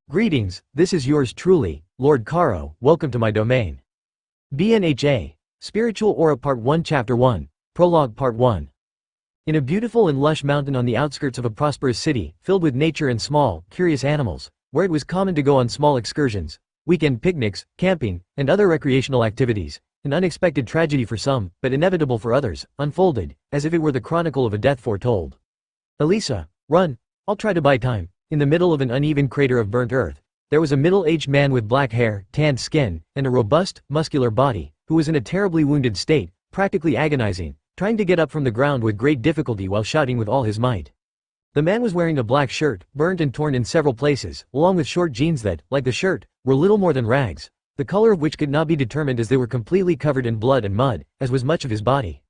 Greetings, this is yours truly, Lord Caro, welcome to my domain. BNHA, Spiritual Aura Part 1 Chapter 1, Prologue Part 1. In a beautiful and lush mountain on the outskirts of a prosperous city, filled with nature and small, curious animals, where it was common to go on small excursions, weekend picnics, camping, and other recreational activities, an unexpected tragedy for some, but inevitable for others, unfolded, as if it were the chronicle of a death foretold. Elisa, run, I'll try to buy time. In the middle of an uneven crater of burnt earth, there was a middle-aged man with black hair, tanned skin, and a robust, muscular body, who was in a terribly wounded state, practically agonizing, trying to get up from the ground with great difficulty while shouting with all his might. The man was wearing a black shirt, burnt and torn in several places, along with short jeans that, like the shirt, were little more than rags, the color of which could not be determined as they were completely covered in blood and mud, as was much of his body.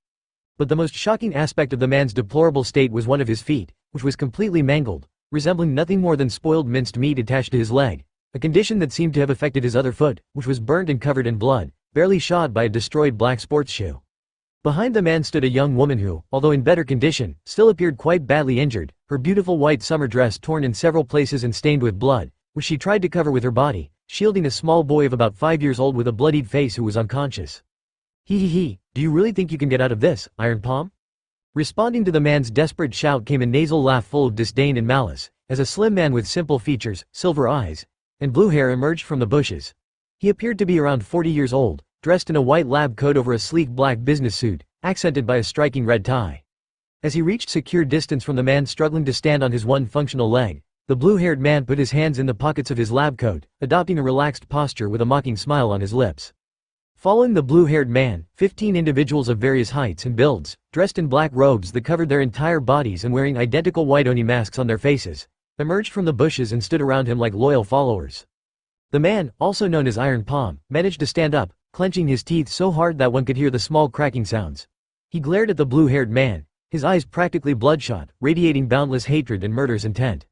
But the most shocking aspect of the man's deplorable state was one of his feet, which was completely mangled, resembling nothing more than spoiled minced meat attached to his leg, a condition that seemed to have affected his other foot, which was burnt and covered in blood, barely shod by a destroyed black sports shoe. Behind the man stood a young woman who, although in better condition, still appeared quite badly injured, her beautiful white summer dress torn in several places and stained with blood, which she tried to cover with her body, shielding a small boy of about 5 years old with a bloodied face who was unconscious. He, do you really think you can get out of this, Iron Palm? Responding to the man's desperate shout came a nasal laugh full of disdain and malice, as a slim man with simple features, silver eyes, and blue hair emerged from the bushes. He appeared to be around 40 years old, dressed in a white lab coat over a sleek black business suit, accented by a striking red tie. As he reached secure distance from the man struggling to stand on his one functional leg, the blue-haired man put his hands in the pockets of his lab coat, adopting a relaxed posture with a mocking smile on his lips. Following the blue-haired man, 15 individuals of various heights and builds, dressed in black robes that covered their entire bodies and wearing identical white oni masks on their faces, emerged from the bushes and stood around him like loyal followers. The man, also known as Iron Palm, managed to stand up, clenching his teeth so hard that one could hear the small cracking sounds. He glared at the blue-haired man, his eyes practically bloodshot, radiating boundless hatred and murderous intent.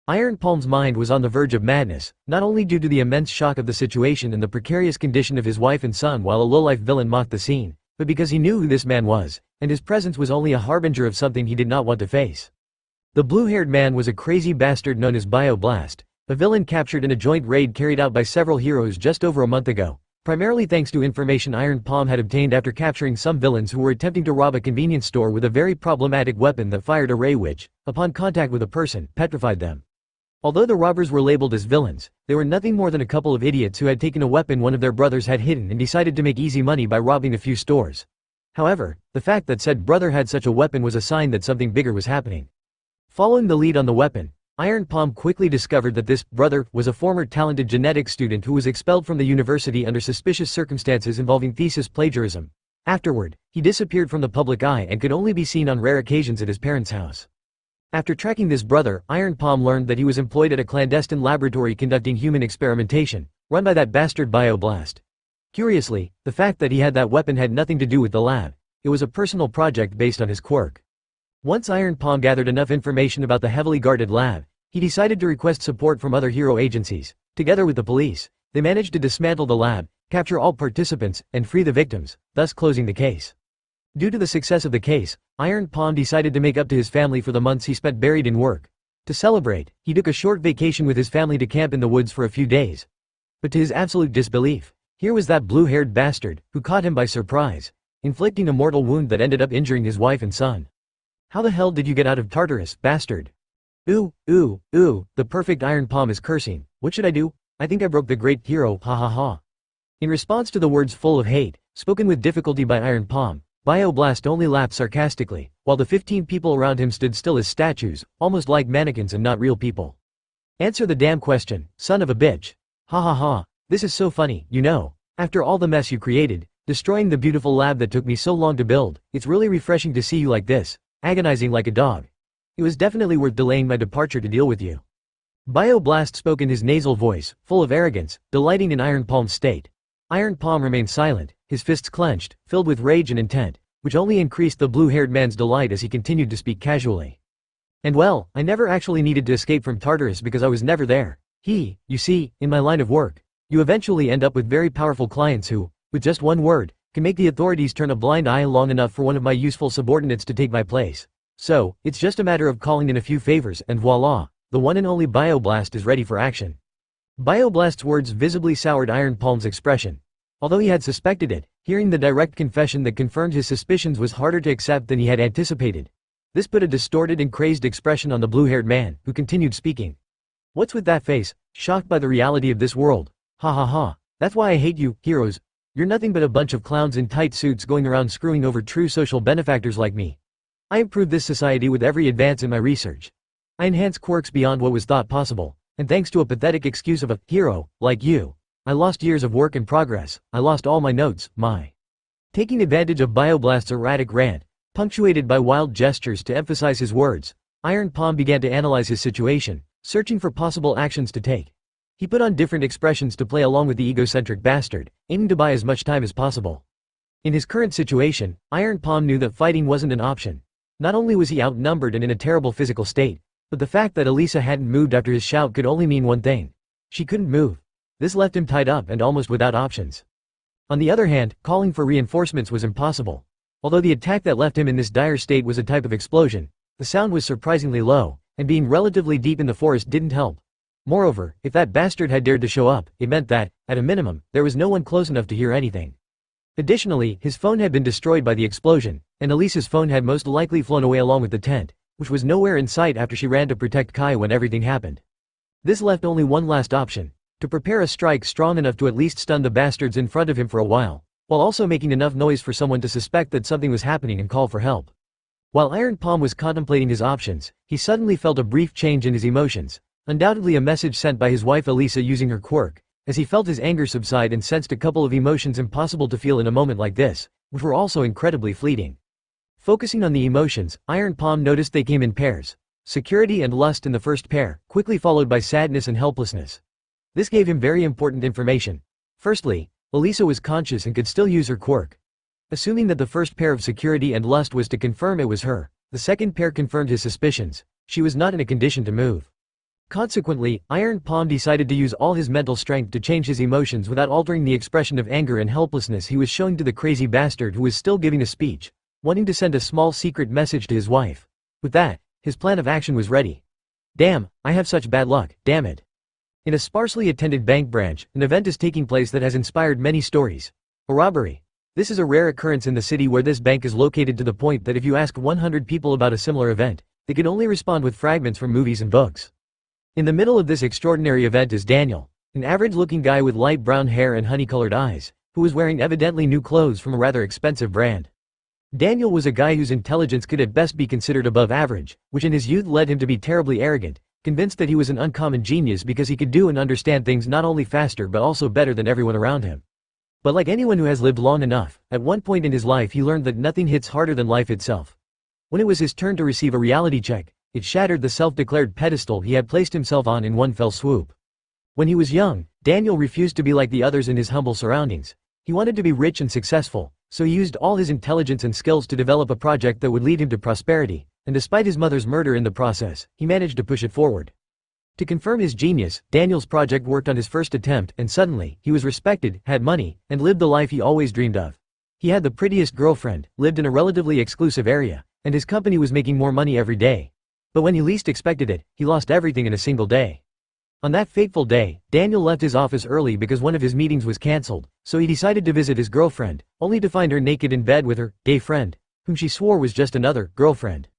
Iron Palm's mind was on the verge of madness, not only due to the immense shock of the situation and the precarious condition of his wife and son while a low-life villain mocked the scene, but because he knew who this man was, and his presence was only a harbinger of something he did not want to face. The blue-haired man was a crazy bastard known as Bioblast, a villain captured in a joint raid carried out by several heroes just over a month ago, primarily thanks to information Iron Palm had obtained after capturing some villains who were attempting to rob a convenience store with a very problematic weapon that fired a ray which, upon contact with a person, petrified them. Although the robbers were labeled as villains, they were nothing more than a couple of idiots who had taken a weapon one of their brothers had hidden and decided to make easy money by robbing a few stores. However, the fact that said brother had such a weapon was a sign that something bigger was happening. Following the lead on the weapon, Iron Palm quickly discovered that this brother was a former talented genetics student who was expelled from the university under suspicious circumstances involving thesis plagiarism. Afterward, he disappeared from the public eye and could only be seen on rare occasions at his parents' house. After tracking this brother, Iron Palm learned that he was employed at a clandestine laboratory conducting human experimentation, run by that bastard Bioblast. Curiously, the fact that he had that weapon had nothing to do with the lab. It was a personal project based on his quirk. Once Iron Palm gathered enough information about the heavily guarded lab, he decided to request support from other hero agencies. Together with the police, they managed to dismantle the lab, capture all participants, and free the victims, thus closing the case. Due to the success of the case, Iron Palm decided to make up to his family for the months he spent buried in work. To celebrate, he took a short vacation with his family to camp in the woods for a few days. But to his absolute disbelief, here was that blue-haired bastard, who caught him by surprise, inflicting a mortal wound that ended up injuring his wife and son. "How the hell did you get out of Tartarus, bastard?" "Ooh, the perfect Iron Palm is cursing. What should I do? I think I broke the great hero, ha ha ha." In response to the words full of hate, spoken with difficulty by Iron Palm, Bioblast only laughed sarcastically, while the 15 people around him stood still as statues, almost like mannequins and not real people. "Answer the damn question, son of a bitch. Ha ha ha, this is so funny, you know. After all the mess you created, destroying the beautiful lab that took me so long to build, it's really refreshing to see you like this, agonizing like a dog. It was definitely worth delaying my departure to deal with you." Bioblast spoke in his nasal voice, full of arrogance, delighting in Iron Palm's state. Iron Palm remained silent, his fists clenched, filled with rage and intent, which only increased the blue-haired man's delight as he continued to speak casually. "And well, I never actually needed to escape from Tartarus because I was never there. You see, in my line of work, you eventually end up with very powerful clients who, with just one word, can make the authorities turn a blind eye long enough for one of my useful subordinates to take my place. So, it's just a matter of calling in a few favors and voila, the one and only Bioblast is ready for action." Bioblast's words visibly soured Iron Palm's expression. Although he had suspected it, hearing the direct confession that confirmed his suspicions was harder to accept than he had anticipated. This put a distorted and crazed expression on the blue-haired man, who continued speaking. "What's with that face? Shocked by the reality of this world? Ha ha ha. That's why I hate you, heroes. You're nothing but a bunch of clowns in tight suits going around screwing over true social benefactors like me. I improve this society with every advance in my research. I enhance quirks beyond what was thought possible, and thanks to a pathetic excuse of a hero like you, I lost years of work and progress. I lost all my notes, Taking advantage of Bioblast's erratic rant, punctuated by wild gestures to emphasize his words, Iron Palm began to analyze his situation, searching for possible actions to take. He put on different expressions to play along with the egocentric bastard, aiming to buy as much time as possible. In his current situation, Iron Palm knew that fighting wasn't an option. Not only was he outnumbered and in a terrible physical state, but the fact that Elisa hadn't moved after his shout could only mean one thing. She couldn't move. This left him tied up and almost without options. On the other hand, calling for reinforcements was impossible. Although the attack that left him in this dire state was a type of explosion, the sound was surprisingly low, and being relatively deep in the forest didn't help. Moreover, if that bastard had dared to show up, it meant that, at a minimum, there was no one close enough to hear anything. Additionally, his phone had been destroyed by the explosion, and Elisa's phone had most likely flown away along with the tent, which was nowhere in sight after she ran to protect Kai when everything happened. This left only one last option: to prepare a strike strong enough to at least stun the bastards in front of him for a while also making enough noise for someone to suspect that something was happening and call for help. While Iron Palm was contemplating his options, he suddenly felt a brief change in his emotions, undoubtedly a message sent by his wife Elisa using her quirk, as he felt his anger subside and sensed a couple of emotions impossible to feel in a moment like this, which were also incredibly fleeting. Focusing on the emotions, Iron Palm noticed they came in pairs: security and lust in the first pair, quickly followed by sadness and helplessness. This gave him very important information. Firstly, Elisa was conscious and could still use her quirk. Assuming that the first pair of security and lust was to confirm it was her, the second pair confirmed his suspicions: she was not in a condition to move. Consequently, Iron Palm decided to use all his mental strength to change his emotions without altering the expression of anger and helplessness he was showing to the crazy bastard who was still giving a speech, wanting to send a small secret message to his wife. With that, his plan of action was ready. Damn, I have such bad luck, damn it. In a sparsely attended bank branch, an event is taking place that has inspired many stories. A robbery. This is a rare occurrence in the city where this bank is located, to the point that if you ask 100 people about a similar event, they could only respond with fragments from movies and books. In the middle of this extraordinary event is Daniel, an average-looking guy with light brown hair and honey-colored eyes, who was wearing evidently new clothes from a rather expensive brand. Daniel was a guy whose intelligence could at best be considered above average, which in his youth led him to be terribly arrogant, convinced that he was an uncommon genius because he could do and understand things not only faster but also better than everyone around him. But like anyone who has lived long enough, at one point in his life he learned that nothing hits harder than life itself. When it was his turn to receive a reality check, it shattered the self-declared pedestal he had placed himself on in one fell swoop. When he was young, Daniel refused to be like the others in his humble surroundings. He wanted to be rich and successful, so he used all his intelligence and skills to develop a project that would lead him to prosperity, and despite his mother's murder in the process, he managed to push it forward. To confirm his genius, Daniel's project worked on his first attempt, and suddenly, he was respected, had money, and lived the life he always dreamed of. He had the prettiest girlfriend, lived in a relatively exclusive area, and his company was making more money every day. But when he least expected it, he lost everything in a single day. On that fateful day, Daniel left his office early because one of his meetings was cancelled, so he decided to visit his girlfriend, only to find her naked in bed with her gay friend, whom she swore was just another girlfriend.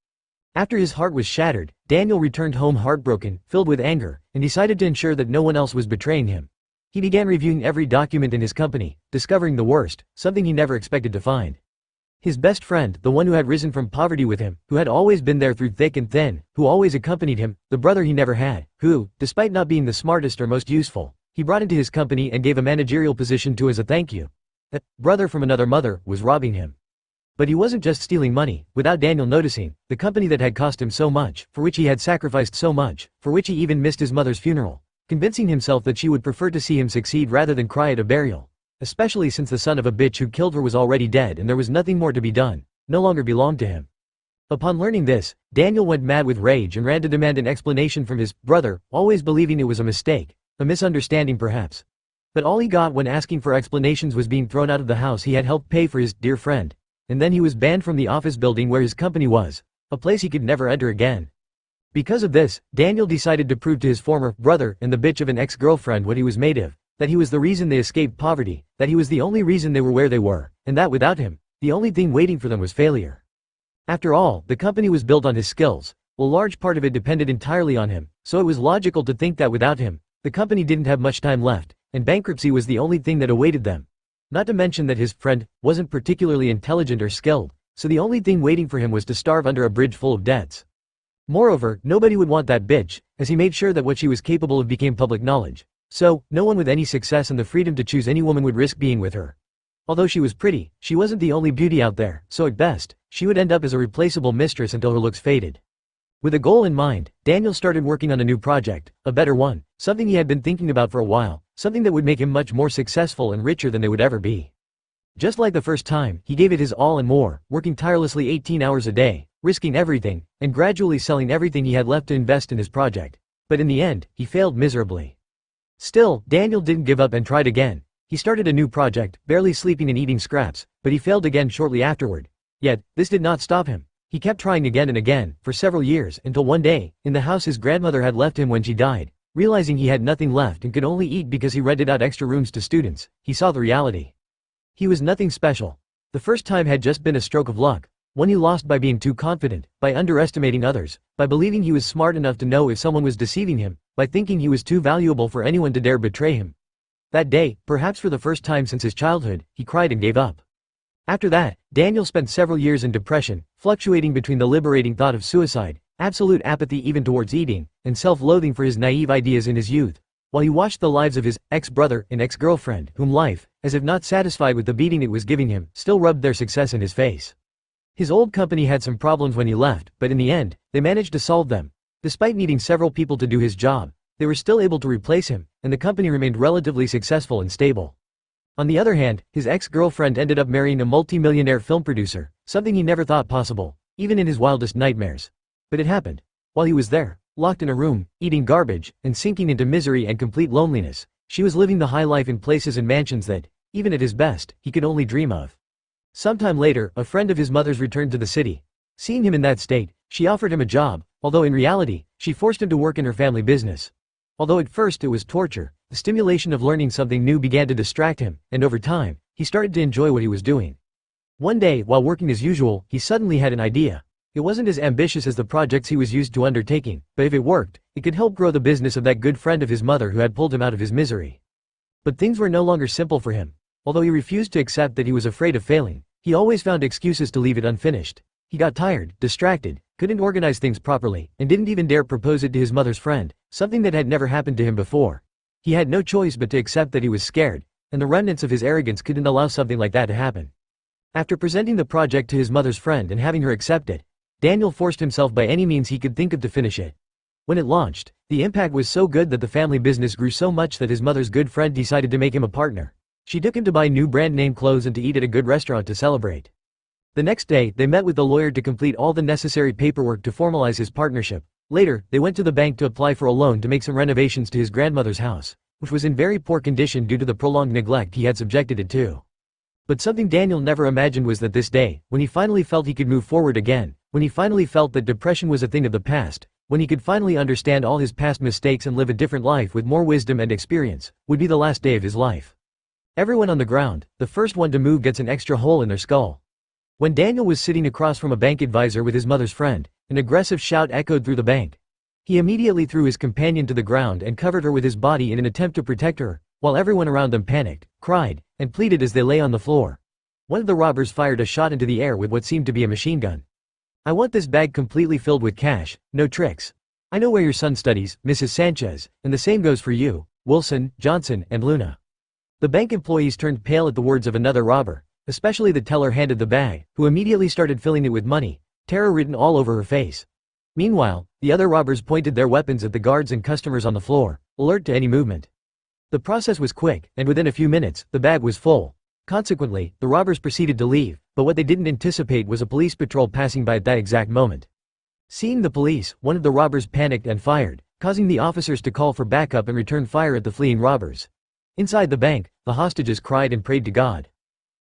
After his heart was shattered, Daniel returned home heartbroken, filled with anger, and decided to ensure that no one else was betraying him. He began reviewing every document in his company, discovering the worst, something he never expected to find. His best friend, the one who had risen from poverty with him, who had always been there through thick and thin, who always accompanied him, the brother he never had, who, despite not being the smartest or most useful, he brought into his company and gave a managerial position to as a thank you. That brother from another mother was robbing him. But he wasn't just stealing money. Without Daniel noticing, the company that had cost him so much, for which he had sacrificed so much, for which he even missed his mother's funeral, convincing himself that she would prefer to see him succeed rather than cry at a burial, especially since the son of a bitch who killed her was already dead and there was nothing more to be done, no longer belonged to him. Upon learning this, Daniel went mad with rage and ran to demand an explanation from his brother, always believing it was a mistake, a misunderstanding perhaps. But all he got when asking for explanations was being thrown out of the house he had helped pay for his dear friend. And then he was banned from the office building where his company was, a place he could never enter again. Because of this, Daniel decided to prove to his former brother and the bitch of an ex-girlfriend what he was made of, that he was the reason they escaped poverty, that he was the only reason they were where they were, and that without him, the only thing waiting for them was failure. After all, the company was built on his skills, a large part of it depended entirely on him, so it was logical to think that without him, the company didn't have much time left, and bankruptcy was the only thing that awaited them. Not to mention that his friend wasn't particularly intelligent or skilled, so the only thing waiting for him was to starve under a bridge full of debts. Moreover, nobody would want that bitch, as he made sure that what she was capable of became public knowledge. So, no one with any success and the freedom to choose any woman would risk being with her. Although she was pretty, she wasn't the only beauty out there, so at best, she would end up as a replaceable mistress until her looks faded. With a goal in mind, Daniel started working on a new project, a better one, something he had been thinking about for a while, something that would make him much more successful and richer than they would ever be. Just like the first time, he gave it his all and more, working tirelessly 18 hours a day, risking everything, and gradually selling everything he had left to invest in his project. But in the end, he failed miserably. Still, Daniel didn't give up and tried again. He started a new project, barely sleeping and eating scraps, but he failed again shortly afterward. Yet, this did not stop him. He kept trying again and again, for several years, until one day, in the house his grandmother had left him when she died, realizing he had nothing left and could only eat because he rented out extra rooms to students, he saw the reality. He was nothing special. The first time had just been a stroke of luck, one he lost by being too confident, by underestimating others, by believing he was smart enough to know if someone was deceiving him, by thinking he was too valuable for anyone to dare betray him. That day, perhaps for the first time since his childhood, he cried and gave up. After that, Daniel spent several years in depression, fluctuating between the liberating thought of suicide, absolute apathy even towards eating, and self-loathing for his naive ideas in his youth, while he watched the lives of his ex-brother and ex-girlfriend, whom life, as if not satisfied with the beating it was giving him, still rubbed their success in his face. His old company had some problems when he left, but in the end, they managed to solve them. Despite needing several people to do his job, they were still able to replace him, and the company remained relatively successful and stable. On the other hand, his ex-girlfriend ended up marrying a multi-millionaire film producer, something he never thought possible, even in his wildest nightmares. But it happened. While he was there, locked in a room, eating garbage, and sinking into misery and complete loneliness, she was living the high life in places and mansions that, even at his best, he could only dream of. Sometime later, a friend of his mother's returned to the city. Seeing him in that state, she offered him a job, although in reality, she forced him to work in her family business. Although at first it was torture, the stimulation of learning something new began to distract him, and over time, he started to enjoy what he was doing. One day, while working as usual, he suddenly had an idea. It wasn't as ambitious as the projects he was used to undertaking, but if it worked, it could help grow the business of that good friend of his mother who had pulled him out of his misery. But things were no longer simple for him. Although he refused to accept that he was afraid of failing, he always found excuses to leave it unfinished. He got tired, distracted, couldn't organize things properly, and didn't even dare propose it to his mother's friend, something that had never happened to him before. He had no choice but to accept that he was scared, and the remnants of his arrogance couldn't allow something like that to happen. After presenting the project to his mother's friend and having her accept it, Daniel forced himself by any means he could think of to finish it. When it launched, the impact was so good that the family business grew so much that his mother's good friend decided to make him a partner. She took him to buy new brand name clothes and to eat at a good restaurant to celebrate. The next day, they met with the lawyer to complete all the necessary paperwork to formalize his partnership. Later, they went to the bank to apply for a loan to make some renovations to his grandmother's house, which was in very poor condition due to the prolonged neglect he had subjected it to. But something Daniel never imagined was that this day, when he finally felt he could move forward again, when he finally felt that depression was a thing of the past, when he could finally understand all his past mistakes and live a different life with more wisdom and experience, would be the last day of his life. Everyone on the ground, the first one to move gets an extra hole in their skull. When Daniel was sitting across from a bank advisor with his mother's friend, an aggressive shout echoed through the bank. He immediately threw his companion to the ground and covered her with his body in an attempt to protect her, while everyone around them panicked, cried, and pleaded as they lay on the floor. One of the robbers fired a shot into the air with what seemed to be a machine gun. "I want this bag completely filled with cash, no tricks. I know where your son studies, Mrs. Sanchez, and the same goes for you, Wilson, Johnson, and Luna." The bank employees turned pale at the words of another robber, especially the teller handed the bag, who immediately started filling it with money, terror written all over her face. Meanwhile, the other robbers pointed their weapons at the guards and customers on the floor, alert to any movement. The process was quick, and within a few minutes, the bag was full. Consequently, the robbers proceeded to leave, but what they didn't anticipate was a police patrol passing by at that exact moment. Seeing the police, one of the robbers panicked and fired, causing the officers to call for backup and return fire at the fleeing robbers. Inside the bank, the hostages cried and prayed to God.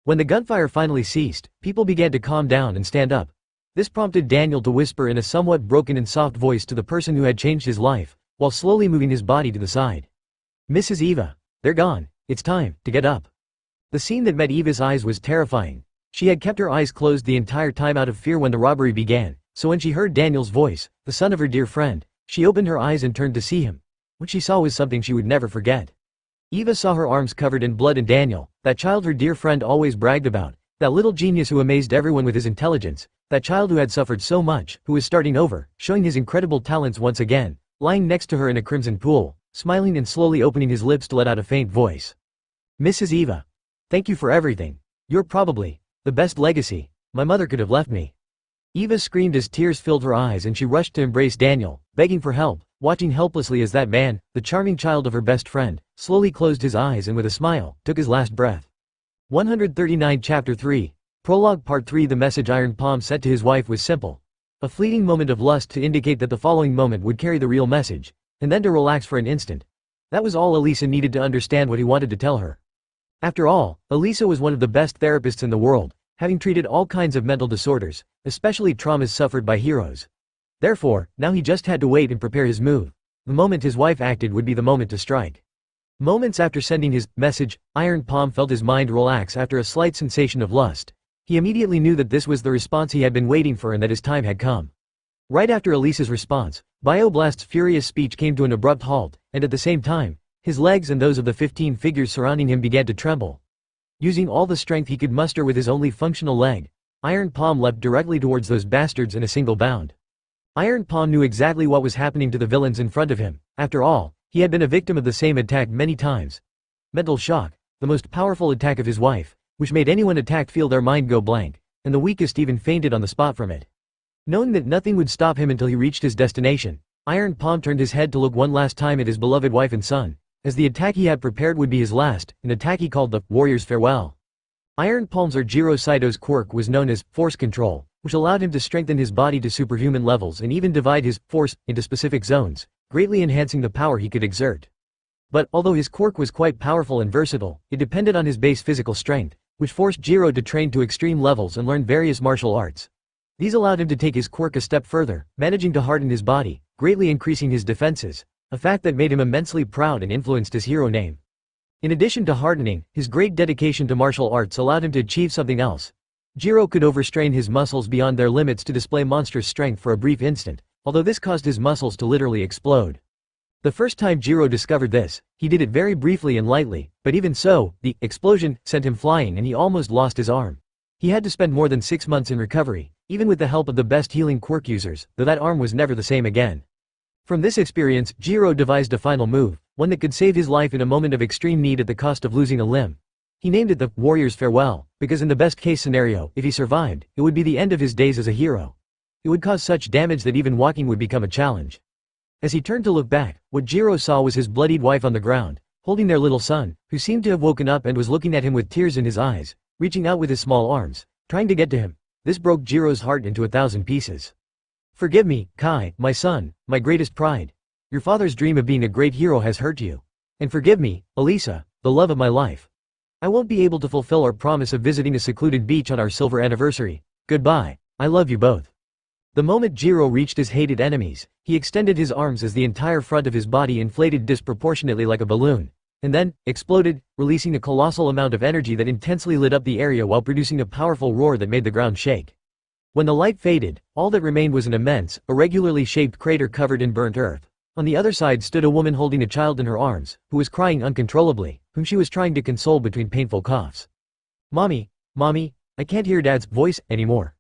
When the gunfire finally ceased, people began to calm down and stand up. This prompted Daniel to whisper in a somewhat broken and soft voice to the person who had changed his life, while slowly moving his body to the side. "Mrs. Eva, they're gone. It's time to get up." The scene that met Eva's eyes was terrifying. She had kept her eyes closed the entire time out of fear when the robbery began, so when she heard Daniel's voice, the son of her dear friend, she opened her eyes and turned to see him. What she saw was something she would never forget. Eva saw her arms covered in blood and Daniel, that child her dear friend always bragged about, that little genius who amazed everyone with his intelligence, that child who had suffered so much, who was starting over, showing his incredible talents once again, lying next to her in a crimson pool, smiling and slowly opening his lips to let out a faint voice. "Mrs. Eva. Thank you for everything. You're probably the best legacy my mother could have left me." Eva screamed as tears filled her eyes and she rushed to embrace Daniel, begging for help, watching helplessly as that man, the charming child of her best friend, slowly closed his eyes and with a smile, took his last breath. 139 Chapter 3. Prologue Part 3. The message Iron Palm sent to his wife was simple. A fleeting moment of lust to indicate that the following moment would carry the real message, and then to relax for an instant. That was all Elisa needed to understand what he wanted to tell her. After all, Elisa was one of the best therapists in the world, having treated all kinds of mental disorders, especially traumas suffered by heroes. Therefore, now he just had to wait and prepare his move. The moment his wife acted would be the moment to strike. Moments after sending his message, Iron Palm felt his mind relax after a slight sensation of lust. He immediately knew that this was the response he had been waiting for and that his time had come. Right after Elisa's response, Bioblast's furious speech came to an abrupt halt, and at the same time, his legs and those of the 15 figures surrounding him began to tremble. Using all the strength he could muster with his only functional leg, Iron Palm leapt directly towards those bastards in a single bound. Iron Palm knew exactly what was happening to the villains in front of him. After all, he had been a victim of the same attack many times. Mental shock, the most powerful attack of his wife, which made anyone attacked feel their mind go blank, and the weakest even fainted on the spot from it. Knowing that nothing would stop him until he reached his destination, Iron Palm turned his head to look one last time at his beloved wife and son, as the attack he had prepared would be his last, an attack he called the Warrior's Farewell. Iron Palm's or Jiro Saito's quirk was known as Force Control, which allowed him to strengthen his body to superhuman levels and even divide his force into specific zones, greatly enhancing the power he could exert. But, although his quirk was quite powerful and versatile, it depended on his base physical strength, which forced Jiro to train to extreme levels and learn various martial arts. These allowed him to take his quirk a step further, managing to harden his body, greatly increasing his defenses, a fact that made him immensely proud and influenced his hero name. In addition to hardening, his great dedication to martial arts allowed him to achieve something else. Jiro could overstrain his muscles beyond their limits to display monstrous strength for a brief instant, although this caused his muscles to literally explode. The first time Jiro discovered this, he did it very briefly and lightly, but even so, the explosion sent him flying and he almost lost his arm. He had to spend more than 6 months in recovery, even with the help of the best healing quirk users, though that arm was never the same again. From this experience, Jiro devised a final move, one that could save his life in a moment of extreme need at the cost of losing a limb. He named it the Warrior's Farewell, because in the best-case scenario, if he survived, it would be the end of his days as a hero. It would cause such damage that even walking would become a challenge. As he turned to look back, what Jiro saw was his bloodied wife on the ground, holding their little son, who seemed to have woken up and was looking at him with tears in his eyes, reaching out with his small arms, trying to get to him. This broke Jiro's heart into 1,000 pieces. "Forgive me, Kai, my son, my greatest pride. Your father's dream of being a great hero has hurt you. And forgive me, Elisa, the love of my life. I won't be able to fulfill our promise of visiting a secluded beach on our silver anniversary. Goodbye, I love you both." The moment Jiro reached his hated enemies, he extended his arms as the entire front of his body inflated disproportionately like a balloon, and then, exploded, releasing a colossal amount of energy that intensely lit up the area while producing a powerful roar that made the ground shake. When the light faded, all that remained was an immense, irregularly shaped crater covered in burnt earth. On the other side stood a woman holding a child in her arms, who was crying uncontrollably, whom she was trying to console between painful coughs. Mommy, I can't hear Dad's voice anymore.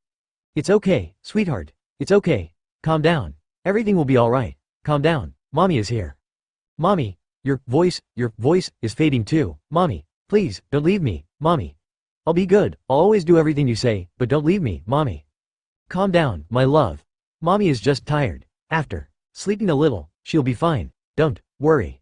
It's okay, sweetheart. It's okay. Calm down. Everything will be alright. Calm down. Mommy is here. Mommy, your voice is fading too. Mommy, please, don't leave me, Mommy. I'll be good, I'll always do everything you say, but don't leave me, Mommy. Calm down, my love. Mommy is just tired. After sleeping a little, she'll be fine. Don't worry.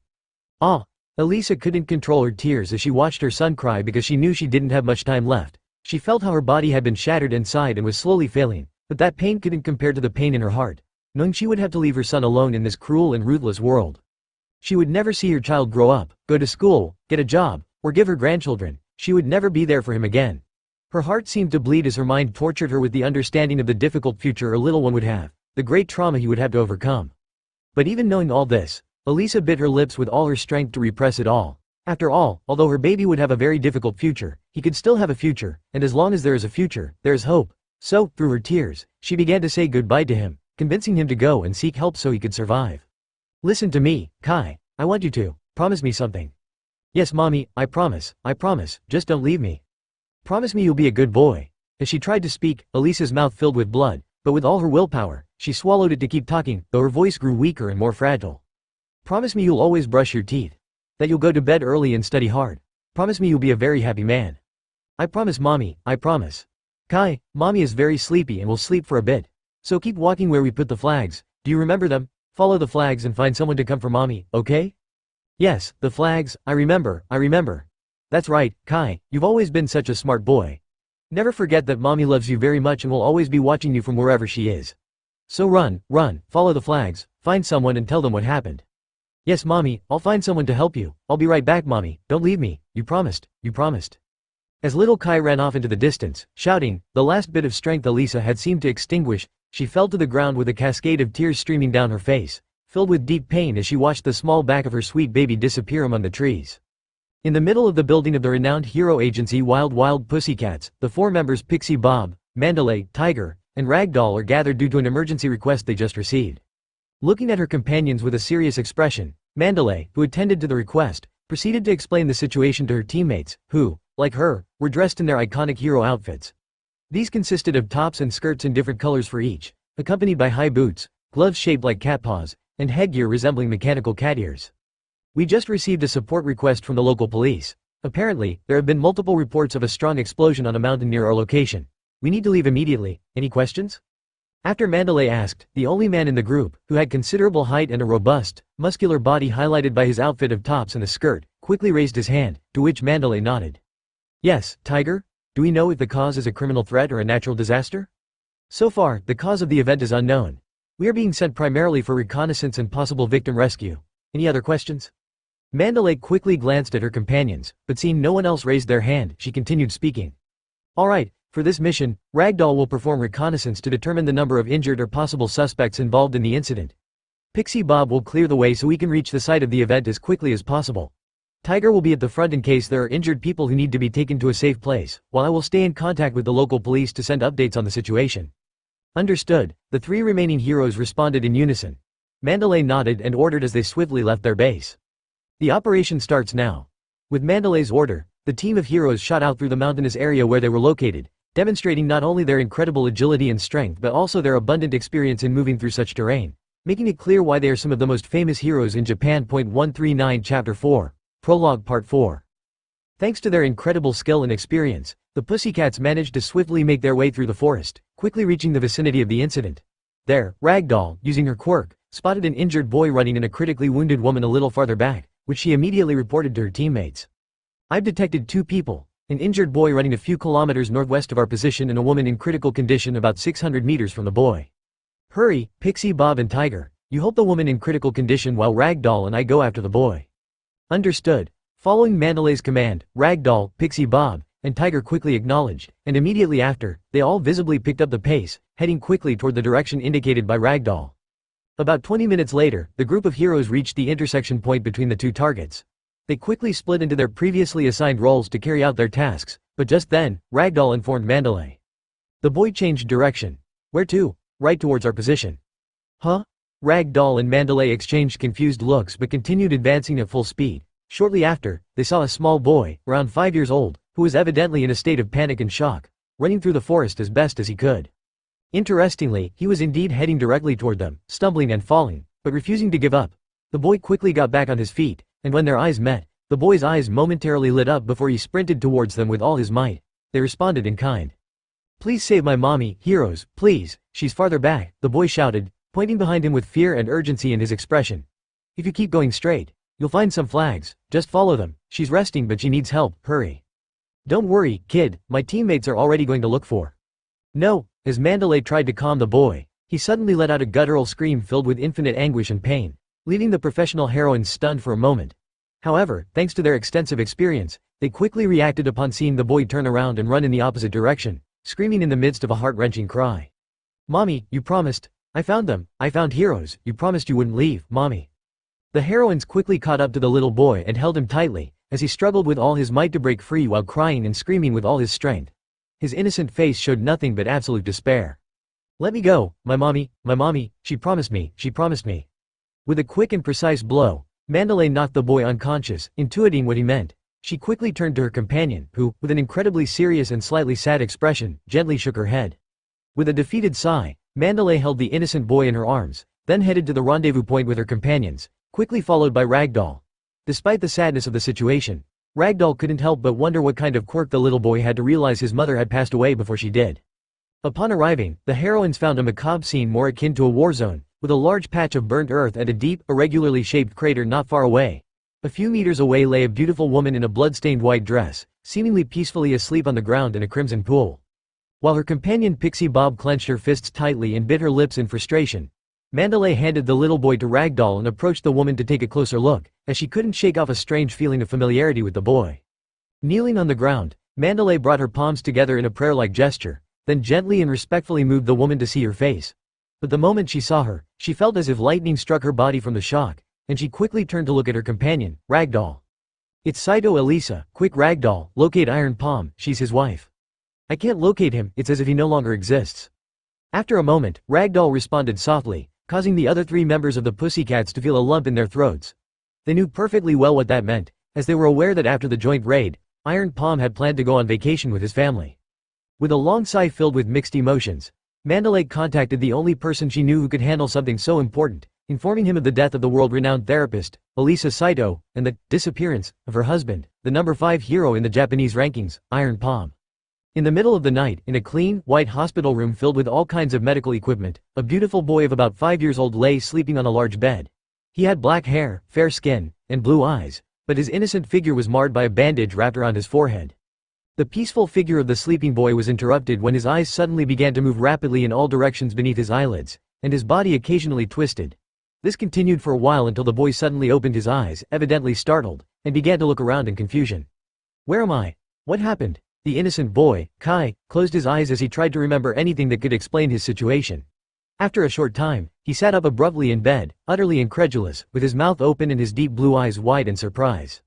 Ah. Elisa couldn't control her tears as she watched her son cry because she knew she didn't have much time left. She felt how her body had been shattered inside and was slowly failing, but that pain couldn't compare to the pain in her heart, knowing she would have to leave her son alone in this cruel and ruthless world. She would never see her child grow up, go to school, get a job, or give her grandchildren. She would never be there for him again. Her heart seemed to bleed as her mind tortured her with the understanding of the difficult future her little one would have, the great trauma he would have to overcome. But even knowing all this, Elisa bit her lips with all her strength to repress it all. After all, although her baby would have a very difficult future, he could still have a future, and as long as there is a future, there is hope. So, through her tears, she began to say goodbye to him, convincing him to go and seek help so he could survive. Listen to me, Kai. I want you to promise me something. Yes, mommy, I promise, just don't leave me. Promise me you'll be a good boy. As she tried to speak, Elisa's mouth filled with blood, but with all her willpower, she swallowed it to keep talking, though her voice grew weaker and more fragile. Promise me you'll always brush your teeth. That you'll go to bed early and study hard. Promise me you'll be a very happy man. I promise, mommy, I promise. Kai, mommy is very sleepy and will sleep for a bit. So keep walking where we put the flags. Do you remember them? Follow the flags and find someone to come for mommy, okay? Yes, the flags, I remember. That's right, Kai, you've always been such a smart boy. Never forget that mommy loves you very much and will always be watching you from wherever she is. So run, follow the flags, find someone and tell them what happened. Yes, mommy, I'll find someone to help you. I'll be right back, mommy, don't leave me, you promised. As little Kai ran off into the distance, shouting, the last bit of strength Elisa had seemed to extinguish, she fell to the ground with a cascade of tears streaming down her face, filled with deep pain as she watched the small back of her sweet baby disappear among the trees. In the middle of the building of the renowned hero agency Wild Pussycats, the four members Pixie Bob, Mandalay, Tiger, and Ragdoll are gathered due to an emergency request they just received. Looking at her companions with a serious expression, Mandalay, who attended to the request, proceeded to explain the situation to her teammates, who, like her, were dressed in their iconic hero outfits. These consisted of tops and skirts in different colors for each, accompanied by high boots, gloves shaped like cat paws, and headgear resembling mechanical cat ears. We just received a support request from the local police. Apparently, there have been multiple reports of a strong explosion on a mountain near our location. We need to leave immediately. Any questions? After Mandalay asked, the only man in the group, who had considerable height and a robust, muscular body highlighted by his outfit of tops and a skirt, quickly raised his hand, to which Mandalay nodded. Yes, Tiger? Do we know if the cause is a criminal threat or a natural disaster? So far, the cause of the event is unknown. We are being sent primarily for reconnaissance and possible victim rescue. Any other questions? Mandalay quickly glanced at her companions, but seeing no one else raised their hand, she continued speaking. Alright, for this mission, Ragdoll will perform reconnaissance to determine the number of injured or possible suspects involved in the incident. Pixie Bob will clear the way so we can reach the site of the event as quickly as possible. Tiger will be at the front in case there are injured people who need to be taken to a safe place, while I will stay in contact with the local police to send updates on the situation. Understood, the three remaining heroes responded in unison. Mandalay nodded and ordered as they swiftly left their base. The operation starts now. With Mandalay's order, the team of heroes shot out through the mountainous area where they were located, demonstrating not only their incredible agility and strength but also their abundant experience in moving through such terrain, making it clear why they are some of the most famous heroes in Japan. 139 Chapter 4, Prologue Part 4. Thanks to their incredible skill and experience, the Pussycats managed to swiftly make their way through the forest, quickly reaching the vicinity of the incident. There, Ragdoll, using her quirk, spotted an injured boy running and a critically wounded woman a little farther back, which she immediately reported to her teammates. I've detected two people, an injured boy running a few kilometers northwest of our position and a woman in critical condition about 600 meters from the boy. Hurry, Pixie Bob and Tiger, you hold the woman in critical condition while Ragdoll and I go after the boy. Understood. Following Mandalay's command, Ragdoll, Pixie Bob, and Tiger quickly acknowledged, and immediately after, they all visibly picked up the pace, heading quickly toward the direction indicated by Ragdoll. About 20 minutes later, the group of heroes reached the intersection point between the two targets. They quickly split into their previously assigned roles to carry out their tasks, but just then, Ragdoll informed Mandalay. The boy changed direction. Where to? Right towards our position. Huh? Ragdoll and Mandalay exchanged confused looks but continued advancing at full speed. Shortly after, they saw a small boy, around 5 years old, who was evidently in a state of panic and shock, running through the forest as best as he could. Interestingly, he was indeed heading directly toward them, stumbling and falling, but refusing to give up. The boy quickly got back on his feet, and when their eyes met, the boy's eyes momentarily lit up before he sprinted towards them with all his might. They responded in kind. Please save my mommy, heroes, please, she's farther back, the boy shouted, pointing behind him with fear and urgency in his expression. If you keep going straight, you'll find some flags, just follow them, she's resting but she needs help, hurry. Don't worry, kid, my teammates are already going to look for. No, as Mandalay tried to calm the boy, he suddenly let out a guttural scream filled with infinite anguish and pain, leaving the professional heroine stunned for a moment. However, thanks to their extensive experience, they quickly reacted upon seeing the boy turn around and run in the opposite direction, screaming in the midst of a heart-wrenching cry. "Mommy, you promised. I found them. I found heroes. You promised you wouldn't leave, Mommy." The heroines quickly caught up to the little boy and held him tightly, as he struggled with all his might to break free while crying and screaming with all his strength. His innocent face showed nothing but absolute despair. "Let me go, my mommy, she promised me, she promised me." With a quick and precise blow, Mandalay knocked the boy unconscious, intuiting what he meant. She quickly turned to her companion, who, with an incredibly serious and slightly sad expression, gently shook her head. With a defeated sigh, Mandalay held the innocent boy in her arms, then headed to the rendezvous point with her companions, quickly followed by Ragdoll. Despite the sadness of the situation, Ragdoll couldn't help but wonder what kind of quirk the little boy had to realize his mother had passed away before she did. Upon arriving, the heroines found a macabre scene more akin to a war zone, with a large patch of burnt earth and a deep, irregularly shaped crater not far away. A few meters away lay a beautiful woman in a blood-stained white dress, seemingly peacefully asleep on the ground in a crimson pool. While her companion Pixie Bob clenched her fists tightly and bit her lips in frustration, Mandalay handed the little boy to Ragdoll and approached the woman to take a closer look, as she couldn't shake off a strange feeling of familiarity with the boy. Kneeling on the ground, Mandalay brought her palms together in a prayer-like gesture, then gently and respectfully moved the woman to see her face. But the moment she saw her, she felt as if lightning struck her body from the shock, and she quickly turned to look at her companion, Ragdoll. "It's Saito Elisa, quick Ragdoll, locate Iron Palm, she's his wife." "I can't locate him, it's as if he no longer exists." After a moment, Ragdoll responded softly, causing the other three members of the Pussycats to feel a lump in their throats. They knew perfectly well what that meant, as they were aware that after the joint raid, Iron Palm had planned to go on vacation with his family. With a long sigh filled with mixed emotions, Mandalay contacted the only person she knew who could handle something so important, informing him of the death of the world-renowned therapist, Elisa Saito, and the disappearance of her husband, the number 5 hero in the Japanese rankings, Iron Palm. In the middle of the night, in a clean, white hospital room filled with all kinds of medical equipment, a beautiful boy of about 5 years old lay sleeping on a large bed. He had black hair, fair skin, and blue eyes, but his innocent figure was marred by a bandage wrapped around his forehead. The peaceful figure of the sleeping boy was interrupted when his eyes suddenly began to move rapidly in all directions beneath his eyelids, and his body occasionally twisted. This continued for a while until the boy suddenly opened his eyes, evidently startled, and began to look around in confusion. "Where am I? What happened?" The innocent boy, Kai, closed his eyes as he tried to remember anything that could explain his situation. After a short time, he sat up abruptly in bed, utterly incredulous, with his mouth open and his deep blue eyes wide in surprise.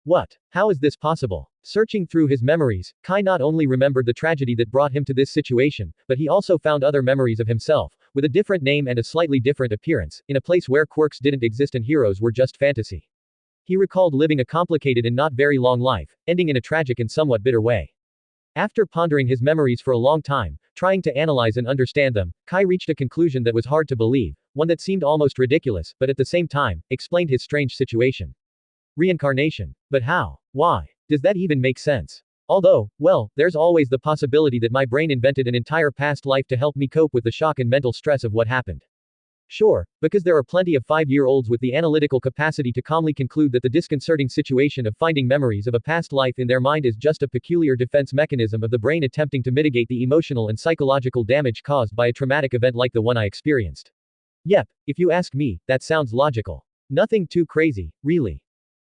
"What? How is this possible?" Searching through his memories, Kai not only remembered the tragedy that brought him to this situation, but he also found other memories of himself, with a different name and a slightly different appearance, in a place where quirks didn't exist and heroes were just fantasy. He recalled living a complicated and not very long life, ending in a tragic and somewhat bitter way. After pondering his memories for a long time, trying to analyze and understand them, Kai reached a conclusion that was hard to believe, one that seemed almost ridiculous, but at the same time, explained his strange situation. Reincarnation. But how? Why? Does that even make sense? Although, well, there's always the possibility that my brain invented an entire past life to help me cope with the shock and mental stress of what happened. Sure, because there are plenty of 5-year-olds with the analytical capacity to calmly conclude that the disconcerting situation of finding memories of a past life in their mind is just a peculiar defense mechanism of the brain attempting to mitigate the emotional and psychological damage caused by a traumatic event like the one I experienced. Yep, if you ask me, that sounds logical. Nothing too crazy, really.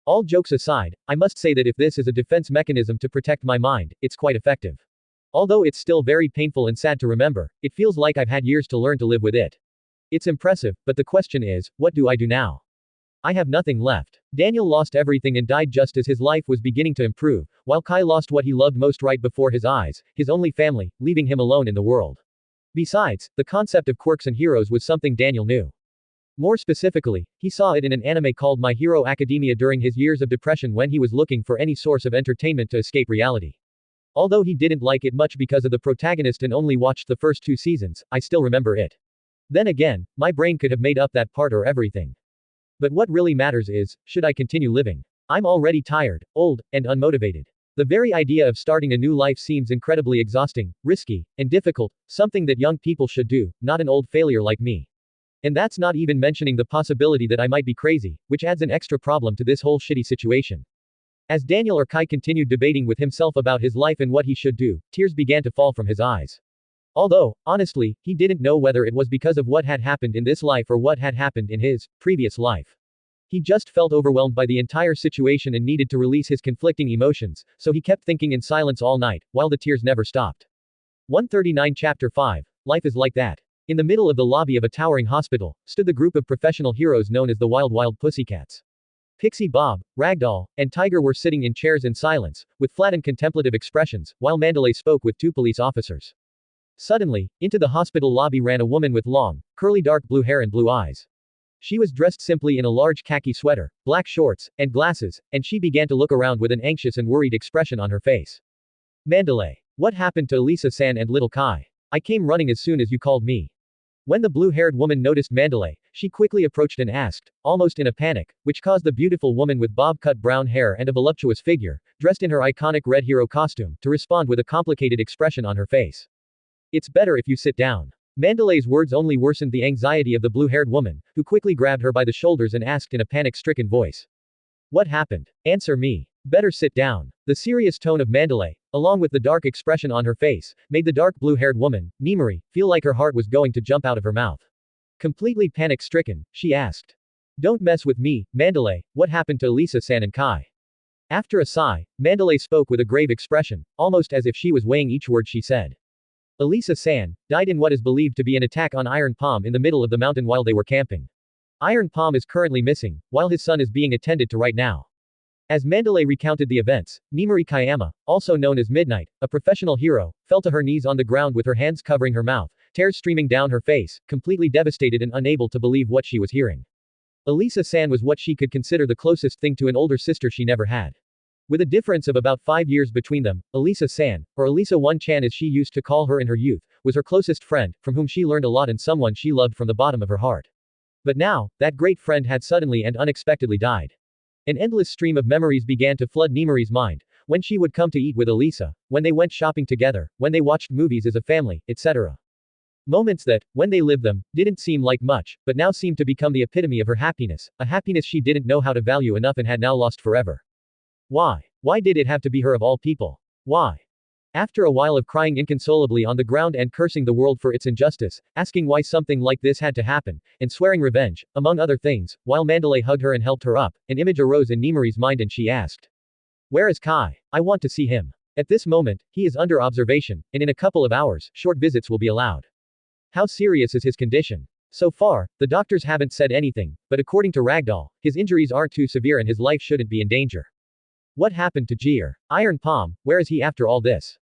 All jokes aside, I must say that if this is a defense mechanism to protect my mind, it's quite effective. Although it's still very painful and sad to remember, it feels like I've had years to learn to live with it. It's impressive, but the question is, what do I do now? I have nothing left. Daniel lost everything and died just as his life was beginning to improve, while Kai lost what he loved most right before his eyes, his only family, leaving him alone in the world. Besides, the concept of quirks and heroes was something Daniel knew. More specifically, he saw it in an anime called My Hero Academia during his years of depression when he was looking for any source of entertainment to escape reality. Although he didn't like it much because of the protagonist and only watched the first 2 seasons, I still remember it. Then again, my brain could have made up that part or everything. But what really matters is, should I continue living? I'm already tired, old, and unmotivated. The very idea of starting a new life seems incredibly exhausting, risky, and difficult, something that young people should do, not an old failure like me. And that's not even mentioning the possibility that I might be crazy, which adds an extra problem to this whole shitty situation. As Daniel or Kai continued debating with himself about his life and what he should do, tears began to fall from his eyes. Although, honestly, he didn't know whether it was because of what had happened in this life or what had happened in his previous life. He just felt overwhelmed by the entire situation and needed to release his conflicting emotions, so he kept thinking in silence all night, while the tears never stopped. 139 Chapter 5. Life is like that. In the middle of the lobby of a towering hospital, stood the group of professional heroes known as the Wild Pussycats. Pixie Bob, Ragdoll, and Tiger were sitting in chairs in silence, with flat and contemplative expressions, while Mandalay spoke with two police officers. Suddenly, into the hospital lobby ran a woman with long, curly dark blue hair and blue eyes. She was dressed simply in a large khaki sweater, black shorts, and glasses, and she began to look around with an anxious and worried expression on her face. Mandalay. What happened to Elisa-san and little Kai? I came running as soon as you called me. When the blue-haired woman noticed Mandalay, she quickly approached and asked, almost in a panic, which caused the beautiful woman with bob-cut brown hair and a voluptuous figure, dressed in her iconic red hero costume, to respond with a complicated expression on her face. It's better if you sit down. Mandalay's words only worsened the anxiety of the blue-haired woman, who quickly grabbed her by the shoulders and asked in a panic-stricken voice. What happened? Answer me. Better sit down. The serious tone of Mandalay, along with the dark expression on her face, made the dark blue-haired woman, Nimari, feel like her heart was going to jump out of her mouth. Completely panic-stricken, she asked. Don't mess with me, Mandalay, what happened to Elisa-san and Kai? After a sigh, Mandalay spoke with a grave expression, almost as if she was weighing each word she said. Elisa-san died in what is believed to be an attack on Iron Palm in the middle of the mountain while they were camping. Iron Palm is currently missing, while his son is being attended to right now. As Mandalay recounted the events, Nimari Kayama, also known as Midnight, a professional hero, fell to her knees on the ground with her hands covering her mouth, tears streaming down her face, completely devastated and unable to believe what she was hearing. Elisa-san was what she could consider the closest thing to an older sister she never had. With a difference of about 5 years between them, Elisa-san, or Elisa One-chan as she used to call her in her youth, was her closest friend, from whom she learned a lot and someone she loved from the bottom of her heart. But now, that great friend had suddenly and unexpectedly died. An endless stream of memories began to flood Nimari's mind, when she would come to eat with Elisa, when they went shopping together, when they watched movies as a family, etc. Moments that, when they lived them, didn't seem like much, but now seemed to become the epitome of her happiness, a happiness she didn't know how to value enough and had now lost forever. Why? Why did it have to be her of all people? Why? After a while of crying inconsolably on the ground and cursing the world for its injustice, asking why something like this had to happen, and swearing revenge, among other things, while Mandalay hugged her and helped her up, an image arose in Nimari's mind and she asked. Where is Kai? I want to see him. At this moment, he is under observation, and in a couple of hours, short visits will be allowed. How serious is his condition? So far, the doctors haven't said anything, but according to Ragdoll, his injuries aren't too severe and his life shouldn't be in danger. What happened to Jier? Iron Palm, where is he after all this?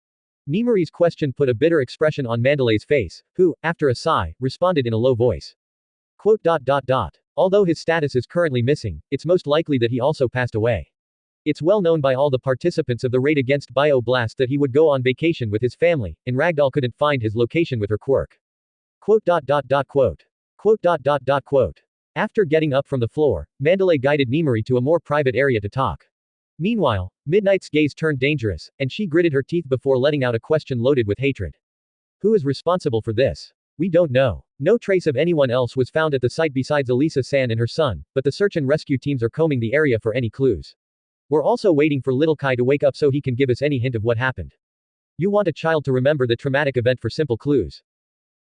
Nimari's question put a bitter expression on Mandalay's face, who, after a sigh, responded in a low voice. Quote. Although his status is currently missing, it's most likely that he also passed away. It's well known by all the participants of the raid against Bio Blast that he would go on vacation with his family, and Ragdoll couldn't find his location with her quirk. Quote. Quote. After getting up from the floor, Mandalay guided Nimari to a more private area to talk. Meanwhile, Midnight's gaze turned dangerous, and she gritted her teeth before letting out a question loaded with hatred. Who is responsible for this? We don't know. No trace of anyone else was found at the site besides Elisa-san and her son, but the search and rescue teams are combing the area for any clues. We're also waiting for little Kai to wake up so he can give us any hint of what happened. You want a child to remember the traumatic event for simple clues.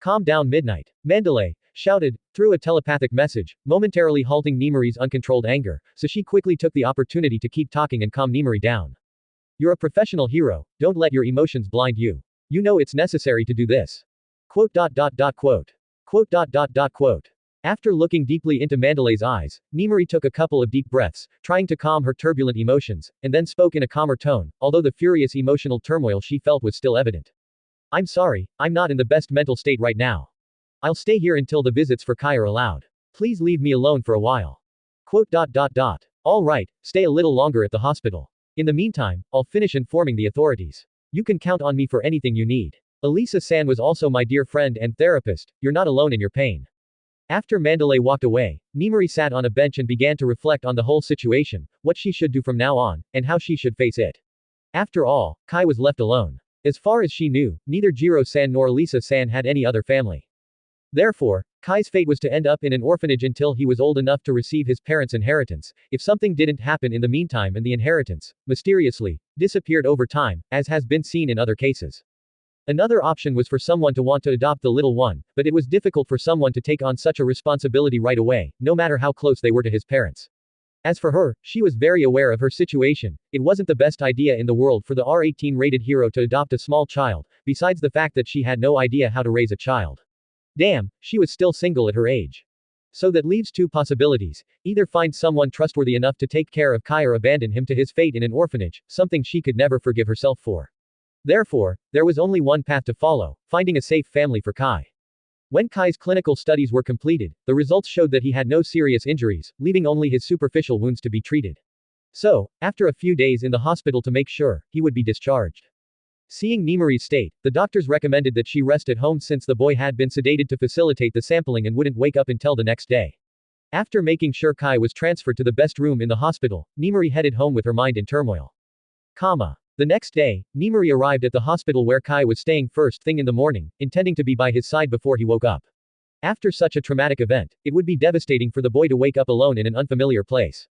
Calm down, Midnight. Mandalay shouted, through a telepathic message, momentarily halting Nimari's uncontrolled anger, so she quickly took the opportunity to keep talking and calm Nimari down. You're a professional hero, don't let your emotions blind you. You know it's necessary to do this. Quote. Quote. After looking deeply into Mandalay's eyes, Nimari took a couple of deep breaths, trying to calm her turbulent emotions, and then spoke in a calmer tone, although the furious emotional turmoil she felt was still evident. I'm sorry, I'm not in the best mental state right now. I'll stay here until the visits for Kai are allowed. Please leave me alone for a while. Quote. All right, stay a little longer at the hospital. In the meantime, I'll finish informing the authorities. You can count on me for anything you need. Elisa-san was also my dear friend and therapist, you're not alone in your pain. After Mandalay walked away, Nimari sat on a bench and began to reflect on the whole situation, what she should do from now on, and how she should face it. After all, Kai was left alone. As far as she knew, neither Jiro-san nor Elisa-san had any other family. Therefore, Kai's fate was to end up in an orphanage until he was old enough to receive his parents' inheritance, if something didn't happen in the meantime and the inheritance, mysteriously, disappeared over time, as has been seen in other cases. Another option was for someone to want to adopt the little one, but it was difficult for someone to take on such a responsibility right away, no matter how close they were to his parents. As for her, she was very aware of her situation. It wasn't the best idea in the world for the R18 rated hero to adopt a small child, besides the fact that she had no idea how to raise a child. Damn, she was still single at her age. So that leaves two possibilities: either find someone trustworthy enough to take care of Kai or abandon him to his fate in an orphanage, something she could never forgive herself for. Therefore, there was only one path to follow: finding a safe family for Kai. When Kai's clinical studies were completed, the results showed that he had no serious injuries, leaving only his superficial wounds to be treated. So, after a few days in the hospital to make sure, he would be discharged. Seeing Nemori's state, the doctors recommended that she rest at home since the boy had been sedated to facilitate the sampling and wouldn't wake up until the next day. After making sure Kai was transferred to the best room in the hospital, Nemori headed home with her mind in turmoil. The next day, Nemori arrived at the hospital where Kai was staying first thing in the morning, intending to be by his side before he woke up. After such a traumatic event, it would be devastating for the boy to wake up alone in an unfamiliar place.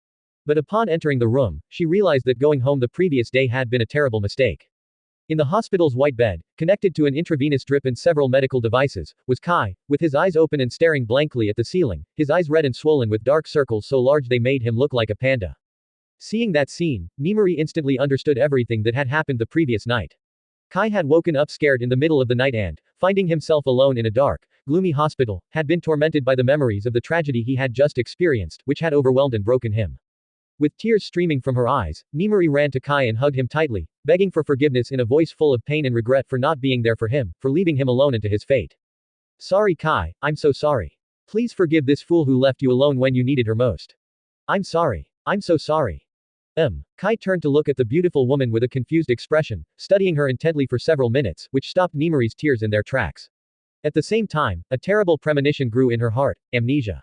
But upon entering the room, she realized that going home the previous day had been a terrible mistake. In the hospital's white bed, connected to an intravenous drip and several medical devices, was Kai, with his eyes open and staring blankly at the ceiling, his eyes red and swollen with dark circles so large they made him look like a panda. Seeing that scene, Nemori instantly understood everything that had happened the previous night. Kai had woken up scared in the middle of the night and, finding himself alone in a dark, gloomy hospital, had been tormented by the memories of the tragedy he had just experienced, which had overwhelmed and broken him. With tears streaming from her eyes, Nemori ran to Kai and hugged him tightly, begging for forgiveness in a voice full of pain and regret for not being there for him, for leaving him alone and to his fate. Sorry Kai, I'm so sorry. Please forgive this fool who left you alone when you needed her most. I'm sorry. I'm so sorry. Kai turned to look at the beautiful woman with a confused expression, studying her intently for several minutes, which stopped Nemori's tears in their tracks. At the same time, a terrible premonition grew in her heart: amnesia.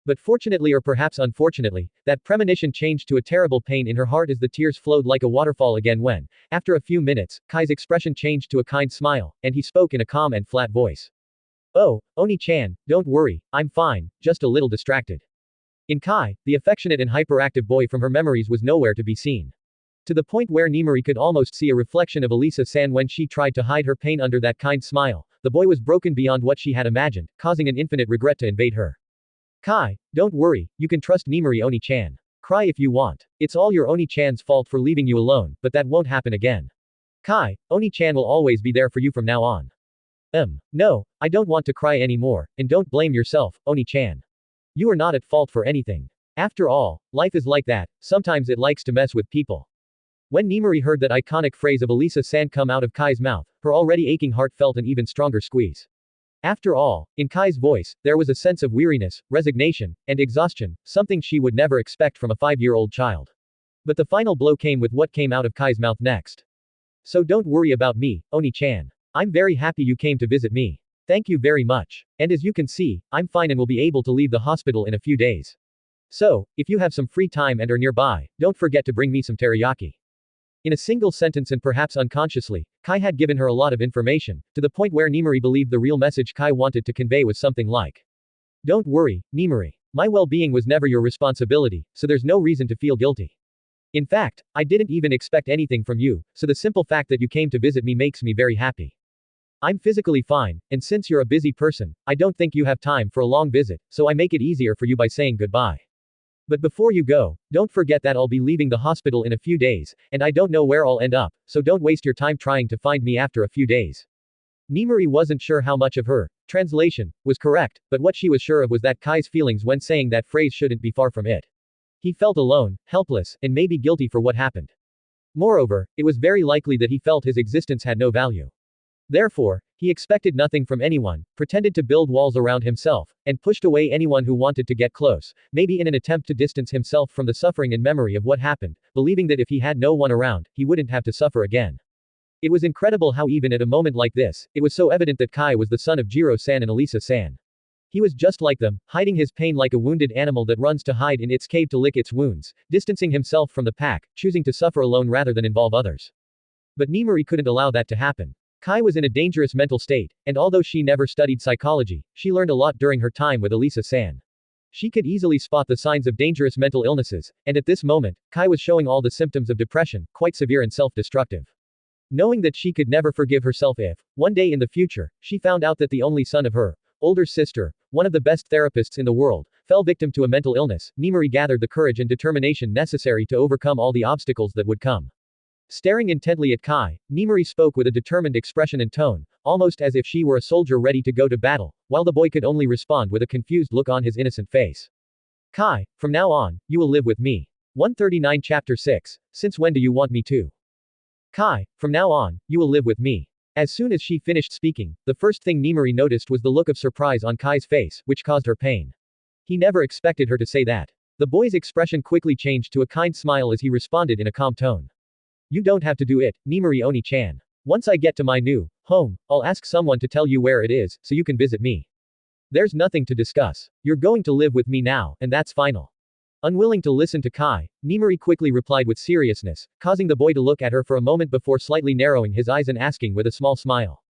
But fortunately or perhaps unfortunately, that premonition changed to a terrible pain in her heart as the tears flowed like a waterfall again when, after a few minutes, Kai's expression changed to a kind smile, and he spoke in a calm and flat voice. Oh, Oni-chan, don't worry, I'm fine, just a little distracted. In Kai, the affectionate and hyperactive boy from her memories was nowhere to be seen. To the point where Nemori could almost see a reflection of Elisa-san when she tried to hide her pain under that kind smile, the boy was broken beyond what she had imagined, causing an infinite regret to invade her. Kai, don't worry, you can trust Nemori Oni-chan. Cry if you want. It's all your Oni-chan's fault for leaving you alone, but that won't happen again. Kai, Oni-chan will always be there for you from now on. No, I don't want to cry anymore, and don't blame yourself, Oni-chan. You are not at fault for anything. After all, life is like that, sometimes it likes to mess with people. When Nemori heard that iconic phrase of Elisa-san come out of Kai's mouth, her already aching heart felt an even stronger squeeze. After all, in Kai's voice, there was a sense of weariness, resignation, and exhaustion, something she would never expect from a 5-year-old child. But the final blow came with what came out of Kai's mouth next. So don't worry about me, Oni-chan. I'm very happy you came to visit me. Thank you very much. And as you can see, I'm fine and will be able to leave the hospital in a few days. So, if you have some free time and are nearby, don't forget to bring me some teriyaki. In a single sentence and perhaps unconsciously, Kai had given her a lot of information, to the point where Nemori believed the real message Kai wanted to convey was something like, don't worry, Nemori. My well-being was never your responsibility, so there's no reason to feel guilty. In fact, I didn't even expect anything from you, so the simple fact that you came to visit me makes me very happy. I'm physically fine, and since you're a busy person, I don't think you have time for a long visit, so I make it easier for you by saying goodbye. But before you go, don't forget that I'll be leaving the hospital in a few days, and I don't know where I'll end up, so don't waste your time trying to find me after a few days. Nemori wasn't sure how much of her translation was correct, but what she was sure of was that Kai's feelings when saying that phrase shouldn't be far from it. He felt alone, helpless, and maybe guilty for what happened. Moreover, it was very likely that he felt his existence had no value. Therefore, he expected nothing from anyone, pretended to build walls around himself, and pushed away anyone who wanted to get close, maybe in an attempt to distance himself from the suffering and memory of what happened, believing that if he had no one around, he wouldn't have to suffer again. It was incredible how even at a moment like this, it was so evident that Kai was the son of Jiro-san and Elisa-san. He was just like them, hiding his pain like a wounded animal that runs to hide in its cave to lick its wounds, distancing himself from the pack, choosing to suffer alone rather than involve others. But Nemori couldn't allow that to happen. Kai was in a dangerous mental state, and although she never studied psychology, she learned a lot during her time with Elisa-san. She could easily spot the signs of dangerous mental illnesses, and at this moment, Kai was showing all the symptoms of depression, quite severe and self-destructive. Knowing that she could never forgive herself if, one day in the future, she found out that the only son of her older sister, one of the best therapists in the world, fell victim to a mental illness, Nimari gathered the courage and determination necessary to overcome all the obstacles that would come. Staring intently at Kai, Nimari spoke with a determined expression and tone, almost as if she were a soldier ready to go to battle, while the boy could only respond with a confused look on his innocent face. Kai, from now on, you will live with me. 139 Chapter 6, Since when do you want me to? Kai, from now on, you will live with me. As soon as she finished speaking, the first thing Nimari noticed was the look of surprise on Kai's face, which caused her pain. He never expected her to say that. The boy's expression quickly changed to a kind smile as he responded in a calm tone. You don't have to do it, Nimari Oni-chan. Once I get to my new home, I'll ask someone to tell you where it is, so you can visit me. There's nothing to discuss. You're going to live with me now, and that's final. Unwilling to listen to Kai, Nimari quickly replied with seriousness, causing the boy to look at her for a moment before slightly narrowing his eyes and asking with a small smile.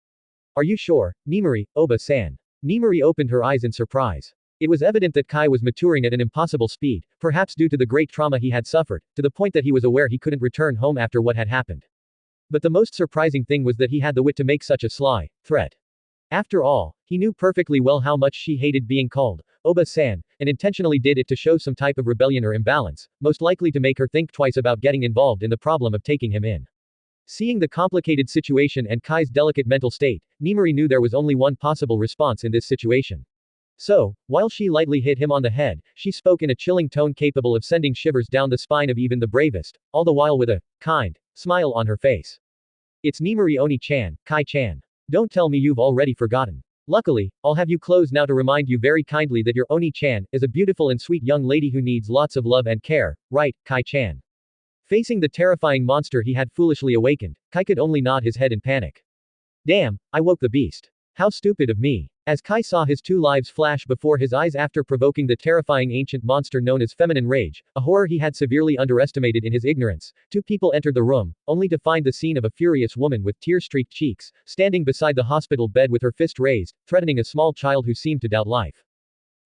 Are you sure, Nimari, Oba-san? Nimari opened her eyes in surprise. It was evident that Kai was maturing at an impossible speed, perhaps due to the great trauma he had suffered, to the point that he was aware he couldn't return home after what had happened. But the most surprising thing was that he had the wit to make such a sly threat. After all, he knew perfectly well how much she hated being called Oba-san, and intentionally did it to show some type of rebellion or imbalance, most likely to make her think twice about getting involved in the problem of taking him in. Seeing the complicated situation and Kai's delicate mental state, Nimari knew there was only one possible response in this situation. So, while she lightly hit him on the head, she spoke in a chilling tone capable of sending shivers down the spine of even the bravest, all the while with a kind smile on her face. It's Nimari Oni-chan, Kai-chan. Don't tell me you've already forgotten. Luckily, I'll have you close now to remind you very kindly that your Oni-chan is a beautiful and sweet young lady who needs lots of love and care, right, Kai-chan? Facing the terrifying monster he had foolishly awakened, Kai could only nod his head in panic. Damn, I woke the beast. How stupid of me. As Kai saw his two lives flash before his eyes after provoking the terrifying ancient monster known as feminine rage, a horror he had severely underestimated in his ignorance, two people entered the room, only to find the scene of a furious woman with tear-streaked cheeks, standing beside the hospital bed with her fist raised, threatening a small child who seemed to doubt life.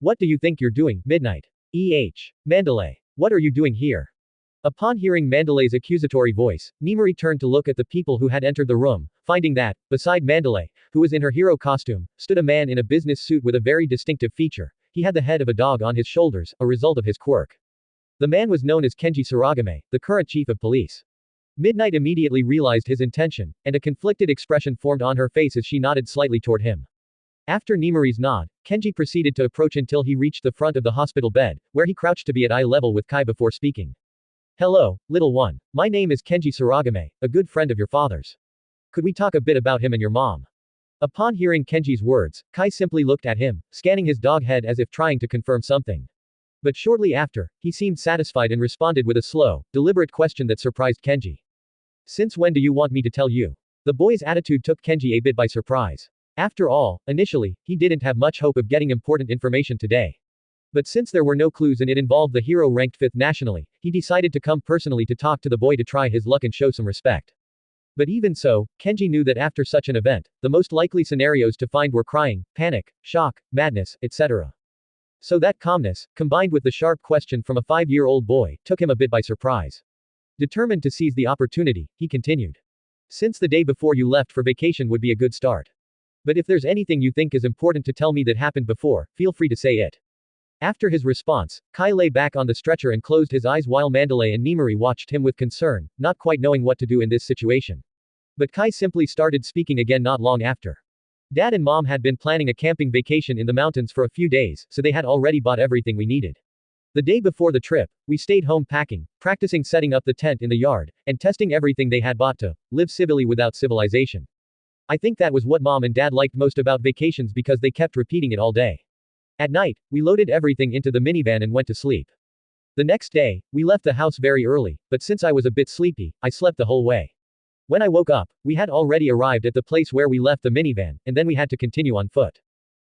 What do you think you're doing, Midnight? Mandalay. What are you doing here? Upon hearing Mandalay's accusatory voice, Nimari turned to look at the people who had entered the room, finding that, beside Mandalay, who was in her hero costume, stood a man in a business suit with a very distinctive feature. He had the head of a dog on his shoulders, a result of his quirk. The man was known as Kenji Saragame, the current chief of police. Midnight immediately realized his intention, and a conflicted expression formed on her face as she nodded slightly toward him. After Nimari's nod, Kenji proceeded to approach until he reached the front of the hospital bed, where he crouched to be at eye level with Kai before speaking. Hello, little one. My name is Kenji Saragame, a good friend of your father's. Could we talk a bit about him and your mom? Upon hearing Kenji's words, Kai simply looked at him, scanning his dog head as if trying to confirm something. But shortly after, he seemed satisfied and responded with a slow, deliberate question that surprised Kenji. Since when do you want me to tell you? The boy's attitude took Kenji a bit by surprise. After all, initially, he didn't have much hope of getting important information today. But since there were no clues and it involved the hero ranked 5th nationally, he decided to come personally to talk to the boy to try his luck and show some respect. But even so, Kenji knew that after such an event, the most likely scenarios to find were crying, panic, shock, madness, etc. So that calmness, combined with the sharp question from a 5-year-old boy, took him a bit by surprise. Determined to seize the opportunity, he continued. Since the day before you left for vacation would be a good start. But if there's anything you think is important to tell me that happened before, feel free to say it. After his response, Kai lay back on the stretcher and closed his eyes while Mandalay and Nimari watched him with concern, not quite knowing what to do in this situation. But Kai simply started speaking again not long after. Dad and Mom had been planning a camping vacation in the mountains for a few days, so they had already bought everything we needed. The day before the trip, we stayed home packing, practicing setting up the tent in the yard, and testing everything they had bought to live civilly without civilization. I think that was what Mom and Dad liked most about vacations because they kept repeating it all day. At night, we loaded everything into the minivan and went to sleep. The next day, we left the house very early, but since I was a bit sleepy, I slept the whole way. When I woke up, we had already arrived at the place where we left the minivan, and then we had to continue on foot.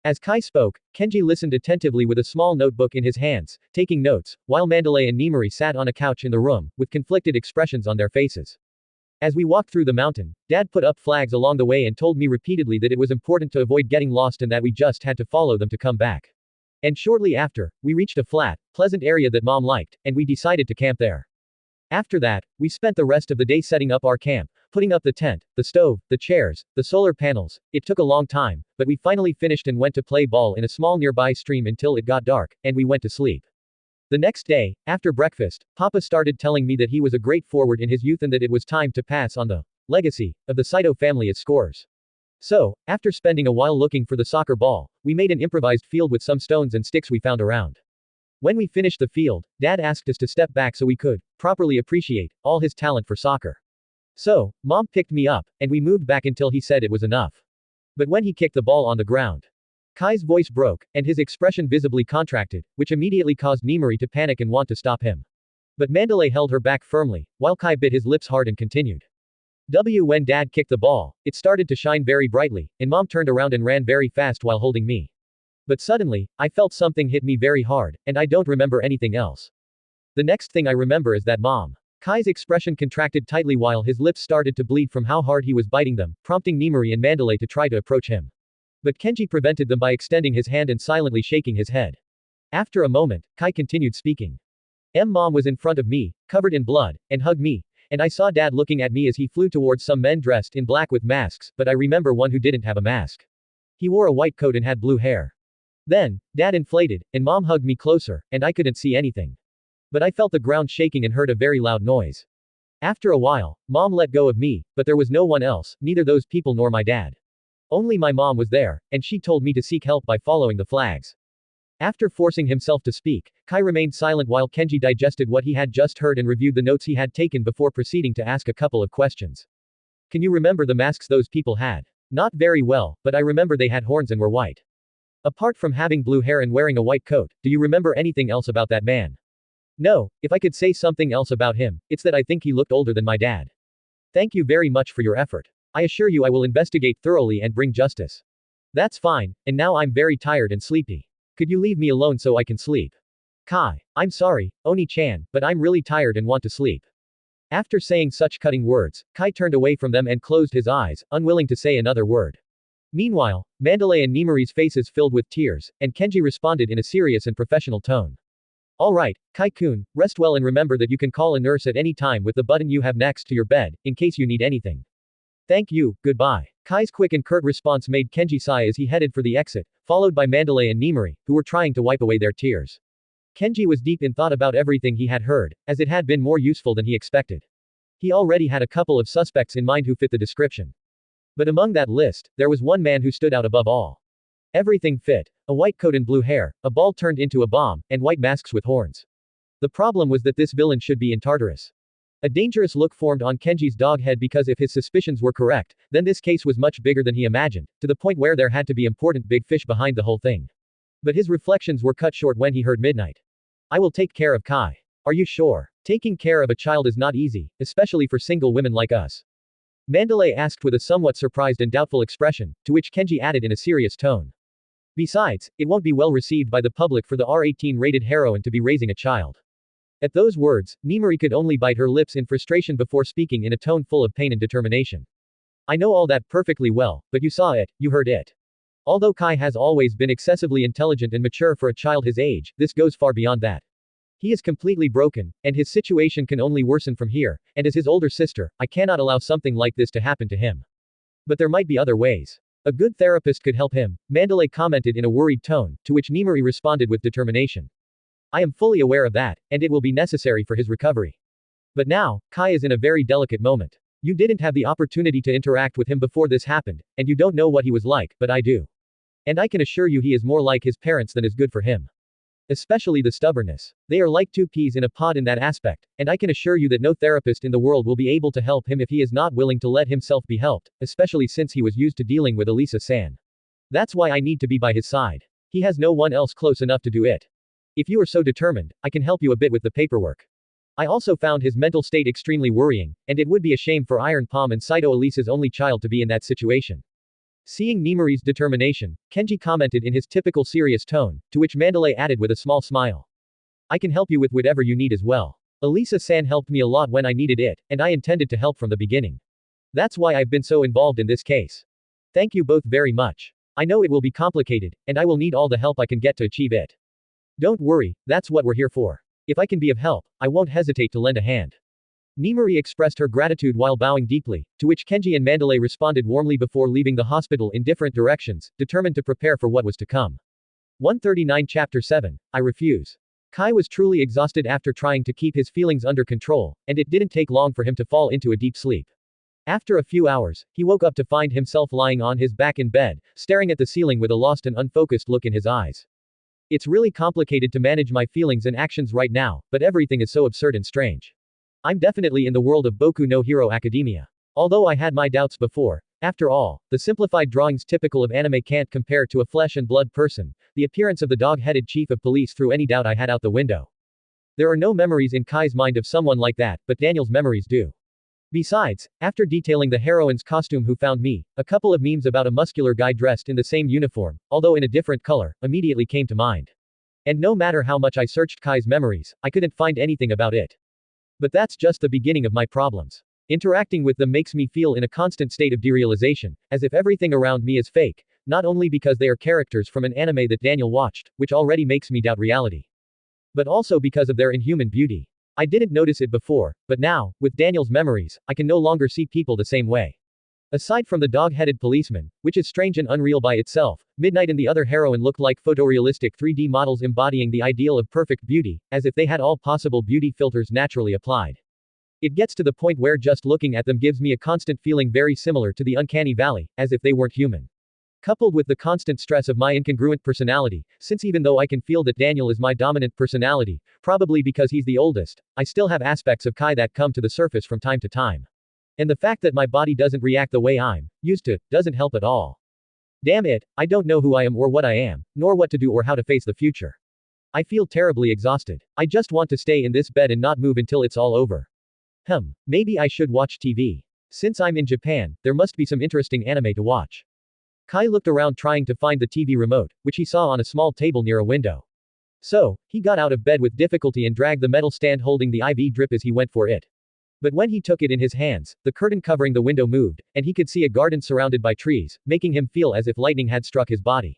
As Kai spoke, Kenji listened attentively with a small notebook in his hands, taking notes, while Mandalay and Nimari sat on a couch in the room, with conflicted expressions on their faces. As we walked through the mountain, Dad put up flags along the way and told me repeatedly that it was important to avoid getting lost and that we just had to follow them to come back. And shortly after, we reached a flat, pleasant area that Mom liked, and we decided to camp there. After that, we spent the rest of the day setting up our camp, putting up the tent, the stove, the chairs, the solar panels. It took a long time, but we finally finished and went to play ball in a small nearby stream until it got dark, and we went to sleep. The next day, after breakfast, Papa started telling me that he was a great forward in his youth and that it was time to pass on the legacy of the Saito family as scores. So, after spending a while looking for the soccer ball, we made an improvised field with some stones and sticks we found around. When we finished the field, Dad asked us to step back so we could properly appreciate all his talent for soccer. So, Mom picked me up, and we moved back until he said it was enough. But when he kicked the ball on the ground, Kai's voice broke, and his expression visibly contracted, which immediately caused Nemuri to panic and want to stop him. But Mandalay held her back firmly, while Kai bit his lips hard and continued. When Dad kicked the ball, it started to shine very brightly, and Mom turned around and ran very fast while holding me. But suddenly, I felt something hit me very hard, and I don't remember anything else. The next thing I remember is that Kai's expression contracted tightly while his lips started to bleed from how hard he was biting them, prompting Nemuri and Mandalay to try to approach him. But Kenji prevented them by extending his hand and silently shaking his head. After a moment, Kai continued speaking. Mom was in front of me, covered in blood, and hugged me, and I saw Dad looking at me as he flew towards some men dressed in black with masks, but I remember one who didn't have a mask. He wore a white coat and had blue hair. Then, Dad inflated, and Mom hugged me closer, and I couldn't see anything. But I felt the ground shaking and heard a very loud noise. After a while, Mom let go of me, but there was no one else, neither those people nor my dad. Only my mom was there, and she told me to seek help by following the flags. After forcing himself to speak, Kai remained silent while Kenji digested what he had just heard and reviewed the notes he had taken before proceeding to ask a couple of questions. Can you remember the masks those people had? Not very well, but I remember they had horns and were white. Apart from having blue hair and wearing a white coat, do you remember anything else about that man? No, if I could say something else about him, it's that I think he looked older than my dad. Thank you very much for your effort. I assure you I will investigate thoroughly and bring justice. That's fine, and now I'm very tired and sleepy. Could you leave me alone so I can sleep? Kai, I'm sorry, Oni-chan, but I'm really tired and want to sleep. After saying such cutting words, Kai turned away from them and closed his eyes, unwilling to say another word. Meanwhile, Mandalay and Nemuri's faces filled with tears, and Kenji responded in a serious and professional tone. Alright, Kai-kun, rest well and remember that you can call a nurse at any time with the button you have next to your bed, in case you need anything. Thank you, goodbye. Kai's quick and curt response made Kenji sigh as he headed for the exit, followed by Mandalay and Nemuri, who were trying to wipe away their tears. Kenji was deep in thought about everything he had heard, as it had been more useful than he expected. He already had a couple of suspects in mind who fit the description. But among that list, there was one man who stood out above all. Everything fit: a white coat and blue hair, a ball turned into a bomb, and white masks with horns. The problem was that this villain should be in Tartarus. A dangerous look formed on Kenji's dog head because if his suspicions were correct, then this case was much bigger than he imagined, to the point where there had to be important big fish behind the whole thing. But his reflections were cut short when he heard midnight. I will take care of Kai. Are you sure? Taking care of a child is not easy, especially for single women like us. Mandalay asked with a somewhat surprised and doubtful expression, to which Kenji added in a serious tone. Besides, it won't be well received by the public for the R18 rated heroine to be raising a child. At those words, Nemuri could only bite her lips in frustration before speaking in a tone full of pain and determination. I know all that perfectly well, but you saw it, you heard it. Although Kai has always been excessively intelligent and mature for a child his age, this goes far beyond that. He is completely broken, and his situation can only worsen from here, and as his older sister, I cannot allow something like this to happen to him. But there might be other ways. A good therapist could help him, Mandalay commented in a worried tone, to which Nemuri responded with determination. I am fully aware of that, and it will be necessary for his recovery. But now, Kai is in a very delicate moment. You didn't have the opportunity to interact with him before this happened, and you don't know what he was like, but I do. And I can assure you he is more like his parents than is good for him. Especially the stubbornness. They are like two peas in a pod in that aspect, and I can assure you that no therapist in the world will be able to help him if he is not willing to let himself be helped, especially since he was used to dealing with Elisa-san. That's why I need to be by his side. He has no one else close enough to do it. If you are so determined, I can help you a bit with the paperwork. I also found his mental state extremely worrying, and it would be a shame for Iron Palm and Saito Elisa's only child to be in that situation. Seeing Nemuri's determination, Kenji commented in his typical serious tone, to which Mandalay added with a small smile. I can help you with whatever you need as well. Elisa-san helped me a lot when I needed it, and I intended to help from the beginning. That's why I've been so involved in this case. Thank you both very much. I know it will be complicated, and I will need all the help I can get to achieve it. Don't worry, that's what we're here for. If I can be of help, I won't hesitate to lend a hand. Nimari expressed her gratitude while bowing deeply, to which Kenji and Mandalay responded warmly before leaving the hospital in different directions, determined to prepare for what was to come. 139 Chapter 7. I Refuse. Kai was truly exhausted after trying to keep his feelings under control, and it didn't take long for him to fall into a deep sleep. After a few hours, he woke up to find himself lying on his back in bed, staring at the ceiling with a lost and unfocused look in his eyes. It's really complicated to manage my feelings and actions right now, but everything is so absurd and strange. I'm definitely in the world of Boku no Hero Academia. Although I had my doubts before, after all, the simplified drawings typical of anime can't compare to a flesh and blood person. The appearance of the dog-headed chief of police threw any doubt I had out the window. There are no memories in Kai's mind of someone like that, but Daniel's memories do. Besides, after detailing the heroine's costume who found me, a couple of memes about a muscular guy dressed in the same uniform, although in a different color, immediately came to mind. And no matter how much I searched Kai's memories, I couldn't find anything about it. But that's just the beginning of my problems. Interacting with them makes me feel in a constant state of derealization, as if everything around me is fake, not only because they are characters from an anime that Daniel watched, which already makes me doubt reality, but also because of their inhuman beauty. I didn't notice it before, but now, with Daniel's memories, I can no longer see people the same way. Aside from the dog-headed policeman, which is strange and unreal by itself, Midnight and the other heroine looked like photorealistic 3D models embodying the ideal of perfect beauty, as if they had all possible beauty filters naturally applied. It gets to the point where just looking at them gives me a constant feeling very similar to the uncanny valley, as if they weren't human. Coupled with the constant stress of my incongruent personality, since even though I can feel that Daniel is my dominant personality, probably because he's the oldest, I still have aspects of Kai that come to the surface from time to time. And the fact that my body doesn't react the way I'm used to, doesn't help at all. Damn it, I don't know who I am or what I am, nor what to do or how to face the future. I feel terribly exhausted. I just want to stay in this bed and not move until it's all over. Maybe I should watch TV. Since I'm in Japan, there must be some interesting anime to watch. Kai looked around trying to find the TV remote, which he saw on a small table near a window. So, he got out of bed with difficulty and dragged the metal stand holding the IV drip as he went for it. But when he took it in his hands, the curtain covering the window moved, and he could see a garden surrounded by trees, making him feel as if lightning had struck his body.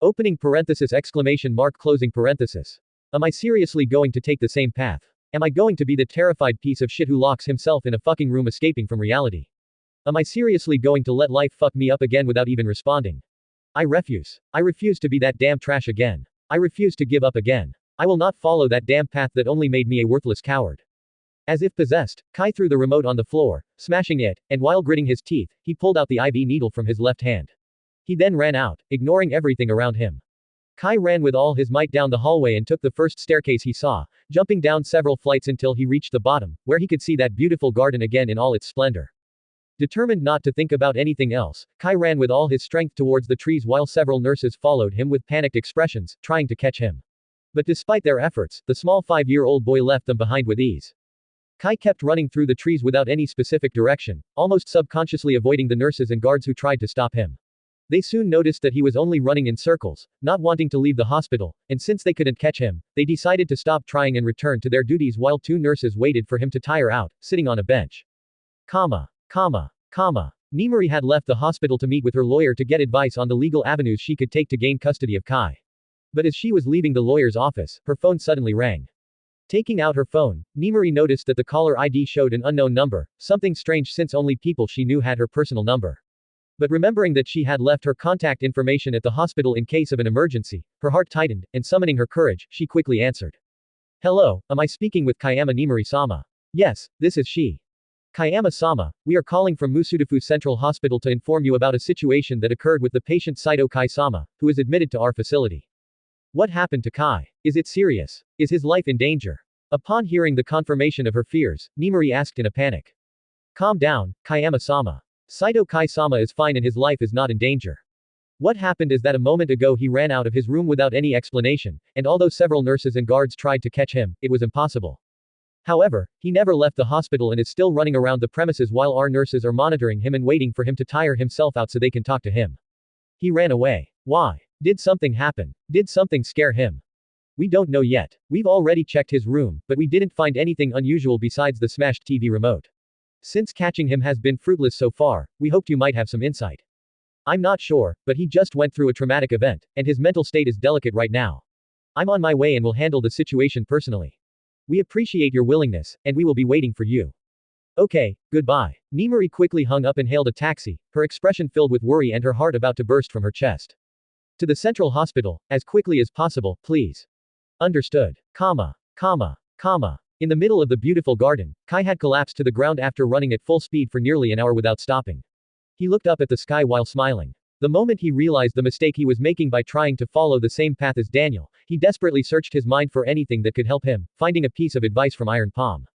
Opening parenthesis exclamation mark closing parenthesis. Am I seriously going to take the same path? Am I going to be the terrified piece of shit who locks himself in a fucking room escaping from reality? Am I seriously going to let life fuck me up again without even responding? I refuse. I refuse to be that damn trash again. I refuse to give up again. I will not follow that damn path that only made me a worthless coward. As if possessed, Kai threw the remote on the floor, smashing it, and while gritting his teeth, he pulled out the IV needle from his left hand. He then ran out, ignoring everything around him. Kai ran with all his might down the hallway and took the first staircase he saw, jumping down several flights until he reached the bottom, where he could see that beautiful garden again in all its splendor. Determined not to think about anything else, Kai ran with all his strength towards the trees while several nurses followed him with panicked expressions, trying to catch him. But despite their efforts, the small 5-year-old boy left them behind with ease. Kai kept running through the trees without any specific direction, almost subconsciously avoiding the nurses and guards who tried to stop him. They soon noticed that he was only running in circles, not wanting to leave the hospital, and since they couldn't catch him, they decided to stop trying and return to their duties while 2 nurses waited for him to tire out, sitting on a bench. Nimari had left the hospital to meet with her lawyer to get advice on the legal avenues she could take to gain custody of Kai. But as she was leaving the lawyer's office, her phone suddenly rang. Taking out her phone, Nimari noticed that the caller ID showed an unknown number, something strange since only people she knew had her personal number. But remembering that she had left her contact information at the hospital in case of an emergency, her heart tightened, and summoning her courage, she quickly answered. Hello, am I speaking with Kayama Nimari-sama? Yes, this is she. Kayama-sama, we are calling from Musudafu Central Hospital to inform you about a situation that occurred with the patient Saito Kai-sama, who is admitted to our facility. What happened to Kai? Is it serious? Is his life in danger? Upon hearing the confirmation of her fears, Nimari asked in a panic. Calm down, Kayama-sama. Saito Kai-sama is fine and his life is not in danger. What happened is that a moment ago he ran out of his room without any explanation, and although several nurses and guards tried to catch him, it was impossible. However, he never left the hospital and is still running around the premises while our nurses are monitoring him and waiting for him to tire himself out so they can talk to him. He ran away. Why? Did something happen? Did something scare him? We don't know yet. We've already checked his room, but we didn't find anything unusual besides the smashed TV remote. Since catching him has been fruitless so far, we hoped you might have some insight. I'm not sure, but he just went through a traumatic event, and his mental state is delicate right now. I'm on my way and will handle the situation personally. We appreciate your willingness, and we will be waiting for you. Okay, goodbye. Nimari quickly hung up and hailed a taxi, her expression filled with worry and her heart about to burst from her chest. To the central hospital, as quickly as possible, please. Understood. Comma. Comma. Comma. In the middle of the beautiful garden, Kai had collapsed to the ground after running at full speed for nearly an hour without stopping. He looked up at the sky while smiling. The moment he realized the mistake he was making by trying to follow the same path as Daniel, he desperately searched his mind for anything that could help him, finding a piece of advice from Iron Palm.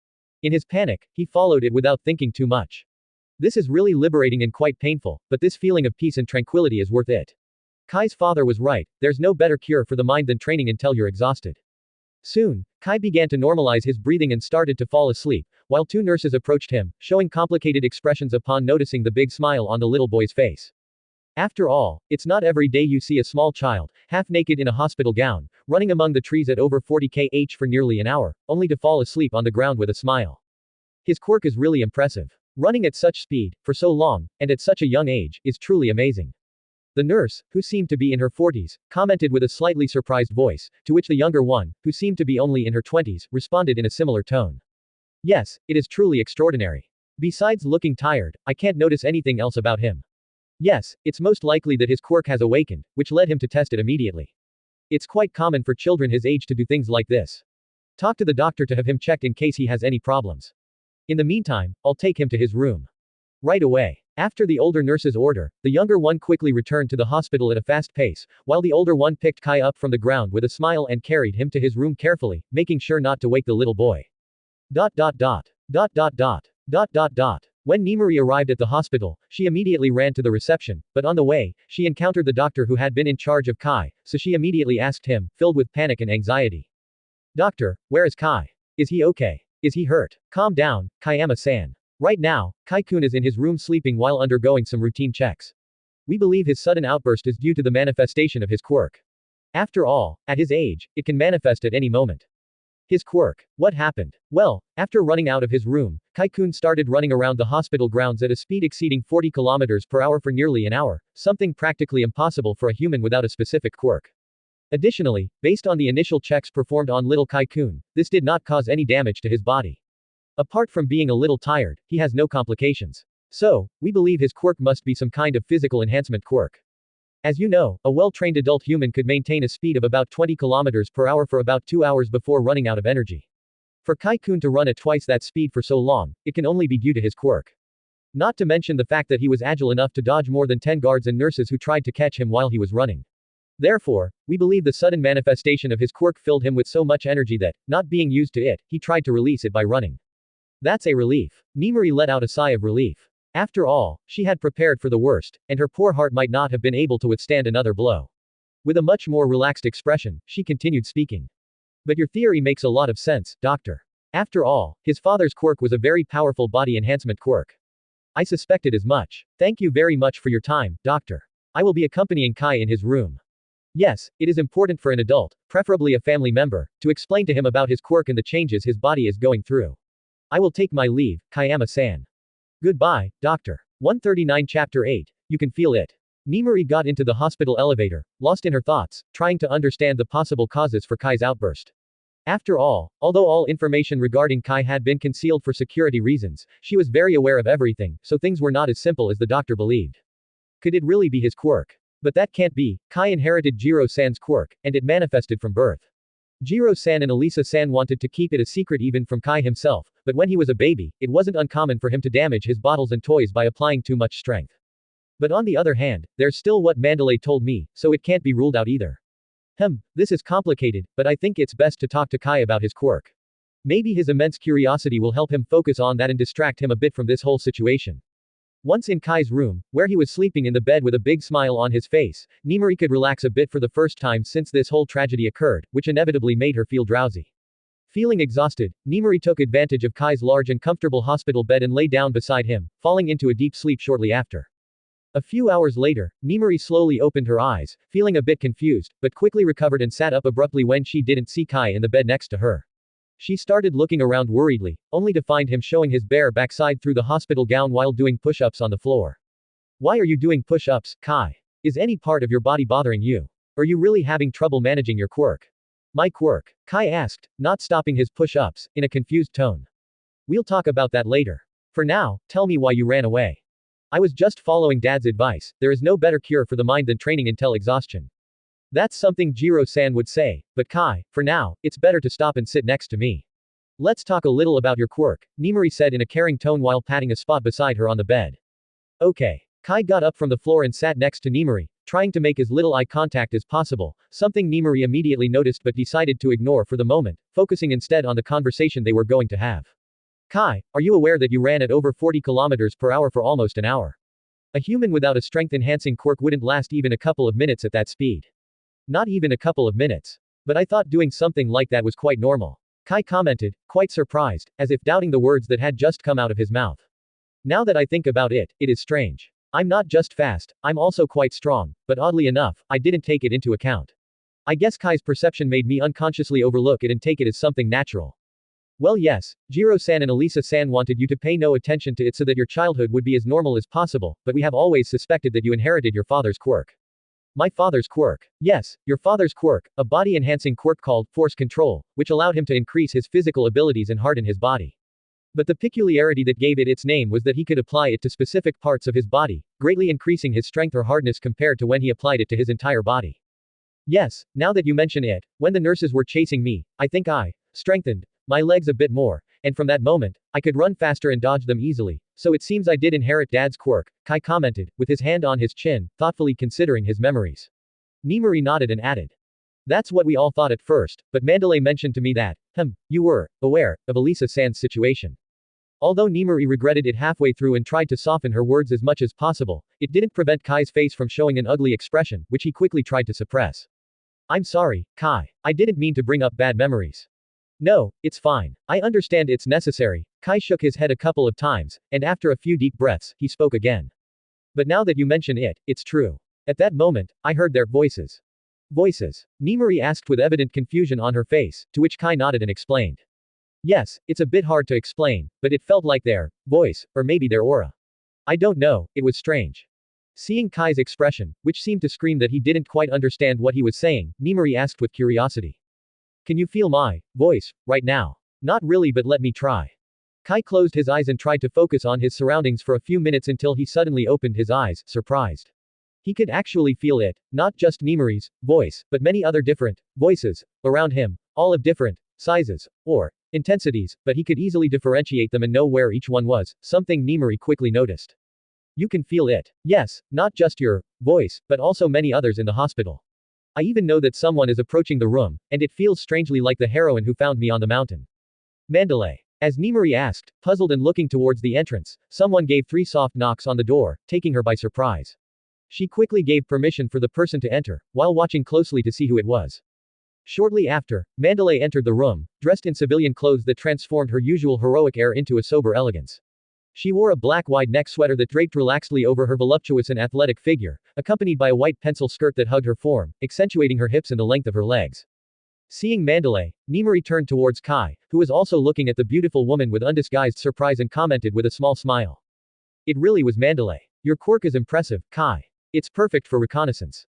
In his panic, he followed it without thinking too much. This is really liberating and quite painful, but this feeling of peace and tranquility is worth it. Kai's father was right, there's no better cure for the mind than training until you're exhausted. Soon, Kai began to normalize his breathing and started to fall asleep, while two nurses approached him, showing complicated expressions upon noticing the big smile on the little boy's face. After all, it's not every day you see a small child, half naked in a hospital gown, running among the trees at over 40 km/h for nearly an hour, only to fall asleep on the ground with a smile. His quirk is really impressive. Running at such speed, for so long, and at such a young age, is truly amazing. The nurse, who seemed to be in her 40s, commented with a slightly surprised voice, to which the younger one, who seemed to be only in her 20s, responded in a similar tone. Yes, it is truly extraordinary. Besides looking tired, I can't notice anything else about him. Yes, it's most likely that his quirk has awakened, which led him to test it immediately. It's quite common for children his age to do things like this. Talk to the doctor to have him checked in case he has any problems. In the meantime, I'll take him to his room. Right away. After the older nurse's order, the younger one quickly returned to the hospital at a fast pace, while the older one picked Kai up from the ground with a smile and carried him to his room carefully, making sure not to wake the little boy. Dot dot dot. Dot dot dot. Dot dot dot. When Nimari arrived at the hospital, she immediately ran to the reception, but on the way, she encountered the doctor who had been in charge of Kai, so she immediately asked him, filled with panic and anxiety. Doctor, where is Kai? Is he okay? Is he hurt? Calm down, Kayama-san. Right now, Kai-kun is in his room sleeping while undergoing some routine checks. We believe his sudden outburst is due to the manifestation of his quirk. After all, at his age, it can manifest at any moment. His quirk. What happened? Well, after running out of his room, Kai-kun started running around the hospital grounds at a speed exceeding 40 km/h for nearly an hour, something practically impossible for a human without a specific quirk. Additionally, based on the initial checks performed on little Kai-kun, this did not cause any damage to his body. Apart from being a little tired, he has no complications. So, we believe his quirk must be some kind of physical enhancement quirk. As you know, a well-trained adult human could maintain a speed of about 20 km/h for about 2 hours before running out of energy. For Kai-kun to run at twice that speed for so long, it can only be due to his quirk. Not to mention the fact that he was agile enough to dodge more than 10 guards and nurses who tried to catch him while he was running. Therefore, we believe the sudden manifestation of his quirk filled him with so much energy that, not being used to it, he tried to release it by running. That's a relief. Nimari let out a sigh of relief. After all, she had prepared for the worst, and her poor heart might not have been able to withstand another blow. With a much more relaxed expression, she continued speaking. But your theory makes a lot of sense, doctor. After all, his father's quirk was a very powerful body enhancement quirk. I suspected as much. Thank you very much for your time, doctor. I will be accompanying Kai in his room. Yes, it is important for an adult, preferably a family member, to explain to him about his quirk and the changes his body is going through. I will take my leave, Kayama-san. Goodbye, doctor. 139 Chapter 8. You can feel it. Nimari got into the hospital elevator, lost in her thoughts, trying to understand the possible causes for Kai's outburst. After all, although all information regarding Kai had been concealed for security reasons, she was very aware of everything, so things were not as simple as the doctor believed. Could it really be his quirk? But that can't be. Kai inherited Jiro-san's quirk, and it manifested from birth. Jiro-san and Elisa-san wanted to keep it a secret even from Kai himself, but when he was a baby, it wasn't uncommon for him to damage his bottles and toys by applying too much strength. But on the other hand, there's still what Mandalay told me, so it can't be ruled out either. This is complicated, but I think it's best to talk to Kai about his quirk. Maybe his immense curiosity will help him focus on that and distract him a bit from this whole situation. Once in Kai's room, where he was sleeping in the bed with a big smile on his face, Nimari could relax a bit for the first time since this whole tragedy occurred, which inevitably made her feel drowsy. Feeling exhausted, Nimari took advantage of Kai's large and comfortable hospital bed and lay down beside him, falling into a deep sleep shortly after. A few hours later, Nimari slowly opened her eyes, feeling a bit confused, but quickly recovered and sat up abruptly when she didn't see Kai in the bed next to her. She started looking around worriedly, only to find him showing his bare backside through the hospital gown while doing push-ups on the floor. Why are you doing push-ups, Kai? Is any part of your body bothering you? Are you really having trouble managing your quirk? My quirk? Kai asked, not stopping his push-ups, in a confused tone. We'll talk about that later. For now, tell me why you ran away. I was just following Dad's advice. There is no better cure for the mind than training until exhaustion. That's something Jiro-san would say, but Kai, for now, it's better to stop and sit next to me. Let's talk a little about your quirk, Nimari said in a caring tone while patting a spot beside her on the bed. Okay. Kai got up from the floor and sat next to Nimari, trying to make as little eye contact as possible, something Nimari immediately noticed but decided to ignore for the moment, focusing instead on the conversation they were going to have. Kai, are you aware that you ran at over 40 kilometers per hour for almost an hour? A human without a strength-enhancing quirk wouldn't last even a couple of minutes at that speed. Not even a couple of minutes. But I thought doing something like that was quite normal. Kai commented, quite surprised, as if doubting the words that had just come out of his mouth. Now that I think about it, it is strange. I'm not just fast, I'm also quite strong, but oddly enough, I didn't take it into account. I guess Kai's perception made me unconsciously overlook it and take it as something natural. Well yes, Jiro-san and Elisa-san wanted you to pay no attention to it so that your childhood would be as normal as possible, but we have always suspected that you inherited your father's quirk. My father's quirk. Yes, your father's quirk, a body-enhancing quirk called force control, which allowed him to increase his physical abilities and harden his body. But the peculiarity that gave it its name was that he could apply it to specific parts of his body, greatly increasing his strength or hardness compared to when he applied it to his entire body. Yes, now that you mention it, when the nurses were chasing me, I think I strengthened my legs a bit more, and from that moment, I could run faster and dodge them easily, so it seems I did inherit Dad's quirk, Kai commented, with his hand on his chin, thoughtfully considering his memories. Nimari nodded and added. That's what we all thought at first, but Mandalay mentioned to me that, you were aware of Elisa-san's situation. Although Nimari regretted it halfway through and tried to soften her words as much as possible, it didn't prevent Kai's face from showing an ugly expression, which he quickly tried to suppress. I'm sorry, Kai. I didn't mean to bring up bad memories. No, it's fine. I understand it's necessary. Kai shook his head a couple of times, and after a few deep breaths, he spoke again. But now that you mention it, it's true. At that moment, I heard their voices. Voices? Nimari asked with evident confusion on her face, to which Kai nodded and explained. Yes, it's a bit hard to explain, but it felt like their voice, or maybe their aura. I don't know, it was strange. Seeing Kai's expression, which seemed to scream that he didn't quite understand what he was saying, Nimari asked with curiosity. Can you feel my voice right now? Not really, but let me try. Kai closed his eyes and tried to focus on his surroundings for a few minutes until he suddenly opened his eyes, surprised. He could actually feel it, not just Nimari's voice, but many other different voices around him, all of different sizes or intensities, but he could easily differentiate them and know where each one was, something Nimari quickly noticed. You can feel it. Yes, not just your voice, but also many others in the hospital. I even know that someone is approaching the room, and it feels strangely like the heroine who found me on the mountain. Mandalay. As Nimari asked, puzzled and looking towards the entrance, someone gave 3 soft knocks on the door, taking her by surprise. She quickly gave permission for the person to enter, while watching closely to see who it was. Shortly after, Mandalay entered the room, dressed in civilian clothes that transformed her usual heroic air into a sober elegance. She wore a black wide-neck sweater that draped relaxedly over her voluptuous and athletic figure, accompanied by a white pencil skirt that hugged her form, accentuating her hips and the length of her legs. Seeing Mandalay, Nimari turned towards Kai, who was also looking at the beautiful woman with undisguised surprise and commented with a small smile. It really was Mandalay. Your quirk is impressive, Kai. It's perfect for reconnaissance.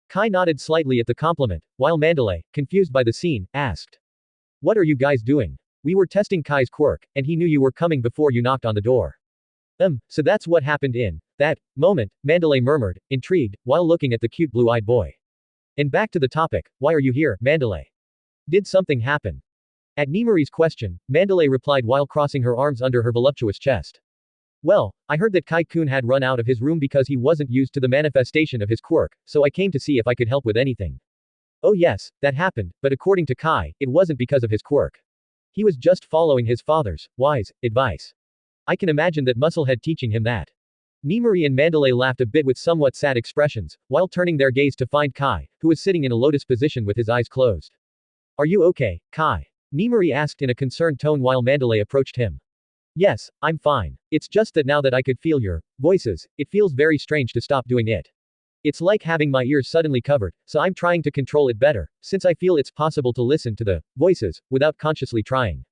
Kai nodded slightly at the compliment, while Mandalay, confused by the scene, asked. What are you guys doing? We were testing Kai's quirk, and he knew you were coming before you knocked on the door. So that's what happened in that moment, Mandalay murmured, intrigued, while looking at the cute blue-eyed boy. And back to the topic, why are you here, Mandalay? Did something happen? At Nimari's question, Mandalay replied while crossing her arms under her voluptuous chest. Well, I heard that Kai-kun had run out of his room because he wasn't used to the manifestation of his quirk, so I came to see if I could help with anything. Oh yes, that happened, but according to Kai, it wasn't because of his quirk. He was just following his father's wise advice. I can imagine that Musclehead teaching him that. Nimari and Mandalay laughed a bit with somewhat sad expressions, while turning their gaze to find Kai, who was sitting in a lotus position with his eyes closed. Are you okay, Kai? Nimari asked in a concerned tone while Mandalay approached him. Yes, I'm fine. It's just that now that I could feel your voices, it feels very strange to stop doing it. It's like having my ears suddenly covered, so I'm trying to control it better, since I feel it's possible to listen to the voices without consciously trying.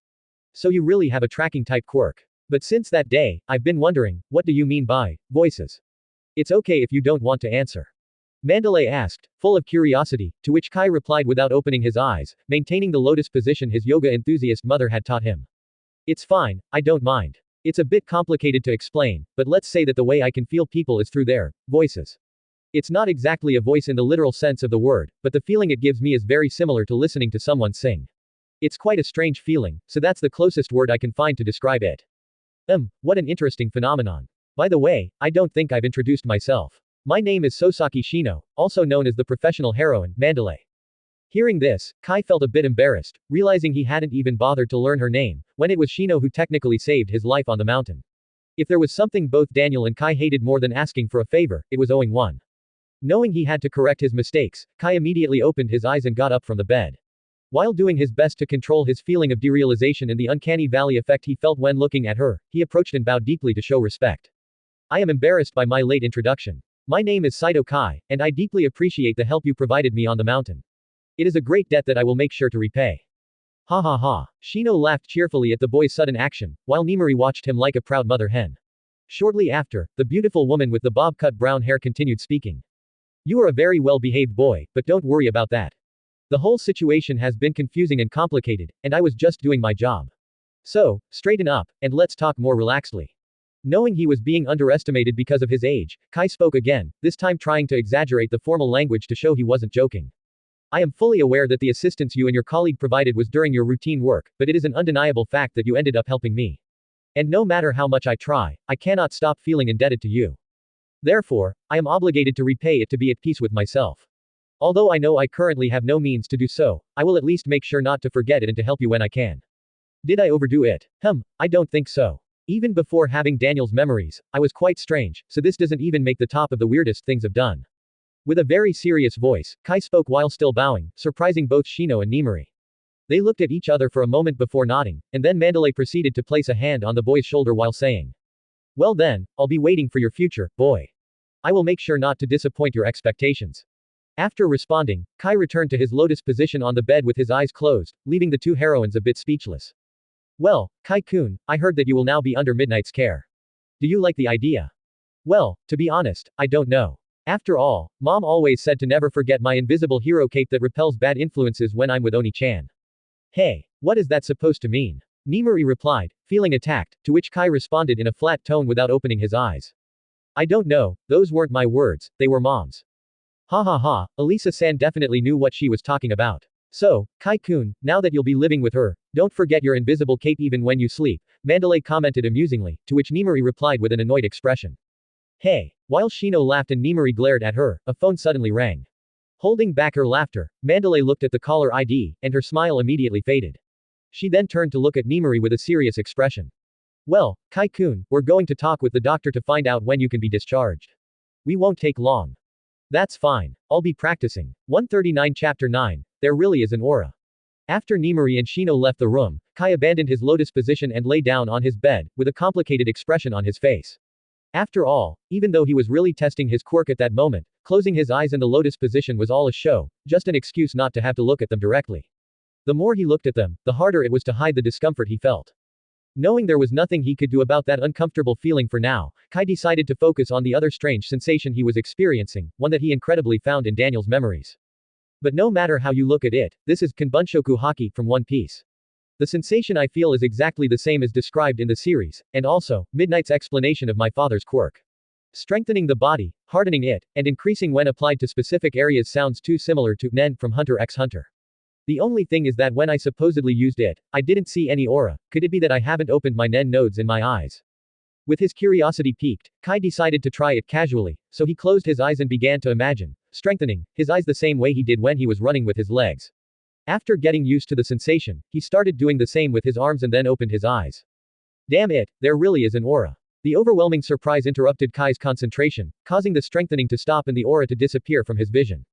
So you really have a tracking type quirk. But since that day, I've been wondering, what do you mean by voices? It's okay if you don't want to answer. Mandalay asked, full of curiosity, to which Kai replied without opening his eyes, maintaining the lotus position his yoga enthusiast mother had taught him. It's fine, I don't mind. It's a bit complicated to explain, but let's say that the way I can feel people is through their voices. It's not exactly a voice in the literal sense of the word, but the feeling it gives me is very similar to listening to someone sing. It's quite a strange feeling, so that's the closest word I can find to describe it. What an interesting phenomenon. By the way, I don't think I've introduced myself. My name is Sosaki Shino, also known as the professional heroine, Mandalay. Hearing this, Kai felt a bit embarrassed, realizing he hadn't even bothered to learn her name, when it was Shino who technically saved his life on the mountain. If there was something both Daniel and Kai hated more than asking for a favor, it was owing one. Knowing he had to correct his mistakes, Kai immediately opened his eyes and got up from the bed. While doing his best to control his feeling of derealization and the uncanny valley effect he felt when looking at her, he approached and bowed deeply to show respect. I am embarrassed by my late introduction. My name is Saito Kai, and I deeply appreciate the help you provided me on the mountain. It is a great debt that I will make sure to repay. Ha ha ha. Shino laughed cheerfully at the boy's sudden action, while Nimari watched him like a proud mother hen. Shortly after, the beautiful woman with the bob-cut brown hair continued speaking. You are a very well-behaved boy, but don't worry about that. The whole situation has been confusing and complicated, and I was just doing my job. So, straighten up, and let's talk more relaxedly. Knowing he was being underestimated because of his age, Kai spoke again, this time trying to exaggerate the formal language to show he wasn't joking. I am fully aware that the assistance you and your colleague provided was during your routine work, but it is an undeniable fact that you ended up helping me. And no matter how much I try, I cannot stop feeling indebted to you. Therefore, I am obligated to repay it to be at peace with myself. Although I know I currently have no means to do so, I will at least make sure not to forget it and to help you when I can. Did I overdo it? I don't think so. Even before having Daniel's memories, I was quite strange, so this doesn't even make the top of the weirdest things I've done. With a very serious voice, Kai spoke while still bowing, surprising both Shino and Nimari. They looked at each other for a moment before nodding, and then Mandalay proceeded to place a hand on the boy's shoulder while saying, well then, I'll be waiting for your future, boy. I will make sure not to disappoint your expectations. After responding, Kai returned to his lotus position on the bed with his eyes closed, leaving the two heroines a bit speechless. Well, Kai-kun, I heard that you will now be under Midnight's care. Do you like the idea? Well, to be honest, I don't know. After all, Mom always said to never forget my invisible hero cape that repels bad influences when I'm with Oni-chan. Hey, what is that supposed to mean? Nimari replied, feeling attacked, to which Kai responded in a flat tone without opening his eyes. I don't know, those weren't my words, they were Mom's. Ha ha ha, Elisa-san definitely knew what she was talking about. So, Kai-kun, now that you'll be living with her, don't forget your invisible cape even when you sleep, Mandalay commented amusingly, to which Nimari replied with an annoyed expression. Hey. While Shino laughed and Nimari glared at her, a phone suddenly rang. Holding back her laughter, Mandalay looked at the caller ID, and her smile immediately faded. She then turned to look at Nimari with a serious expression. Well, Kai-kun, we're going to talk with the doctor to find out when you can be discharged. We won't take long. That's fine. I'll be practicing. 139 Chapter 9, There Really Is an Aura. After Nimari and Shino left the room, Kai abandoned his lotus position and lay down on his bed, with a complicated expression on his face. After all, even though he was really testing his quirk at that moment, closing his eyes in the lotus position was all a show, just an excuse not to have to look at them directly. The more he looked at them, the harder it was to hide the discomfort he felt. Knowing there was nothing he could do about that uncomfortable feeling for now, Kai decided to focus on the other strange sensation he was experiencing, one that he incredibly found in Daniel's memories. But no matter how you look at it, this is Kanbunshoku Haki from One Piece. The sensation I feel is exactly the same as described in the series, and also, Midnight's explanation of my father's quirk. Strengthening the body, hardening it, and increasing when applied to specific areas sounds too similar to Nen from Hunter x Hunter. The only thing is that when I supposedly used it, I didn't see any aura. Could it be that I haven't opened my Nen nodes in my eyes? With his curiosity piqued, Kai decided to try it casually, so he closed his eyes and began to imagine, strengthening his eyes the same way he did when he was running with his legs. After getting used to the sensation, he started doing the same with his arms and then opened his eyes. Damn it, there really is an aura. The overwhelming surprise interrupted Kai's concentration, causing the strengthening to stop and the aura to disappear from his vision.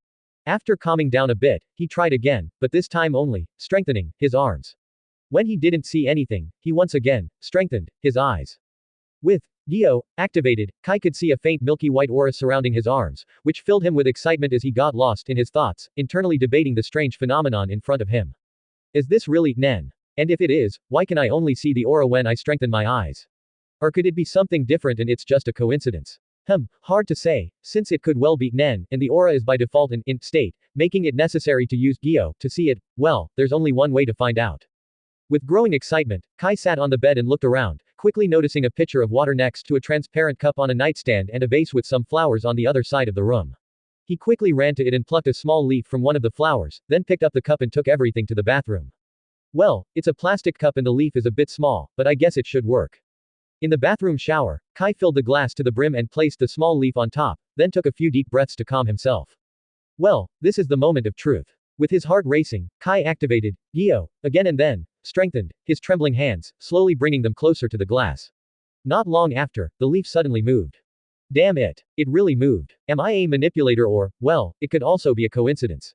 After calming down a bit, he tried again, but this time only, strengthening his arms. When he didn't see anything, he once again strengthened his eyes. With Dio activated, Kai could see a faint milky white aura surrounding his arms, which filled him with excitement as he got lost in his thoughts, internally debating the strange phenomenon in front of him. Is this really Nen? And if it is, why can I only see the aura when I strengthen my eyes? Or could it be something different and it's just a coincidence? Hard to say, since it could well be Nen, and the aura is by default in state, making it necessary to use Gyo to see it. Well, there's only one way to find out. With growing excitement, Kai sat on the bed and looked around, quickly noticing a pitcher of water next to a transparent cup on a nightstand and a vase with some flowers on the other side of the room. He quickly ran to it and plucked a small leaf from one of the flowers, then picked up the cup and took everything to the bathroom. Well, it's a plastic cup and the leaf is a bit small, but I guess it should work. In the bathroom shower, Kai filled the glass to the brim and placed the small leaf on top, then took a few deep breaths to calm himself. Well, this is the moment of truth. With his heart racing, Kai activated Gyo again and then strengthened his trembling hands, slowly bringing them closer to the glass. Not long after, the leaf suddenly moved. Damn it. It really moved. Am I a manipulator or, well, it could also be a coincidence.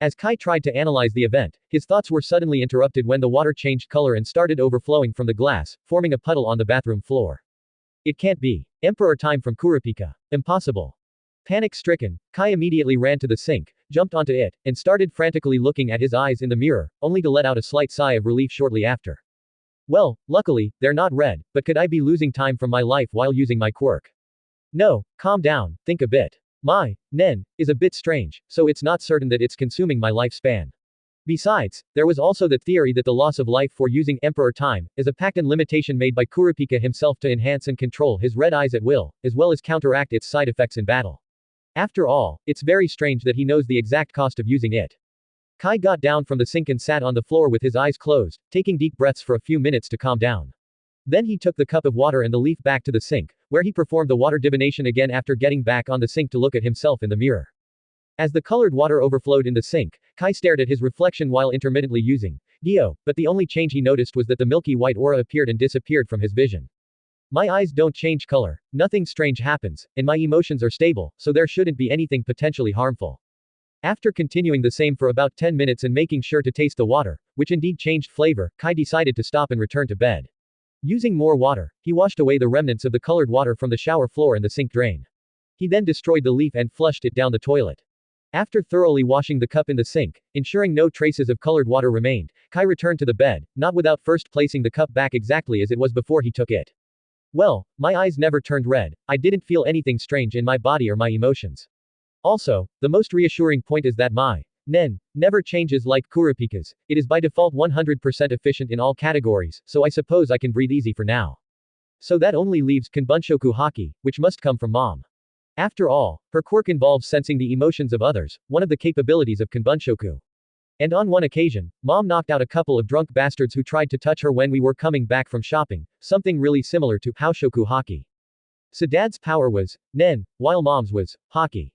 As Kai tried to analyze the event, his thoughts were suddenly interrupted when the water changed color and started overflowing from the glass, forming a puddle on the bathroom floor. It can't be. Emperor Time from Kurapika. Impossible. Panic-stricken, Kai immediately ran to the sink, jumped onto it, and started frantically looking at his eyes in the mirror, only to let out a slight sigh of relief shortly after. Well, luckily, they're not red, but could I be losing time from my life while using my quirk? No, calm down, think a bit. My Nen is a bit strange, so it's not certain that it's consuming my lifespan. Besides, there was also the theory that the loss of life for using Emperor Time is a pact and limitation made by Kurapika himself to enhance and control his red eyes at will, as well as counteract its side effects in battle. After all, it's very strange that he knows the exact cost of using it. Kai got down from the sink and sat on the floor with his eyes closed, taking deep breaths for a few minutes to calm down. Then he took the cup of water and the leaf back to the sink, where he performed the water divination again after getting back on the sink to look at himself in the mirror. As the colored water overflowed in the sink, Kai stared at his reflection while intermittently using Gyo, but the only change he noticed was that the milky white aura appeared and disappeared from his vision. My eyes don't change color, nothing strange happens, and my emotions are stable, so there shouldn't be anything potentially harmful. After continuing the same for about 10 minutes and making sure to taste the water, which indeed changed flavor, Kai decided to stop and return to bed. Using more water, he washed away the remnants of the colored water from the shower floor and the sink drain. He then destroyed the leaf and flushed it down the toilet. After thoroughly washing the cup in the sink, ensuring no traces of colored water remained, Kai returned to the bed, not without first placing the cup back exactly as it was before he took it. Well, my eyes never turned red, I didn't feel anything strange in my body or my emotions. Also, the most reassuring point is that my Nen never changes like Kurapika's, it is by default 100% efficient in all categories, so I suppose I can breathe easy for now. So that only leaves Kanbunshoku Haki, which must come from Mom. After all, her quirk involves sensing the emotions of others, one of the capabilities of Kanbunshoku. And on one occasion, Mom knocked out a couple of drunk bastards who tried to touch her when we were coming back from shopping, something really similar to Haoshoku Haki. So Dad's power was Nen, while Mom's was Haki.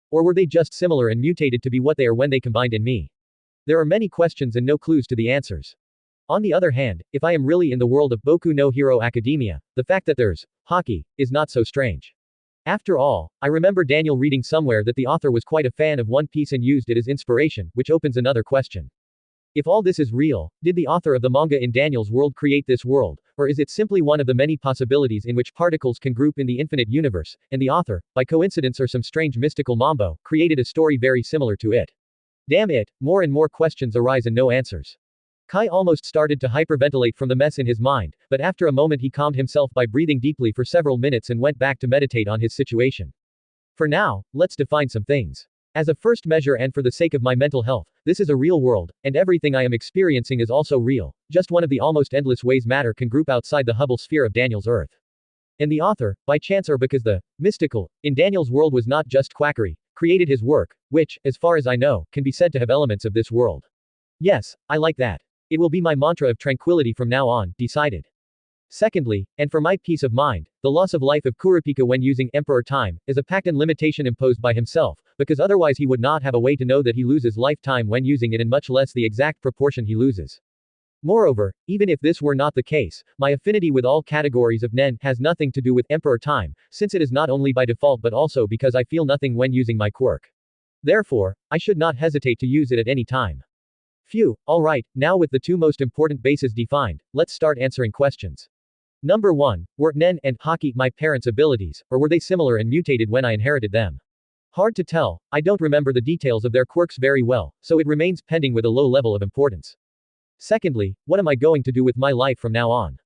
Or were they just similar and mutated to be what they are when they combined in me? There are many questions and no clues to the answers. On the other hand, if I am really in the world of Boku no Hero Academia, the fact that there's Haki is not so strange. After all, I remember Daniel reading somewhere that the author was quite a fan of One Piece and used it as inspiration, which opens another question. If all this is real, did the author of the manga in Daniel's world create this world, or is it simply one of the many possibilities in which particles can group in the infinite universe, and the author, by coincidence or some strange mystical mambo, created a story very similar to it? Damn it, more and more questions arise and no answers. Kai almost started to hyperventilate from the mess in his mind, but after a moment he calmed himself by breathing deeply for several minutes and went back to meditate on his situation. For now, let's define some things. As a first measure and for the sake of my mental health, this is a real world, and everything I am experiencing is also real, just one of the almost endless ways matter can group outside the Hubble sphere of Daniel's Earth. And the author, by chance or because the mystical in Daniel's world was not just quackery, created his work, which, as far as I know, can be said to have elements of this world. Yes, I like that. It will be my mantra of tranquility from now on, decided. Secondly, and for my peace of mind, the loss of life of Kurapika when using Emperor Time is a pact and limitation imposed by himself, because otherwise he would not have a way to know that he loses lifetime when using it and much less the exact proportion he loses. Moreover, even if this were not the case, my affinity with all categories of Nen has nothing to do with Emperor Time, since it is not only by default but also because I feel nothing when using my quirk. Therefore, I should not hesitate to use it at any time. Phew, alright, now with the two most important bases defined, let's start answering questions. Number 1, were Nen and Haki my parents' abilities, or were they similar and mutated when I inherited them? Hard to tell, I don't remember the details of their quirks very well, so it remains pending with a low level of importance. Secondly, what am I going to do with my life from now on?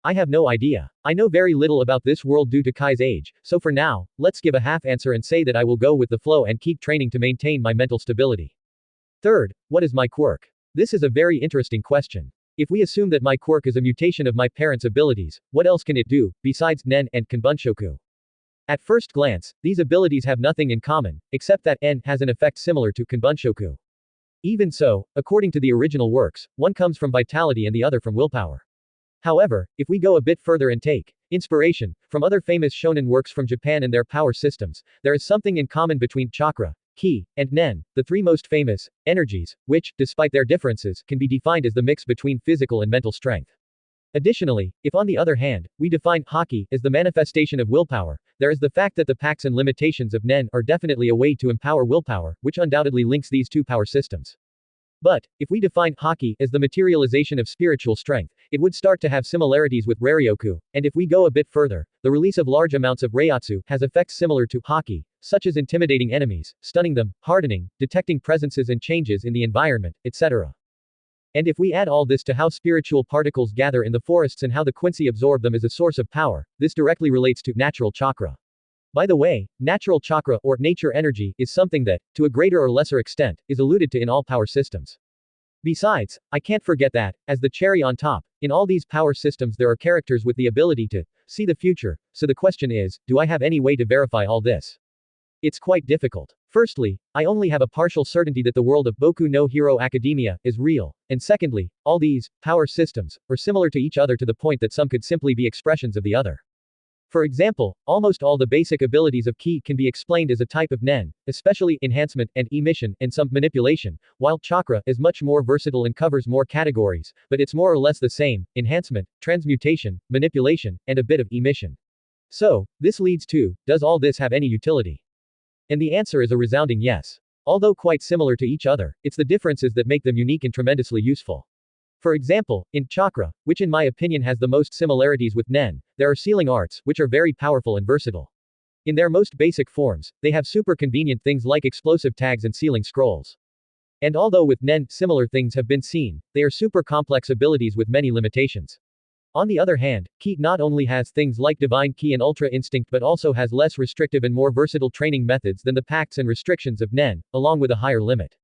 I have no idea. I know very little about this world due to Kai's age, so for now, let's give a half answer and say that I will go with the flow and keep training to maintain my mental stability. Third, what is my quirk? This is a very interesting question. If we assume that my quirk is a mutation of my parents' abilities, what else can it do, besides Nen and Kanbunshoku? At first glance, these abilities have nothing in common, except that N has an effect similar to Kanbunshoku. Even so, according to the original works, one comes from vitality and the other from willpower. However, if we go a bit further and take inspiration from other famous shonen works from Japan and their power systems, there is something in common between chakra, ki, and nen, the three most famous energies, which, despite their differences, can be defined as the mix between physical and mental strength. Additionally, if on the other hand, we define haki as the manifestation of willpower, there is the fact that the packs and limitations of Nen are definitely a way to empower willpower, which undoubtedly links these two power systems. But, if we define haki as the materialization of spiritual strength, it would start to have similarities with Raryoku, and if we go a bit further, the release of large amounts of Reiatsu has effects similar to haki, such as intimidating enemies, stunning them, hardening, detecting presences and changes in the environment, etc. And if we add all this to how spiritual particles gather in the forests and how the Quincy absorb them as a source of power, this directly relates to natural chakra. By the way, natural chakra, or nature energy, is something that, to a greater or lesser extent, is alluded to in all power systems. Besides, I can't forget that, as the cherry on top, in all these power systems there are characters with the ability to see the future, so the question is, do I have any way to verify all this? It's quite difficult. Firstly, I only have a partial certainty that the world of Boku no Hero Academia is real, and secondly, all these power systems are similar to each other to the point that some could simply be expressions of the other. For example, almost all the basic abilities of Ki can be explained as a type of Nen, especially enhancement and emission and some manipulation, while Chakra is much more versatile and covers more categories, but it's more or less the same: enhancement, transmutation, manipulation, and a bit of emission. So, this leads to, does all this have any utility? And the answer is a resounding yes. Although quite similar to each other, it's the differences that make them unique and tremendously useful. For example, in Chakra, which in my opinion has the most similarities with Nen, there are sealing arts, which are very powerful and versatile. In their most basic forms, they have super convenient things like explosive tags and sealing scrolls. And although with Nen, similar things have been seen, they are super complex abilities with many limitations. On the other hand, Ki not only has things like Divine Ki and Ultra Instinct but also has less restrictive and more versatile training methods than the pacts and restrictions of Nen, along with a higher limit.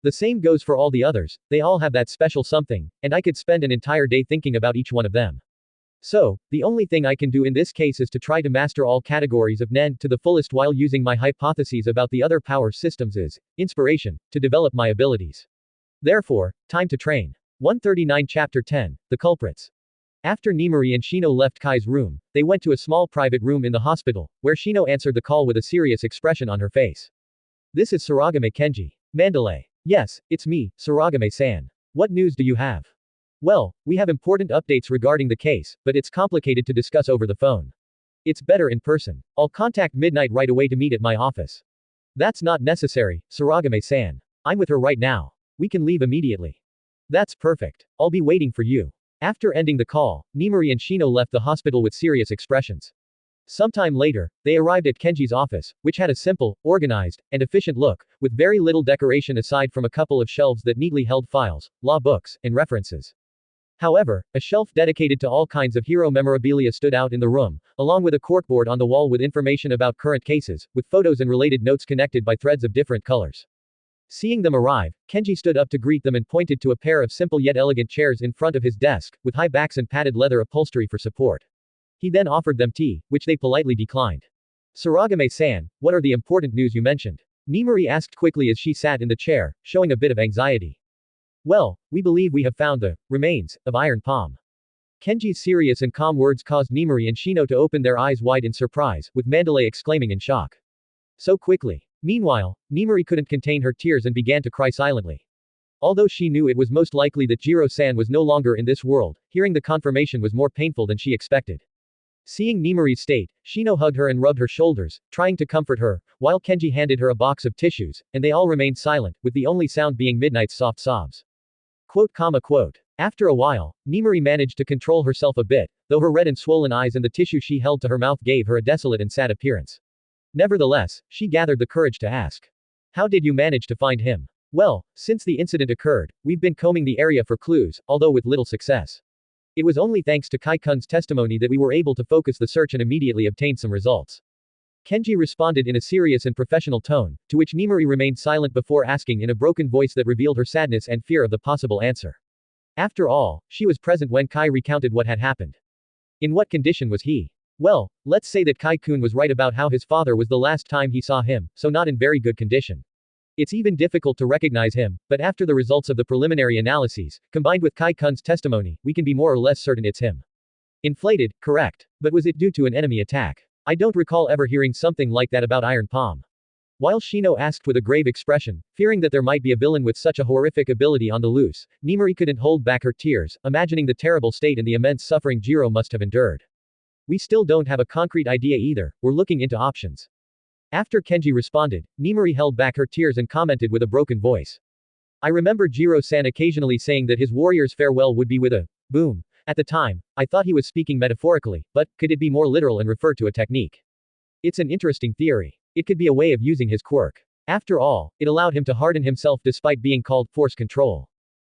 The same goes for all the others, they all have that special something, and I could spend an entire day thinking about each one of them. So, the only thing I can do in this case is to try to master all categories of Nen to the fullest while using my hypotheses about the other power systems as inspiration to develop my abilities. Therefore, time to train. 139 Chapter 10, The Culprits. After Nimari and Shino left Kai's room, they went to a small private room in the hospital, where Shino answered the call with a serious expression on her face. This is Saragame Kenji. Mandalay. Yes, it's me, Saragame-san. What news do you have? Well, we have important updates regarding the case, but it's complicated to discuss over the phone. It's better in person. I'll contact Midnight right away to meet at my office. That's not necessary, Saragame-san. I'm with her right now. We can leave immediately. That's perfect. I'll be waiting for you. After ending the call, Nimari and Shino left the hospital with serious expressions. Sometime later, they arrived at Kenji's office, which had a simple, organized, and efficient look, with very little decoration aside from a couple of shelves that neatly held files, law books, and references. However, a shelf dedicated to all kinds of hero memorabilia stood out in the room, along with a corkboard on the wall with information about current cases, with photos and related notes connected by threads of different colors. Seeing them arrive, Kenji stood up to greet them and pointed to a pair of simple yet elegant chairs in front of his desk, with high backs and padded leather upholstery for support. He then offered them tea, which they politely declined. Saragame-san, what are the important news you mentioned? Nimari asked quickly as she sat in the chair, showing a bit of anxiety. Well, we believe we have found the remains of Iron Palm. Kenji's serious and calm words caused Nimari and Shino to open their eyes wide in surprise, with Mandalay exclaiming in shock. So quickly. Meanwhile, Nimari couldn't contain her tears and began to cry silently. Although she knew it was most likely that Jiro-san was no longer in this world, hearing the confirmation was more painful than she expected. Seeing Nimari's state, Shino hugged her and rubbed her shoulders, trying to comfort her, while Kenji handed her a box of tissues, and they all remained silent, with the only sound being Midnight's soft sobs. Quote. After a while, Nimari managed to control herself a bit, though her red and swollen eyes and the tissue she held to her mouth gave her a desolate and sad appearance. Nevertheless, she gathered the courage to ask. How did you manage to find him? Well, since the incident occurred, we've been combing the area for clues, although with little success. It was only thanks to Kai-kun's testimony that we were able to focus the search and immediately obtain some results. Kenji responded in a serious and professional tone, to which Nimari remained silent before asking in a broken voice that revealed her sadness and fear of the possible answer. After all, she was present when Kai recounted what had happened. In what condition was he? Well, let's say that Kai-kun was right about how his father was the last time he saw him, so not in very good condition. It's even difficult to recognize him, but after the results of the preliminary analyses, combined with Kai-kun's testimony, we can be more or less certain it's him. Inflated, correct. But was it due to an enemy attack? I don't recall ever hearing something like that about Iron Palm. While Shino asked with a grave expression, fearing that there might be a villain with such a horrific ability on the loose, Nimari couldn't hold back her tears, imagining the terrible state and the immense suffering Jiro must have endured. We still don't have a concrete idea either, we're looking into options. After Kenji responded, Nimari held back her tears and commented with a broken voice. I remember Jiro-san occasionally saying that his warrior's farewell would be with a boom. At the time, I thought he was speaking metaphorically, but could it be more literal and refer to a technique? It's an interesting theory. It could be a way of using his quirk. After all, it allowed him to harden himself despite being called force control.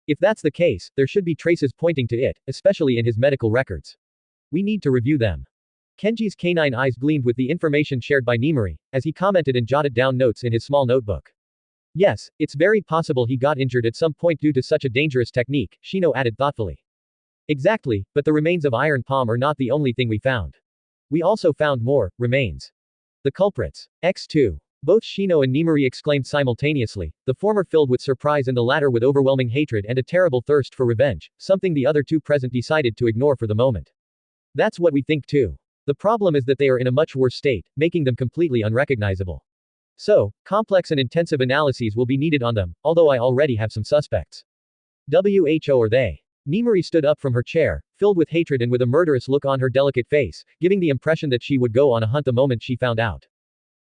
If that's the case, there should be traces pointing to it, especially in his medical records. We need to review them. Kenji's canine eyes gleamed with the information shared by Nimari, as he commented and jotted down notes in his small notebook. Yes, it's very possible he got injured at some point due to such a dangerous technique, Shino added thoughtfully. Exactly, but the remains of Iron Palm are not the only thing we found. We also found more remains. The culprits. X2. Both Shino and Nimari exclaimed simultaneously, the former filled with surprise and the latter with overwhelming hatred and a terrible thirst for revenge, something the other two present decided to ignore for the moment. That's what we think too. The problem is that they are in a much worse state, making them completely unrecognizable. So, complex and intensive analyses will be needed on them, although I already have some suspects. WHO or they. Nimari stood up from her chair, filled with hatred and with a murderous look on her delicate face, giving the impression that she would go on a hunt the moment she found out.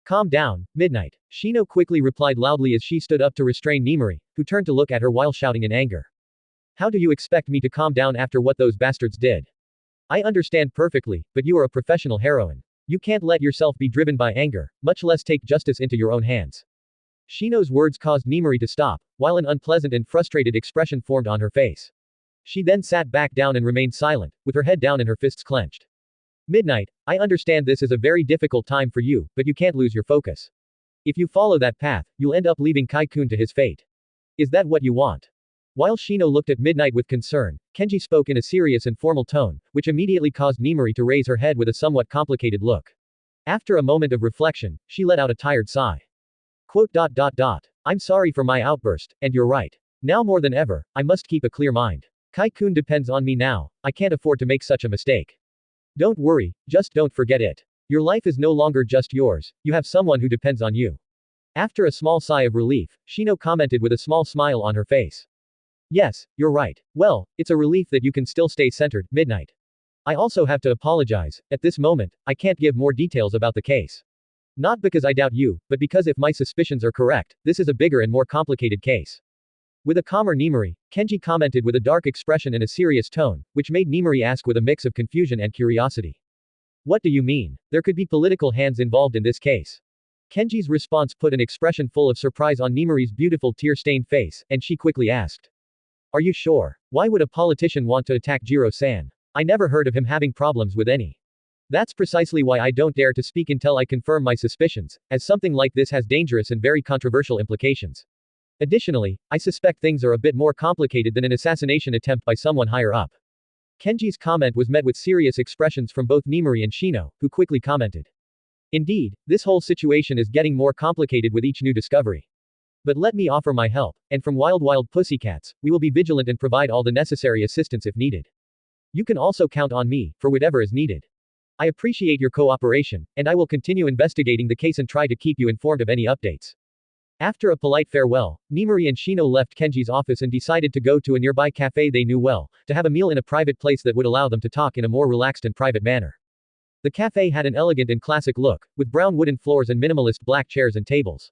Calm down, Midnight. Shino quickly replied loudly as she stood up to restrain Nimari, who turned to look at her while shouting in anger. How do you expect me to calm down after what those bastards did? I understand perfectly, but you are a professional heroine. You can't let yourself be driven by anger, much less take justice into your own hands. Shino's words caused Nimari to stop, while an unpleasant and frustrated expression formed on her face. She then sat back down and remained silent, with her head down and her fists clenched. Midnight, I understand this is a very difficult time for you, but you can't lose your focus. If you follow that path, you'll end up leaving Kai-kun to his fate. Is that what you want? While Shino looked at Midnight with concern, Kenji spoke in a serious and formal tone, which immediately caused Nimari to raise her head with a somewhat complicated look. After a moment of reflection, she let out a tired sigh. I'm sorry for my outburst, and you're right. Now more than ever, I must keep a clear mind. Kai-kun depends on me now, I can't afford to make such a mistake. Don't worry, just don't forget it. Your life is no longer just yours, you have someone who depends on you. After a small sigh of relief, Shino commented with a small smile on her face. Yes, you're right. Well, it's a relief that you can still stay centered, Midnight. I also have to apologize, at this moment, I can't give more details about the case. Not because I doubt you, but because if my suspicions are correct, this is a bigger and more complicated case. With a calmer Nimari, Kenji commented with a dark expression and a serious tone, which made Nimari ask with a mix of confusion and curiosity. What do you mean? There could be political hands involved in this case. Kenji's response put an expression full of surprise on Nimari's beautiful tear-stained face, and she quickly asked. Are you sure? Why would a politician want to attack Jiro-san? I never heard of him having problems with any. That's precisely why I don't dare to speak until I confirm my suspicions, as something like this has dangerous and very controversial implications. Additionally, I suspect things are a bit more complicated than an assassination attempt by someone higher up. Kenji's comment was met with serious expressions from both Nimari and Shino, who quickly commented. Indeed, this whole situation is getting more complicated with each new discovery. But let me offer my help, and from Wild Pussycats, we will be vigilant and provide all the necessary assistance if needed. You can also count on me, for whatever is needed. I appreciate your cooperation, and I will continue investigating the case and try to keep you informed of any updates. After a polite farewell, Nimari and Shino left Kenji's office and decided to go to a nearby cafe they knew well, to have a meal in a private place that would allow them to talk in a more relaxed and private manner. The cafe had an elegant and classic look, with brown wooden floors and minimalist black chairs and tables.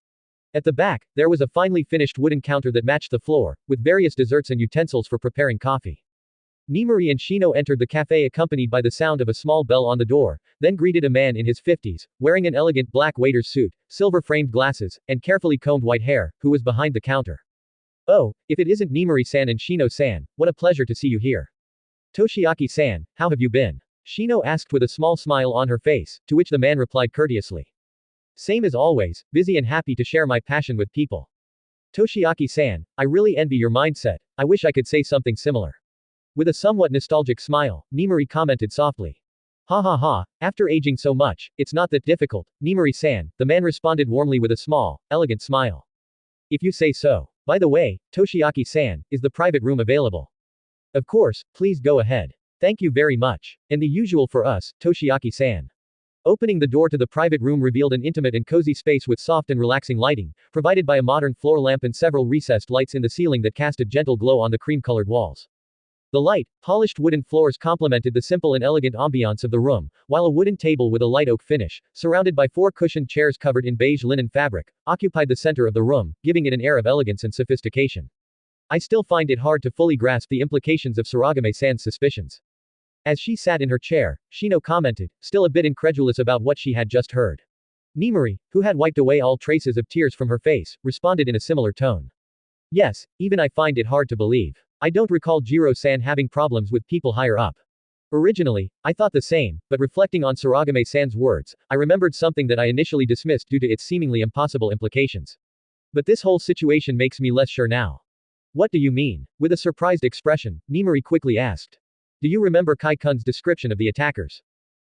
At the back, there was a finely finished wooden counter that matched the floor, with various desserts and utensils for preparing coffee. Nimari and Shino entered the cafe accompanied by the sound of a small bell on the door, then greeted a man in his 50s, wearing an elegant black waiter's suit, silver-framed glasses, and carefully combed white hair, who was behind the counter. Oh, if it isn't Nimari-san and Shino-san, what a pleasure to see you here. Toshiaki-san, how have you been? Shino asked with a small smile on her face, to which the man replied courteously. Same as always, busy and happy to share my passion with people. Toshiaki-san, I really envy your mindset, I wish I could say something similar. With a somewhat nostalgic smile, Nemuri commented softly. Ha ha ha, after aging so much, it's not that difficult, Nemuri-san, the man responded warmly with a small, elegant smile. If you say so. By the way, Toshiaki-san, is the private room available? Of course, please go ahead. Thank you very much. And the usual for us, Toshiaki-san. Opening the door to the private room revealed an intimate and cozy space with soft and relaxing lighting, provided by a modern floor lamp and several recessed lights in the ceiling that cast a gentle glow on the cream-colored walls. The light, polished wooden floors complemented the simple and elegant ambiance of the room, while a wooden table with a light oak finish, surrounded by 4 cushioned chairs covered in beige linen fabric, occupied the center of the room, giving it an air of elegance and sophistication. I still find it hard to fully grasp the implications of Saragame-san's suspicions. As she sat in her chair, Shino commented, still a bit incredulous about what she had just heard. Nemuri, who had wiped away all traces of tears from her face, responded in a similar tone. Yes, even I find it hard to believe. I don't recall Jiro-san having problems with people higher up. Originally, I thought the same, but reflecting on Saragame-san's words, I remembered something that I initially dismissed due to its seemingly impossible implications. But this whole situation makes me less sure now. What do you mean? With a surprised expression, Nemuri quickly asked. Do you remember Kai-kun's description of the attackers?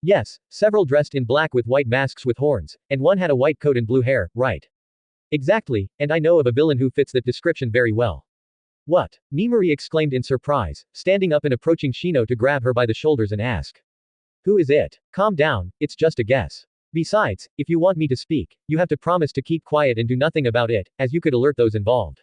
Yes, several dressed in black with white masks with horns, and one had a white coat and blue hair, right? Exactly, and I know of a villain who fits that description very well. What? Nemuri exclaimed in surprise, standing up and approaching Shino to grab her by the shoulders and ask. Who is it? Calm down, it's just a guess. Besides, if you want me to speak, you have to promise to keep quiet and do nothing about it, as you could alert those involved.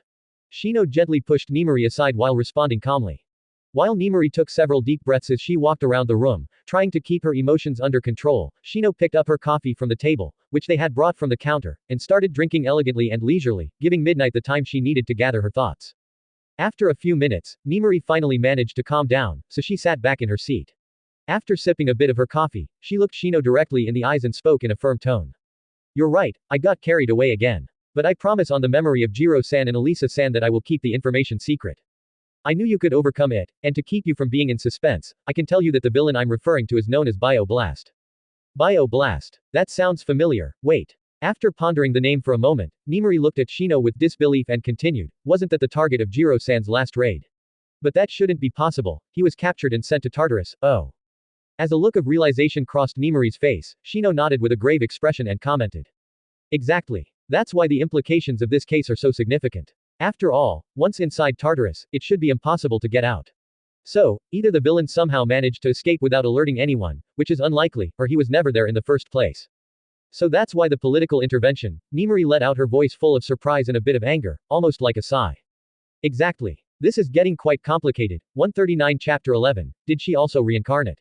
Shino gently pushed Nemuri aside while responding calmly. While Nemuri took several deep breaths as she walked around the room, trying to keep her emotions under control, Shino picked up her coffee from the table, which they had brought from the counter, and started drinking elegantly and leisurely, giving Midnight the time she needed to gather her thoughts. After a few minutes, Nemuri finally managed to calm down, so she sat back in her seat. After sipping a bit of her coffee, she looked Shino directly in the eyes and spoke in a firm tone. You're right, I got carried away again. But I promise on the memory of Jiro-san and Elisa-san that I will keep the information secret. I knew you could overcome it, and to keep you from being in suspense, I can tell you that the villain I'm referring to is known as Bio-Blast. Bio-Blast. That sounds familiar, wait. After pondering the name for a moment, Nemuri looked at Shino with disbelief and continued, wasn't that the target of Jiro-san's last raid? But that shouldn't be possible, he was captured and sent to Tartarus, oh. As a look of realization crossed Nemuri's face, Shino nodded with a grave expression and commented. Exactly. That's why the implications of this case are so significant. After all, once inside Tartarus, it should be impossible to get out. So, either the villain somehow managed to escape without alerting anyone, which is unlikely, or he was never there in the first place. So that's why the political intervention, Nemuri let out her voice full of surprise and a bit of anger, almost like a sigh. Exactly. This is getting quite complicated. 139 Chapter 11, did she also reincarnate?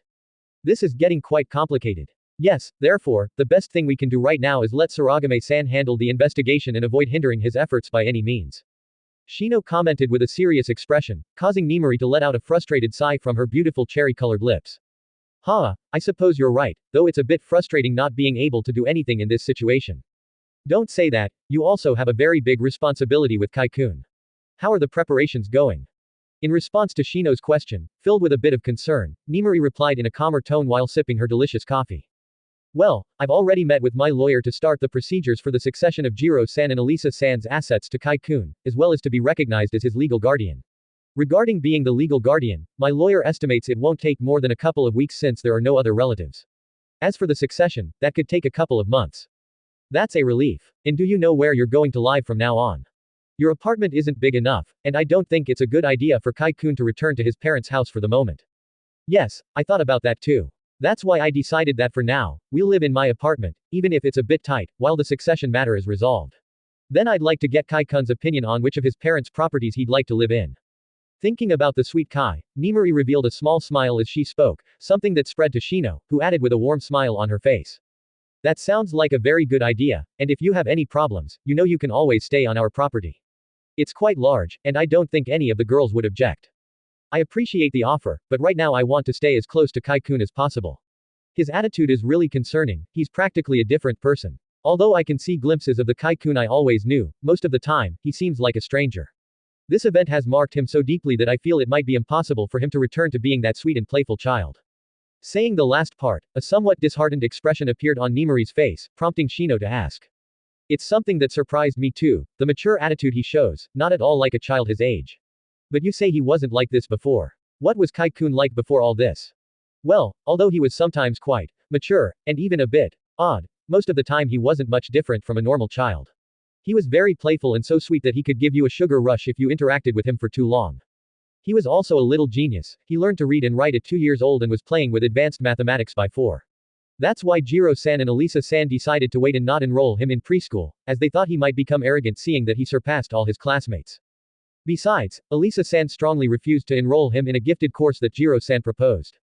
This is getting quite complicated. Yes, therefore, the best thing we can do right now is let Saragame-san handle the investigation and avoid hindering his efforts by any means. Shino commented with a serious expression, causing Nemuri to let out a frustrated sigh from her beautiful cherry-colored lips. I suppose you're right, though it's a bit frustrating not being able to do anything in this situation. Don't say that, you also have a very big responsibility with Kai-kun. How are the preparations going? In response to Shino's question, filled with a bit of concern, Nemuri replied in a calmer tone while sipping her delicious coffee. Well, I've already met with my lawyer to start the procedures for the succession of Jiro-san and Elisa-san's assets to Kai-kun, as well as to be recognized as his legal guardian. Regarding being the legal guardian, my lawyer estimates it won't take more than a couple of weeks since there are no other relatives. As for the succession, that could take a couple of months. That's a relief. And do you know where you're going to live from now on? Your apartment isn't big enough, and I don't think it's a good idea for Kai-kun to return to his parents' house for the moment. Yes, I thought about that too. That's why I decided that for now, we'll live in my apartment, even if it's a bit tight, while the succession matter is resolved. Then I'd like to get Kai-kun's opinion on which of his parents' properties he'd like to live in. Thinking about the sweet Kai, Nemuri revealed a small smile as she spoke, something that spread to Shino, who added with a warm smile on her face. That sounds like a very good idea, and if you have any problems, you know you can always stay on our property. It's quite large, and I don't think any of the girls would object. I appreciate the offer, but right now I want to stay as close to Kai-kun as possible. His attitude is really concerning, he's practically a different person. Although I can see glimpses of the Kai-kun I always knew, most of the time, he seems like a stranger. This event has marked him so deeply that I feel it might be impossible for him to return to being that sweet and playful child. Saying the last part, a somewhat disheartened expression appeared on Nemuri's face, prompting Shino to ask. It's something that surprised me too, the mature attitude he shows, not at all like a child his age. But you say he wasn't like this before. What was Kai-kun like before all this? Well, although he was sometimes quite mature, and even a bit odd, most of the time he wasn't much different from a normal child. He was very playful and so sweet that he could give you a sugar rush if you interacted with him for too long. He was also a little genius. He learned to read and write at 2 years old and was playing with advanced mathematics by 4. That's why Jiro-san and Elisa-san decided to wait and not enroll him in preschool, as they thought he might become arrogant seeing that he surpassed all his classmates. Besides, Elisa-san strongly refused to enroll him in a gifted course that Jiro-san proposed.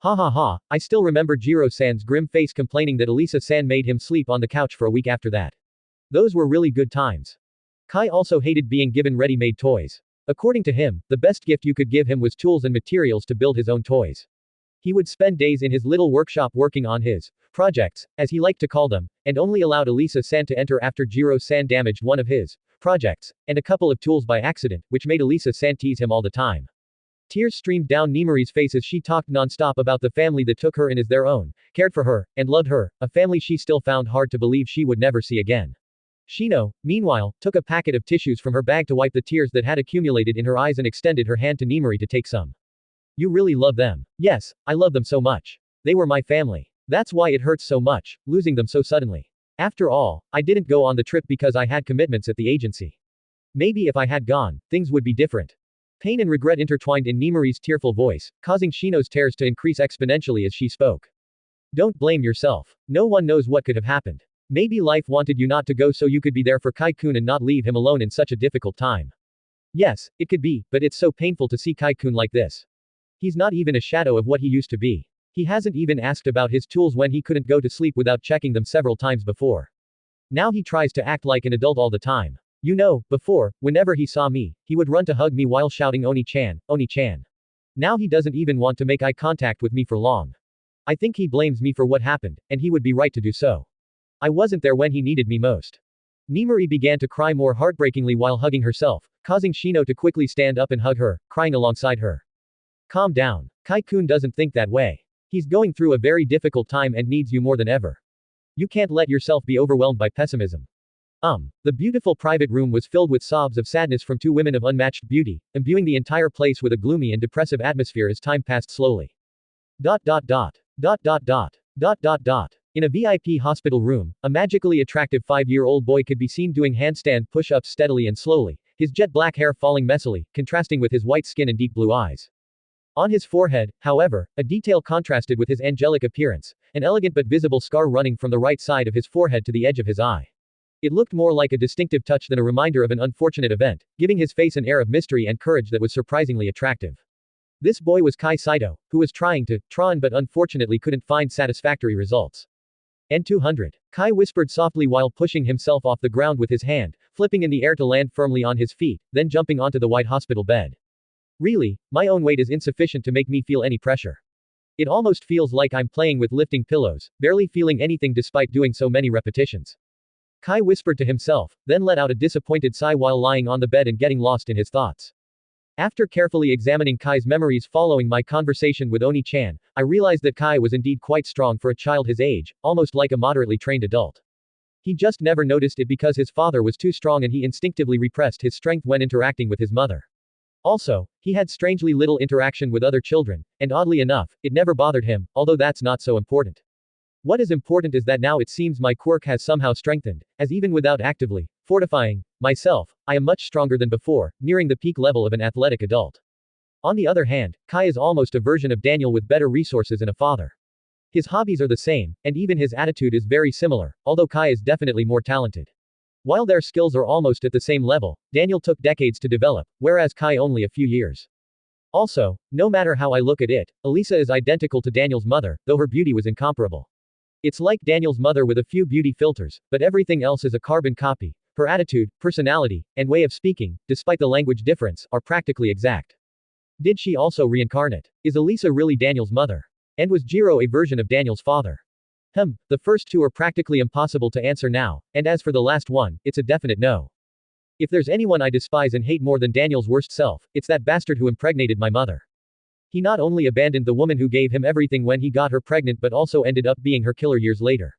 Ha ha ha, I still remember Jiro-san's grim face complaining that Elisa-san made him sleep on the couch for a week after that. Those were really good times. Kai also hated being given ready-made toys. According to him, the best gift you could give him was tools and materials to build his own toys. He would spend days in his little workshop working on his projects, as he liked to call them, and only allowed Elisa-san to enter after Jiro-san damaged one of his projects, and a couple of tools by accident, which made Elisa-san tease him all the time. Tears streamed down Nimari's face as she talked non-stop about the family that took her in as their own, cared for her, and loved her, a family she still found hard to believe she would never see again. Shino, meanwhile, took a packet of tissues from her bag to wipe the tears that had accumulated in her eyes and extended her hand to Nimari to take some. You really love them. Yes, I love them so much. They were my family. That's why it hurts so much, losing them so suddenly. After all, I didn't go on the trip because I had commitments at the agency. Maybe if I had gone, things would be different. Pain and regret intertwined in Nimari's tearful voice, causing Shino's tears to increase exponentially as she spoke. Don't blame yourself. No one knows what could have happened. Maybe life wanted you not to go so you could be there for Kai-kun and not leave him alone in such a difficult time. Yes, it could be, but it's so painful to see Kai-kun like this. He's not even a shadow of what he used to be. He hasn't even asked about his tools when he couldn't go to sleep without checking them several times before. Now he tries to act like an adult all the time. You know, before, whenever he saw me, he would run to hug me while shouting Oni-chan, Oni-chan. Now he doesn't even want to make eye contact with me for long. I think he blames me for what happened, and he would be right to do so. I wasn't there when he needed me most. Nimari began to cry more heartbreakingly while hugging herself, causing Shino to quickly stand up and hug her, crying alongside her. Calm down. Kai-kun doesn't think that way. He's going through a very difficult time and needs you more than ever. You can't let yourself be overwhelmed by pessimism. The beautiful private room was filled with sobs of sadness from 2 women of unmatched beauty, imbuing the entire place with a gloomy and depressive atmosphere as time passed slowly. Dot dot dot. Dot dot dot. Dot dot dot. In a VIP hospital room, a magically attractive 5-year-old boy could be seen doing handstand push-ups steadily and slowly, his jet black hair falling messily, contrasting with his white skin and deep blue eyes. On his forehead, however, a detail contrasted with his angelic appearance, an elegant but visible scar running from the right side of his forehead to the edge of his eye. It looked more like a distinctive touch than a reminder of an unfortunate event, giving his face an air of mystery and courage that was surprisingly attractive. This boy was Kai Saito, who was trying to train but unfortunately couldn't find satisfactory results. N200. Kai whispered softly while pushing himself off the ground with his hand, flipping in the air to land firmly on his feet, then jumping onto the white hospital bed. Really, my own weight is insufficient to make me feel any pressure. It almost feels like I'm playing with lifting pillows, barely feeling anything despite doing so many repetitions. Kai whispered to himself, then let out a disappointed sigh while lying on the bed and getting lost in his thoughts. After carefully examining Kai's memories following my conversation with Oni-chan, I realized that Kai was indeed quite strong for a child his age, almost like a moderately trained adult. He just never noticed it because his father was too strong and he instinctively repressed his strength when interacting with his mother. Also, he had strangely little interaction with other children, and oddly enough, it never bothered him, although that's not so important. What is important is that now it seems my quirk has somehow strengthened, as even without actively fortifying myself, I am much stronger than before, nearing the peak level of an athletic adult. On the other hand, Kai is almost a version of Daniel with better resources and a father. His hobbies are the same, and even his attitude is very similar, although Kai is definitely more talented. While their skills are almost at the same level, Daniel took decades to develop, whereas Kai only a few years. Also, no matter how I look at it, Elisa is identical to Daniel's mother, though her beauty was incomparable. It's like Daniel's mother with a few beauty filters, but everything else is a carbon copy. Her attitude, personality, and way of speaking, despite the language difference, are practically exact. Did she also reincarnate? Is Elisa really Daniel's mother? And was Jiro a version of Daniel's father? The first 2 are practically impossible to answer now, and as for the last one, it's a definite no. If there's anyone I despise and hate more than Daniel's worst self, it's that bastard who impregnated my mother. He not only abandoned the woman who gave him everything when he got her pregnant but also ended up being her killer years later.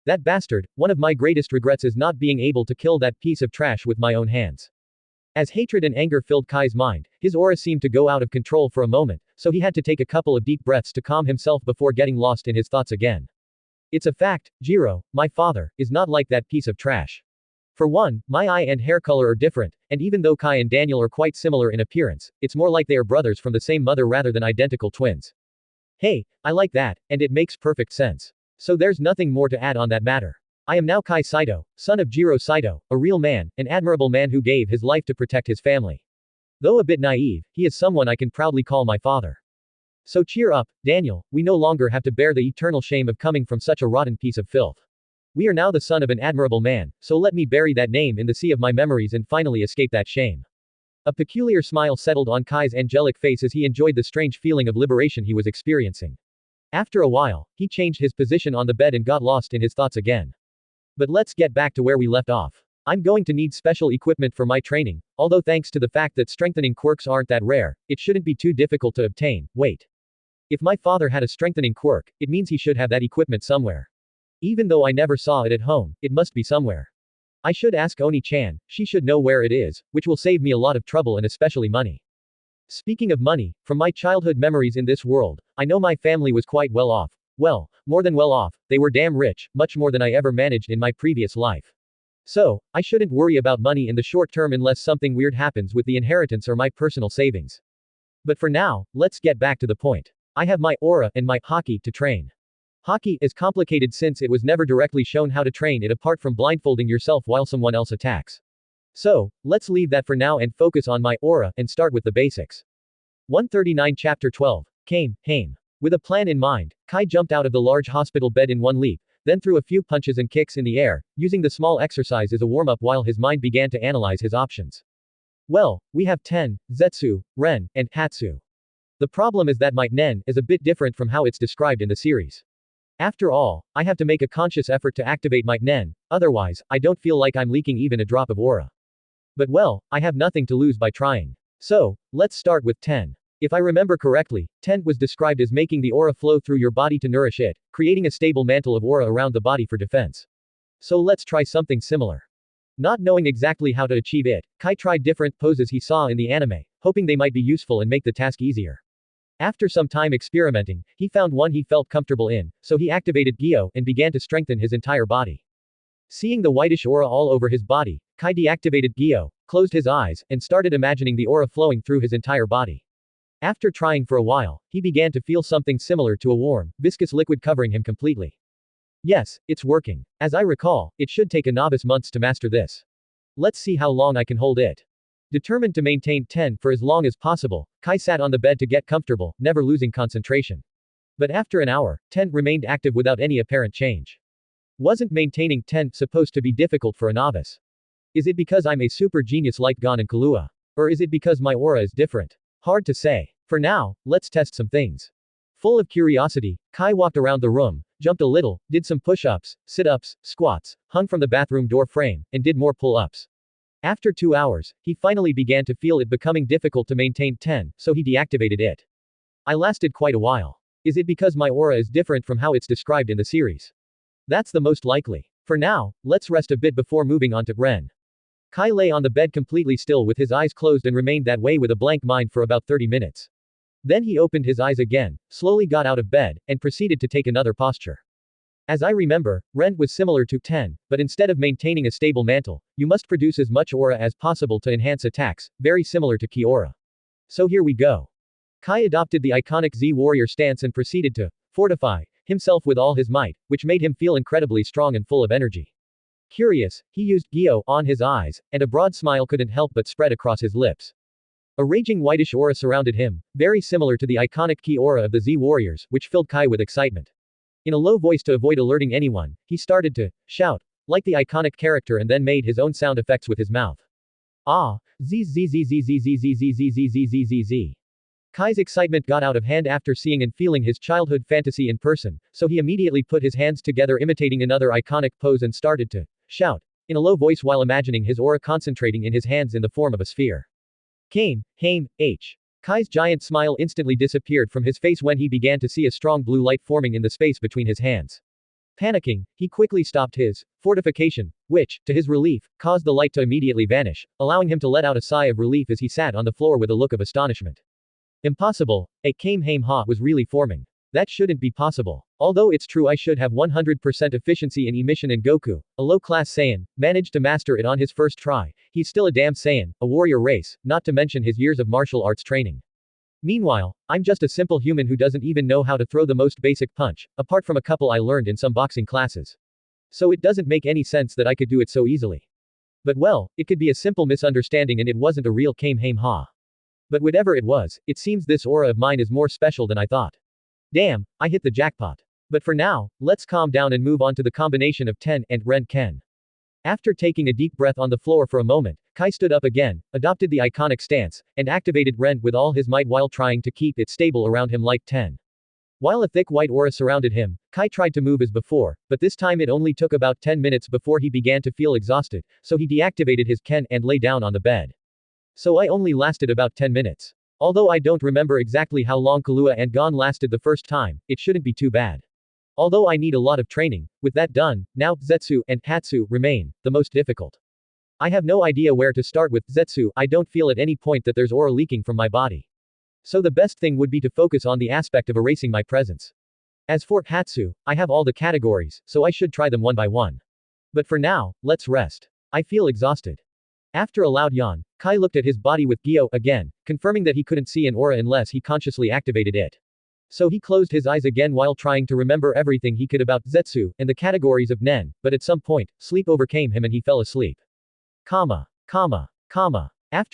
That bastard, one of my greatest regrets is not being able to kill that piece of trash with my own hands. As hatred and anger filled Kai's mind, his aura seemed to go out of control for a moment, so he had to take a couple of deep breaths to calm himself before getting lost in his thoughts again. It's a fact, Jiro, my father, is not like that piece of trash. For one, my eye and hair color are different, and even though Kai and Daniel are quite similar in appearance, it's more like they are brothers from the same mother rather than identical twins. Hey, I like that, and it makes perfect sense. So there's nothing more to add on that matter. I am now Kai Saito, son of Jiro Saito, a real man, an admirable man who gave his life to protect his family. Though a bit naive, he is someone I can proudly call my father. So cheer up, Daniel, we no longer have to bear the eternal shame of coming from such a rotten piece of filth. We are now the son of an admirable man, so let me bury that name in the sea of my memories and finally escape that shame. A peculiar smile settled on Kai's angelic face as he enjoyed the strange feeling of liberation he was experiencing. After a while, he changed his position on the bed and got lost in his thoughts again. But let's get back to where we left off. I'm going to need special equipment for my training, although thanks to the fact that strengthening quirks aren't that rare, it shouldn't be too difficult to obtain. Wait. If my father had a strengthening quirk, it means he should have that equipment somewhere. Even though I never saw it at home, it must be somewhere. I should ask Oni-chan, she should know where it is, which will save me a lot of trouble and especially money. Speaking of money, from my childhood memories in this world, I know my family was quite well off. Well, more than well off, they were damn rich, much more than I ever managed in my previous life. So, I shouldn't worry about money in the short term unless something weird happens with the inheritance or my personal savings. But for now, let's get back to the point. I have my aura and my haki to train. Haki is complicated since it was never directly shown how to train it apart from blindfolding yourself while someone else attacks. So, let's leave that for now and focus on my aura and start with the basics. 139 Chapter 12. Hame. With a plan in mind, Kai jumped out of the large hospital bed in one leap, then threw a few punches and kicks in the air, using the small exercise as a warm-up while his mind began to analyze his options. Well, we have Ten, Zetsu, Ren, and Hatsu. The problem is that my Nen is a bit different from how it's described in the series. After all, I have to make a conscious effort to activate my Nen, otherwise, I don't feel like I'm leaking even a drop of aura. But well, I have nothing to lose by trying. So, let's start with 10. If I remember correctly, 10 was described as making the aura flow through your body to nourish it, creating a stable mantle of aura around the body for defense. So let's try something similar. Not knowing exactly how to achieve it, Kai tried different poses he saw in the anime, hoping they might be useful and make the task easier. After some time experimenting, he found one he felt comfortable in, so he activated Gyo and began to strengthen his entire body. Seeing the whitish aura all over his body, Kai deactivated Gyo, closed his eyes, and started imagining the aura flowing through his entire body. After trying for a while, he began to feel something similar to a warm, viscous liquid covering him completely. Yes, it's working. As I recall, it should take a novice months to master this. Let's see how long I can hold it. Determined to maintain 10 for as long as possible, Kai sat on the bed to get comfortable, never losing concentration. But after an hour, 10 remained active without any apparent change. Wasn't maintaining 10 supposed to be difficult for a novice? Is it because I'm a super genius like Gon and Killua? Or is it because my aura is different? Hard to say. For now, let's test some things. Full of curiosity, Kai walked around the room, jumped a little, did some push-ups, sit-ups, squats, hung from the bathroom door frame, and did more pull-ups. After 2 hours, he finally began to feel it becoming difficult to maintain 10, so he deactivated it. I lasted quite a while. Is it because my aura is different from how it's described in the series? That's the most likely. For now, let's rest a bit before moving on to Ren. Kai lay on the bed completely still with his eyes closed and remained that way with a blank mind for about 30 minutes. Then he opened his eyes again, slowly got out of bed, and proceeded to take another posture. As I remember, Ren was similar to 10, but instead of maintaining a stable mantle, you must produce as much aura as possible to enhance attacks, very similar to Ki aura. So here we go. Kai adopted the iconic Z warrior stance and proceeded to fortify himself with all his might, which made him feel incredibly strong and full of energy. Curious, he used Gyo on his eyes, and a broad smile couldn't help but spread across his lips. A raging whitish aura surrounded him, very similar to the iconic Ki aura of the Z warriors, which filled Kai with excitement. In a low voice to avoid alerting anyone, he started to shout, like the iconic character, and then made his own sound effects with his mouth. Ah, z. Kai's excitement got out of hand after seeing and feeling his childhood fantasy in person, so he immediately put his hands together imitating another iconic pose and started to shout, in a low voice while imagining his aura concentrating in his hands in the form of a sphere. Hame. Kai's giant smile instantly disappeared from his face when he began to see a strong blue light forming in the space between his hands. Panicking, he quickly stopped his fortification, which, to his relief, caused the light to immediately vanish, allowing him to let out a sigh of relief as he sat on the floor with a look of astonishment. Impossible, a Kamehameha was really forming. That shouldn't be possible. Although it's true I should have 100% efficiency in emission and Goku, a low-class Saiyan, managed to master it on his first try, he's still a damn Saiyan, a warrior race, not to mention his years of martial arts training. Meanwhile, I'm just a simple human who doesn't even know how to throw the most basic punch, apart from a couple I learned in some boxing classes. So it doesn't make any sense that I could do it so easily. But well, it could be a simple misunderstanding and it wasn't a real Kamehameha. But whatever it was, it seems this aura of mine is more special than I thought. Damn, I hit the jackpot. But for now, let's calm down and move on to the combination of Ten and Ren. After taking a deep breath on the floor for a moment, Kai stood up again, adopted the iconic stance, and activated Ren with all his might while trying to keep it stable around him like Ten. While a thick white aura surrounded him, Kai tried to move as before, but this time it only took about 10 minutes before he began to feel exhausted, so he deactivated his Ken and lay down on the bed. So I only lasted about 10 minutes. Although I don't remember exactly how long Kahlua and Gon lasted the first time, it shouldn't be too bad. Although I need a lot of training, with that done, now, Zetsu and Hatsu remain the most difficult. I have no idea where to start with Zetsu, I don't feel at any point that there's aura leaking from my body. So the best thing would be to focus on the aspect of erasing my presence. As for Hatsu, I have all the categories, so I should try them one by one. But for now, let's rest. I feel exhausted. After a loud yawn, Kai looked at his body with Gyo again, confirming that he couldn't see an aura unless he consciously activated it. So he closed his eyes again while trying to remember everything he could about Zetsu and the categories of Nen, but at some point, sleep overcame him and he fell asleep. After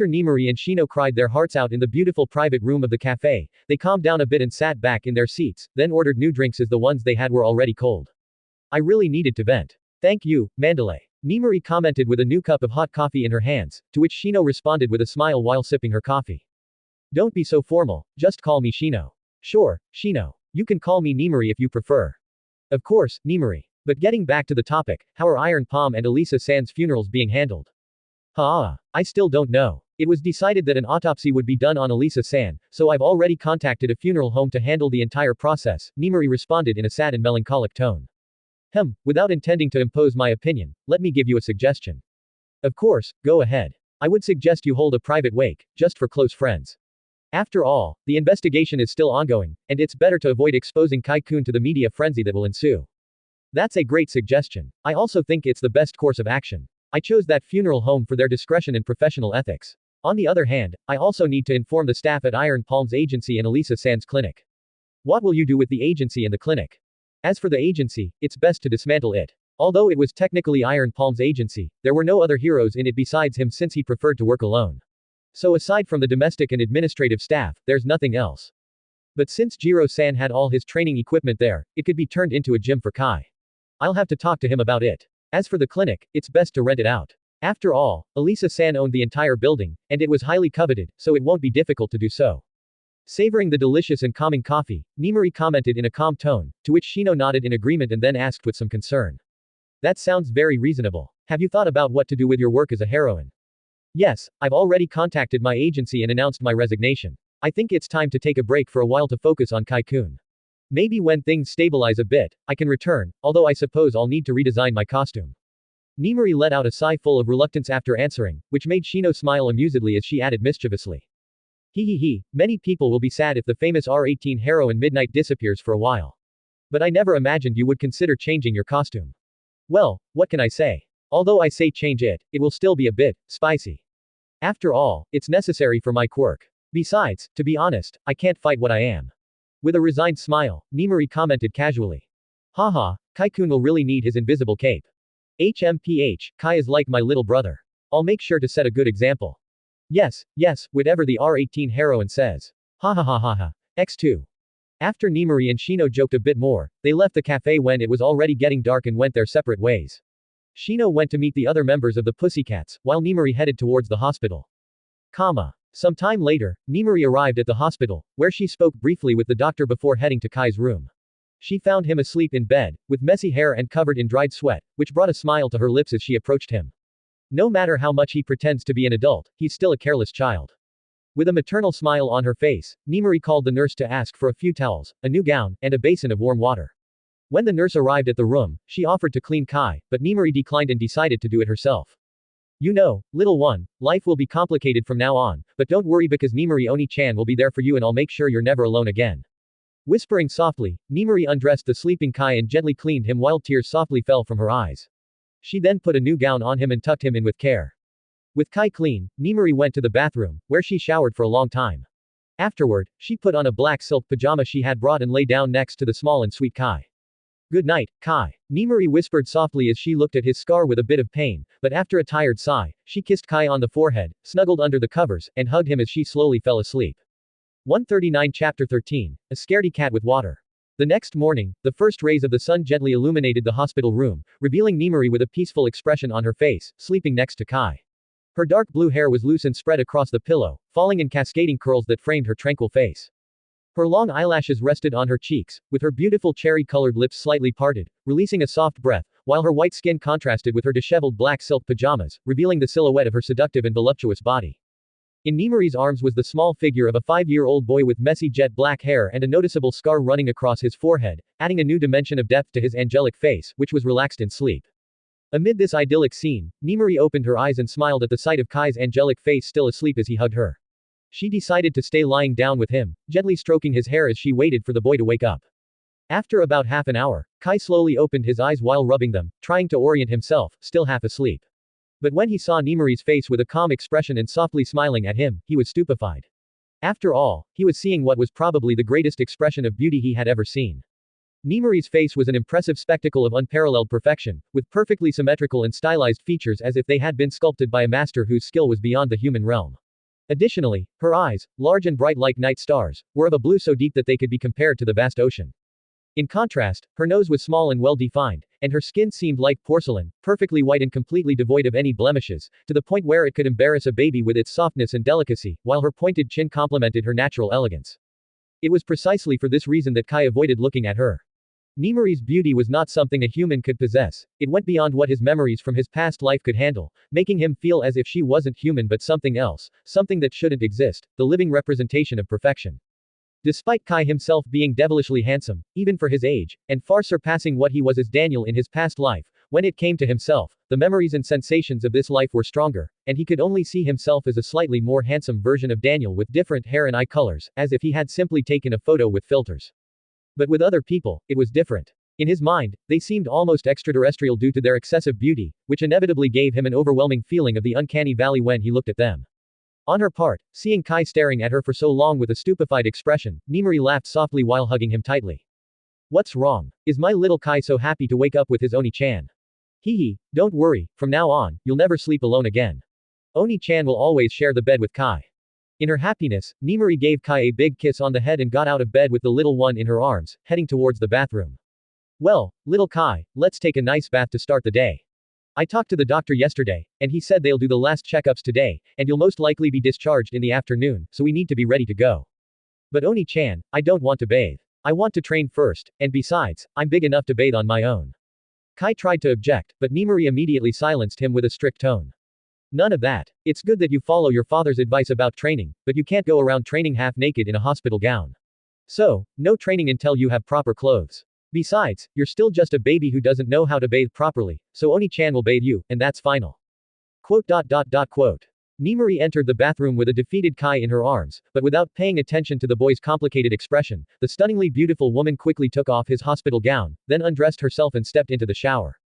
Nimari and Shino cried their hearts out in the beautiful private room of the cafe, they calmed down a bit and sat back in their seats, then ordered new drinks as the ones they had were already cold. I really needed to vent. Thank you, Mandalay. Nimari commented with a new cup of hot coffee in her hands, to which Shino responded with a smile while sipping her coffee. Don't be so formal, just call me Shino. Sure, Shino. You can call me Nimari if you prefer. Of course, Nimari. But getting back to the topic, how are Iron Palm and Elisa San's funerals being handled? I still don't know. It was decided that an autopsy would be done on Elisa San, so I've already contacted a funeral home to handle the entire process, Nimari responded in a sad and melancholic tone. Without intending to impose my opinion, let me give you a suggestion. Of course, go ahead. I would suggest you hold a private wake, just for close friends. After all, the investigation is still ongoing, and it's better to avoid exposing Kai-kun to the media frenzy that will ensue. That's a great suggestion. I also think it's the best course of action. I chose that funeral home for their discretion and professional ethics. On the other hand, I also need to inform the staff at Iron Palm's agency and Elisa San's clinic. What will you do with the agency and the clinic? As for the agency, it's best to dismantle it. Although it was technically Iron Palm's agency, there were no other heroes in it besides him since he preferred to work alone. So aside from the domestic and administrative staff, there's nothing else. But since Jiro-san had all his training equipment there, it could be turned into a gym for Kai. I'll have to talk to him about it. As for the clinic, it's best to rent it out. After all, Elisa San owned the entire building, and it was highly coveted, so it won't be difficult to do so. Savoring the delicious and calming coffee, Nimari commented in a calm tone, to which Shino nodded in agreement and then asked with some concern. That sounds very reasonable. Have you thought about what to do with your work as a heroine? Yes, I've already contacted my agency and announced my resignation. I think it's time to take a break for a while to focus on Kai-kun. Maybe when things stabilize a bit, I can return, although I suppose I'll need to redesign my costume. Nimari let out a sigh full of reluctance after answering, which made Shino smile amusedly as she added mischievously. Many people will be sad if the famous R18 heroine Midnight disappears for a while. But I never imagined you would consider changing your costume. Well, what can I say? Although I say change it, it will still be a bit spicy. After all, it's necessary for my quirk. Besides, to be honest, I can't fight what I am. With a resigned smile, Nimari commented casually. Kai-kun will really need his invisible cape. Kai is like my little brother. I'll make sure to set a good example. Yes, whatever the R18 heroine says. X2. After Nimari and Shino joked a bit more, they left the cafe when it was already getting dark and went their separate ways. Shino went to meet the other members of the Pussycats, while Nimari headed towards the hospital. Some time later, Nimari arrived at the hospital, where she spoke briefly with the doctor before heading to Kai's room. She found him asleep in bed, with messy hair and covered in dried sweat, which brought a smile to her lips as she approached him. No matter how much he pretends to be an adult, he's still a careless child. With a maternal smile on her face, Nimari called the nurse to ask for a few towels, a new gown, and a basin of warm water. When the nurse arrived at the room, she offered to clean Kai, but Nemuri declined and decided to do it herself. You know, little one, life will be complicated from now on, but don't worry because Nemuri Oni-chan will be there for you and I'll make sure you're never alone again. Whispering softly, Nemuri undressed the sleeping Kai and gently cleaned him while tears softly fell from her eyes. She then put a new gown on him and tucked him in with care. With Kai clean, Nemuri went to the bathroom, where she showered for a long time. Afterward, she put on a black silk pajama she had brought and lay down next to the small and sweet Kai. Good night, Kai. Nemuri whispered softly as she looked at his scar with a bit of pain, but after a tired sigh, she kissed Kai on the forehead, snuggled under the covers, and hugged him as she slowly fell asleep. 139 Chapter 13, A Scaredy Cat with Water. The next morning, the first rays of the sun gently illuminated the hospital room, revealing Nemuri with a peaceful expression on her face, sleeping next to Kai. Her dark blue hair was loose and spread across the pillow, falling in cascading curls that framed her tranquil face. Her long eyelashes rested on her cheeks, with her beautiful cherry-colored lips slightly parted, releasing a soft breath, while her white skin contrasted with her disheveled black silk pajamas, revealing the silhouette of her seductive and voluptuous body. In Nemuri's arms was the small figure of a 5-year-old boy with messy jet black hair and a noticeable scar running across his forehead, adding a new dimension of depth to his angelic face, which was relaxed in sleep. Amid this idyllic scene, Nemuri opened her eyes and smiled at the sight of Kai's angelic face still asleep as he hugged her. She decided to stay lying down with him, gently stroking his hair as she waited for the boy to wake up. After about half an hour, Kai slowly opened his eyes while rubbing them, trying to orient himself, still half asleep. But when he saw Nemuri's face with a calm expression and softly smiling at him, he was stupefied. After all, he was seeing what was probably the greatest expression of beauty he had ever seen. Nemuri's face was an impressive spectacle of unparalleled perfection, with perfectly symmetrical and stylized features as if they had been sculpted by a master whose skill was beyond the human realm. Additionally, her eyes, large and bright like night stars, were of a blue so deep that they could be compared to the vast ocean. In contrast, her nose was small and well-defined, and her skin seemed like porcelain, perfectly white and completely devoid of any blemishes, to the point where it could embarrass a baby with its softness and delicacy, while her pointed chin complemented her natural elegance. It was precisely for this reason that Kai avoided looking at her. Nemuri's beauty was not something a human could possess, it went beyond what his memories from his past life could handle, making him feel as if she wasn't human but something else, something that shouldn't exist, the living representation of perfection. Despite Kai himself being devilishly handsome, even for his age, and far surpassing what he was as Daniel in his past life, when it came to himself, the memories and sensations of this life were stronger, and he could only see himself as a slightly more handsome version of Daniel with different hair and eye colors, as if he had simply taken a photo with filters. But with other people, it was different. In his mind, they seemed almost extraterrestrial due to their excessive beauty, which inevitably gave him an overwhelming feeling of the uncanny valley when he looked at them. On her part, seeing Kai staring at her for so long with a stupefied expression, Nemuri laughed softly while hugging him tightly. What's wrong? Is my little Kai so happy to wake up with his Oni-chan? Hee, don't worry, from now on, you'll never sleep alone again. Oni-chan will always share the bed with Kai. In her happiness, Nemuri gave Kai a big kiss on the head and got out of bed with the little one in her arms, heading towards the bathroom. Well, little Kai, let's take a nice bath to start the day. I talked to the doctor yesterday, and he said they'll do the last checkups today, and you'll most likely be discharged in the afternoon, so we need to be ready to go. But Oni-chan, I don't want to bathe. I want to train first, and besides, I'm big enough to bathe on my own. Kai tried to object, but Nemuri immediately silenced him with a strict tone. None of that. It's good that you follow your father's advice about training, but you can't go around training half naked in a hospital gown. So, no training until you have proper clothes. Besides, you're still just a baby who doesn't know how to bathe properly, so Oni-chan will bathe you, and that's final. Quote. Nemuri entered the bathroom with a defeated Kai in her arms, but without paying attention to the boy's complicated expression, the stunningly beautiful woman quickly took off his hospital gown, then undressed herself and stepped into the shower.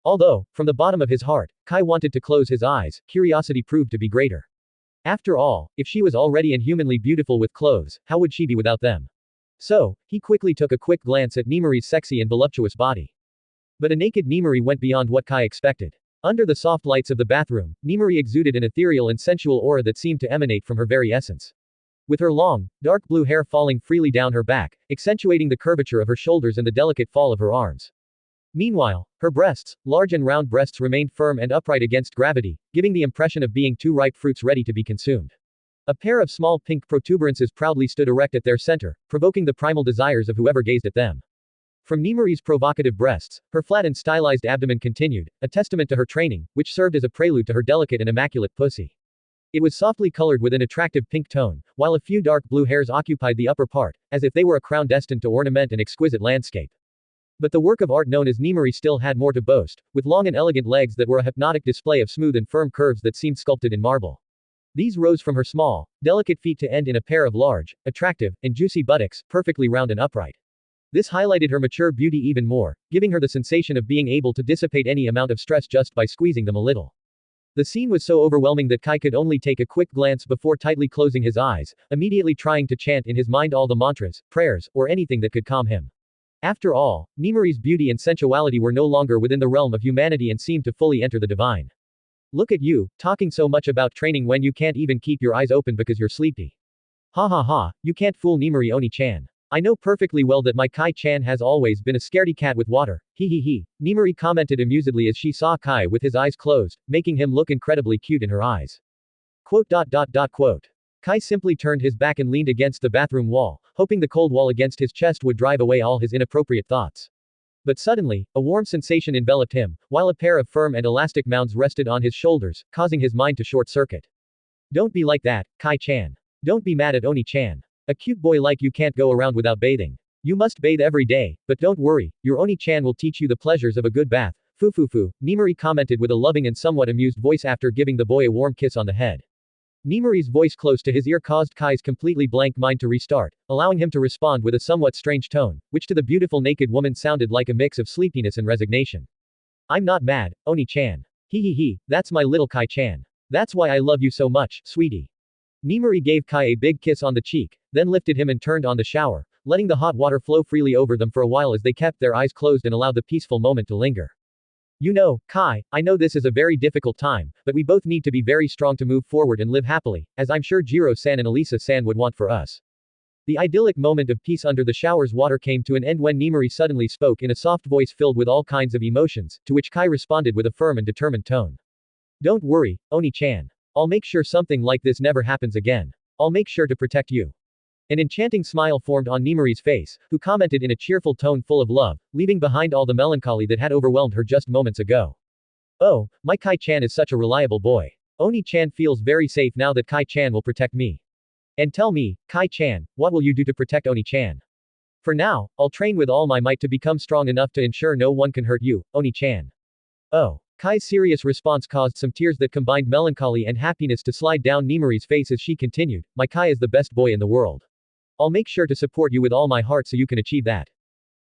Although, from the bottom of his heart, Kai wanted to close his eyes, curiosity proved to be greater. After all, if she was already inhumanly beautiful with clothes, how would she be without them? So, he quickly took a quick glance at Nemuri's sexy and voluptuous body. But a naked Nemuri went beyond what Kai expected. Under the soft lights of the bathroom, Nemuri exuded an ethereal and sensual aura that seemed to emanate from her very essence. With her long, dark blue hair falling freely down her back, accentuating the curvature of her shoulders and the delicate fall of her arms. Meanwhile, her breasts, large and round breasts remained firm and upright against gravity, giving the impression of being two ripe fruits ready to be consumed. A pair of small pink protuberances proudly stood erect at their center, provoking the primal desires of whoever gazed at them. From Nemuri's provocative breasts, her flat and stylized abdomen continued, a testament to her training, which served as a prelude to her delicate and immaculate pussy. It was softly colored with an attractive pink tone, while a few dark blue hairs occupied the upper part, as if they were a crown destined to ornament an exquisite landscape. But the work of art known as Nemuri still had more to boast, with long and elegant legs that were a hypnotic display of smooth and firm curves that seemed sculpted in marble. These rose from her small, delicate feet to end in a pair of large, attractive, and juicy buttocks, perfectly round and upright. This highlighted her mature beauty even more, giving her the sensation of being able to dissipate any amount of stress just by squeezing them a little. The scene was so overwhelming that Kai could only take a quick glance before tightly closing his eyes, immediately trying to chant in his mind all the mantras, prayers, or anything that could calm him. After all, Nemuri's beauty and sensuality were no longer within the realm of humanity and seemed to fully enter the divine. Look at you, talking so much about training when you can't even keep your eyes open because you're sleepy. Ha ha ha, you can't fool Nemuri Oni-chan. I know perfectly well that my Kai-chan has always been a scaredy cat with water. Hee hee hee. Nemuri commented amusedly as she saw Kai with his eyes closed, making him look incredibly cute in her eyes. Quote. Kai simply turned his back and leaned against the bathroom wall, hoping the cold wall against his chest would drive away all his inappropriate thoughts. But suddenly, a warm sensation enveloped him, while a pair of firm and elastic mounds rested on his shoulders, causing his mind to short-circuit. Don't be like that, Kai-chan. Don't be mad at Oni-chan. A cute boy like you can't go around without bathing. You must bathe every day, but don't worry, your Oni-chan will teach you the pleasures of a good bath. Fu, Nemuri commented with a loving and somewhat amused voice after giving the boy a warm kiss on the head. Nemuri's voice close to his ear caused Kai's completely blank mind to restart, allowing him to respond with a somewhat strange tone, which to the beautiful naked woman sounded like a mix of sleepiness and resignation. I'm not mad, Oni-chan. Hee, that's my little Kai-chan. That's why I love you so much, sweetie. Nemuri gave Kai a big kiss on the cheek, then lifted him and turned on the shower, letting the hot water flow freely over them for a while as they kept their eyes closed and allowed the peaceful moment to linger. You know, Kai, I know this is a very difficult time, but we both need to be very strong to move forward and live happily, as I'm sure Jiro-san and Elisa-san would want for us. The idyllic moment of peace under the shower's water came to an end when Nemuri suddenly spoke in a soft voice filled with all kinds of emotions, to which Kai responded with a firm and determined tone. Don't worry, Oni-chan. I'll make sure something like this never happens again. I'll make sure to protect you. An enchanting smile formed on Nemuri's face, who commented in a cheerful tone full of love, leaving behind all the melancholy that had overwhelmed her just moments ago. Oh, my Kai-chan is such a reliable boy. Oni-chan feels very safe now that Kai-chan will protect me. And tell me, Kai-chan, what will you do to protect Oni-chan? For now, I'll train with all my might to become strong enough to ensure no one can hurt you, Oni-chan. Oh. Kai's serious response caused some tears that combined melancholy and happiness to slide down Nemuri's face as she continued, my Kai is the best boy in the world. I'll make sure to support you with all my heart so you can achieve that.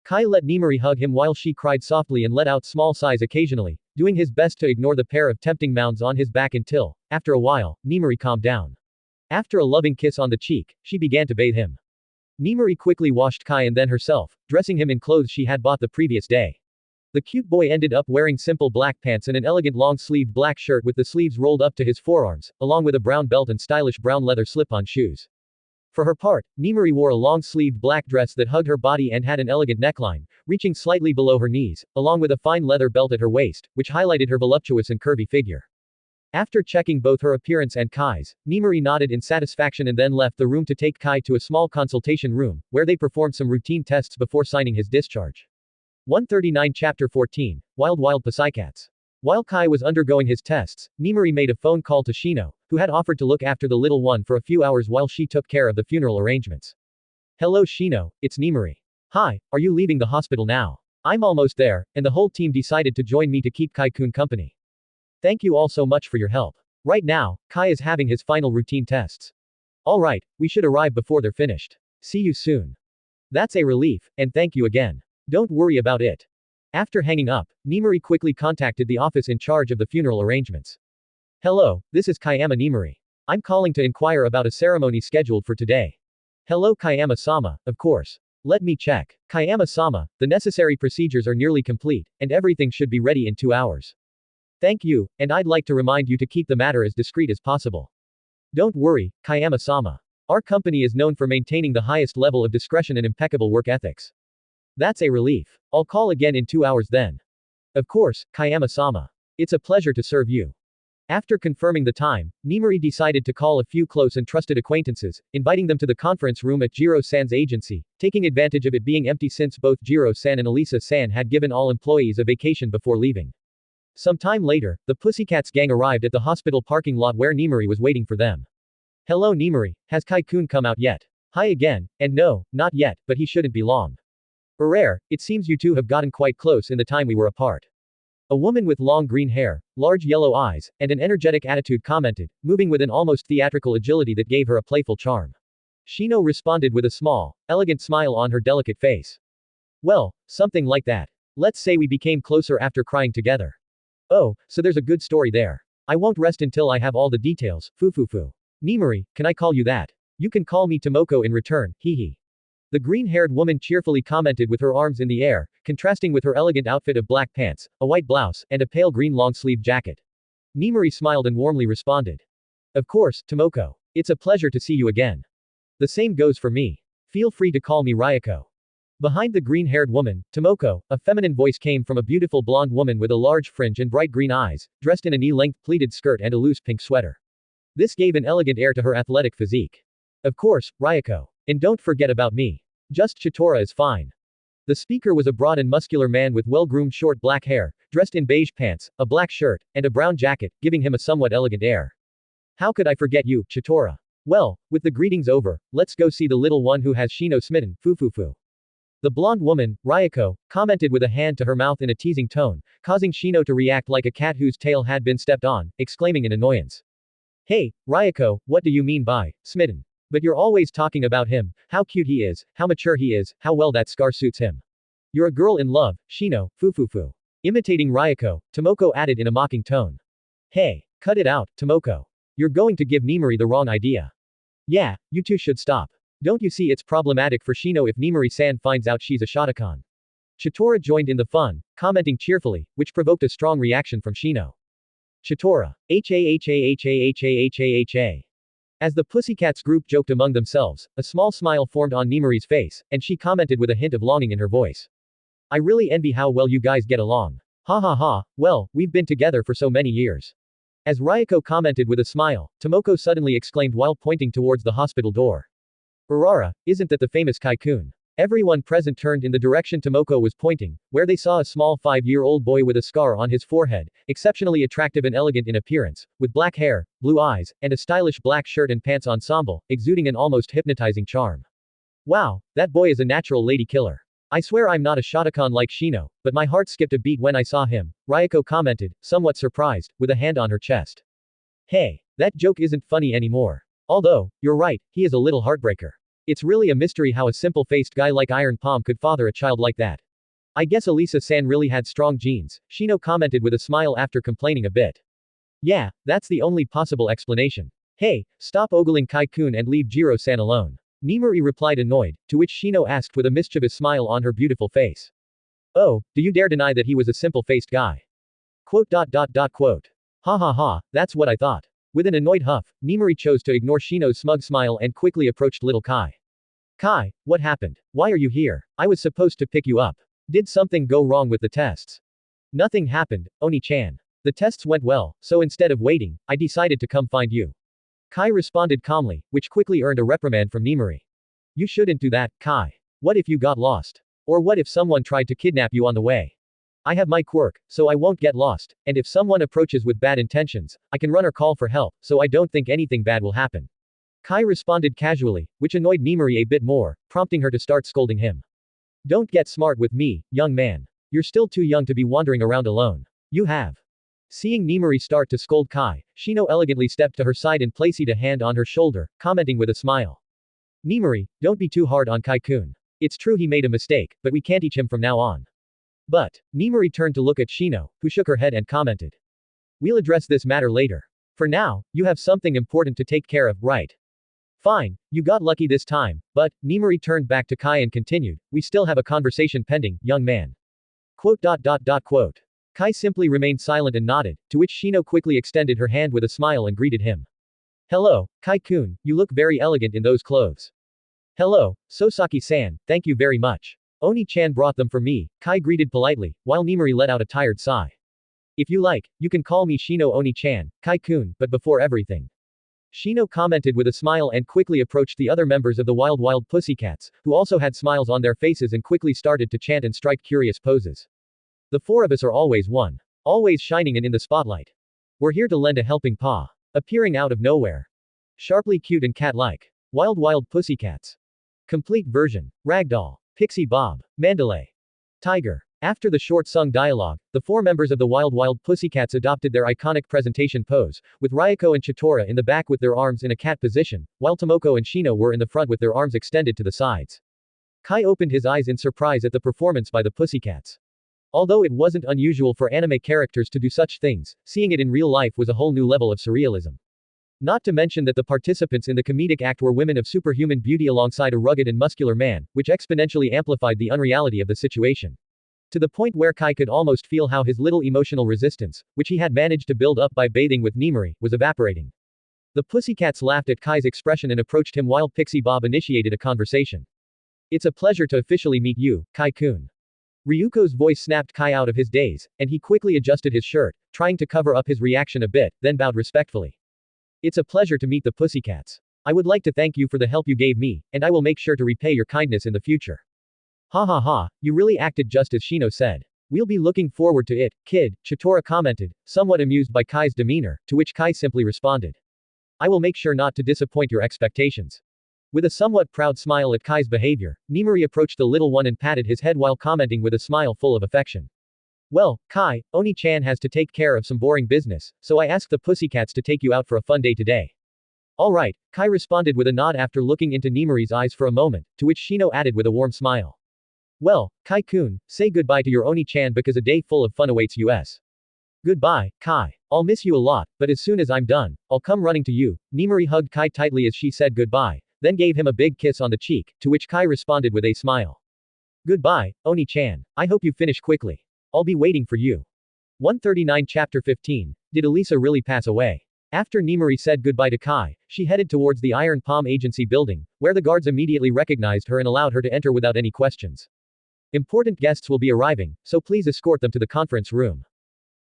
Kai let Nemuri hug him while she cried softly and let out small sighs occasionally, doing his best to ignore the pair of tempting mounds on his back until, after a while, Nemuri calmed down. After a loving kiss on the cheek, she began to bathe him. Nemuri quickly washed Kai and then herself, dressing him in clothes she had bought the previous day. The cute boy ended up wearing simple black pants and an elegant long-sleeved black shirt with the sleeves rolled up to his forearms, along with a brown belt and stylish brown leather slip-on shoes. For her part, Nemuri wore a long-sleeved black dress that hugged her body and had an elegant neckline, reaching slightly below her knees, along with a fine leather belt at her waist, which highlighted her voluptuous and curvy figure. After checking both her appearance and Kai's, Nemuri nodded in satisfaction and then left the room to take Kai to a small consultation room, where they performed some routine tests before signing his discharge. 139 Chapter 14, Wild Pussycats. While Kai was undergoing his tests, Nemuri made a phone call to Shino, who had offered to look after the little one for a few hours while she took care of the funeral arrangements. Hello Shino, it's Nemuri. Hi, are you leaving the hospital now? I'm almost there, and the whole team decided to join me to keep Kai-kun company. Thank you all so much for your help. Right now, Kai is having his final routine tests. Alright, we should arrive before they're finished. See you soon. That's a relief, and thank you again. Don't worry about it. After hanging up, Nemuri quickly contacted the office in charge of the funeral arrangements. Hello, this is Kayama Nemuri. I'm calling to inquire about a ceremony scheduled for today. Hello Kayama-sama, of course. Let me check. Kayama-sama, the necessary procedures are nearly complete, and everything should be ready in 2 hours. Thank you, and I'd like to remind you to keep the matter as discreet as possible. Don't worry, Kayama-sama. Our company is known for maintaining the highest level of discretion and impeccable work ethics. That's a relief. I'll call again in 2 hours then. Of course, Kayama-sama. It's a pleasure to serve you. After confirming the time, Nemuri decided to call a few close and trusted acquaintances, inviting them to the conference room at Jiro-san's agency, taking advantage of it being empty since both Jiro-san and Elisa-san had given all employees a vacation before leaving. Some time later, the Pussycats gang arrived at the hospital parking lot where Nemuri was waiting for them. Hello Nemuri, has Kai-kun come out yet? Hi again, and no, not yet, but he shouldn't be long. It seems you two have gotten quite close in the time we were apart. A woman with long green hair, large yellow eyes, and an energetic attitude commented, moving with an almost theatrical agility that gave her a playful charm. Shino responded with a small, elegant smile on her delicate face. Well, something like that. Let's say we became closer after crying together. Oh, so there's a good story there. I won't rest until I have all the details, foo. Nimari, can I call you that? You can call me Tomoko in return, hee. The green-haired woman cheerfully commented with her arms in the air, contrasting with her elegant outfit of black pants, a white blouse, and a pale green long-sleeved jacket. Nimari smiled and warmly responded. Of course, Tomoko. It's a pleasure to see you again. The same goes for me. Feel free to call me Ryoko. Behind the green-haired woman, Tomoko, a feminine voice came from a beautiful blonde woman with a large fringe and bright green eyes, dressed in a knee-length pleated skirt and a loose pink sweater. This gave an elegant air to her athletic physique. Of course, Ryoko. And don't forget about me. Just Chitora is fine. The speaker was a broad and muscular man with well-groomed short black hair, dressed in beige pants, a black shirt, and a brown jacket, giving him a somewhat elegant air. How could I forget you, Chitora? Well, with the greetings over, let's go see the little one who has Shino smitten, foo. The blonde woman, Ryoko, commented with a hand to her mouth in a teasing tone, causing Shino to react like a cat whose tail had been stepped on, exclaiming in annoyance. Hey, Ryoko, what do you mean by smitten? But you're always talking about him, how cute he is, how mature he is, how well that scar suits him. You're a girl in love, Shino, foo. Imitating Ryoko, Tomoko added in a mocking tone. Hey, cut it out, Tomoko. You're going to give Nimari the wrong idea. Yeah, you two should stop. Don't you see it's problematic for Shino if Nimari-san finds out she's a Shotokan? Chitora joined in the fun, commenting cheerfully, which provoked a strong reaction from Shino. Chitora. Ha. As the pussycats group joked among themselves, a small smile formed on Nimari's face, and she commented with a hint of longing in her voice. I really envy how well you guys get along. Ha. Well, we've been together for so many years. As Ryoko commented with a smile, Tomoko suddenly exclaimed while pointing towards the hospital door. Isn't that the famous Kai-kun? Everyone present turned in the direction Tomoko was pointing, where they saw a small 5-year-old boy with a scar on his forehead, exceptionally attractive and elegant in appearance, with black hair, blue eyes, and a stylish black shirt and pants ensemble, exuding an almost hypnotizing charm. Wow, that boy is a natural lady killer. I swear I'm not a Shotokan like Shino, but my heart skipped a beat when I saw him, Ryoko commented, somewhat surprised, with a hand on her chest. Hey, that joke isn't funny anymore. Although, you're right, he is a little heartbreaker. It's really a mystery how a simple-faced guy like Iron Palm could father a child like that. I guess Elisa-san really had strong genes, Shino commented with a smile after complaining a bit. Yeah, that's the only possible explanation. Hey, stop ogling Kai-kun and leave Jiro-san alone. Nimari replied annoyed, to which Shino asked with a mischievous smile on her beautiful face. Oh, do you dare deny that he was a simple-faced guy? Quote. Ha, that's what I thought. With an annoyed huff, Nimari chose to ignore Shino's smug smile and quickly approached little Kai. Kai, what happened? Why are you here? I was supposed to pick you up. Did something go wrong with the tests? Nothing happened, Oni-chan. The tests went well, so instead of waiting, I decided to come find you. Kai responded calmly, which quickly earned a reprimand from Nimari. You shouldn't do that, Kai. What if you got lost? Or what if someone tried to kidnap you on the way? I have my quirk, so I won't get lost, and if someone approaches with bad intentions, I can run or call for help, so I don't think anything bad will happen. Kai responded casually, which annoyed Nimari a bit more, prompting her to start scolding him. Don't get smart with me, young man. You're still too young to be wandering around alone. You have. Seeing Nimari start to scold Kai, Shino elegantly stepped to her side and placed a hand on her shoulder, commenting with a smile. Nimari, don't be too hard on Kai-kun. It's true he made a mistake, but we can't teach him from now on. But, Nimari turned to look at Shino, who shook her head and commented. We'll address this matter later. For now, you have something important to take care of, right? Fine, you got lucky this time, but, Nimari turned back to Kai and continued, we still have a conversation pending, young man. Quote. Kai simply remained silent and nodded, to which Shino quickly extended her hand with a smile and greeted him. Hello, Kai-kun, you look very elegant in those clothes. Hello, Sosaki-san, thank you very much. Oni-chan brought them for me, Kai greeted politely, while Nimari let out a tired sigh. If you like, you can call me Shino Oni-chan, Kai-kun, but before everything. Shino commented with a smile and quickly approached the other members of the Wild Pussycats, who also had smiles on their faces and quickly started to chant and strike curious poses. The four of us are always one. Always shining and in the spotlight. We're here to lend a helping paw. Appearing out of nowhere. Sharply cute and cat-like. Wild Pussycats. Complete version. Ragdoll. Pixie Bob. Mandalay. Tiger. After the short-sung dialogue, the four members of the Wild Pussycats adopted their iconic presentation pose, with Ryoko and Chitora in the back with their arms in a cat position, while Tomoko and Shino were in the front with their arms extended to the sides. Kai opened his eyes in surprise at the performance by the Pussycats. Although it wasn't unusual for anime characters to do such things, seeing it in real life was a whole new level of surrealism. Not to mention that the participants in the comedic act were women of superhuman beauty alongside a rugged and muscular man, which exponentially amplified the unreality of the situation. To the point where Kai could almost feel how his little emotional resistance, which he had managed to build up by bathing with Nemuri, was evaporating. The Pussycats laughed at Kai's expression and approached him while Pixie Bob initiated a conversation. It's a pleasure to officially meet you, Kai-kun. Ryuko's voice snapped Kai out of his daze, and he quickly adjusted his shirt, trying to cover up his reaction a bit, then bowed respectfully. It's a pleasure to meet the Pussycats. I would like to thank you for the help you gave me, and I will make sure to repay your kindness in the future. Ha ha ha, you really acted just as Shino said. We'll be looking forward to it, kid, Chitora commented, somewhat amused by Kai's demeanor, to which Kai simply responded. I will make sure not to disappoint your expectations. With a somewhat proud smile at Kai's behavior, Nemuri approached the little one and patted his head while commenting with a smile full of affection. Well, Kai, Oni-chan has to take care of some boring business, so I asked the Pussycats to take you out for a fun day today. Alright, Kai responded with a nod after looking into Nemuri's eyes for a moment, to which Shino added with a warm smile. Well, Kai-kun, say goodbye to your Oni-chan because a day full of fun awaits us. Goodbye, Kai. I'll miss you a lot, but as soon as I'm done, I'll come running to you. Nemuri hugged Kai tightly as she said goodbye, then gave him a big kiss on the cheek, to which Kai responded with a smile. Goodbye, Oni-chan. I hope you finish quickly. I'll be waiting for you. 139 Chapter 15. Did Elisa really pass away? After Nemuri said goodbye to Kai, she headed towards the Iron Palm Agency building, where the guards immediately recognized her and allowed her to enter without any questions. Important guests will be arriving, so please escort them to the conference room.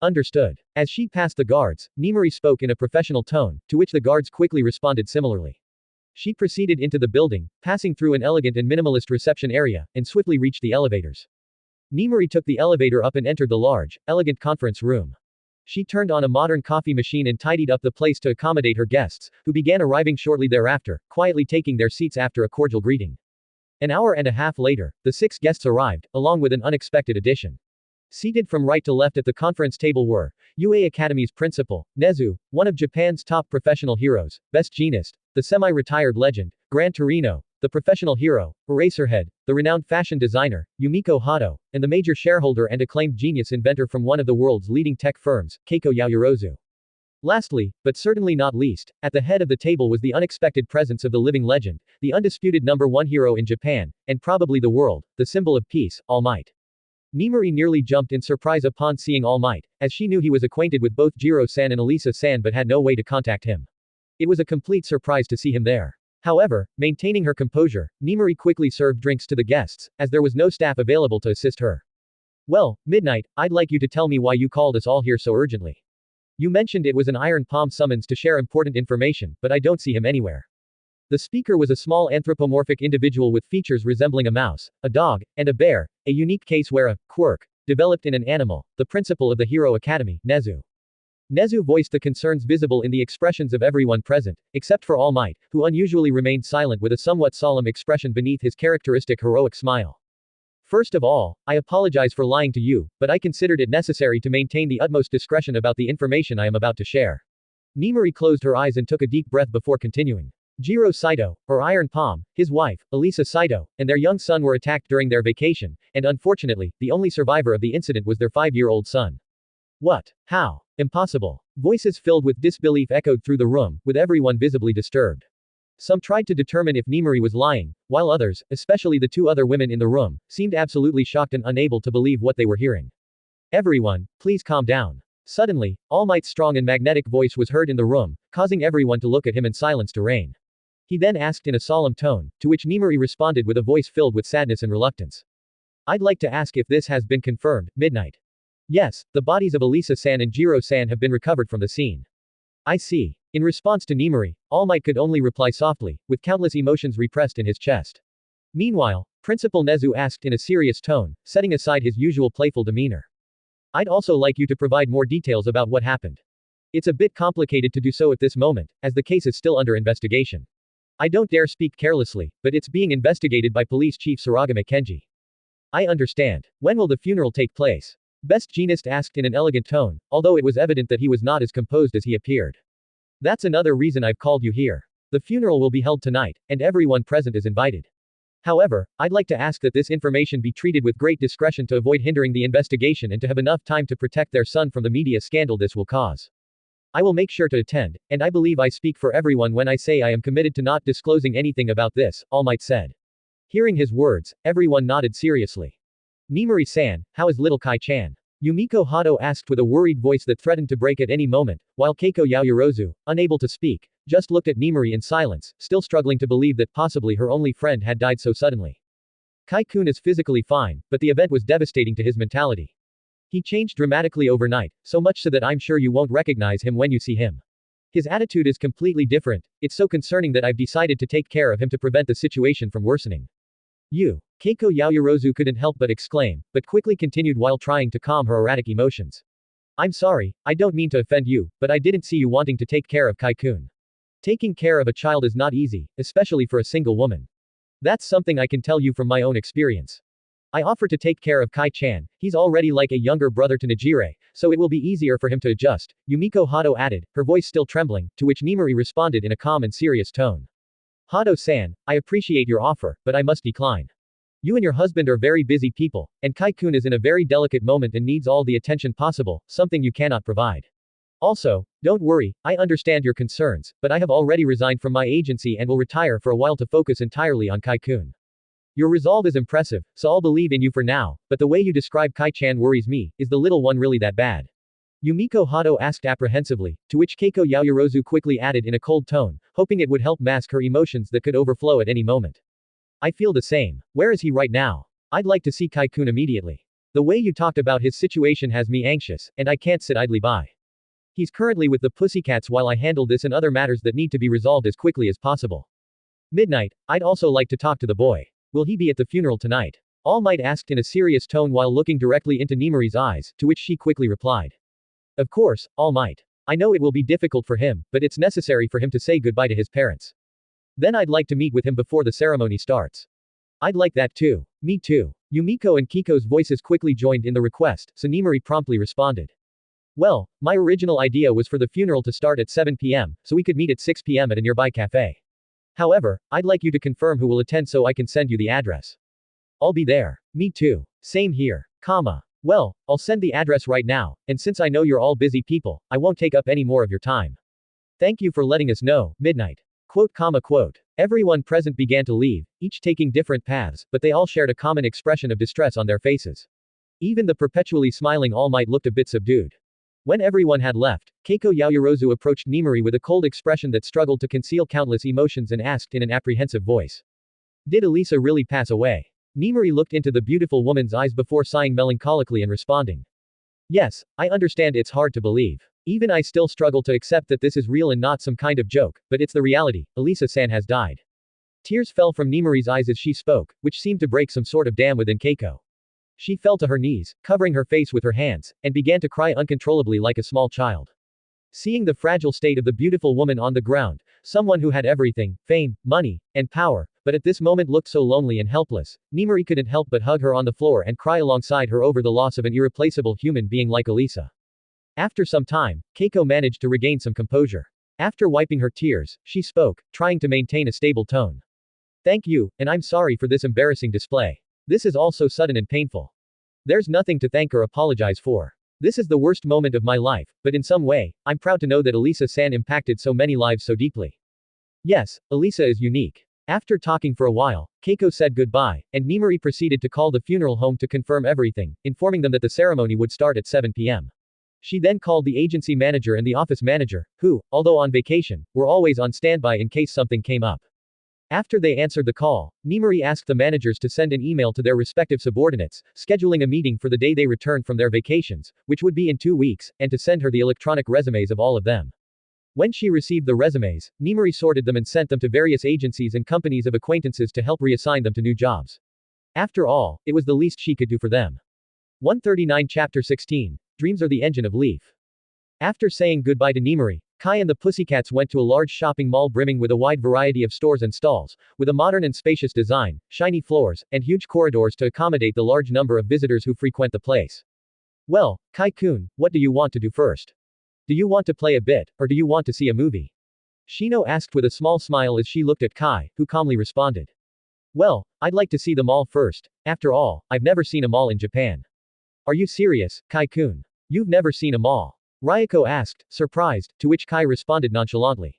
Understood. As she passed the guards, Nemuri spoke in a professional tone, to which the guards quickly responded similarly. She proceeded into the building, passing through an elegant and minimalist reception area, and swiftly reached the elevators. Nemuri took the elevator up and entered the large, elegant conference room. She turned on a modern coffee machine and tidied up the place to accommodate her guests, who began arriving shortly thereafter, quietly taking their seats after a cordial greeting. An hour and a half later, the 6 guests arrived, along with an unexpected addition. Seated from right to left at the conference table were UA Academy's principal, Nezu, one of Japan's top professional heroes, Best Jeanist, the semi-retired legend, Gran Torino, the professional hero, Eraserhead, the renowned fashion designer, Yumiko Hato, and the major shareholder and acclaimed genius inventor from one of the world's leading tech firms, Keiko Yaoyorozu. Lastly, but certainly not least, at the head of the table was the unexpected presence of the living legend, the undisputed #1 hero in Japan, and probably the world, the symbol of peace, All Might. Nemuri nearly jumped in surprise upon seeing All Might, as she knew he was acquainted with both Jiro-san and Elisa-san but had no way to contact him. It was a complete surprise to see him there. However, maintaining her composure, Nemuri quickly served drinks to the guests, as there was no staff available to assist her. Well, Midnight, I'd like you to tell me why you called us all here so urgently. You mentioned it was an Iron Palm summons to share important information, but I don't see him anywhere. The speaker was a small anthropomorphic individual with features resembling a mouse, a dog, and a bear, a unique case where a quirk developed in an animal, the principal of the Hero Academy, Nezu. Nezu voiced the concerns visible in the expressions of everyone present, except for All Might, who unusually remained silent with a somewhat solemn expression beneath his characteristic heroic smile. First of all, I apologize for lying to you, but I considered it necessary to maintain the utmost discretion about the information I am about to share. Nemuri closed her eyes and took a deep breath before continuing. Jiro Saito, or Iron Palm, his wife, Elisa Saito, and their young son were attacked during their vacation, and unfortunately, the only survivor of the incident was their 5-year-old son. What? How? Impossible. Voices filled with disbelief echoed through the room, with everyone visibly disturbed. Some tried to determine if Nemuri was lying, while others, especially the 2 other women in the room, seemed absolutely shocked and unable to believe what they were hearing. Everyone, please calm down. Suddenly, All Might's strong and magnetic voice was heard in the room, causing everyone to look at him in silence to reign. He then asked in a solemn tone, to which Nemuri responded with a voice filled with sadness and reluctance. I'd like to ask if this has been confirmed, Midnight. Yes, the bodies of Elisa-san and Jiro-san have been recovered from the scene. I see. In response to Nemuri, All Might could only reply softly, with countless emotions repressed in his chest. Meanwhile, Principal Nezu asked in a serious tone, setting aside his usual playful demeanor. I'd also like you to provide more details about what happened. It's a bit complicated to do so at this moment, as the case is still under investigation. I don't dare speak carelessly, but it's being investigated by Police Chief Saragame Kenji. I understand. When will the funeral take place? Best Jeanist asked in an elegant tone, although it was evident that he was not as composed as he appeared. That's another reason I've called you here. The funeral will be held tonight, and everyone present is invited. However, I'd like to ask that this information be treated with great discretion to avoid hindering the investigation and to have enough time to protect their son from the media scandal this will cause. I will make sure to attend, and I believe I speak for everyone when I say I am committed to not disclosing anything about this, All Might said. Hearing his words, everyone nodded seriously. Nimori-san, how is little Kai-chan? Yumiko Hado asked with a worried voice that threatened to break at any moment, while Keiko Yaoyorozu, unable to speak, just looked at Nimori in silence, still struggling to believe that possibly her only friend had died so suddenly. Kai-kun is physically fine, but the event was devastating to his mentality. He changed dramatically overnight, so much so that I'm sure you won't recognize him when you see him. His attitude is completely different. It's so concerning that I've decided to take care of him to prevent the situation from worsening. Keiko Yaoyorozu couldn't help but exclaim, but quickly continued while trying to calm her erratic emotions. I'm sorry, I don't mean to offend you, but I didn't see you wanting to take care of Kai-kun. Taking care of a child is not easy, especially for a single woman. That's something I can tell you from my own experience. I offer to take care of Kai-chan, he's already like a younger brother to Najire, so it will be easier for him to adjust, Yumiko Hado added, her voice still trembling, to which Nimori responded in a calm and serious tone. Hado-san, I appreciate your offer, but I must decline. You and your husband are very busy people, and Kai-kun is in a very delicate moment and needs all the attention possible, something you cannot provide. Also, don't worry, I understand your concerns, but I have already resigned from my agency and will retire for a while to focus entirely on Kai-kun. Your resolve is impressive, so I'll believe in you for now, but the way you describe Kai-chan worries me. Is the little one really that bad? Yumiko Hado asked apprehensively, to which Keiko Yaoyorozu quickly added in a cold tone, hoping it would help mask her emotions that could overflow at any moment. I feel the same. Where is he right now? I'd like to see Kai-kun immediately. The way you talked about his situation has me anxious, and I can't sit idly by. He's currently with the pussycats while I handle this and other matters that need to be resolved as quickly as possible. Midnight, I'd also like to talk to the boy. Will he be at the funeral tonight? All Might asked in a serious tone while looking directly into Nimori's eyes, to which she quickly replied. Of course, All Might. I know it will be difficult for him, but it's necessary for him to say goodbye to his parents. Then I'd like to meet with him before the ceremony starts. I'd like that too. Me too. Yumiko and Kiko's voices quickly joined in the request, so Nimori promptly responded. Well, my original idea was for the funeral to start at 7 p.m., so we could meet at 6 p.m. at a nearby cafe. However, I'd like you to confirm who will attend so I can send you the address. I'll be there. Me too. Same here. Well, I'll send the address right now, and since I know you're all busy people, I won't take up any more of your time. Thank you for letting us know, Midnight. Quote. Everyone present began to leave, each taking different paths, but they all shared a common expression of distress on their faces. Even the perpetually smiling All Might looked a bit subdued. When everyone had left, Keiko Yaoyorozu approached Nimori with a cold expression that struggled to conceal countless emotions and asked in an apprehensive voice. Did Elisa really pass away? Nimori looked into the beautiful woman's eyes before sighing melancholically and responding. Yes, I understand it's hard to believe. Even I still struggle to accept that this is real and not some kind of joke, but it's the reality. Elisa-san has died. Tears fell from Nimori's eyes as she spoke, which seemed to break some sort of dam within Keiko. She fell to her knees, covering her face with her hands, and began to cry uncontrollably like a small child. Seeing the fragile state of the beautiful woman on the ground, someone who had everything, fame, money, and power, but at this moment looked so lonely and helpless, Nimori couldn't help but hug her on the floor and cry alongside her over the loss of an irreplaceable human being like Elisa. After some time, Keiko managed to regain some composure. After wiping her tears, she spoke, trying to maintain a stable tone. Thank you, and I'm sorry for this embarrassing display. This is all so sudden and painful. There's nothing to thank or apologize for. This is the worst moment of my life, but in some way, I'm proud to know that Elisa-san impacted so many lives so deeply. Yes, Elisa is unique. After talking for a while, Keiko said goodbye, and Nimori proceeded to call the funeral home to confirm everything, informing them that the ceremony would start at 7 p.m. She then called the agency manager and the office manager, who, although on vacation, were always on standby in case something came up. After they answered the call, Nimori asked the managers to send an email to their respective subordinates, scheduling a meeting for the day they returned from their vacations, which would be in 2 weeks, and to send her the electronic resumes of all of them. When she received the resumes, Nimori sorted them and sent them to various agencies and companies of acquaintances to help reassign them to new jobs. After all, it was the least she could do for them. 139 Chapter 16. Dreams are the engine of Leaf. After saying goodbye to Nimori, Kai and the Pussycats went to a large shopping mall brimming with a wide variety of stores and stalls, with a modern and spacious design, shiny floors, and huge corridors to accommodate the large number of visitors who frequent the place. Well, Kai-kun, what do you want to do first? Do you want to play a bit, or do you want to see a movie? Shino asked with a small smile as she looked at Kai, who calmly responded. Well, I'd like to see the mall first. After all, I've never seen a mall in Japan. Are you serious, Kai-kun? You've never seen a mall? Ryuko asked, surprised, to which Kai responded nonchalantly.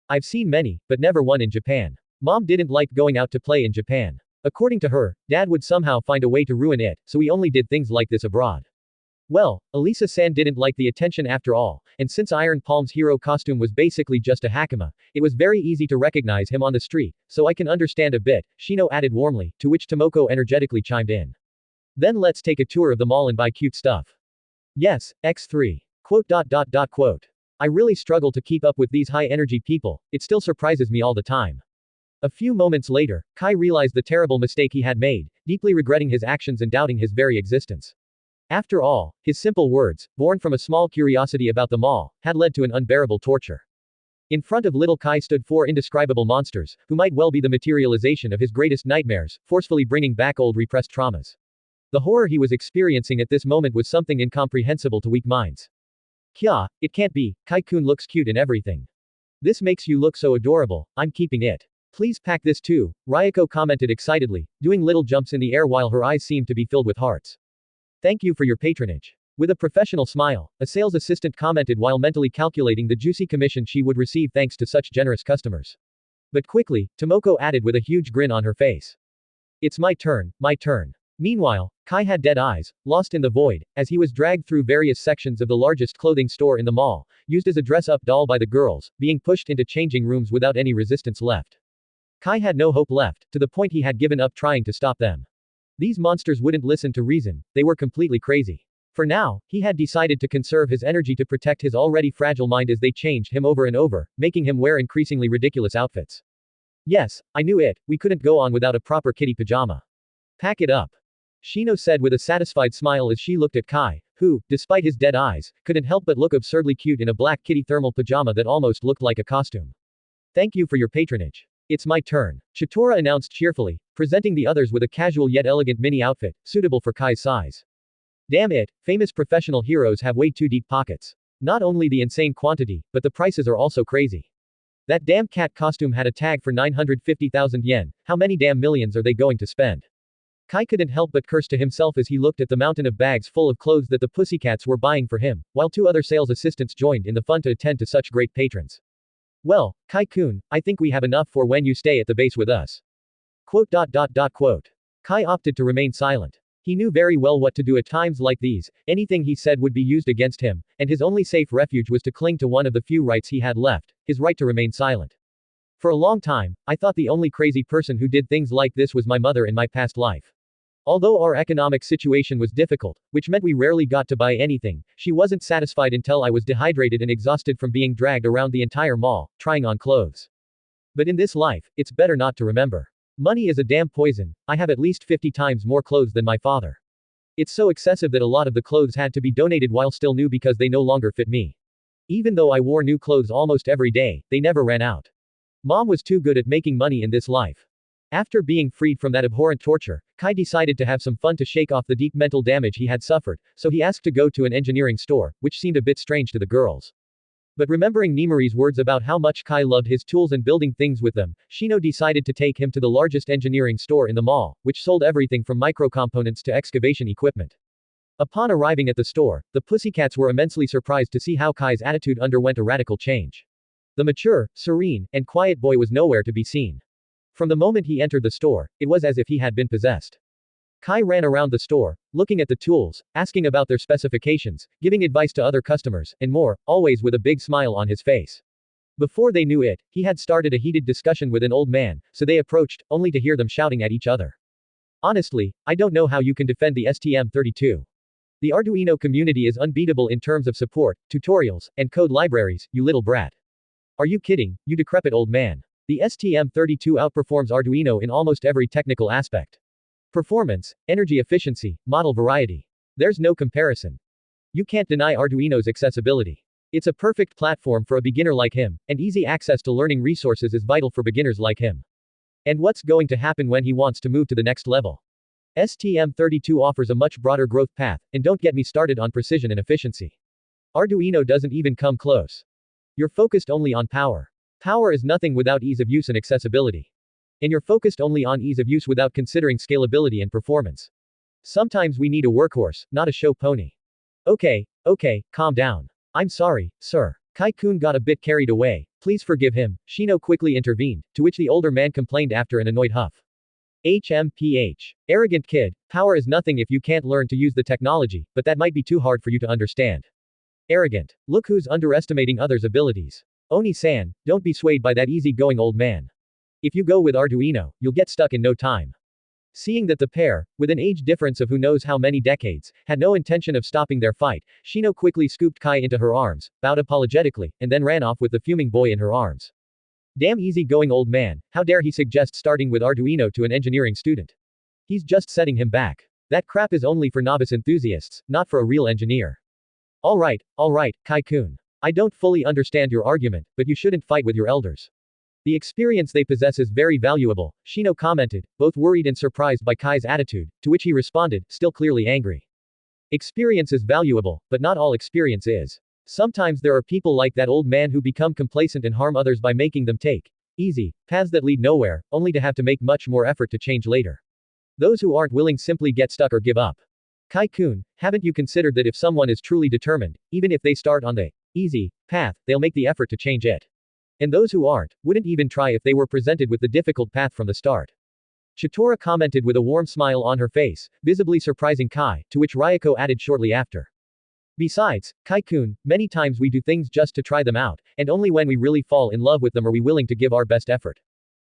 I've seen many, but never one in Japan. Mom didn't like going out to play in Japan. According to her, Dad would somehow find a way to ruin it, so he only did things like this abroad. Well, Elisa-san didn't like the attention after all, and since Iron Palm's hero costume was basically just a hakama, it was very easy to recognize him on the street, so I can understand a bit, Shino added warmly, to which Tomoko energetically chimed in. Then let's take a tour of the mall and buy cute stuff. Yes, X3. Quote. I really struggle to keep up with these high-energy people, it still surprises me all the time. A few moments later, Kai realized the terrible mistake he had made, deeply regretting his actions and doubting his very existence. After all, his simple words, born from a small curiosity about the mall, had led to an unbearable torture. In front of little Kai stood four indescribable monsters, who might well be the materialization of his greatest nightmares, forcefully bringing back old repressed traumas. The horror he was experiencing at this moment was something incomprehensible to weak minds. Kya, it can't be, Kai-kun looks cute in everything. This makes you look so adorable, I'm keeping it. Please pack this too, Ryuko commented excitedly, doing little jumps in the air while her eyes seemed to be filled with hearts. Thank you for your patronage. With a professional smile, a sales assistant commented while mentally calculating the juicy commission she would receive thanks to such generous customers. But quickly, Tomoko added with a huge grin on her face. It's my turn, my turn. Meanwhile, Kai had dead eyes, lost in the void, as he was dragged through various sections of the largest clothing store in the mall, used as a dress-up doll by the girls, being pushed into changing rooms without any resistance left. Kai had no hope left, to the point he had given up trying to stop them. These monsters wouldn't listen to reason, they were completely crazy. For now, he had decided to conserve his energy to protect his already fragile mind as they changed him over and over, making him wear increasingly ridiculous outfits. Yes, I knew it, we couldn't go on without a proper kitty pajama. Pack it up. Shino said with a satisfied smile as she looked at Kai, who, despite his dead eyes, couldn't help but look absurdly cute in a black kitty thermal pajama that almost looked like a costume. Thank you for your patronage. It's my turn, Chitora announced cheerfully, presenting the others with a casual yet elegant mini outfit, suitable for Kai's size. Damn it, famous professional heroes have way too deep pockets. Not only the insane quantity, but the prices are also crazy. That damn cat costume had a tag for 950,000 yen, how many damn millions are they going to spend? Kai couldn't help but curse to himself as he looked at the mountain of bags full of clothes that the Pussycats were buying for him, while two other sales assistants joined in the fun to attend to such great patrons. Well, Kai-kun, I think we have enough for when you stay at the base with us. Quote. Kai opted to remain silent. He knew very well what to do at times like these, anything he said would be used against him, and his only safe refuge was to cling to one of the few rights he had left, his right to remain silent. For a long time, I thought the only crazy person who did things like this was my mother in my past life. Although our economic situation was difficult, which meant we rarely got to buy anything, she wasn't satisfied until I was dehydrated and exhausted from being dragged around the entire mall, trying on clothes. But in this life, it's better not to remember. Money is a damn poison, I have at least 50 times more clothes than my father. It's so excessive that a lot of the clothes had to be donated while still new because they no longer fit me. Even though I wore new clothes almost every day, they never ran out. Mom was too good at making money in this life. After being freed from that abhorrent torture, Kai decided to have some fun to shake off the deep mental damage he had suffered, so he asked to go to an engineering store, which seemed a bit strange to the girls. But remembering Nimari's words about how much Kai loved his tools and building things with them, Shino decided to take him to the largest engineering store in the mall, which sold everything from microcomponents to excavation equipment. Upon arriving at the store, the Pussycats were immensely surprised to see how Kai's attitude underwent a radical change. The mature, serene, and quiet boy was nowhere to be seen. From the moment he entered the store, it was as if he had been possessed. Kai ran around the store, looking at the tools, asking about their specifications, giving advice to other customers, and more, always with a big smile on his face. Before they knew it, he had started a heated discussion with an old man, so they approached, only to hear them shouting at each other. Honestly, I don't know how you can defend the STM32. The Arduino community is unbeatable in terms of support, tutorials, and code libraries, you little brat. Are you kidding, you decrepit old man? The STM32 outperforms Arduino in almost every technical aspect. Performance, energy efficiency, model variety. There's no comparison. You can't deny Arduino's accessibility. It's a perfect platform for a beginner like him, and easy access to learning resources is vital for beginners like him. And what's going to happen when he wants to move to the next level? STM32 offers a much broader growth path, and don't get me started on precision and efficiency. Arduino doesn't even come close. You're focused only on power. Power is nothing without ease of use and accessibility. And you're focused only on ease of use without considering scalability and performance. Sometimes we need a workhorse, not a show pony. Okay, calm down. I'm sorry, sir. Kai-kun got a bit carried away. Please forgive him, Shino quickly intervened, to which the older man complained after an annoyed huff. HMPH. Arrogant kid, power is nothing if you can't learn to use the technology, but that might be too hard for you to understand. Arrogant. Look who's underestimating others' abilities. Oni-san, don't be swayed by that easy-going old man. If you go with Arduino, you'll get stuck in no time. Seeing that the pair, with an age difference of who knows how many decades, had no intention of stopping their fight, Shino quickly scooped Kai into her arms, bowed apologetically, and then ran off with the fuming boy in her arms. Damn easy-going old man, how dare he suggest starting with Arduino to an engineering student? He's just setting him back. That crap is only for novice enthusiasts, not for a real engineer. Alright, Kai-kun. I don't fully understand your argument, but you shouldn't fight with your elders. The experience they possess is very valuable, Shino commented, both worried and surprised by Kai's attitude, to which he responded, still clearly angry. Experience is valuable, but not all experience is. Sometimes there are people like that old man who become complacent and harm others by making them take easy paths that lead nowhere, only to have to make much more effort to change later. Those who aren't willing simply get stuck or give up. Kai-kun, haven't you considered that if someone is truly determined, even if they start on the easy path, they'll make the effort to change it? And those who aren't, wouldn't even try if they were presented with the difficult path from the start. Chitora commented with a warm smile on her face, visibly surprising Kai, to which Ryoko added shortly after. Besides, Kai-kun, many times we do things just to try them out, and only when we really fall in love with them are we willing to give our best effort.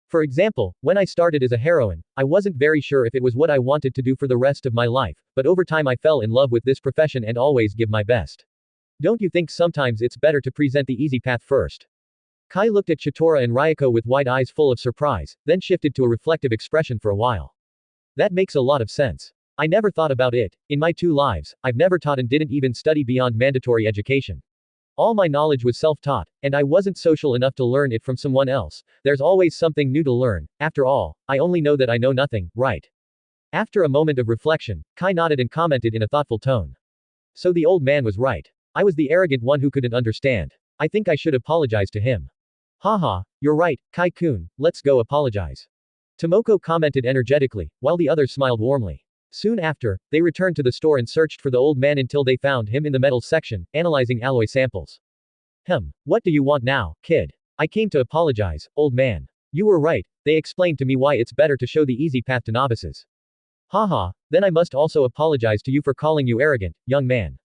For example, when I started as a heroine, I wasn't very sure if it was what I wanted to do for the rest of my life, but over time I fell in love with this profession and always give my best. Don't you think sometimes it's better to present the easy path first? Kai looked at Chitora and Ryoko with wide eyes full of surprise, then shifted to a reflective expression for a while. That makes a lot of sense. I never thought about it. In my 2 lives, I've never taught and didn't even study beyond mandatory education. All my knowledge was self-taught, and I wasn't social enough to learn it from someone else. There's always something new to learn. After all, I only know that I know nothing, right? After a moment of reflection, Kai nodded and commented in a thoughtful tone. So the old man was right. I was the arrogant one who couldn't understand. I think I should apologize to him. Haha, you're right, Kai-kun, let's go apologize. Tomoko commented energetically, while the others smiled warmly. Soon after, they returned to the store and searched for the old man until they found him in the metals section, analyzing alloy samples. What do you want now, kid? I came to apologize, old man. You were right, they explained to me why it's better to show the easy path to novices. Haha, then I must also apologize to you for calling you arrogant, young man.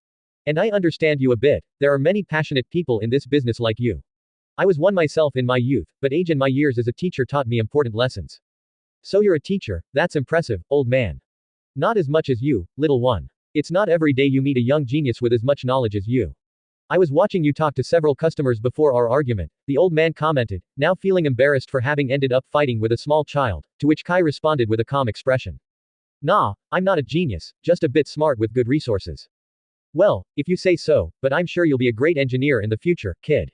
And I understand you a bit, there are many passionate people in this business like you. I was one myself in my youth, but age and my years as a teacher taught me important lessons. So you're a teacher, that's impressive, old man. Not as much as you, little one. It's not every day you meet a young genius with as much knowledge as you. I was watching you talk to several customers before our argument, the old man commented, now feeling embarrassed for having ended up fighting with a small child, to which Kai responded with a calm expression. Nah, I'm not a genius, just a bit smart with good resources. Well, if you say so, but I'm sure you'll be a great engineer in the future, kid.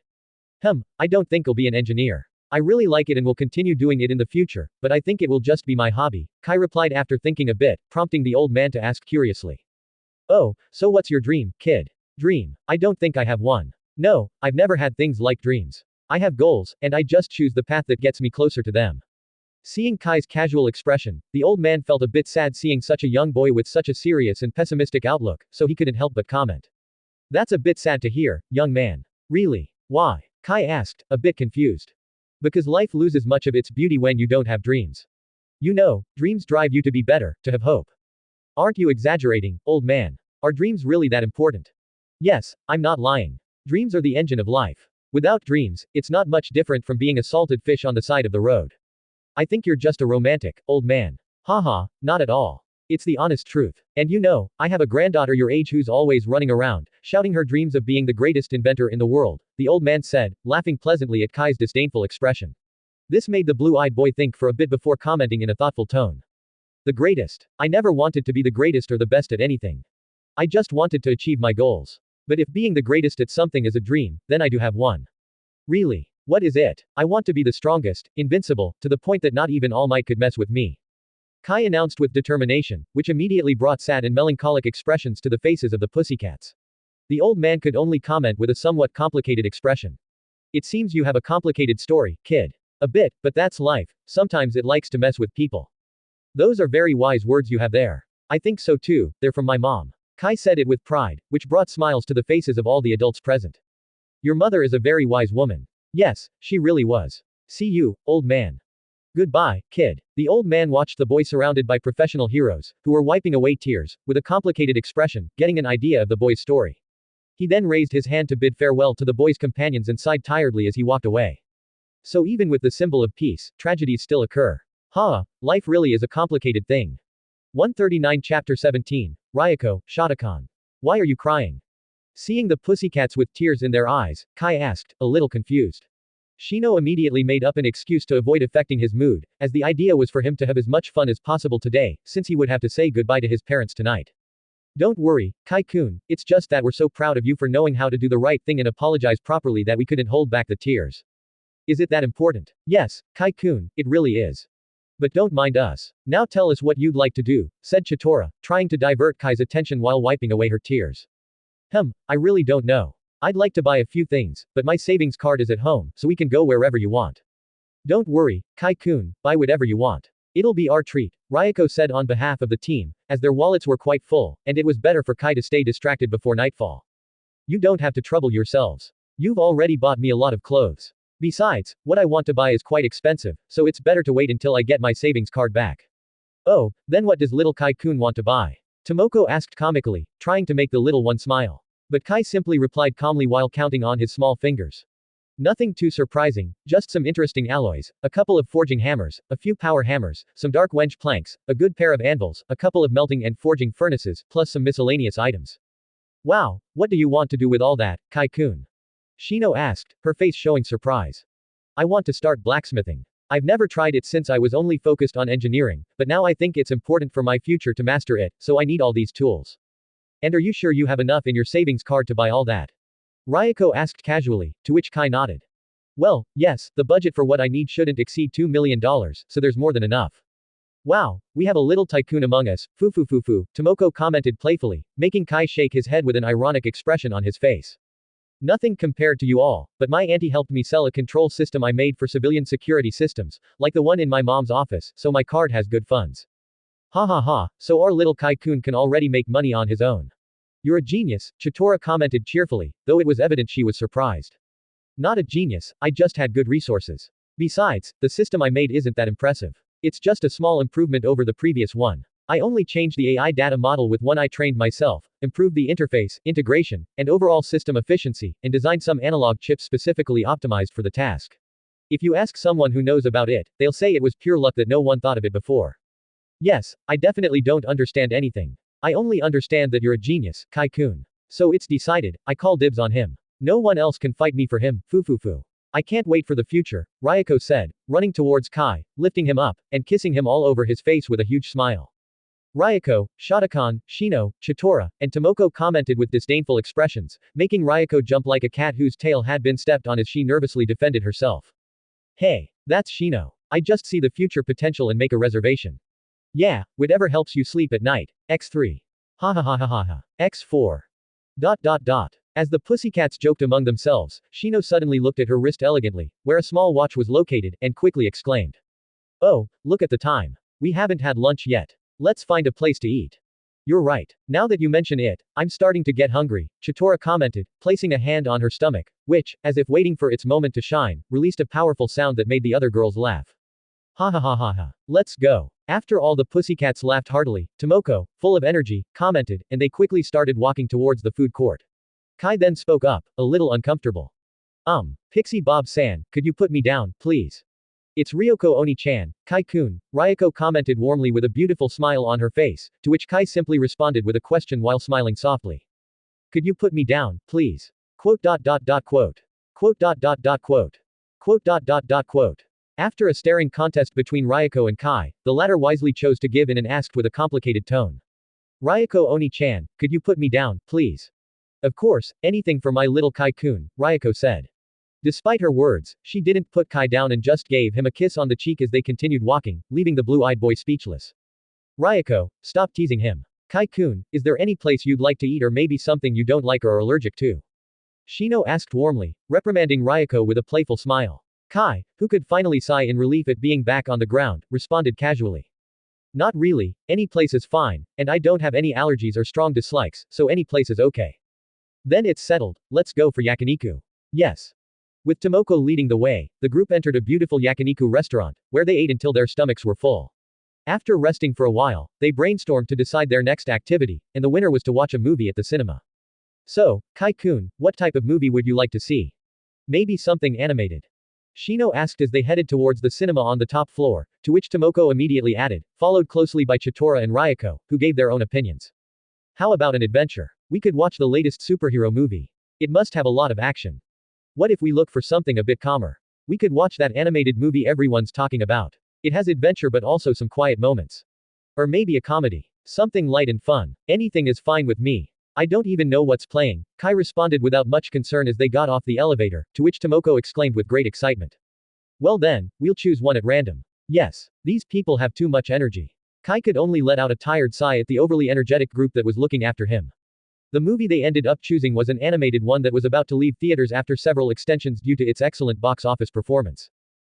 I don't think I'll be an engineer. I really like it and will continue doing it in the future, but I think it will just be my hobby, Kai replied after thinking a bit, prompting the old man to ask curiously. Oh, so what's your dream, kid? Dream? I don't think I have one. No, I've never had things like dreams. I have goals, and I just choose the path that gets me closer to them. Seeing Kai's casual expression, the old man felt a bit sad seeing such a young boy with such a serious and pessimistic outlook, so he couldn't help but comment. That's a bit sad to hear, young man. Really? Why? Kai asked, a bit confused. Because life loses much of its beauty when you don't have dreams. You know, dreams drive you to be better, to have hope. Aren't you exaggerating, old man? Are dreams really that important? Yes, I'm not lying. Dreams are the engine of life. Without dreams, it's not much different from being a salted fish on the side of the road. I think you're just a romantic, old man. Haha, not at all. It's the honest truth. And you know, I have a granddaughter your age who's always running around, shouting her dreams of being the greatest inventor in the world, the old man said, laughing pleasantly at Kai's disdainful expression. This made the blue-eyed boy think for a bit before commenting in a thoughtful tone. The greatest. I never wanted to be the greatest or the best at anything. I just wanted to achieve my goals. But if being the greatest at something is a dream, then I do have one. Really? What is it? I want to be the strongest, invincible, to the point that not even All Might could mess with me. Kai announced with determination, which immediately brought sad and melancholic expressions to the faces of the pussycats. The old man could only comment with a somewhat complicated expression. It seems you have a complicated story, kid. A bit, but that's life, sometimes it likes to mess with people. Those are very wise words you have there. I think so too, they're from my mom. Kai said it with pride, which brought smiles to the faces of all the adults present. Your mother is a very wise woman. Yes, she really was. See you, old man. Goodbye, kid. The old man watched the boy surrounded by professional heroes, who were wiping away tears, with a complicated expression, getting an idea of the boy's story. He then raised his hand to bid farewell to the boy's companions and sighed tiredly as he walked away. So even with the symbol of peace, tragedies still occur. Life really is a complicated thing. 139 Chapter 17. Ryoko, Shotokan. Why are you crying? Seeing the pussycats with tears in their eyes, Kai asked, a little confused. Shino immediately made up an excuse to avoid affecting his mood, as the idea was for him to have as much fun as possible today, since he would have to say goodbye to his parents tonight. Don't worry, Kai-kun, it's just that we're so proud of you for knowing how to do the right thing and apologize properly that we couldn't hold back the tears. Is it that important? Yes, Kai-kun, it really is. But don't mind us. Now tell us what you'd like to do, said Chitora, trying to divert Kai's attention while wiping away her tears. I really don't know. I'd like to buy a few things, but my savings card is at home, so we can go wherever you want. Don't worry, Kai-kun, buy whatever you want. It'll be our treat, Ryoko said on behalf of the team, as their wallets were quite full, and it was better for Kai to stay distracted before nightfall. You don't have to trouble yourselves. You've already bought me a lot of clothes. Besides, what I want to buy is quite expensive, so it's better to wait until I get my savings card back. Oh, then what does little Kai-kun want to buy? Tomoko asked comically, trying to make the little one smile. But Kai simply replied calmly while counting on his small fingers. Nothing too surprising, just some interesting alloys, a couple of forging hammers, a few power hammers, some dark wench planks, a good pair of anvils, a couple of melting and forging furnaces, plus some miscellaneous items. Wow, what do you want to do with all that, Kai-kun? Shino asked, her face showing surprise. I want to start blacksmithing. I've never tried it since I was only focused on engineering, but now I think it's important for my future to master it, so I need all these tools. And are you sure you have enough in your savings card to buy all that? Ryoko asked casually, to which Kai nodded. Well, yes, the budget for what I need shouldn't exceed $2 million, so there's more than enough. Wow, we have a little tycoon among us, foo, Tomoko commented playfully, making Kai shake his head with an ironic expression on his face. Nothing compared to you all, but my auntie helped me sell a control system I made for civilian security systems, like the one in my mom's office, so my card has good funds. So our little Kai-kun can already make money on his own. You're a genius, Chitora commented cheerfully, though it was evident she was surprised. Not a genius, I just had good resources. Besides, the system I made isn't that impressive. It's just a small improvement over the previous one. I only changed the AI data model with one I trained myself, improved the interface, integration, and overall system efficiency, and designed some analog chips specifically optimized for the task. If you ask someone who knows about it, they'll say it was pure luck that no one thought of it before. Yes, I definitely don't understand anything. I only understand that you're a genius, Kai-kun. So it's decided, I call dibs on him. No one else can fight me for him, foo. I can't wait for the future, Ryoko said, running towards Kai, lifting him up, and kissing him all over his face with a huge smile. Ryoko, Shotokan, Shino, Chitora, and Tomoko commented with disdainful expressions, making Ryoko jump like a cat whose tail had been stepped on as she nervously defended herself. Hey, that's Shino. I just see the future potential and make a reservation. Yeah, whatever helps you sleep at night. X3. X4. As the pussycats joked among themselves, Shino suddenly looked at her wrist elegantly, where a small watch was located, and quickly exclaimed. Oh, look at the time. We haven't had lunch yet. Let's find a place to eat. You're right. Now that you mention it, I'm starting to get hungry, Chitora commented, placing a hand on her stomach, which, as if waiting for its moment to shine, released a powerful sound that made the other girls laugh. Let's go. After all the pussycats laughed heartily, Tomoko, full of energy, commented, and they quickly started walking towards the food court. Kai then spoke up, a little uncomfortable. Pixie Bob-san, could you put me down, please? It's Ryoko Oni-chan, Kai-kun, Ryoko commented warmly with a beautiful smile on her face, to which Kai simply responded with a question while smiling softly. Could you put me down, please? After a staring contest between Ryoko and Kai, the latter wisely chose to give in and asked with a complicated tone. Ryoko Oni-chan, could you put me down, please? Of course, anything for my little Kai-kun, Ryoko said. Despite her words, she didn't put Kai down and just gave him a kiss on the cheek as they continued walking, leaving the blue-eyed boy speechless. Ryoko, stop teasing him. Kai-kun, is there any place you'd like to eat or maybe something you don't like or are allergic to? Shino asked warmly, reprimanding Ryoko with a playful smile. Kai, who could finally sigh in relief at being back on the ground, responded casually. Not really, any place is fine, and I don't have any allergies or strong dislikes, so any place is okay. Then it's settled, let's go for yakiniku. Yes. With Tomoko leading the way, the group entered a beautiful yakiniku restaurant, where they ate until their stomachs were full. After resting for a while, they brainstormed to decide their next activity, and the winner was to watch a movie at the cinema. So, Kai-kun, what type of movie would you like to see? Maybe something animated. Shino asked as they headed towards the cinema on the top floor, to which Tomoko immediately added, followed closely by Chitora and Ryoko, who gave their own opinions. How about an adventure? We could watch the latest superhero movie. It must have a lot of action. What if we look for something a bit calmer? We could watch that animated movie everyone's talking about. It has adventure but also some quiet moments. Or maybe a comedy. Something light and fun. Anything is fine with me. I don't even know what's playing, Kai responded without much concern as they got off the elevator, to which Tomoko exclaimed with great excitement. Well then, we'll choose one at random. Yes. These people have too much energy. Kai could only let out a tired sigh at the overly energetic group that was looking after him. The movie they ended up choosing was an animated one that was about to leave theaters after several extensions due to its excellent box office performance.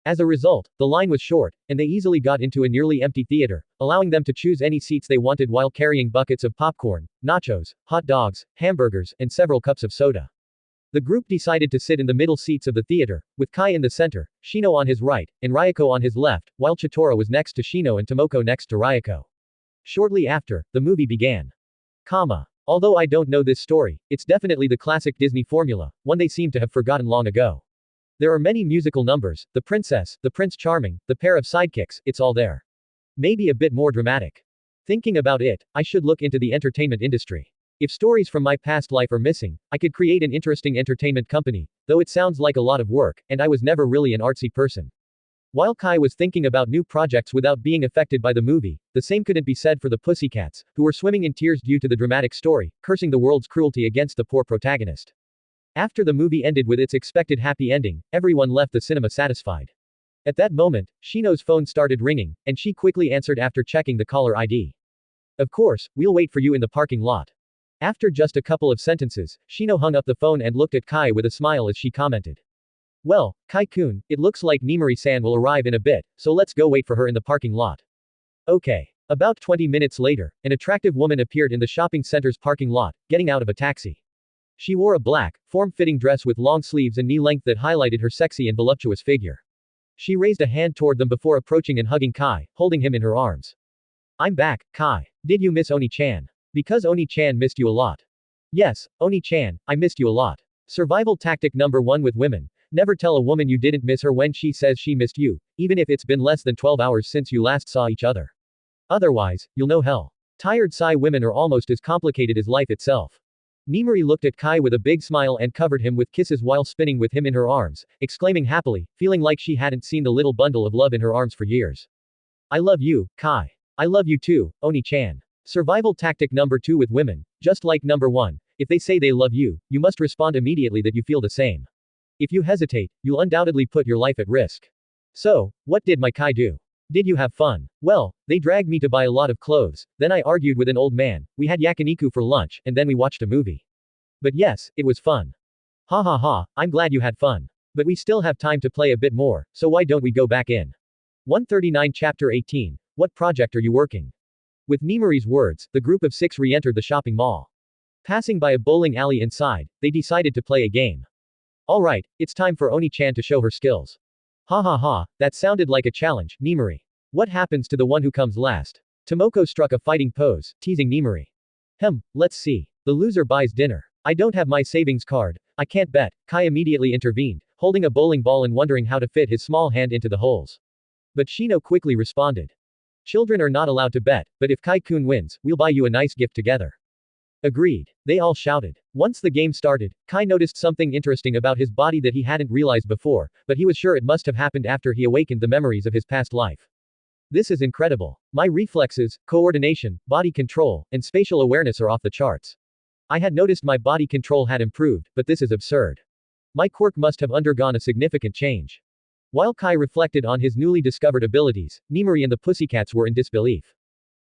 As a result, the line was short, and they easily got into a nearly empty theater, allowing them to choose any seats they wanted while carrying buckets of popcorn, nachos, hot dogs, hamburgers, and several cups of soda. The group decided to sit in the middle seats of the theater, with Kai in the center, Shino on his right, and Ryoko on his left, while Chitora was next to Shino and Tomoko next to Ryoko. Shortly after, the movie began. Although I don't know this story, it's definitely the classic Disney formula, one they seem to have forgotten long ago. There are many musical numbers, the princess, the prince charming, the pair of sidekicks, it's all there. Maybe a bit more dramatic. Thinking about it, I should look into the entertainment industry. If stories from my past life are missing, I could create an interesting entertainment company, though it sounds like a lot of work, and I was never really an artsy person. While Kai was thinking about new projects without being affected by the movie, the same couldn't be said for the Pussycats, who were swimming in tears due to the dramatic story, cursing the world's cruelty against the poor protagonist. After the movie ended with its expected happy ending, everyone left the cinema satisfied. At that moment, Shino's phone started ringing, and she quickly answered after checking the caller ID. Of course, we'll wait for you in the parking lot. After just a couple of sentences, Shino hung up the phone and looked at Kai with a smile as she commented. Well, Kai-kun, it looks like Nimari-san will arrive in a bit, so let's go wait for her in the parking lot. Okay. About 20 minutes later, an attractive woman appeared in the shopping center's parking lot, getting out of a taxi. She wore a black, form-fitting dress with long sleeves and knee length that highlighted her sexy and voluptuous figure. She raised a hand toward them before approaching and hugging Kai, holding him in her arms. I'm back, Kai. Did you miss Oni-chan? Because Oni-chan missed you a lot. Yes, Oni-chan, I missed you a lot. Survival tactic number 1 with women. Never tell a woman you didn't miss her when she says she missed you, even if it's been less than 12 hours since you last saw each other. Otherwise, you'll know hell. Tired sigh women are almost as complicated as life itself. Nimari looked at Kai with a big smile and covered him with kisses while spinning with him in her arms, exclaiming happily, feeling like she hadn't seen the little bundle of love in her arms for years. I love you, Kai. I love you too, Oni-chan. Survival tactic number 2 with women, just like number 1, if they say they love you, you must respond immediately that you feel the same. If you hesitate, you'll undoubtedly put your life at risk. So, what did my Kai do? Did you have fun? Well, they dragged me to buy a lot of clothes, then I argued with an old man, we had yakiniku for lunch, and then we watched a movie. But yes, it was fun. Ha ha ha, I'm glad you had fun. But we still have time to play a bit more, so why don't we go back in? 139 Chapter 18. What project are you working? With Nimari's words, the group of 6 re-entered the shopping mall. Passing by a bowling alley inside, they decided to play a game. Alright, it's time for Oni-chan to show her skills. Ha ha ha, that sounded like a challenge, Nimari. What happens to the one who comes last? Tomoko struck a fighting pose, teasing Nimari. Let's see. The loser buys dinner. I don't have my savings card. I can't bet. Kai immediately intervened, holding a bowling ball and wondering how to fit his small hand into the holes. But Shino quickly responded. Children are not allowed to bet, but if Kai-kun wins, we'll buy you a nice gift together. Agreed. They all shouted. Once the game started, Kai noticed something interesting about his body that he hadn't realized before, but he was sure it must have happened after he awakened the memories of his past life. This is incredible. My reflexes, coordination, body control, and spatial awareness are off the charts. I had noticed my body control had improved, but this is absurd. My quirk must have undergone a significant change. While Kai reflected on his newly discovered abilities, Nemuri and the Pussycats were in disbelief.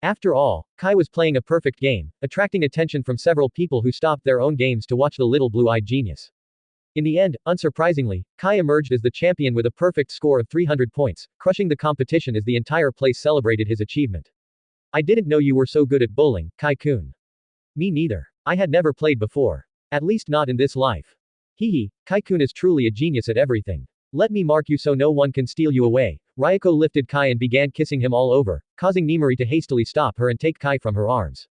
After all, Kai was playing a perfect game, attracting attention from several people who stopped their own games to watch the little blue-eyed genius. In the end, unsurprisingly, Kai emerged as the champion with a perfect score of 300 points, crushing the competition as the entire place celebrated his achievement. I didn't know you were so good at bowling, Kai-kun. Me neither. I had never played before. At least not in this life. Hehe, Kai-kun is truly a genius at everything. Let me mark you so no one can steal you away. Ryoko lifted Kai and began kissing him all over, causing Nemuri to hastily stop her and take Kai from her arms.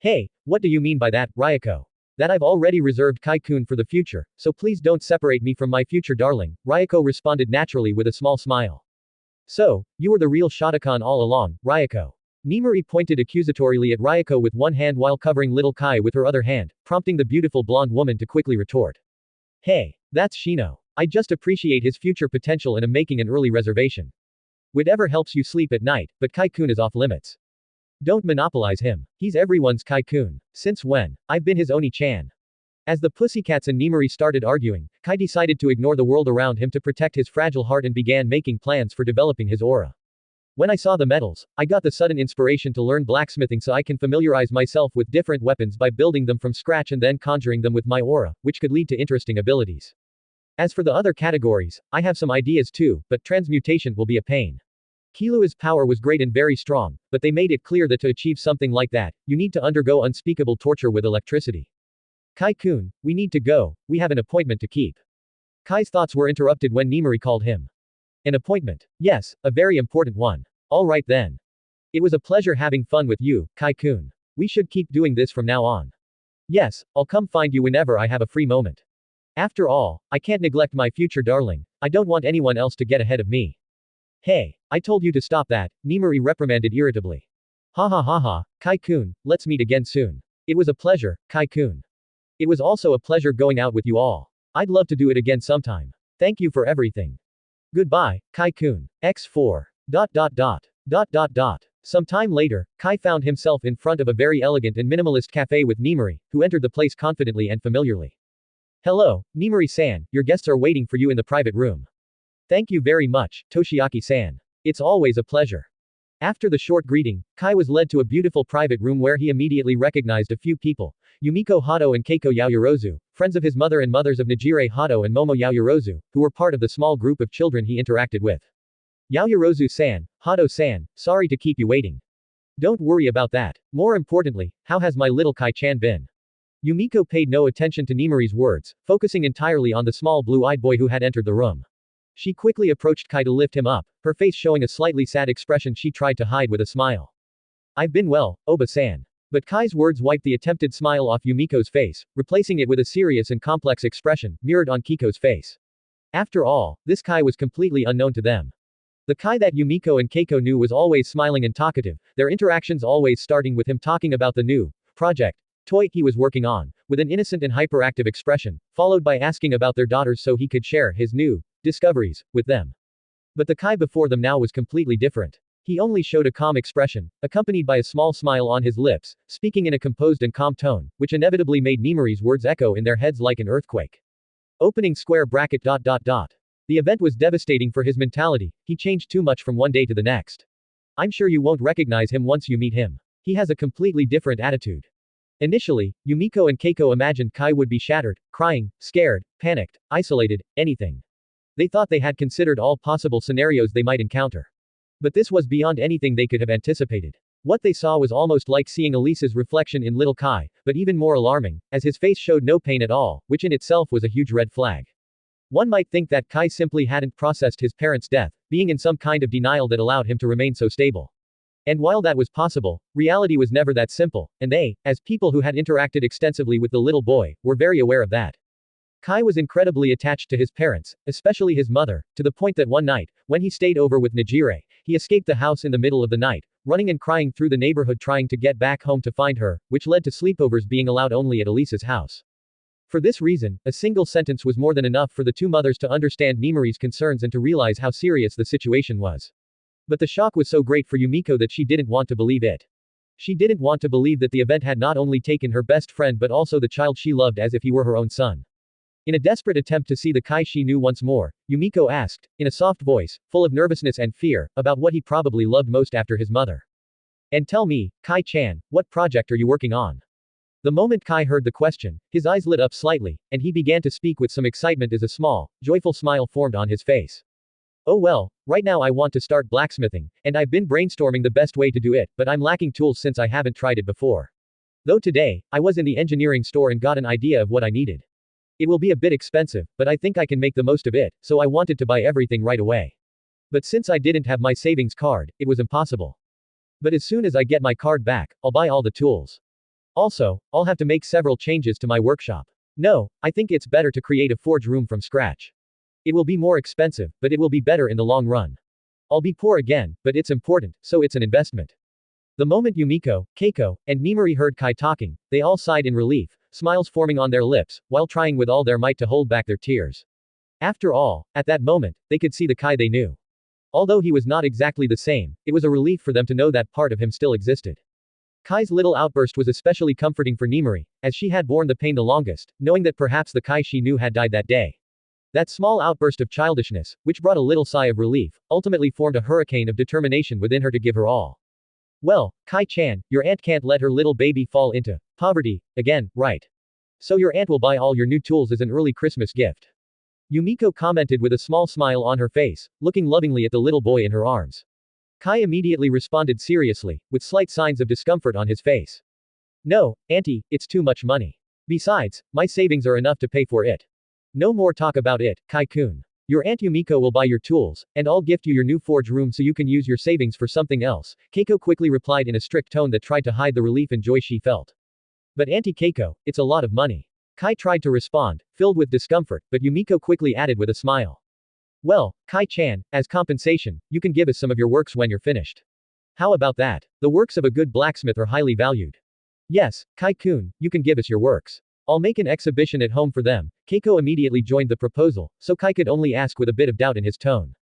Hey, what do you mean by that, Ryoko? That I've already reserved Kai-kun for the future, so please don't separate me from my future darling, Ryoko responded naturally with a small smile. So, you were the real Shotokan all along, Ryoko. Nemuri pointed accusatorily at Ryoko with one hand while covering little Kai with her other hand, prompting the beautiful blonde woman to quickly retort. Hey, that's Shino. I just appreciate his future potential and am making an early reservation. Whatever helps you sleep at night, but Kai-kun is off limits. Don't monopolize him. He's everyone's Kai-kun. Since when? I've been his Oni-chan. As the Pussycats and Nemuri started arguing, Kai decided to ignore the world around him to protect his fragile heart and began making plans for developing his aura. When I saw the metals, I got the sudden inspiration to learn blacksmithing so I can familiarize myself with different weapons by building them from scratch and then conjuring them with my aura, which could lead to interesting abilities. As for the other categories, I have some ideas too, but transmutation will be a pain. Kilua's power was great and very strong, but they made it clear that to achieve something like that, you need to undergo unspeakable torture with electricity. Kai-kun, we need to go, we have an appointment to keep. Kai's thoughts were interrupted when Nemuri called him. An appointment? Yes, a very important one. All right then. It was a pleasure having fun with you, Kai-kun. We should keep doing this from now on. Yes, I'll come find you whenever I have a free moment. After all, I can't neglect my future darling. I don't want anyone else to get ahead of me. Hey, I told you to stop that, Nemuri reprimanded irritably. Ha ha ha ha, Kai-kun, let's meet again soon. It was a pleasure, Kai-kun. It was also a pleasure going out with you all. I'd love to do it again sometime. Thank you for everything. Goodbye, Kai-kun. X4. Some time later, Kai found himself in front of a very elegant and minimalist cafe with Nemuri, who entered the place confidently and familiarly. Hello, Nemuri-san, your guests are waiting for you in the private room. Thank you very much, Toshiaki-san. It's always a pleasure. After the short greeting, Kai was led to a beautiful private room where he immediately recognized a few people, Yumiko Hato and Keiko Yaoyorozu, friends of his mother and mothers of Najire Hato and Momo Yaoyorozu, who were part of the small group of children he interacted with. Yaoyorozu-san, Hato-san, sorry to keep you waiting. Don't worry about that. More importantly, how has my little Kai-chan been? Yumiko paid no attention to Nemuri's words, focusing entirely on the small blue-eyed boy who had entered the room. She quickly approached Kai to lift him up, her face showing a slightly sad expression she tried to hide with a smile. I've been well, Oba-san. But Kai's words wiped the attempted smile off Yumiko's face, replacing it with a serious and complex expression, mirrored on Kiko's face. After all, this Kai was completely unknown to them. The Kai that Yumiko and Keiko knew was always smiling and talkative, their interactions always starting with him talking about the new project toy he was working on, with an innocent and hyperactive expression, followed by asking about their daughters so he could share his new discoveries with them. But the Kai before them now was completely different. He only showed a calm expression, accompanied by a small smile on his lips, speaking in a composed and calm tone, which inevitably made Nemuri's words echo in their heads like an earthquake. Opening square bracket. The event was devastating for his mentality, he changed too much from one day to the next. I'm sure you won't recognize him once you meet him. He has a completely different attitude. Initially, Yumiko and Keiko imagined Kai would be shattered, crying, scared, panicked, isolated, anything. They thought they had considered all possible scenarios they might encounter. But this was beyond anything they could have anticipated. What they saw was almost like seeing Elise's reflection in little Kai, but even more alarming, as his face showed no pain at all, which in itself was a huge red flag. One might think that Kai simply hadn't processed his parents' death, being in some kind of denial that allowed him to remain so stable. And while that was possible, reality was never that simple, and they, as people who had interacted extensively with the little boy, were very aware of that. Kai was incredibly attached to his parents, especially his mother, to the point that one night, when he stayed over with Najire, he escaped the house in the middle of the night, running and crying through the neighborhood trying to get back home to find her, which led to sleepovers being allowed only at Elise's house. For this reason, a single sentence was more than enough for the two mothers to understand Nemuri's concerns and to realize how serious the situation was. But the shock was so great for Yumiko that she didn't want to believe it. She didn't want to believe that the event had not only taken her best friend but also the child she loved as if he were her own son. In a desperate attempt to see the Kai she knew once more, Yumiko asked, in a soft voice, full of nervousness and fear, about what he probably loved most after his mother. And tell me, Kai-chan, what project are you working on? The moment Kai heard the question, his eyes lit up slightly, and he began to speak with some excitement as a small, joyful smile formed on his face. Oh well, right now I want to start blacksmithing, and I've been brainstorming the best way to do it, but I'm lacking tools since I haven't tried it before. Though today, I was in the engineering store and got an idea of what I needed. It will be a bit expensive, but I think I can make the most of it, so I wanted to buy everything right away. But since I didn't have my savings card, it was impossible. But as soon as I get my card back, I'll buy all the tools. Also, I'll have to make several changes to my workshop. No, I think it's better to create a forge room from scratch. It will be more expensive, but it will be better in the long run. I'll be poor again, but it's important, so it's an investment. The moment Yumiko, Keiko, and Nimari heard Kai talking, they all sighed in relief, smiles forming on their lips, while trying with all their might to hold back their tears. After all, at that moment, they could see the Kai they knew. Although he was not exactly the same, it was a relief for them to know that part of him still existed. Kai's little outburst was especially comforting for Nimari, as she had borne the pain the longest, knowing that perhaps the Kai she knew had died that day. That small outburst of childishness, which brought a little sigh of relief, ultimately formed a hurricane of determination within her to give her all. Well, Kai-chan, your aunt can't let her little baby fall into poverty again, right? So your aunt will buy all your new tools as an early Christmas gift. Yumiko commented with a small smile on her face, looking lovingly at the little boy in her arms. Kai immediately responded seriously, with slight signs of discomfort on his face. No, auntie, it's too much money. Besides, my savings are enough to pay for it. No more talk about it, Kai-kun. Your Aunt Yumiko will buy your tools, and I'll gift you your new forge room so you can use your savings for something else, Keiko quickly replied in a strict tone that tried to hide the relief and joy she felt. But Auntie Keiko, it's a lot of money. Kai tried to respond, filled with discomfort, but Yumiko quickly added with a smile. Well, Kai-chan, as compensation, you can give us some of your works when you're finished. How about that? The works of a good blacksmith are highly valued. Yes, Kai-kun, you can give us your works. I'll make an exhibition at home for them. Keiko immediately joined the proposal, so Kai could only ask with a bit of doubt in his tone.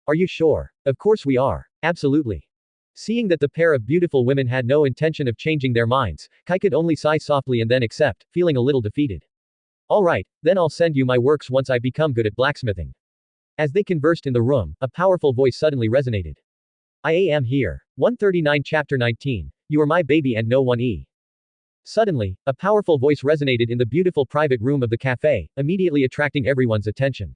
Are you sure? Of course we are. Absolutely. Seeing that the pair of beautiful women had no intention of changing their minds, Kai could only sigh softly and then accept, feeling a little defeated. Alright, then I'll send you my works once I become good at blacksmithing. As they conversed in the room, a powerful voice suddenly resonated. I am here. 139 Chapter 19. You are my baby and no one e. Suddenly, a powerful voice resonated in the beautiful private room of the cafe, immediately attracting everyone's attention.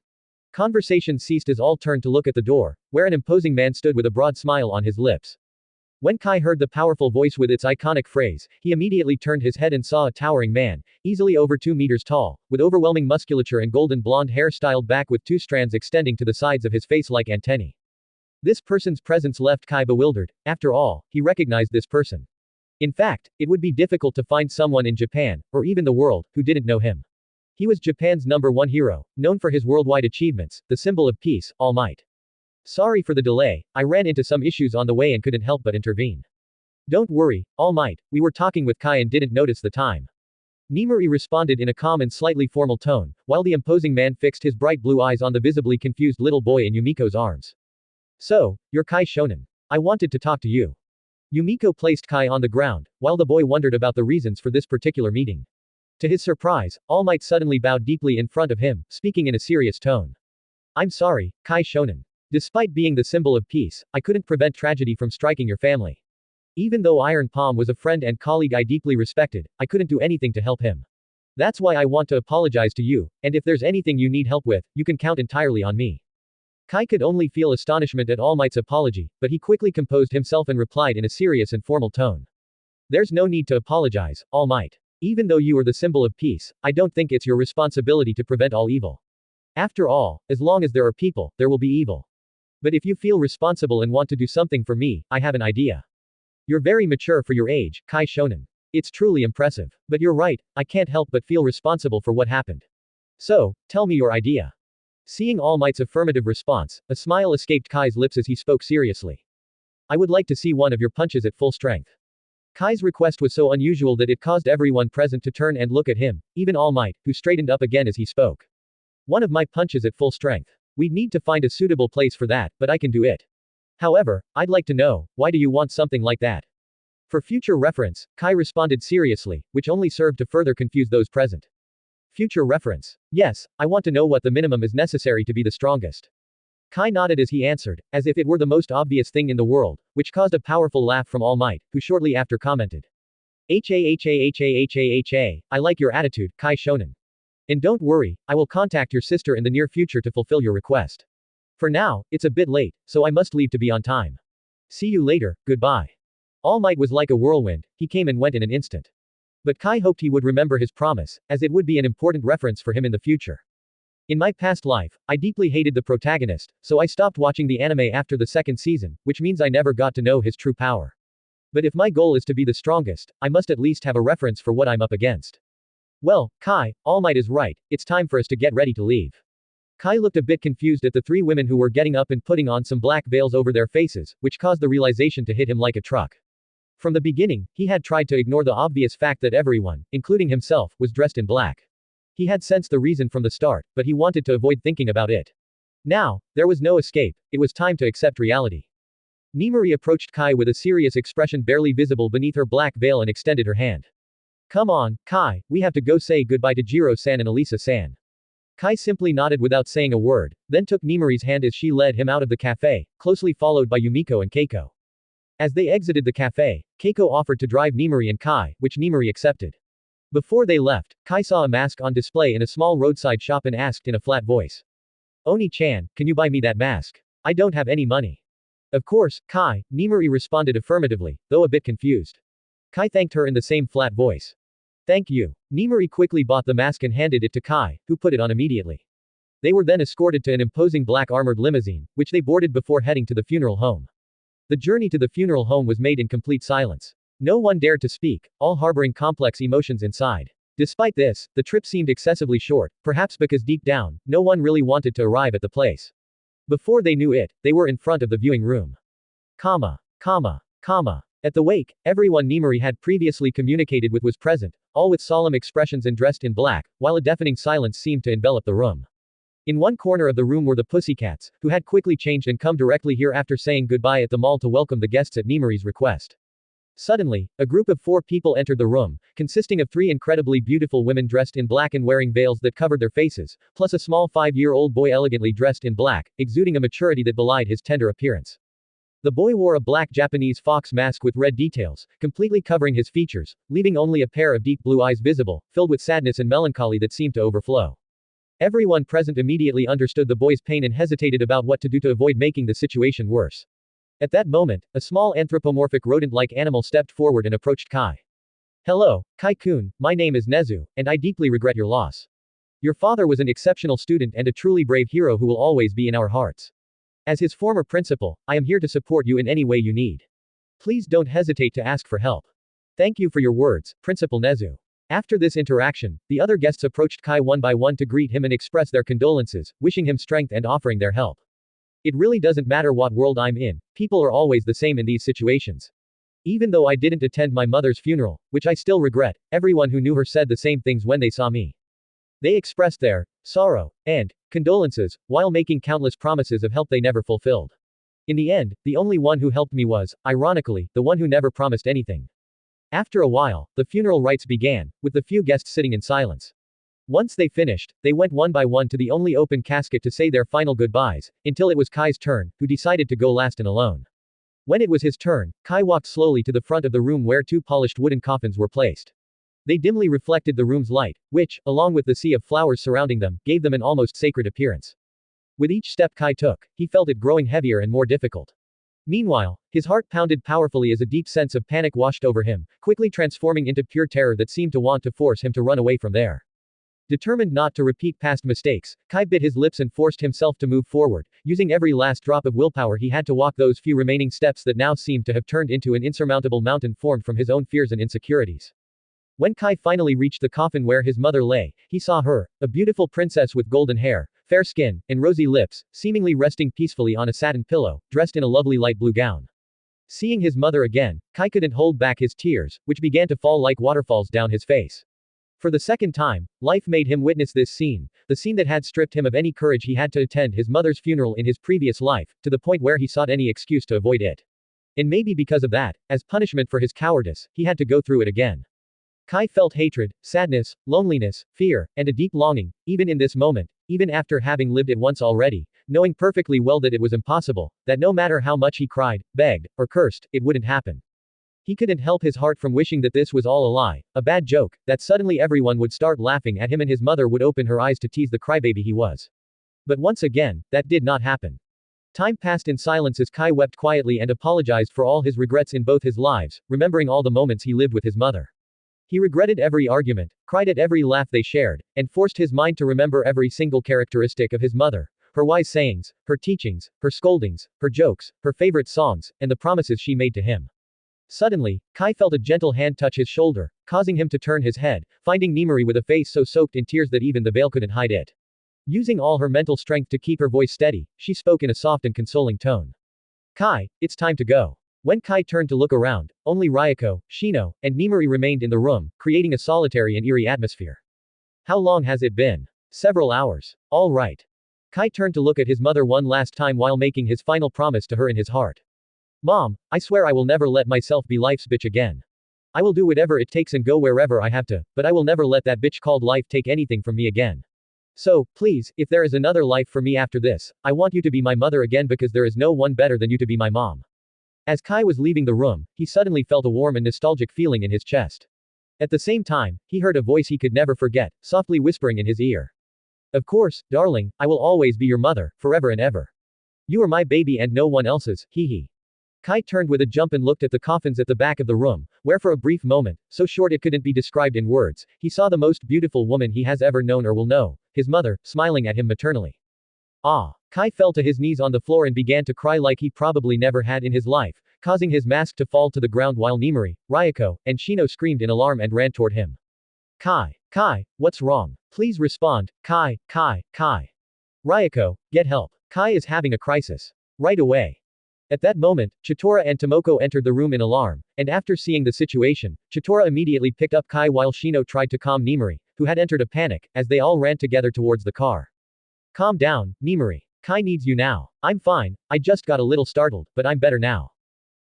Conversation ceased as all turned to look at the door, where an imposing man stood with a broad smile on his lips. When Kai heard the powerful voice with its iconic phrase, he immediately turned his head and saw a towering man, easily over 2 meters tall, with overwhelming musculature and golden blonde hair styled back with 2 strands extending to the sides of his face like antennae. This person's presence left Kai bewildered. After all, he recognized this person. In fact, it would be difficult to find someone in Japan, or even the world, who didn't know him. He was Japan's #1 hero, known for his worldwide achievements, the symbol of peace, All Might. Sorry for the delay, I ran into some issues on the way and couldn't help but intervene. Don't worry, All Might, we were talking with Kai and didn't notice the time. Nimari responded in a calm and slightly formal tone, while the imposing man fixed his bright blue eyes on the visibly confused little boy in Yumiko's arms. So, you're Kai Shonen. I wanted to talk to you. Yumiko placed Kai on the ground, while the boy wondered about the reasons for this particular meeting. To his surprise, All Might suddenly bowed deeply in front of him, speaking in a serious tone. I'm sorry, Kai Shonen. Despite being the symbol of peace, I couldn't prevent tragedy from striking your family. Even though Iron Palm was a friend and colleague I deeply respected, I couldn't do anything to help him. That's why I want to apologize to you, and if there's anything you need help with, you can count entirely on me. Kai could only feel astonishment at All Might's apology, but he quickly composed himself and replied in a serious and formal tone. There's no need to apologize, All Might. Even though you are the symbol of peace, I don't think it's your responsibility to prevent all evil. After all, as long as there are people, there will be evil. But if you feel responsible and want to do something for me, I have an idea. You're very mature for your age, Kai Shonen. It's truly impressive. But you're right, I can't help but feel responsible for what happened. So, tell me your idea. Seeing All Might's affirmative response, a smile escaped Kai's lips as he spoke seriously. I would like to see one of your punches at full strength. Kai's request was so unusual that it caused everyone present to turn and look at him, even All Might, who straightened up again as he spoke. One of my punches at full strength. We'd need to find a suitable place for that, but I can do it. However, I'd like to know, why do you want something like that? For future reference, Kai responded seriously, which only served to further confuse those present. Future reference. Yes, I want to know what the minimum is necessary to be the strongest. Kai nodded as he answered, as if it were the most obvious thing in the world, which caused a powerful laugh from All Might, who shortly after commented. I like your attitude, Kai Shonen. And don't worry, I will contact your sister in the near future to fulfill your request. For now, it's a bit late, so I must leave to be on time. See you later, goodbye. All Might was like a whirlwind, he came and went in an instant. But Kai hoped he would remember his promise, as it would be an important reference for him in the future. In my past life, I deeply hated the protagonist, so I stopped watching the anime after the second season, which means I never got to know his true power. But if my goal is to be the strongest, I must at least have a reference for what I'm up against. Well, Kai, All Might is right, it's time for us to get ready to leave. Kai looked a bit confused at the three women who were getting up and putting on some black veils over their faces, which caused the realization to hit him like a truck. From the beginning, he had tried to ignore the obvious fact that everyone, including himself, was dressed in black. He had sensed the reason from the start, but he wanted to avoid thinking about it. Now, there was no escape, it was time to accept reality. Nimari approached Kai with a serious expression barely visible beneath her black veil and extended her hand. Come on, Kai, we have to go say goodbye to Jiro-san and Elisa-san. Kai simply nodded without saying a word, then took Nimari's hand as she led him out of the cafe, closely followed by Yumiko and Keiko. As they exited the cafe, Keiko offered to drive Nimari and Kai, which Nimari accepted. Before they left, Kai saw a mask on display in a small roadside shop and asked in a flat voice. Oni-chan, can you buy me that mask? I don't have any money. Of course, Kai, Nimari responded affirmatively, though a bit confused. Kai thanked her in the same flat voice. Thank you. Nimari quickly bought the mask and handed it to Kai, who put it on immediately. They were then escorted to an imposing black armored limousine, which they boarded before heading to the funeral home. The journey to the funeral home was made in complete silence. No one dared to speak, all harboring complex emotions inside. Despite this, the trip seemed excessively short, perhaps because deep down, no one really wanted to arrive at the place. Before they knew it, they were in front of the viewing room. At the wake, everyone Nimari had previously communicated with was present, all with solemn expressions and dressed in black, while a deafening silence seemed to envelop the room. In one corner of the room were the pussycats, who had quickly changed and come directly here after saying goodbye at the mall to welcome the guests at Nimari's request. Suddenly, a group of 4 people entered the room, consisting of 3 incredibly beautiful women dressed in black and wearing veils that covered their faces, plus a small 5-year-old boy elegantly dressed in black, exuding a maturity that belied his tender appearance. The boy wore a black Japanese fox mask with red details, completely covering his features, leaving only a pair of deep blue eyes visible, filled with sadness and melancholy that seemed to overflow. Everyone present immediately understood the boy's pain and hesitated about what to do to avoid making the situation worse. At that moment, a small anthropomorphic rodent-like animal stepped forward and approached Kai. Hello, Kai-kun, my name is Nezu, and I deeply regret your loss. Your father was an exceptional student and a truly brave hero who will always be in our hearts. As his former principal, I am here to support you in any way you need. Please don't hesitate to ask for help. Thank you for your words, Principal Nezu. After this interaction, the other guests approached Kai one by one to greet him and express their condolences, wishing him strength and offering their help. It really doesn't matter what world I'm in, people are always the same in these situations. Even though I didn't attend my mother's funeral, which I still regret, everyone who knew her said the same things when they saw me. They expressed their sorrow and condolences, while making countless promises of help they never fulfilled. In the end, the only one who helped me was, ironically, the one who never promised anything. After a while, the funeral rites began, with the few guests sitting in silence. Once they finished, they went one by one to the only open casket to say their final goodbyes, until it was Kai's turn, who decided to go last and alone. When it was his turn, Kai walked slowly to the front of the room where 2 polished wooden coffins were placed. They dimly reflected the room's light, which, along with the sea of flowers surrounding them, gave them an almost sacred appearance. With each step Kai took, he felt it growing heavier and more difficult. Meanwhile, his heart pounded powerfully as a deep sense of panic washed over him, quickly transforming into pure terror that seemed to want to force him to run away from there. Determined not to repeat past mistakes, Kai bit his lips and forced himself to move forward, using every last drop of willpower he had to walk those few remaining steps that now seemed to have turned into an insurmountable mountain formed from his own fears and insecurities. When Kai finally reached the coffin where his mother lay, he saw her, a beautiful princess with golden hair, fair skin, and rosy lips, seemingly resting peacefully on a satin pillow, dressed in a lovely light blue gown. Seeing his mother again, Kai couldn't hold back his tears, which began to fall like waterfalls down his face. For the second time, life made him witness this scene, the scene that had stripped him of any courage he had to attend his mother's funeral in his previous life, to the point where he sought any excuse to avoid it. And maybe because of that, as punishment for his cowardice, he had to go through it again. Kai felt hatred, sadness, loneliness, fear, and a deep longing, even in this moment, even after having lived it once already, knowing perfectly well that it was impossible, that no matter how much he cried, begged, or cursed, it wouldn't happen. He couldn't help his heart from wishing that this was all a lie, a bad joke, that suddenly everyone would start laughing at him and his mother would open her eyes to tease the crybaby he was. But once again, that did not happen. Time passed in silence as Kai wept quietly and apologized for all his regrets in both his lives, remembering all the moments he lived with his mother. He regretted every argument, cried at every laugh they shared, and forced his mind to remember every single characteristic of his mother, her wise sayings, her teachings, her scoldings, her jokes, her favorite songs, and the promises she made to him. Suddenly, Kai felt a gentle hand touch his shoulder, causing him to turn his head, finding Nimari with a face so soaked in tears that even the veil couldn't hide it. Using all her mental strength to keep her voice steady, she spoke in a soft and consoling tone. Kai, it's time to go. When Kai turned to look around, only Ryoko, Shino, and Nimari remained in the room, creating a solitary and eerie atmosphere. How long has it been? Several hours. All right. Kai turned to look at his mother one last time while making his final promise to her in his heart. Mom, I swear I will never let myself be life's bitch again. I will do whatever it takes and go wherever I have to, but I will never let that bitch called life take anything from me again. So, please, if there is another life for me after this, I want you to be my mother again because there is no one better than you to be my mom. As Kai was leaving the room, he suddenly felt a warm and nostalgic feeling in his chest. At the same time, he heard a voice he could never forget, softly whispering in his ear. Of course, darling, I will always be your mother, forever and ever. You are my baby and no one else's, hee hee. Kai turned with a jump and looked at the coffins at the back of the room, where for a brief moment, so short it couldn't be described in words, he saw the most beautiful woman he has ever known or will know, his mother, smiling at him maternally. Ah! Kai fell to his knees on the floor and began to cry like he probably never had in his life, causing his mask to fall to the ground while Nimari, Ryoko, and Shino screamed in alarm and ran toward him. Kai, what's wrong? Please respond, Kai. Ryoko, get help. Kai is having a crisis. Right away. At that moment, Chitora and Tomoko entered the room in alarm, and after seeing the situation, Chitora immediately picked up Kai while Shino tried to calm Nimari, who had entered a panic, as they all ran together towards the car. Calm down, Nimari. Kai needs you now. I'm fine, I just got a little startled, but I'm better now.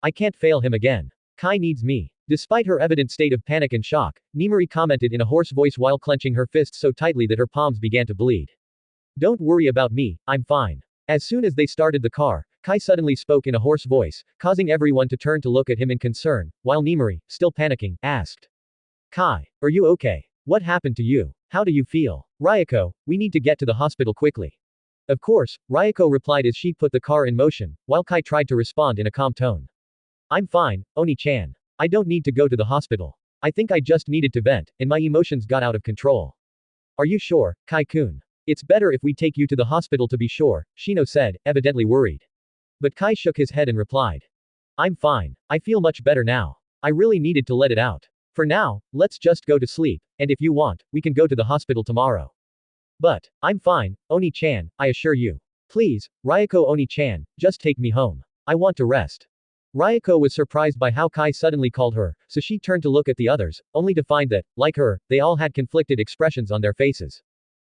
I can't fail him again. Kai needs me. Despite her evident state of panic and shock, Nimari commented in a hoarse voice while clenching her fists so tightly that her palms began to bleed. Don't worry about me, I'm fine. As soon as they started the car, Kai suddenly spoke in a hoarse voice, causing everyone to turn to look at him in concern, while Nimari, still panicking, asked. Kai, are you okay? What happened to you? How do you feel? Ryoko, we need to get to the hospital quickly. Of course, Ryoko replied as she put the car in motion, while Kai tried to respond in a calm tone. I'm fine, Oni-chan. I don't need to go to the hospital. I think I just needed to vent, and my emotions got out of control. Are you sure, Kai-kun? It's better if we take you to the hospital to be sure, Shino said, evidently worried. But Kai shook his head and replied. I'm fine. I feel much better now. I really needed to let it out. For now, let's just go to sleep, and if you want, we can go to the hospital tomorrow. But, I'm fine, Oni-chan, I assure you. Please, Ryoko Oni-chan, just take me home. I want to rest. Ryoko was surprised by how Kai suddenly called her, so she turned to look at the others, only to find that, like her, they all had conflicted expressions on their faces.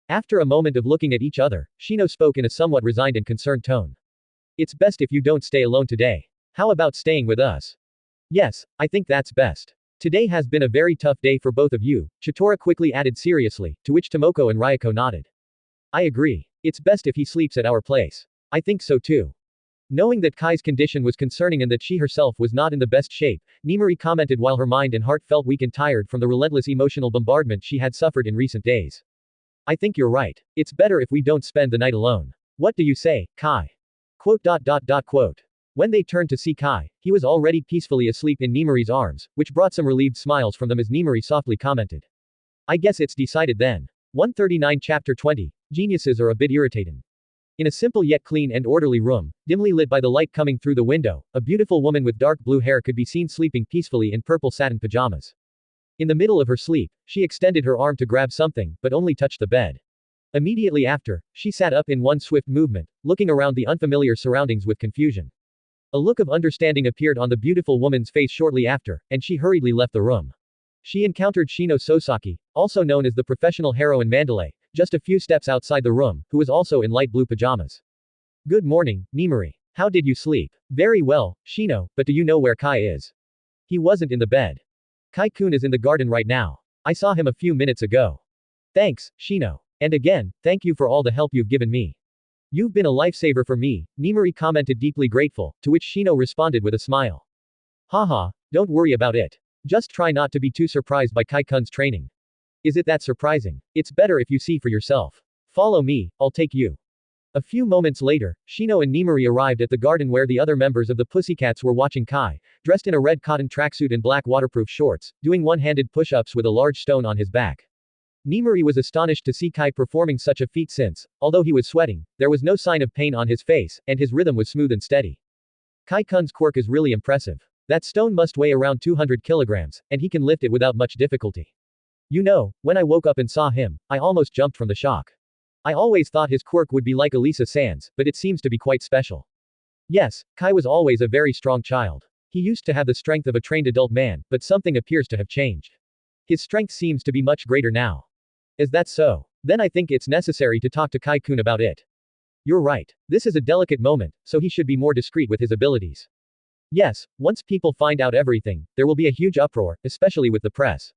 After a moment of looking at each other, Shino spoke in a somewhat resigned and concerned tone. It's best if you don't stay alone today. How about staying with us? Yes, I think that's best. Today has been a very tough day for both of you, Chitora quickly added seriously, to which Tomoko and Ryoko nodded. I agree. It's best if he sleeps at our place. I think so too. Knowing that Kai's condition was concerning and that she herself was not in the best shape, Nimari commented while her mind and heart felt weak and tired from the relentless emotional bombardment she had suffered in recent days. I think you're right. It's better if we don't spend the night alone. What do you say, Kai? Quote. When they turned to see Kai, he was already peacefully asleep in Nimari's arms, which brought some relieved smiles from them as Nimari softly commented. I guess it's decided then. 139 Chapter 20. Geniuses are a bit irritating. In a simple yet clean and orderly room, dimly lit by the light coming through the window, a beautiful woman with dark blue hair could be seen sleeping peacefully in purple satin pajamas. In the middle of her sleep, she extended her arm to grab something, but only touched the bed. Immediately after, she sat up in one swift movement, looking around the unfamiliar surroundings with confusion. A look of understanding appeared on the beautiful woman's face shortly after, and she hurriedly left the room. She encountered Shino Sosaki, also known as the professional heroine Mandalay, just a few steps outside the room, who was also in light blue pajamas. Good morning, Nimari. How did you sleep? Very well, Shino, but do you know where Kai is? He wasn't in the bed. Kai-kun is in the garden right now. I saw him a few minutes ago. Thanks, Shino. And again, thank you for all the help you've given me. You've been a lifesaver for me, Nimari commented deeply grateful, to which Shino responded with a smile. Haha, don't worry about it. Just try not to be too surprised by Kai-kun's training. Is it that surprising? It's better if you see for yourself. Follow me, I'll take you. A few moments later, Shino and Nimari arrived at the garden where the other members of the Pussycats were watching Kai, dressed in a red cotton tracksuit and black waterproof shorts, doing one-handed push-ups with a large stone on his back. Nimari was astonished to see Kai performing such a feat since, although he was sweating, there was no sign of pain on his face, and his rhythm was smooth and steady. Kai-kun's quirk is really impressive. That stone must weigh around 200 kilograms, and he can lift it without much difficulty. You know, when I woke up and saw him, I almost jumped from the shock. I always thought his quirk would be like Elisa Sands, but it seems to be quite special. Yes, Kai was always a very strong child. He used to have the strength of a trained adult man, but something appears to have changed. His strength seems to be much greater now. Is that so? Then I think it's necessary to talk to Kai-kun about it. You're right. This is a delicate moment, so he should be more discreet with his abilities. Yes, once people find out everything, there will be a huge uproar, especially with the press.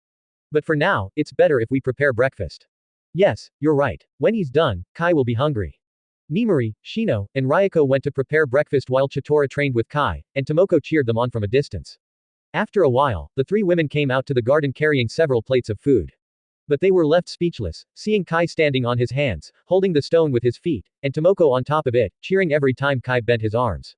But for now, it's better if we prepare breakfast. Yes, you're right. When he's done, Kai will be hungry. Nimari, Shino, and Ryoko went to prepare breakfast while Chitora trained with Kai, and Tomoko cheered them on from a distance. After a while, the three women came out to the garden carrying several plates of food. But they were left speechless, seeing Kai standing on his hands, holding the stone with his feet, and Tomoko on top of it, cheering every time Kai bent his arms.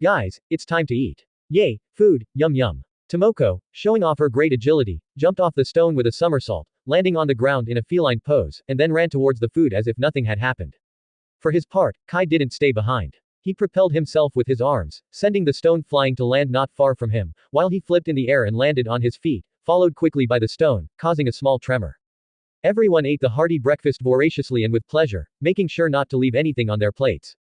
Guys, it's time to eat. Yay, food, yum yum. Tomoko, showing off her great agility, jumped off the stone with a somersault, landing on the ground in a feline pose, and then ran towards the food as if nothing had happened. For his part, Kai didn't stay behind. He propelled himself with his arms, sending the stone flying to land not far from him, while he flipped in the air and landed on his feet, followed quickly by the stone, causing a small tremor. Everyone ate the hearty breakfast voraciously and with pleasure, making sure not to leave anything on their plates.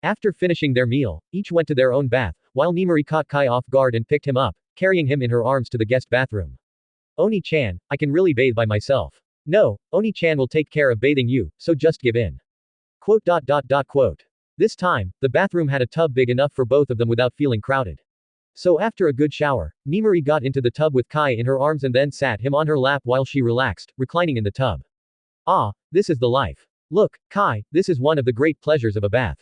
After finishing their meal, each went to their own bath, while Nimari caught Kai off guard and picked him up, carrying him in her arms to the guest bathroom. Oni-chan, I can really bathe by myself. No, Oni-chan will take care of bathing you, so just give in. Quote. This time, the bathroom had a tub big enough for both of them without feeling crowded. So after a good shower, Nimari got into the tub with Kai in her arms and then sat him on her lap while she relaxed, reclining in the tub. Ah, this is the life. Look, Kai, this is one of the great pleasures of a bath.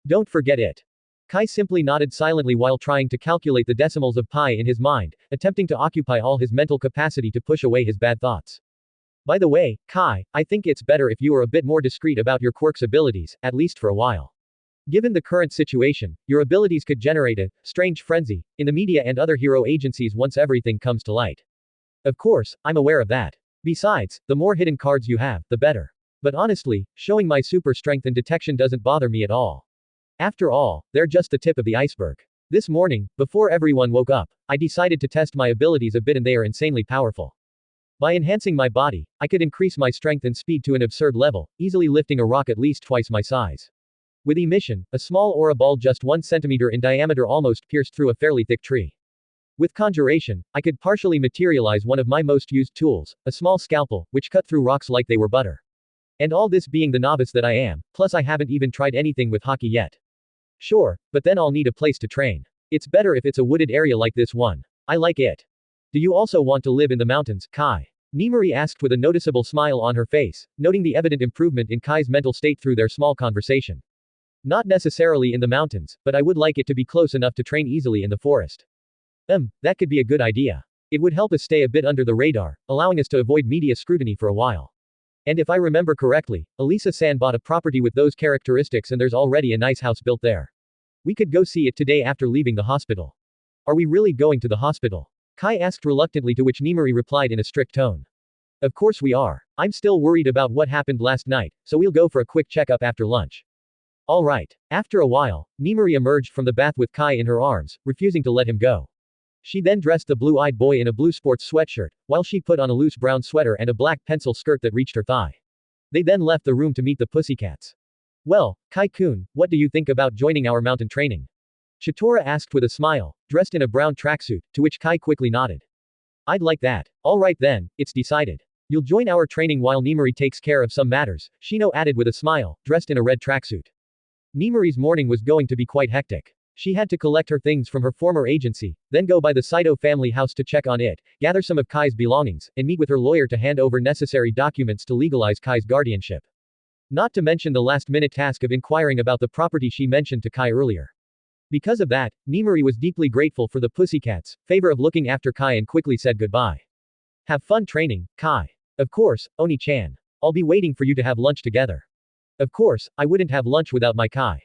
Don't forget it. Kai simply nodded silently while trying to calculate the decimals of pi in his mind, attempting to occupy all his mental capacity to push away his bad thoughts. By the way, Kai, I think it's better if you are a bit more discreet about your quirk's abilities, at least for a while. Given the current situation, your abilities could generate a strange frenzy in the media and other hero agencies once everything comes to light. Of course, I'm aware of that. Besides, the more hidden cards you have, the better. But honestly, showing my super strength and detection doesn't bother me at all. After all, they're just the tip of the iceberg. This morning, before everyone woke up, I decided to test my abilities a bit and they are insanely powerful. By enhancing my body, I could increase my strength and speed to an absurd level, easily lifting a rock at least twice my size. With emission, a small aura ball just 1 centimeter in diameter almost pierced through a fairly thick tree. With conjuration, I could partially materialize one of my most used tools, a small scalpel, which cut through rocks like they were butter. And all this being the novice that I am, plus I haven't even tried anything with Haki yet. Sure, but then I'll need a place to train. It's better if it's a wooded area like this one. I like it. Do you also want to live in the mountains, Kai? Nimari asked with a noticeable smile on her face, noting the evident improvement in Kai's mental state through their small conversation. Not necessarily in the mountains, but I would like it to be close enough to train easily in the forest. That could be a good idea. It would help us stay a bit under the radar, allowing us to avoid media scrutiny for a while. And if I remember correctly, Elisa-san bought a property with those characteristics and there's already a nice house built there. We could go see it today after leaving the hospital. Are we really going to the hospital? Kai asked reluctantly, to which Nimari replied in a strict tone. Of course we are. I'm still worried about what happened last night, so we'll go for a quick checkup after lunch. Alright. After a while, Nimari emerged from the bath with Kai in her arms, refusing to let him go. She then dressed the blue-eyed boy in a blue sports sweatshirt, while she put on a loose brown sweater and a black pencil skirt that reached her thigh. They then left the room to meet the Pussycats. Well, Kai-kun, what do you think about joining our mountain training? Chitora asked with a smile, dressed in a brown tracksuit, to which Kai quickly nodded. I'd like that. Alright then, it's decided. You'll join our training while Nimari takes care of some matters, Shino added with a smile, dressed in a red tracksuit. Nemori's morning was going to be quite hectic. She had to collect her things from her former agency, then go by the Saito family house to check on it, gather some of Kai's belongings, and meet with her lawyer to hand over necessary documents to legalize Kai's guardianship. Not to mention the last-minute task of inquiring about the property she mentioned to Kai earlier. Because of that, Nemori was deeply grateful for the pussycats' favor of looking after Kai and quickly said goodbye. Have fun training, Kai. Of course, Oni-chan. I'll be waiting for you to have lunch together. Of course, I wouldn't have lunch without my Kai.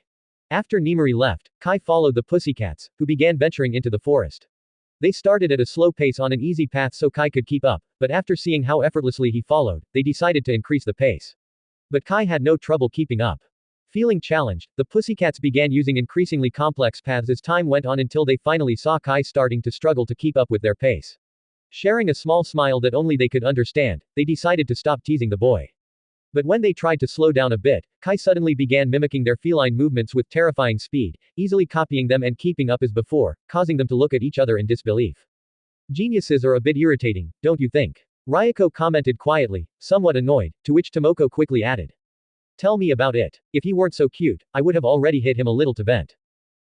After Nemori left, Kai followed the pussycats, who began venturing into the forest. They started at a slow pace on an easy path so Kai could keep up, but after seeing how effortlessly he followed, they decided to increase the pace. But Kai had no trouble keeping up. Feeling challenged, the pussycats began using increasingly complex paths as time went on until they finally saw Kai starting to struggle to keep up with their pace. Sharing a small smile that only they could understand, they decided to stop teasing the boy. But when they tried to slow down a bit, Kai suddenly began mimicking their feline movements with terrifying speed, easily copying them and keeping up as before, causing them to look at each other in disbelief. Geniuses are a bit irritating, don't you think? Ryuko commented quietly, somewhat annoyed, to which Tomoko quickly added. Tell me about it. If he weren't so cute, I would have already hit him a little to vent.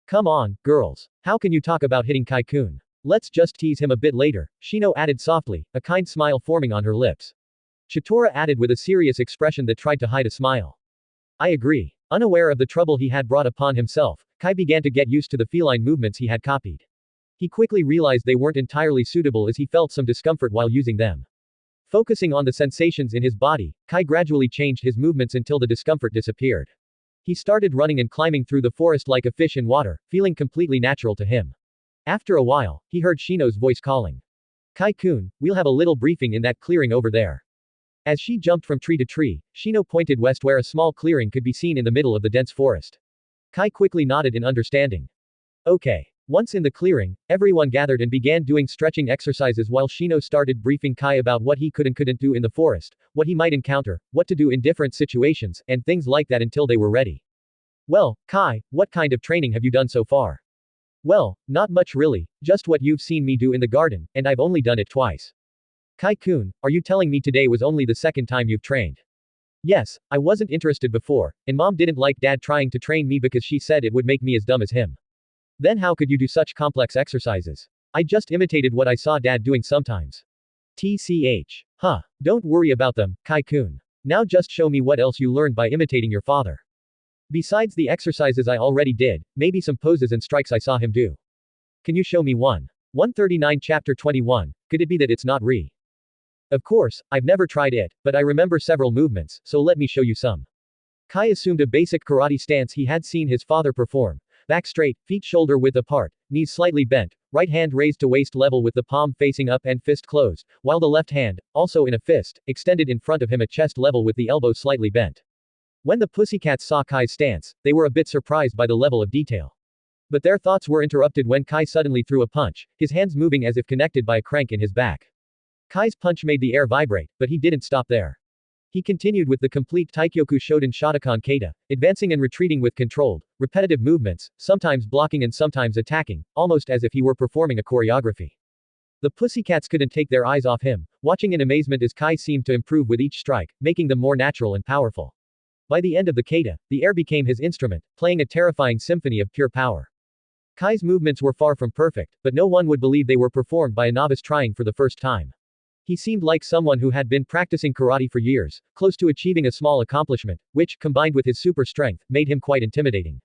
Come on, girls. How can you talk about hitting Kai-kun? Let's just tease him a bit later, Shino added softly, a kind smile forming on her lips. Chitora added with a serious expression that tried to hide a smile. I agree. Unaware of the trouble he had brought upon himself, Kai began to get used to the feline movements he had copied. He quickly realized they weren't entirely suitable as he felt some discomfort while using them. Focusing on the sensations in his body, Kai gradually changed his movements until the discomfort disappeared. He started running and climbing through the forest like a fish in water, feeling completely natural to him. After a while, he heard Shino's voice calling. Kai-kun, we'll have a little briefing in that clearing over there. As she jumped from tree to tree, Shino pointed west where a small clearing could be seen in the middle of the dense forest. Kai quickly nodded in understanding. Okay. Once in the clearing, everyone gathered and began doing stretching exercises while Shino started briefing Kai about what he could and couldn't do in the forest, what he might encounter, what to do in different situations, and things like that until they were ready. Well, Kai, what kind of training have you done so far? Well, not much really, just what you've seen me do in the garden, and I've only done it twice. Kai-kun, are you telling me today was only the second time you've trained? Yes, I wasn't interested before, and mom didn't like dad trying to train me because she said it would make me as dumb as him. Then how could you do such complex exercises? I just imitated what I saw dad doing sometimes. TCH. Huh. Don't worry about them, Kai-kun. Now just show me what else you learned by imitating your father. Besides the exercises I already did, maybe some poses and strikes I saw him do. Can you show me one? 139 Chapter 21. Could it be that it's not re? Of course, I've never tried it, but I remember several movements, so let me show you some. Kai assumed a basic karate stance he had seen his father perform. Back straight, feet shoulder width apart, knees slightly bent, right hand raised to waist level with the palm facing up and fist closed, while the left hand, also in a fist, extended in front of him at chest level with the elbow slightly bent. When the pussycats saw Kai's stance, they were a bit surprised by the level of detail. But their thoughts were interrupted when Kai suddenly threw a punch, his hands moving as if connected by a crank in his back. Kai's punch made the air vibrate, but he didn't stop there. He continued with the complete Taikyoku Shoden Shotokan Kata, advancing and retreating with controlled, repetitive movements, sometimes blocking and sometimes attacking, almost as if he were performing a choreography. The pussycats couldn't take their eyes off him, watching in amazement as Kai seemed to improve with each strike, making them more natural and powerful. By the end of the kata, the air became his instrument, playing a terrifying symphony of pure power. Kai's movements were far from perfect, but no one would believe they were performed by a novice trying for the first time. He seemed like someone who had been practicing karate for years, close to achieving a small accomplishment, which, combined with his super strength, made him quite intimidating.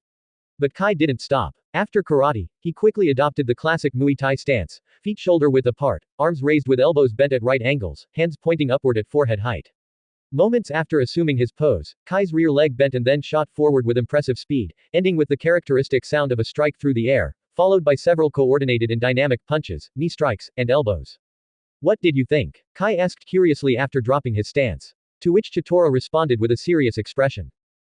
But Kai didn't stop. After karate, he quickly adopted the classic Muay Thai stance, feet shoulder width apart, arms raised with elbows bent at right angles, hands pointing upward at forehead height. Moments after assuming his pose, Kai's rear leg bent and then shot forward with impressive speed, ending with the characteristic sound of a strike through the air, followed by several coordinated and dynamic punches, knee strikes, and elbows. What did you think? Kai asked curiously after dropping his stance. To which Chitora responded with a serious expression.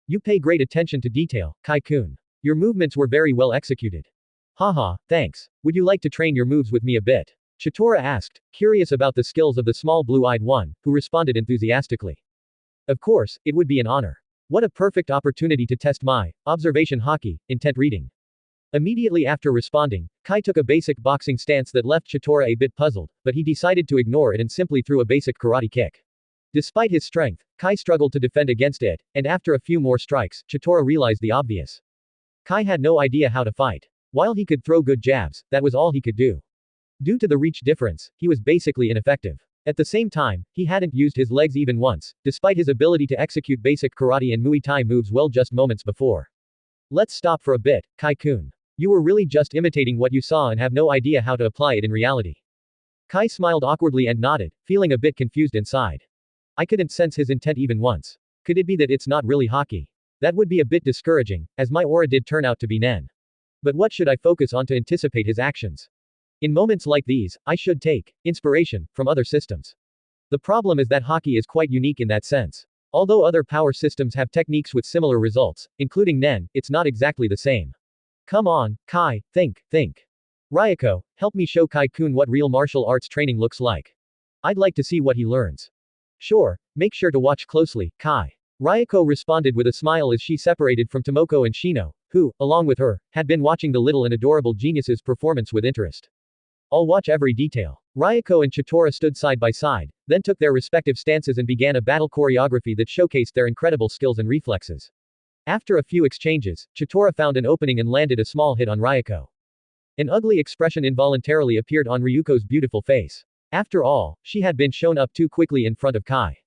You pay great attention to detail, Kai-kun. Your movements were very well executed. Haha, thanks. Would you like to train your moves with me a bit? Chitora asked, curious about the skills of the small blue-eyed one, who responded enthusiastically. Of course, it would be an honor. What a perfect opportunity to test my observation haki, intent reading. Immediately after responding, Kai took a basic boxing stance that left Chitora a bit puzzled, but he decided to ignore it and simply threw a basic karate kick. Despite his strength, Kai struggled to defend against it, and after a few more strikes, Chitora realized the obvious. Kai had no idea how to fight. While he could throw good jabs, that was all he could do. Due to the reach difference, he was basically ineffective. At the same time, he hadn't used his legs even once, despite his ability to execute basic karate and Muay Thai moves well just moments before. Let's stop for a bit, Kai-kun. You were really just imitating what you saw and have no idea how to apply it in reality. Kai smiled awkwardly and nodded, feeling a bit confused inside. I couldn't sense his intent even once. Could it be that it's not really Haki? That would be a bit discouraging, as my aura did turn out to be Nen. But what should I focus on to anticipate his actions? In moments like these, I should take inspiration from other systems. The problem is that Haki is quite unique in that sense. Although other power systems have techniques with similar results, including Nen, it's not exactly the same. Come on, Kai, think. Ryoko, help me show Kai-kun what real martial arts training looks like. I'd like to see what he learns. Sure, make sure to watch closely, Kai. Ryoko responded with a smile as she separated from Tomoko and Shino, who, along with her, had been watching the little and adorable genius's performance with interest. I'll watch every detail. Ryoko and Chitora stood side by side, then took their respective stances and began a battle choreography that showcased their incredible skills and reflexes. After a few exchanges, Chitora found an opening and landed a small hit on Ryoko. An ugly expression involuntarily appeared on Ryuko's beautiful face. After all, she had been shown up too quickly in front of Kai.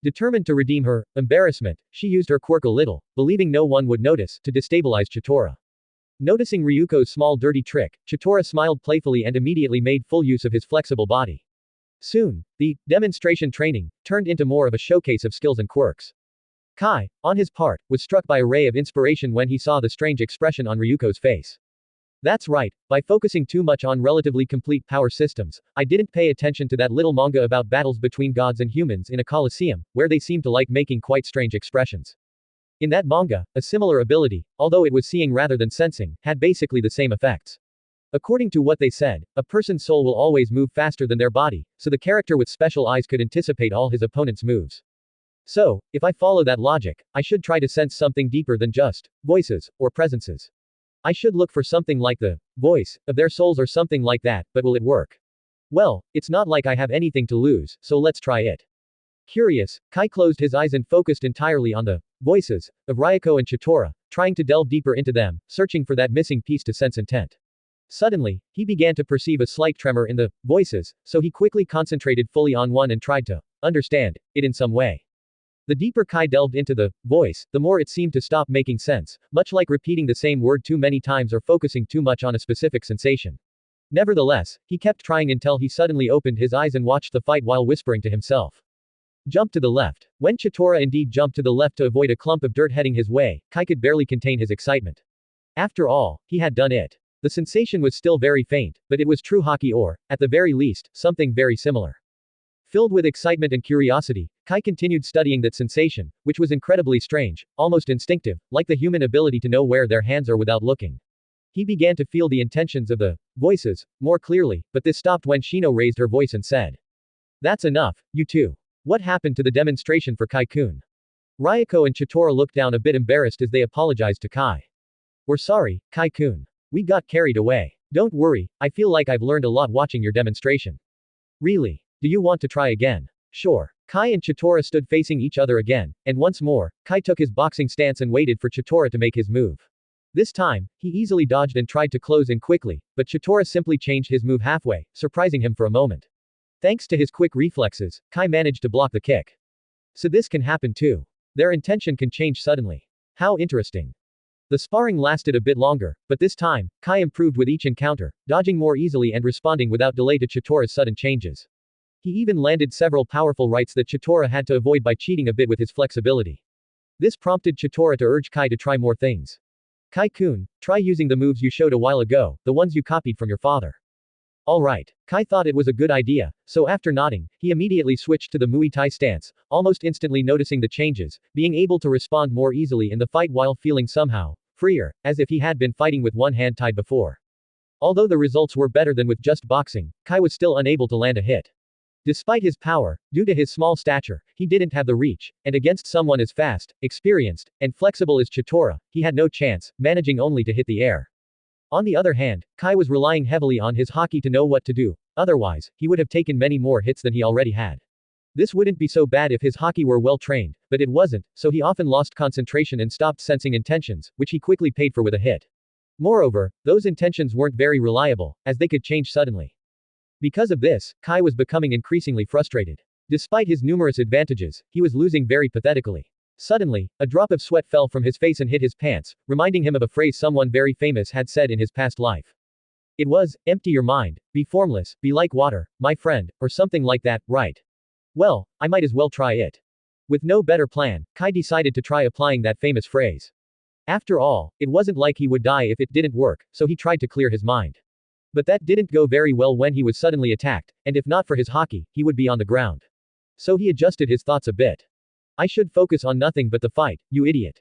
Determined to redeem her embarrassment, she used her quirk a little, believing no one would notice, to destabilize Chitora. Noticing Ryuko's small dirty trick, Chitora smiled playfully and immediately made full use of his flexible body. Soon, the demonstration training turned into more of a showcase of skills and quirks. Kai, on his part, was struck by a ray of inspiration when he saw the strange expression on Ryuko's face. That's right, by focusing too much on relatively complete power systems, I didn't pay attention to that little manga about battles between gods and humans in a coliseum, where they seem to like making quite strange expressions. In that manga, a similar ability, although it was seeing rather than sensing, had basically the same effects. According to what they said, a person's soul will always move faster than their body, so the character with special eyes could anticipate all his opponent's moves. So, if I follow that logic, I should try to sense something deeper than just voices or presences. I should look for something like the voice of their souls or something like that, but will it work? Well, it's not like I have anything to lose, so let's try it. Curious, Kai closed his eyes and focused entirely on the voices of Ryoko and Chitora, trying to delve deeper into them, searching for that missing piece to sense intent. Suddenly, he began to perceive a slight tremor in the voices, so he quickly concentrated fully on one and tried to understand it in some way. The deeper Kai delved into the voice, the more it seemed to stop making sense, much like repeating the same word too many times or focusing too much on a specific sensation. Nevertheless, he kept trying until he suddenly opened his eyes and watched the fight while whispering to himself. Jump to the left. When Chitora indeed jumped to the left to avoid a clump of dirt heading his way, Kai could barely contain his excitement. After all, he had done it. The sensation was still very faint, but it was true Haki or, at the very least, something very similar. Filled with excitement and curiosity, Kai continued studying that sensation, which was incredibly strange, almost instinctive, like the human ability to know where their hands are without looking. He began to feel the intentions of the voices more clearly, but this stopped when Shino raised her voice and said, "That's enough, you two. What happened to the demonstration for Kai-kun?" Ryoko and Chitora looked down a bit embarrassed as they apologized to Kai. "We're sorry, Kai-kun. We got carried away. Don't worry, I feel like I've learned a lot watching your demonstration." "Really? Do you want to try again?" "Sure." Kai and Chitora stood facing each other again, and once more, Kai took his boxing stance and waited for Chitora to make his move. This time, he easily dodged and tried to close in quickly, but Chitora simply changed his move halfway, surprising him for a moment. Thanks to his quick reflexes, Kai managed to block the kick. So this can happen too. Their intention can change suddenly. How interesting. The sparring lasted a bit longer, but this time, Kai improved with each encounter, dodging more easily and responding without delay to Chitora's sudden changes. He even landed several powerful rights that Chitora had to avoid by cheating a bit with his flexibility. This prompted Chitora to urge Kai to try more things. "Kai-kun, try using the moves you showed a while ago, the ones you copied from your father." Alright. Kai thought it was a good idea, so after nodding, he immediately switched to the Muay Thai stance, almost instantly noticing the changes, being able to respond more easily in the fight while feeling somehow freer, as if he had been fighting with one hand tied before. Although the results were better than with just boxing, Kai was still unable to land a hit. Despite his power, due to his small stature, he didn't have the reach, and against someone as fast, experienced, and flexible as Chitora, he had no chance, managing only to hit the air. On the other hand, Kai was relying heavily on his Haki to know what to do, otherwise, he would have taken many more hits than he already had. This wouldn't be so bad if his Haki were well trained, but it wasn't, so he often lost concentration and stopped sensing intentions, which he quickly paid for with a hit. Moreover, those intentions weren't very reliable, as they could change suddenly. Because of this, Kai was becoming increasingly frustrated. Despite his numerous advantages, he was losing very pathetically. Suddenly, a drop of sweat fell from his face and hit his pants, reminding him of a phrase someone very famous had said in his past life. It was, empty your mind, be formless, be like water, my friend, or something like that, right? Well, I might as well try it. With no better plan, Kai decided to try applying that famous phrase. After all, it wasn't like he would die if it didn't work, so he tried to clear his mind. But that didn't go very well when he was suddenly attacked, and if not for his Haki, he would be on the ground. So he adjusted his thoughts a bit. I should focus on nothing but the fight, you idiot.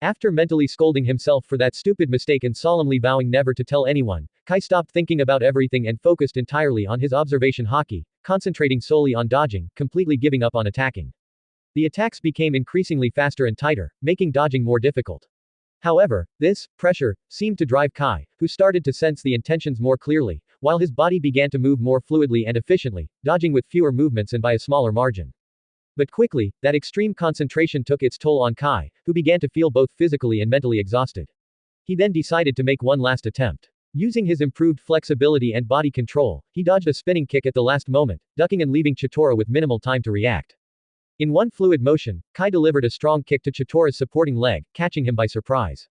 After mentally scolding himself for that stupid mistake and solemnly vowing never to tell anyone, Kai stopped thinking about everything and focused entirely on his observation Haki, concentrating solely on dodging, completely giving up on attacking. The attacks became increasingly faster and tighter, making dodging more difficult. However, this pressure seemed to drive Kai, who started to sense the intentions more clearly, while his body began to move more fluidly and efficiently, dodging with fewer movements and by a smaller margin. But quickly, that extreme concentration took its toll on Kai, who began to feel both physically and mentally exhausted. He then decided to make one last attempt. Using his improved flexibility and body control, he dodged a spinning kick at the last moment, ducking and leaving Chitara with minimal time to react. In one fluid motion, Kai delivered a strong kick to Chitara's supporting leg, catching him by surprise.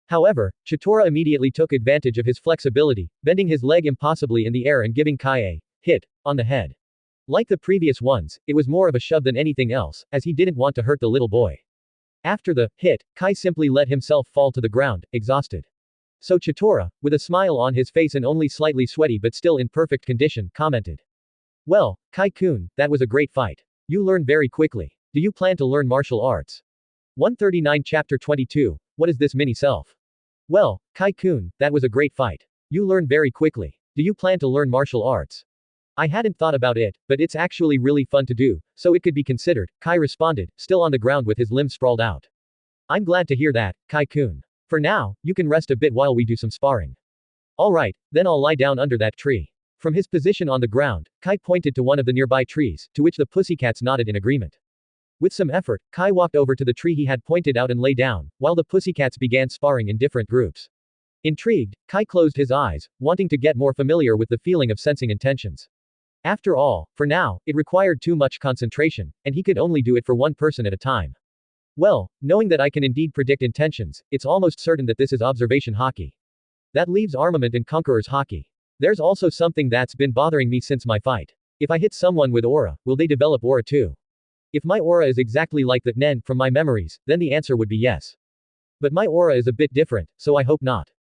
However, Chitara immediately took advantage of his flexibility, bending his leg impossibly in the air and giving Kai a hit on the head. Like the previous ones, it was more of a shove than anything else, as he didn't want to hurt the little boy. After the hit, Kai simply let himself fall to the ground, exhausted. So Chitara, with a smile on his face and only slightly sweaty but still in perfect condition, commented. Well, Kai-kun, that was a great fight. You learned very quickly. Do you plan to learn martial arts? 139 Chapter 22, What is this mini-self? Well, Kai-kun, that was a great fight. You learned very quickly. Do you plan to learn martial arts? I hadn't thought about it, but it's actually really fun to do, so it could be considered, Kai responded, still on the ground with his limbs sprawled out. I'm glad to hear that, Kai-kun. For now, you can rest a bit while we do some sparring. Alright, then I'll lie down under that tree. From his position on the ground, Kai pointed to one of the nearby trees, to which the pussycats nodded in agreement. With some effort, Kai walked over to the tree he had pointed out and lay down, while the pussycats began sparring in different groups. Intrigued, Kai closed his eyes, wanting to get more familiar with the feeling of sensing intentions. After all, for now, it required too much concentration, and he could only do it for one person at a time. Well, knowing that I can indeed predict intentions, it's almost certain that this is observation Haki. That leaves armament and conqueror's Haki. There's also something that's been bothering me since my fight. If I hit someone with aura, will they develop aura too? If my aura is exactly like that Nen from my memories, then the answer would be yes. But my aura is a bit different, so I hope not.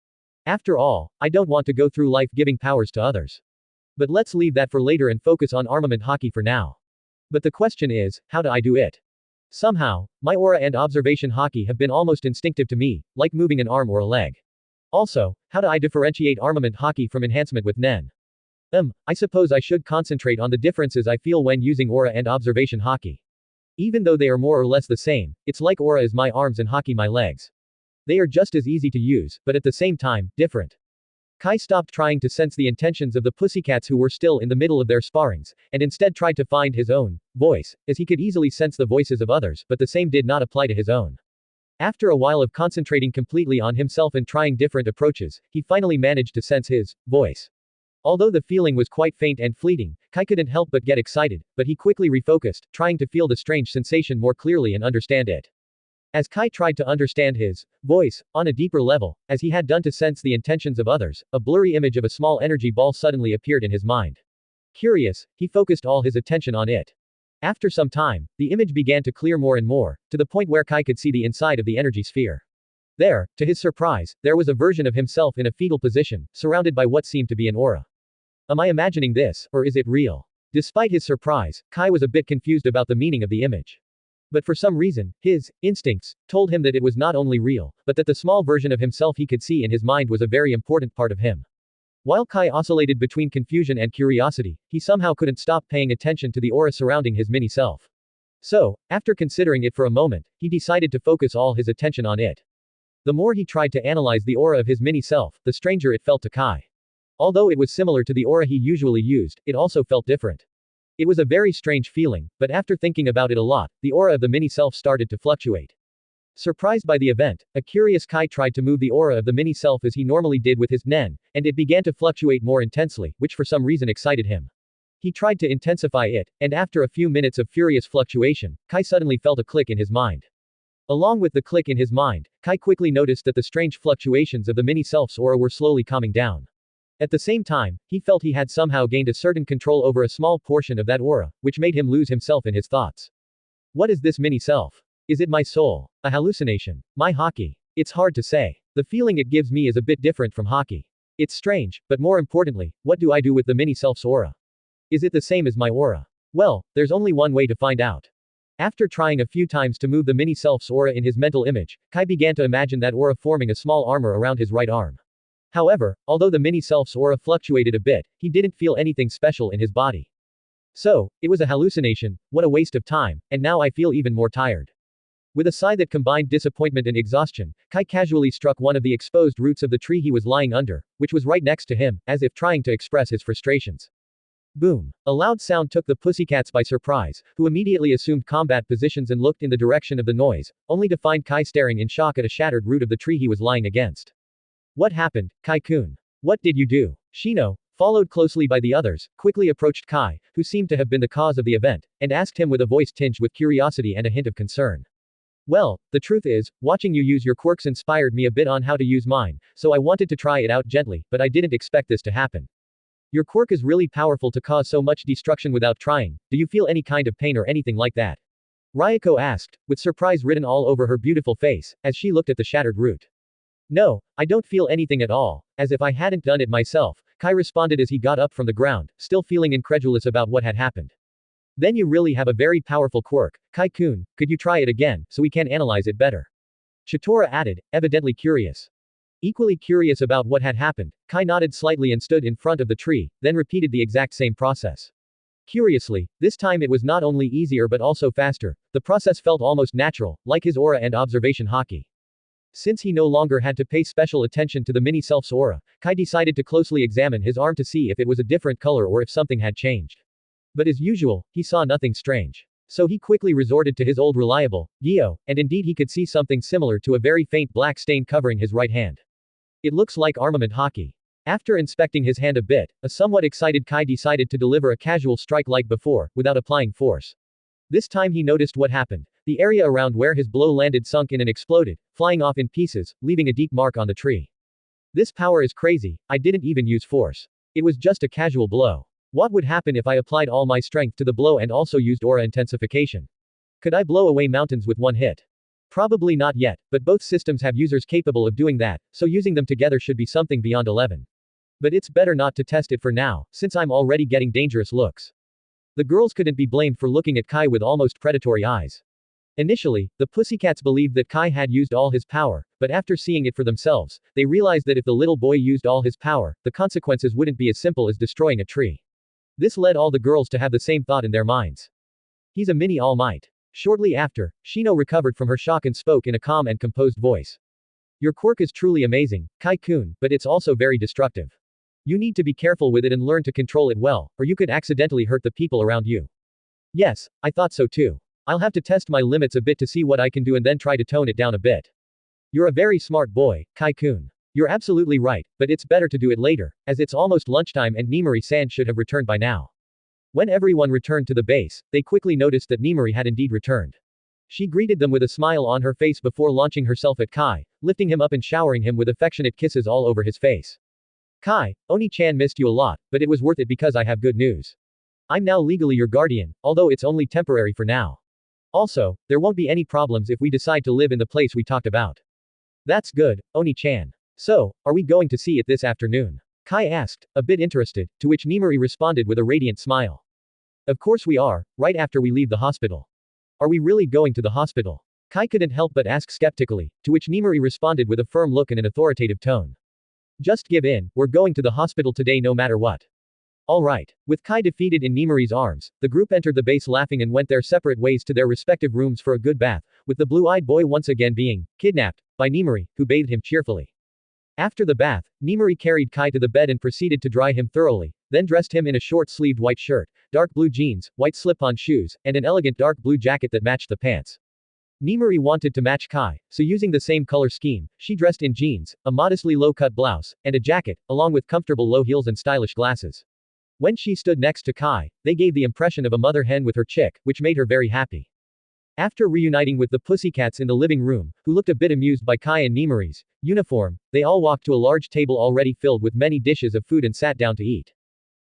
After all, I don't want to go through life giving powers to others. But let's leave that for later and focus on armament Haki for now. But the question is, how do I do it? Somehow, my aura and observation Haki have been almost instinctive to me, like moving an arm or a leg. Also, how do I differentiate armament Haki from enhancement with Nen? I suppose I should concentrate on the differences I feel when using aura and observation Haki. Even though they are more or less the same, it's like aura is my arms and Haki my legs. They are just as easy to use, but at the same time, different. Kai stopped trying to sense the intentions of the pussycats who were still in the middle of their sparrings, and instead tried to find his own voice, as he could easily sense the voices of others, but the same did not apply to his own. After a while of concentrating completely on himself and trying different approaches, he finally managed to sense his voice. Although the feeling was quite faint and fleeting, Kai couldn't help but get excited, but he quickly refocused, trying to feel the strange sensation more clearly and understand it. As Kai tried to understand his voice, on a deeper level, as he had done to sense the intentions of others, a blurry image of a small energy ball suddenly appeared in his mind. Curious, he focused all his attention on it. After some time, the image began to clear more and more, to the point where Kai could see the inside of the energy sphere. There, to his surprise, there was a version of himself in a fetal position, surrounded by what seemed to be an aura. Am I imagining this, or is it real? Despite his surprise, Kai was a bit confused about the meaning of the image. But for some reason, his instincts told him that it was not only real, but that the small version of himself he could see in his mind was a very important part of him. While Kai oscillated between confusion and curiosity, he somehow couldn't stop paying attention to the aura surrounding his mini-self. So, after considering it for a moment, he decided to focus all his attention on it. The more he tried to analyze the aura of his mini-self, the stranger it felt to Kai. Although it was similar to the aura he usually used, it also felt different. It was a very strange feeling, but after thinking about it a lot, the aura of the mini-self started to fluctuate. Surprised by the event, a curious Kai tried to move the aura of the mini-self as he normally did with his Nen, and it began to fluctuate more intensely, which for some reason excited him. He tried to intensify it, and after a few minutes of furious fluctuation, Kai suddenly felt a click in his mind. Along with the click in his mind, Kai quickly noticed that the strange fluctuations of the mini-self's aura were slowly calming down. At the same time, he felt he had somehow gained a certain control over a small portion of that aura, which made him lose himself in his thoughts. What is this mini-self? Is it my soul? A hallucination? My Haki? It's hard to say. The feeling it gives me is a bit different from Haki. It's strange, but more importantly, what do I do with the mini-self's aura? Is it the same as my aura? Well, there's only one way to find out. After trying a few times to move the mini-self's aura in his mental image, Kai began to imagine that aura forming a small armor around his right arm. However, although the mini-self's aura fluctuated a bit, he didn't feel anything special in his body. So, it was a hallucination, what a waste of time, and now I feel even more tired. With a sigh that combined disappointment and exhaustion, Kai casually struck one of the exposed roots of the tree he was lying under, which was right next to him, as if trying to express his frustrations. Boom! A loud sound took the pussycats by surprise, who immediately assumed combat positions and looked in the direction of the noise, only to find Kai staring in shock at a shattered root of the tree he was lying against. What happened, Kai-kun? What did you do? Shino, followed closely by the others, quickly approached Kai, who seemed to have been the cause of the event, and asked him with a voice tinged with curiosity and a hint of concern. Well, the truth is, watching you use your quirks inspired me a bit on how to use mine, so I wanted to try it out gently, but I didn't expect this to happen. Your quirk is really powerful to cause so much destruction without trying. Do you feel any kind of pain or anything like that? Ryuko asked, with surprise written all over her beautiful face, as she looked at the shattered root. No, I don't feel anything at all, as if I hadn't done it myself, Kai responded as he got up from the ground, still feeling incredulous about what had happened. Then you really have a very powerful quirk, Kai-kun, could you try it again, so we can analyze it better? Chitora added, evidently curious. Equally curious about what had happened, Kai nodded slightly and stood in front of the tree, then repeated the exact same process. Curiously, this time it was not only easier but also faster, the process felt almost natural, like his aura and observation Haki. Since he no longer had to pay special attention to the mini-self's aura, Kai decided to closely examine his arm to see if it was a different color or if something had changed. But as usual, he saw nothing strange. So he quickly resorted to his old reliable, Gyo, and indeed he could see something similar to a very faint black stain covering his right hand. It looks like armament Haki. After inspecting his hand a bit, a somewhat excited Kai decided to deliver a casual strike like before, without applying force. This time he noticed what happened. The area around where his blow landed sunk in and exploded, flying off in pieces, leaving a deep mark on the tree. This power is crazy, I didn't even use force. It was just a casual blow. What would happen if I applied all my strength to the blow and also used aura intensification? Could I blow away mountains with one hit? Probably not yet, but both systems have users capable of doing that, so using them together should be something beyond 11. But it's better not to test it for now, since I'm already getting dangerous looks. The girls couldn't be blamed for looking at Kai with almost predatory eyes. Initially, the pussycats believed that Kai had used all his power, but after seeing it for themselves, they realized that if the little boy used all his power, the consequences wouldn't be as simple as destroying a tree. This led all the girls to have the same thought in their minds. He's a mini All Might. Shortly after, Shino recovered from her shock and spoke in a calm and composed voice. Your quirk is truly amazing, Kai-kun, but it's also very destructive. You need to be careful with it and learn to control it well, or you could accidentally hurt the people around you. Yes, I thought so too. I'll have to test my limits a bit to see what I can do and then try to tone it down a bit. You're a very smart boy, Kai-kun. You're absolutely right, but it's better to do it later, as it's almost lunchtime and Nimori-san should have returned by now. When everyone returned to the base, they quickly noticed that Nimori had indeed returned. She greeted them with a smile on her face before launching herself at Kai, lifting him up and showering him with affectionate kisses all over his face. Kai, Oni-chan missed you a lot, but it was worth it because I have good news. I'm now legally your guardian, although it's only temporary for now. Also, there won't be any problems if we decide to live in the place we talked about. That's good, Oni-chan. So, are we going to see it this afternoon? Kai asked, a bit interested, to which Nimori responded with a radiant smile. Of course we are, right after we leave the hospital. Are we really going to the hospital? Kai couldn't help but ask skeptically, to which Nimori responded with a firm look and an authoritative tone. Just give in, we're going to the hospital today no matter what. Alright. With Kai defeated in Nimori's arms, the group entered the base laughing and went their separate ways to their respective rooms for a good bath, with the blue-eyed boy once again being kidnapped by Nimori, who bathed him cheerfully. After the bath, Nimari carried Kai to the bed and proceeded to dry him thoroughly, then dressed him in a short-sleeved white shirt, dark blue jeans, white slip-on shoes, and an elegant dark blue jacket that matched the pants. Nimari wanted to match Kai, so using the same color scheme, she dressed in jeans, a modestly low-cut blouse, and a jacket, along with comfortable low heels and stylish glasses. When she stood next to Kai, they gave the impression of a mother hen with her chick, which made her very happy. After reuniting with the pussycats in the living room, who looked a bit amused by Kai and Nimari's uniform, they all walked to a large table already filled with many dishes of food and sat down to eat.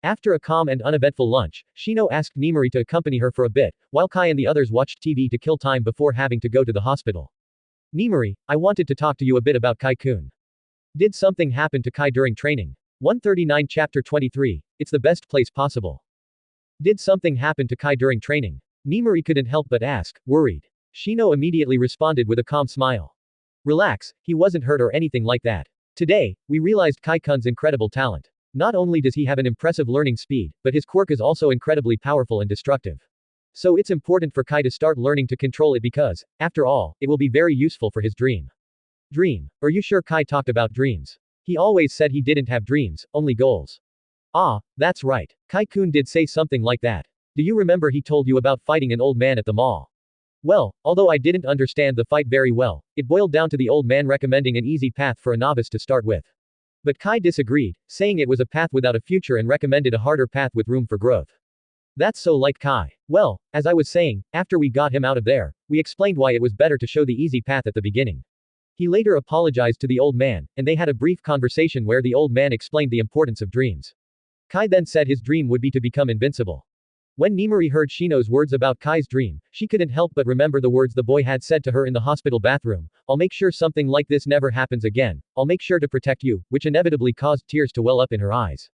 After a calm and uneventful lunch, Shino asked Nimari to accompany her for a bit, while Kai and the others watched TV to kill time before having to go to the hospital. Nimari, I wanted to talk to you a bit about Kai-kun. Did something happen to Kai during training? 139 Chapter 23, it's the best place possible. Did something happen to Kai during training? Nimari couldn't help but ask, worried. Shino immediately responded with a calm smile. Relax, he wasn't hurt or anything like that. Today, we realized Kai-kun's incredible talent. Not only does he have an impressive learning speed, but his quirk is also incredibly powerful and destructive. So it's important for Kai to start learning to control it because, after all, it will be very useful for his dream. Dream? Are you sure Kai talked about dreams? He always said he didn't have dreams, only goals. Ah, that's right. Kai-kun did say something like that. Do you remember he told you about fighting an old man at the mall? Well, although I didn't understand the fight very well, it boiled down to the old man recommending an easy path for a novice to start with. But Kai disagreed, saying it was a path without a future and recommended a harder path with room for growth. That's so like Kai. Well, as I was saying, after we got him out of there, we explained why it was better to show the easy path at the beginning. He later apologized to the old man, and they had a brief conversation where the old man explained the importance of dreams. Kai then said his dream would be to become invincible. When Nimari heard Shino's words about Kai's dream, she couldn't help but remember the words the boy had said to her in the hospital bathroom, I'll make sure something like this never happens again, I'll make sure to protect you, which inevitably caused tears to well up in her eyes.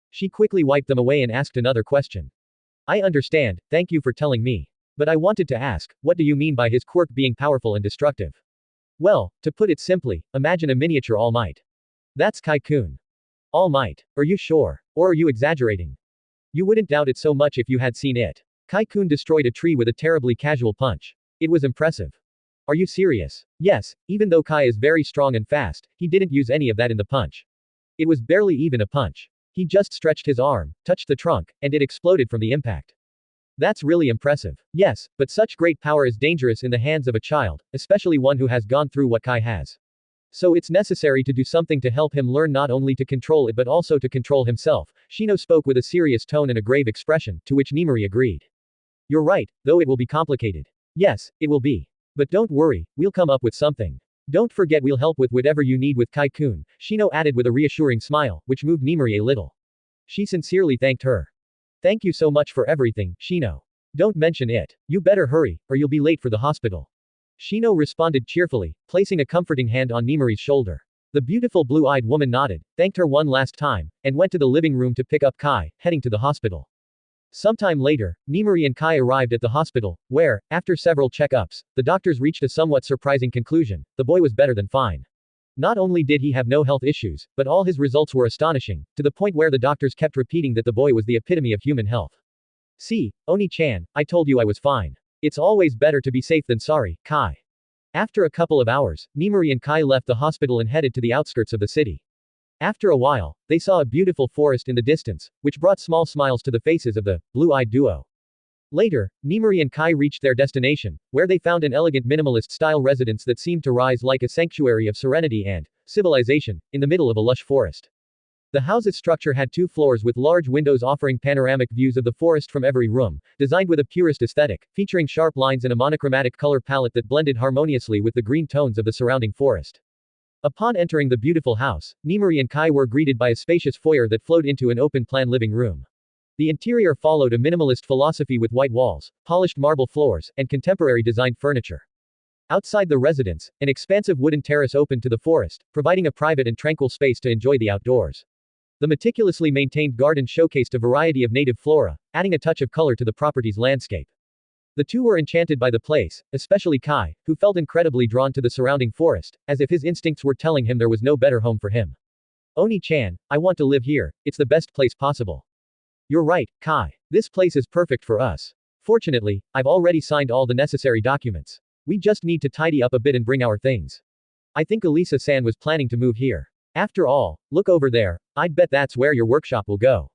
She quickly wiped them away and asked another question. I understand, thank you for telling me. But I wanted to ask, what do you mean by his quirk being powerful and destructive? Well, to put it simply, imagine a miniature All Might. That's Kai-kun. All Might. Are you sure? Or are you exaggerating? You wouldn't doubt it so much if you had seen it. Kai-kun destroyed a tree with a terribly casual punch. It was impressive. Are you serious? Yes, even though Kai is very strong and fast, he didn't use any of that in the punch. It was barely even a punch. He just stretched his arm, touched the trunk, and it exploded from the impact. That's really impressive. Yes, but such great power is dangerous in the hands of a child, especially one who has gone through what Kai has. So it's necessary to do something to help him learn not only to control it but also to control himself. Shino spoke with a serious tone and a grave expression, to which Nimari agreed. You're right, though it will be complicated. Yes, it will be. But don't worry, we'll come up with something. Don't forget we'll help with whatever you need with Kai-kun, Shino added with a reassuring smile, which moved Nimari a little. She sincerely thanked her. Thank you so much for everything, Shino. Don't mention it. You better hurry, or you'll be late for the hospital. Shino responded cheerfully, placing a comforting hand on Nimari's shoulder. The beautiful blue-eyed woman nodded, thanked her one last time, and went to the living room to pick up Kai, heading to the hospital. Sometime later, Nimari and Kai arrived at the hospital, where, after several checkups, the doctors reached a somewhat surprising conclusion: the boy was better than fine. Not only did he have no health issues, but all his results were astonishing, to the point where the doctors kept repeating that the boy was the epitome of human health. See, Oni-chan, I told you I was fine. It's always better to be safe than sorry, Kai. After a couple of hours, Nimari and Kai left the hospital and headed to the outskirts of the city. After a while, they saw a beautiful forest in the distance, which brought small smiles to the faces of the blue-eyed duo. Later, Nimari and Kai reached their destination, where they found an elegant minimalist-style residence that seemed to rise like a sanctuary of serenity and civilization, in the middle of a lush forest. The house's structure had 2 floors with large windows offering panoramic views of the forest from every room, designed with a purist aesthetic, featuring sharp lines and a monochromatic color palette that blended harmoniously with the green tones of the surrounding forest. Upon entering the beautiful house, Nimari and Kai were greeted by a spacious foyer that flowed into an open-plan living room. The interior followed a minimalist philosophy with white walls, polished marble floors, and contemporary designed furniture. Outside the residence, an expansive wooden terrace opened to the forest, providing a private and tranquil space to enjoy the outdoors. The meticulously maintained garden showcased a variety of native flora, adding a touch of color to the property's landscape. The two were enchanted by the place, especially Kai, who felt incredibly drawn to the surrounding forest, as if his instincts were telling him there was no better home for him. Oni-chan, I want to live here, it's the best place possible. You're right, Kai. This place is perfect for us. Fortunately, I've already signed all the necessary documents. We just need to tidy up a bit and bring our things. I think Elisa-san was planning to move here. After all, look over there, I'd bet that's where your workshop will go.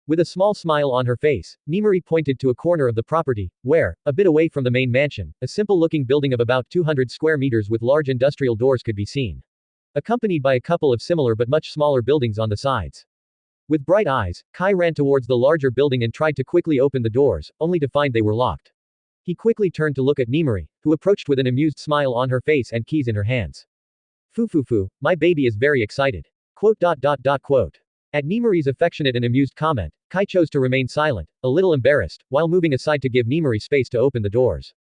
With a small smile on her face, Nimari pointed to a corner of the property, where, a bit away from the main mansion, a simple-looking building of about 200 square meters with large industrial doors could be seen. Accompanied by a couple of similar but much smaller buildings on the sides. With bright eyes, Kai ran towards the larger building and tried to quickly open the doors, only to find they were locked. He quickly turned to look at Nimari, who approached with an amused smile on her face and keys in her hands. Foo, my baby is very excited. Quote. At Nimari's affectionate and amused comment, Kai chose to remain silent, a little embarrassed, while moving aside to give Nimari space to open the doors.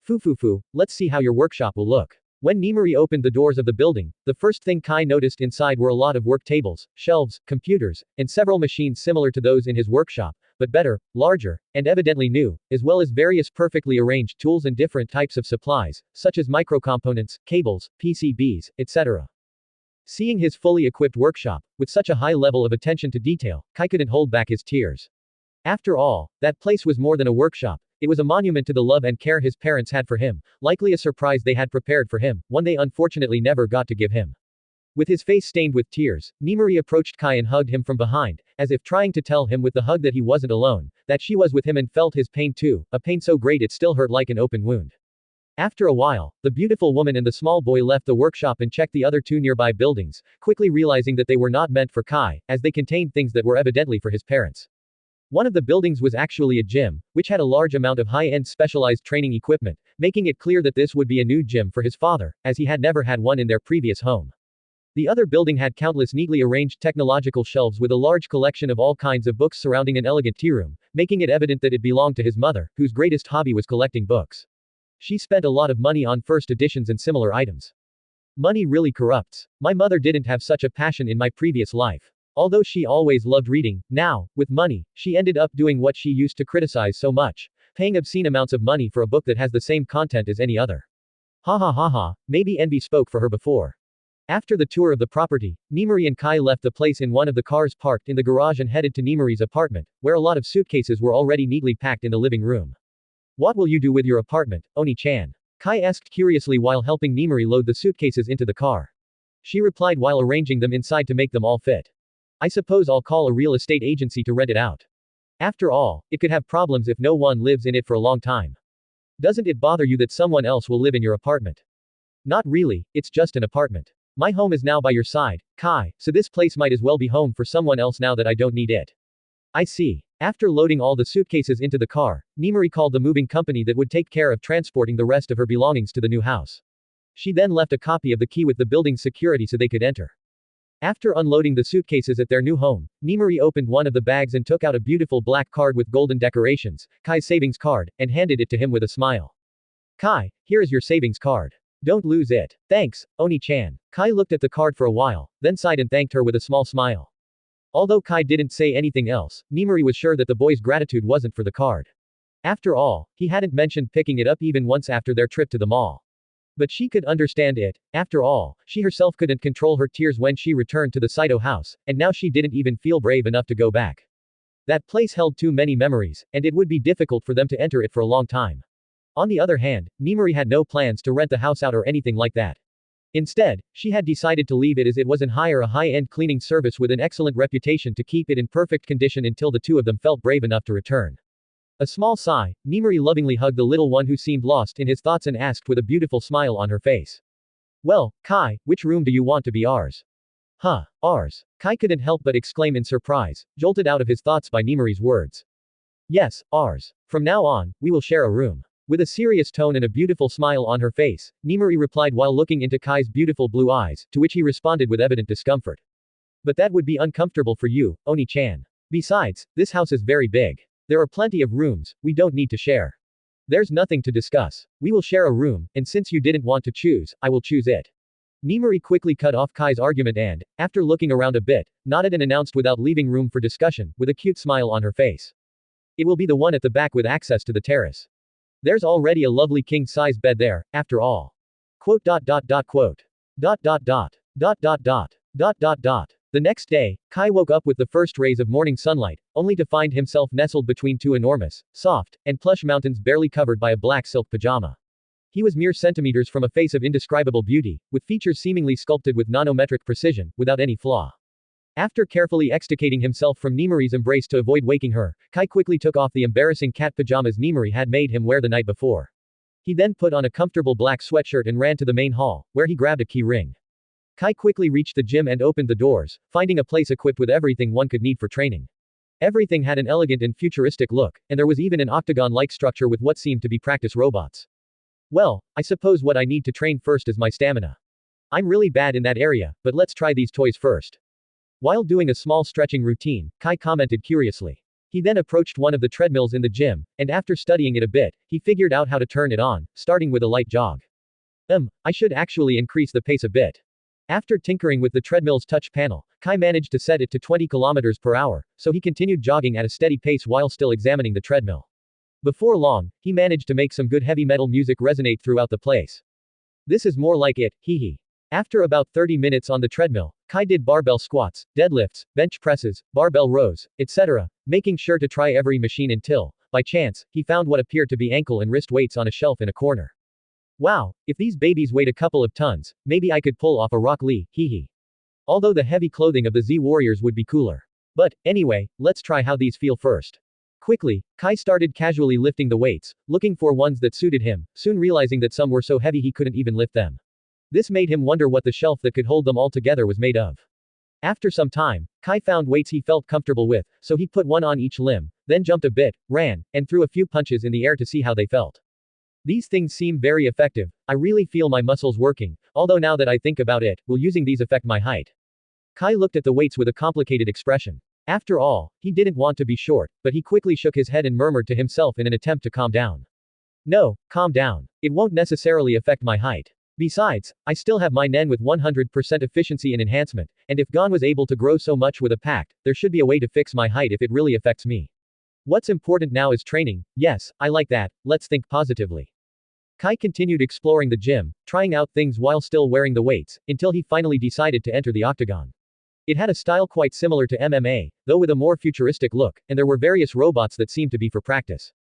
Foo, let's see how your workshop will look. When Nimari opened the doors of the building, the first thing Kai noticed inside were a lot of work tables, shelves, computers, and several machines similar to those in his workshop, but better, larger, and evidently new, as well as various perfectly arranged tools and different types of supplies, such as microcomponents, cables, PCBs, etc. Seeing his fully equipped workshop, with such a high level of attention to detail, Kai couldn't hold back his tears. After all, that place was more than a workshop, it was a monument to the love and care his parents had for him, likely a surprise they had prepared for him, one they unfortunately never got to give him. With his face stained with tears, Nimari approached Kai and hugged him from behind, as if trying to tell him with the hug that he wasn't alone, that she was with him and felt his pain too, a pain so great it still hurt like an open wound. After a while, the beautiful woman and the small boy left the workshop and checked the other two nearby buildings, quickly realizing that they were not meant for Kai, as they contained things that were evidently for his parents. One of the buildings was actually a gym, which had a large amount of high-end specialized training equipment, making it clear that this would be a new gym for his father, as he had never had one in their previous home. The other building had countless neatly arranged technological shelves with a large collection of all kinds of books surrounding an elegant tea room, making it evident that it belonged to his mother, whose greatest hobby was collecting books. She spent a lot of money on first editions and similar items. Money really corrupts. My mother didn't have such a passion in my previous life. Although she always loved reading, now, with money, she ended up doing what she used to criticize so much, paying obscene amounts of money for a book that has the same content as any other. Maybe envy spoke for her before. After the tour of the property, Nimari and Kai left the place in one of the cars parked in the garage and headed to Nimari's apartment, where a lot of suitcases were already neatly packed in the living room. What will you do with your apartment, Oni-chan? Kai asked curiously while helping Nimari load the suitcases into the car. She replied while arranging them inside to make them all fit. I suppose I'll call a real estate agency to rent it out. After all, it could have problems if no one lives in it for a long time. Doesn't it bother you that someone else will live in your apartment? Not really, it's just an apartment. My home is now by your side, Kai, so this place might as well be home for someone else now that I don't need it. I see. After loading all the suitcases into the car, Nimari called the moving company that would take care of transporting the rest of her belongings to the new house. She then left a copy of the key with the building's security so they could enter. After unloading the suitcases at their new home, Nimari opened one of the bags and took out a beautiful black card with golden decorations, Kai's savings card, and handed it to him with a smile. Kai, here is your savings card. Don't lose it. Thanks, Oni-chan. Kai looked at the card for a while, then sighed and thanked her with a small smile. Although Kai didn't say anything else, Nimari was sure that the boy's gratitude wasn't for the card. After all, he hadn't mentioned picking it up even once after their trip to the mall. But she could understand it. After all, she herself couldn't control her tears when she returned to the Saito house, and now she didn't even feel brave enough to go back. That place held too many memories, and it would be difficult for them to enter it for a long time. On the other hand, Nimari had no plans to rent the house out or anything like that. Instead, she had decided to leave it as it was and hire a high-end cleaning service with an excellent reputation to keep it in perfect condition until the two of them felt brave enough to return. A small sigh, Nimari lovingly hugged the little one who seemed lost in his thoughts and asked with a beautiful smile on her face. Well, Kai, which room do you want to be ours? Huh, ours? Kai couldn't help but exclaim in surprise, jolted out of his thoughts by Nimari's words. Yes, ours. From now on, we will share a room. With a serious tone and a beautiful smile on her face, Nimari replied while looking into Kai's beautiful blue eyes, to which he responded with evident discomfort. But that would be uncomfortable for you, Oni-chan. Besides, this house is very big. There are plenty of rooms, we don't need to share. There's nothing to discuss. We will share a room, and since you didn't want to choose, I will choose it. Nimari quickly cut off Kai's argument and, after looking around a bit, nodded and announced without leaving room for discussion, with a cute smile on her face. It will be the one at the back with access to the terrace. There's already a lovely king-size bed there, after all. Quote. The next day, Kai woke up with the first rays of morning sunlight, only to find himself nestled between two enormous, soft, and plush mountains barely covered by a black silk pajama. He was mere centimeters from a face of indescribable beauty, with features seemingly sculpted with nanometric precision, without any flaw. After carefully extricating himself from Nemori's embrace to avoid waking her, Kai quickly took off the embarrassing cat pajamas Nemori had made him wear the night before. He then put on a comfortable black sweatshirt and ran to the main hall, where he grabbed a key ring. Kai quickly reached the gym and opened the doors, finding a place equipped with everything one could need for training. Everything had an elegant and futuristic look, and there was even an octagon-like structure with what seemed to be practice robots. Well, I suppose what I need to train first is my stamina. I'm really bad in that area, but let's try these toys first. While doing a small stretching routine, Kai commented curiously. He then approached one of the treadmills in the gym, and after studying it a bit, he figured out how to turn it on, starting with a light jog. I should actually increase the pace a bit. After tinkering with the treadmill's touch panel, Kai managed to set it to 20 kilometers per hour, so he continued jogging at a steady pace while still examining the treadmill. Before long, he managed to make some good heavy metal music resonate throughout the place. This is more like it, hee. After about 30 minutes on the treadmill, Kai did barbell squats, deadlifts, bench presses, barbell rows, etc., making sure to try every machine until, by chance, he found what appeared to be ankle and wrist weights on a shelf in a corner. Wow, if these babies weighed a couple of tons, maybe I could pull off a Rock Lee, hee. Although the heavy clothing of the Z Warriors would be cooler. But, anyway, let's try how these feel first. Quickly, Kai started casually lifting the weights, looking for ones that suited him, soon realizing that some were so heavy he couldn't even lift them. This made him wonder what the shelf that could hold them all together was made of. After some time, Kai found weights he felt comfortable with, so he put one on each limb, then jumped a bit, ran, and threw a few punches in the air to see how they felt. These things seem very effective. I really feel my muscles working, although now that I think about it, will using these affect my height? Kai looked at the weights with a complicated expression. After all, he didn't want to be short, but he quickly shook his head and murmured to himself in an attempt to calm down. No, calm down. It won't necessarily affect my height. Besides, I still have my Nen with 100% efficiency and enhancement, and if Gon was able to grow so much with a pact, there should be a way to fix my height if it really affects me. What's important now is training. Yes, I like that, let's think positively. Kai continued exploring the gym, trying out things while still wearing the weights, until he finally decided to enter the octagon. It had a style quite similar to MMA, though with a more futuristic look, and there were various robots that seemed to be for practice.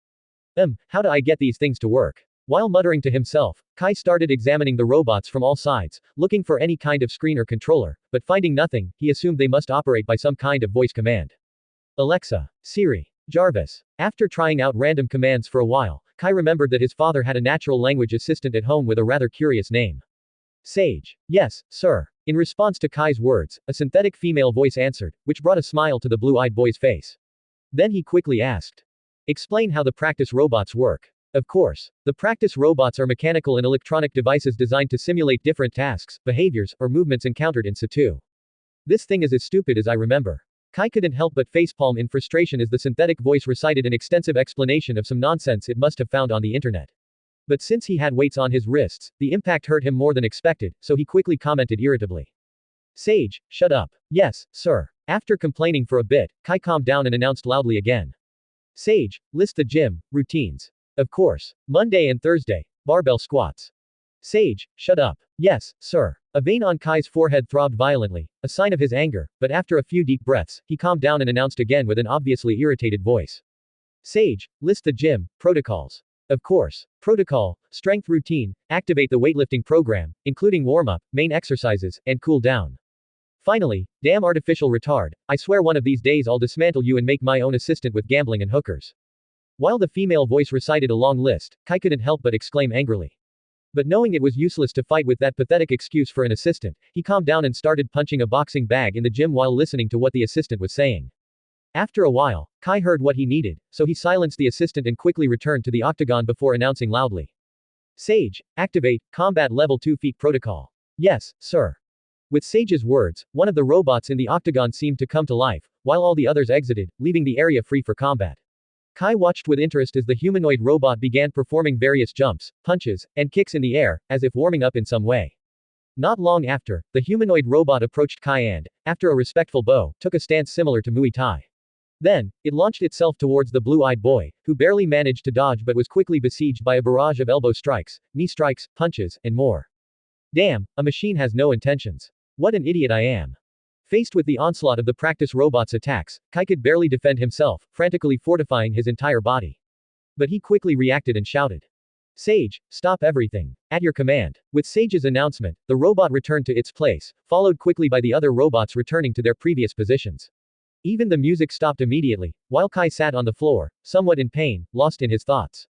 How do I get these things to work? While muttering to himself, Kai started examining the robots from all sides, looking for any kind of screen or controller, but finding nothing, he assumed they must operate by some kind of voice command. Alexa, Siri, Jarvis. After trying out random commands for a while, Kai remembered that his father had a natural language assistant at home with a rather curious name. Sage. Yes, sir. In response to Kai's words, a synthetic female voice answered, which brought a smile to the blue-eyed boy's face. Then he quickly asked. Explain how the practice robots work. Of course, the practice robots are mechanical and electronic devices designed to simulate different tasks, behaviors, or movements encountered in situ. This thing is as stupid as I remember. Kai couldn't help but facepalm in frustration as the synthetic voice recited an extensive explanation of some nonsense it must have found on the internet. But since he had weights on his wrists, the impact hurt him more than expected, so he quickly commented irritably. Sage, shut up. Yes, sir. After complaining for a bit, Kai calmed down and announced loudly again. Sage, list the gym routines. Of course. Monday and Thursday. Barbell squats. Sage, shut up. Yes, sir. A vein on Kai's forehead throbbed violently, a sign of his anger, but after a few deep breaths, he calmed down and announced again with an obviously irritated voice. Sage, list the gym protocols. Of course. Protocol, strength routine, activate the weightlifting program, including warm-up, main exercises, and cool down. Finally, damn artificial retard, I swear one of these days I'll dismantle you and make my own assistant with gambling and hookers. While the female voice recited a long list, Kai couldn't help but exclaim angrily. But knowing it was useless to fight with that pathetic excuse for an assistant, he calmed down and started punching a boxing bag in the gym while listening to what the assistant was saying. After a while, Kai heard what he needed, so he silenced the assistant and quickly returned to the octagon before announcing loudly. Sage, activate, combat level 2 feet protocol. Yes, sir. With Sage's words, one of the robots in the octagon seemed to come to life, while all the others exited, leaving the area free for combat. Kai watched with interest as the humanoid robot began performing various jumps, punches, and kicks in the air, as if warming up in some way. Not long after, the humanoid robot approached Kai and, after a respectful bow, took a stance similar to Muay Thai. Then, it launched itself towards the blue-eyed boy, who barely managed to dodge but was quickly besieged by a barrage of elbow strikes, knee strikes, punches, and more. Damn, a machine has no intentions. What an idiot I am. Faced with the onslaught of the practice robot's attacks, Kai could barely defend himself, frantically fortifying his entire body. But he quickly reacted and shouted. Sage, stop everything. At your command. With Sage's announcement, the robot returned to its place, followed quickly by the other robots returning to their previous positions. Even the music stopped immediately, while Kai sat on the floor, somewhat in pain, lost in his thoughts.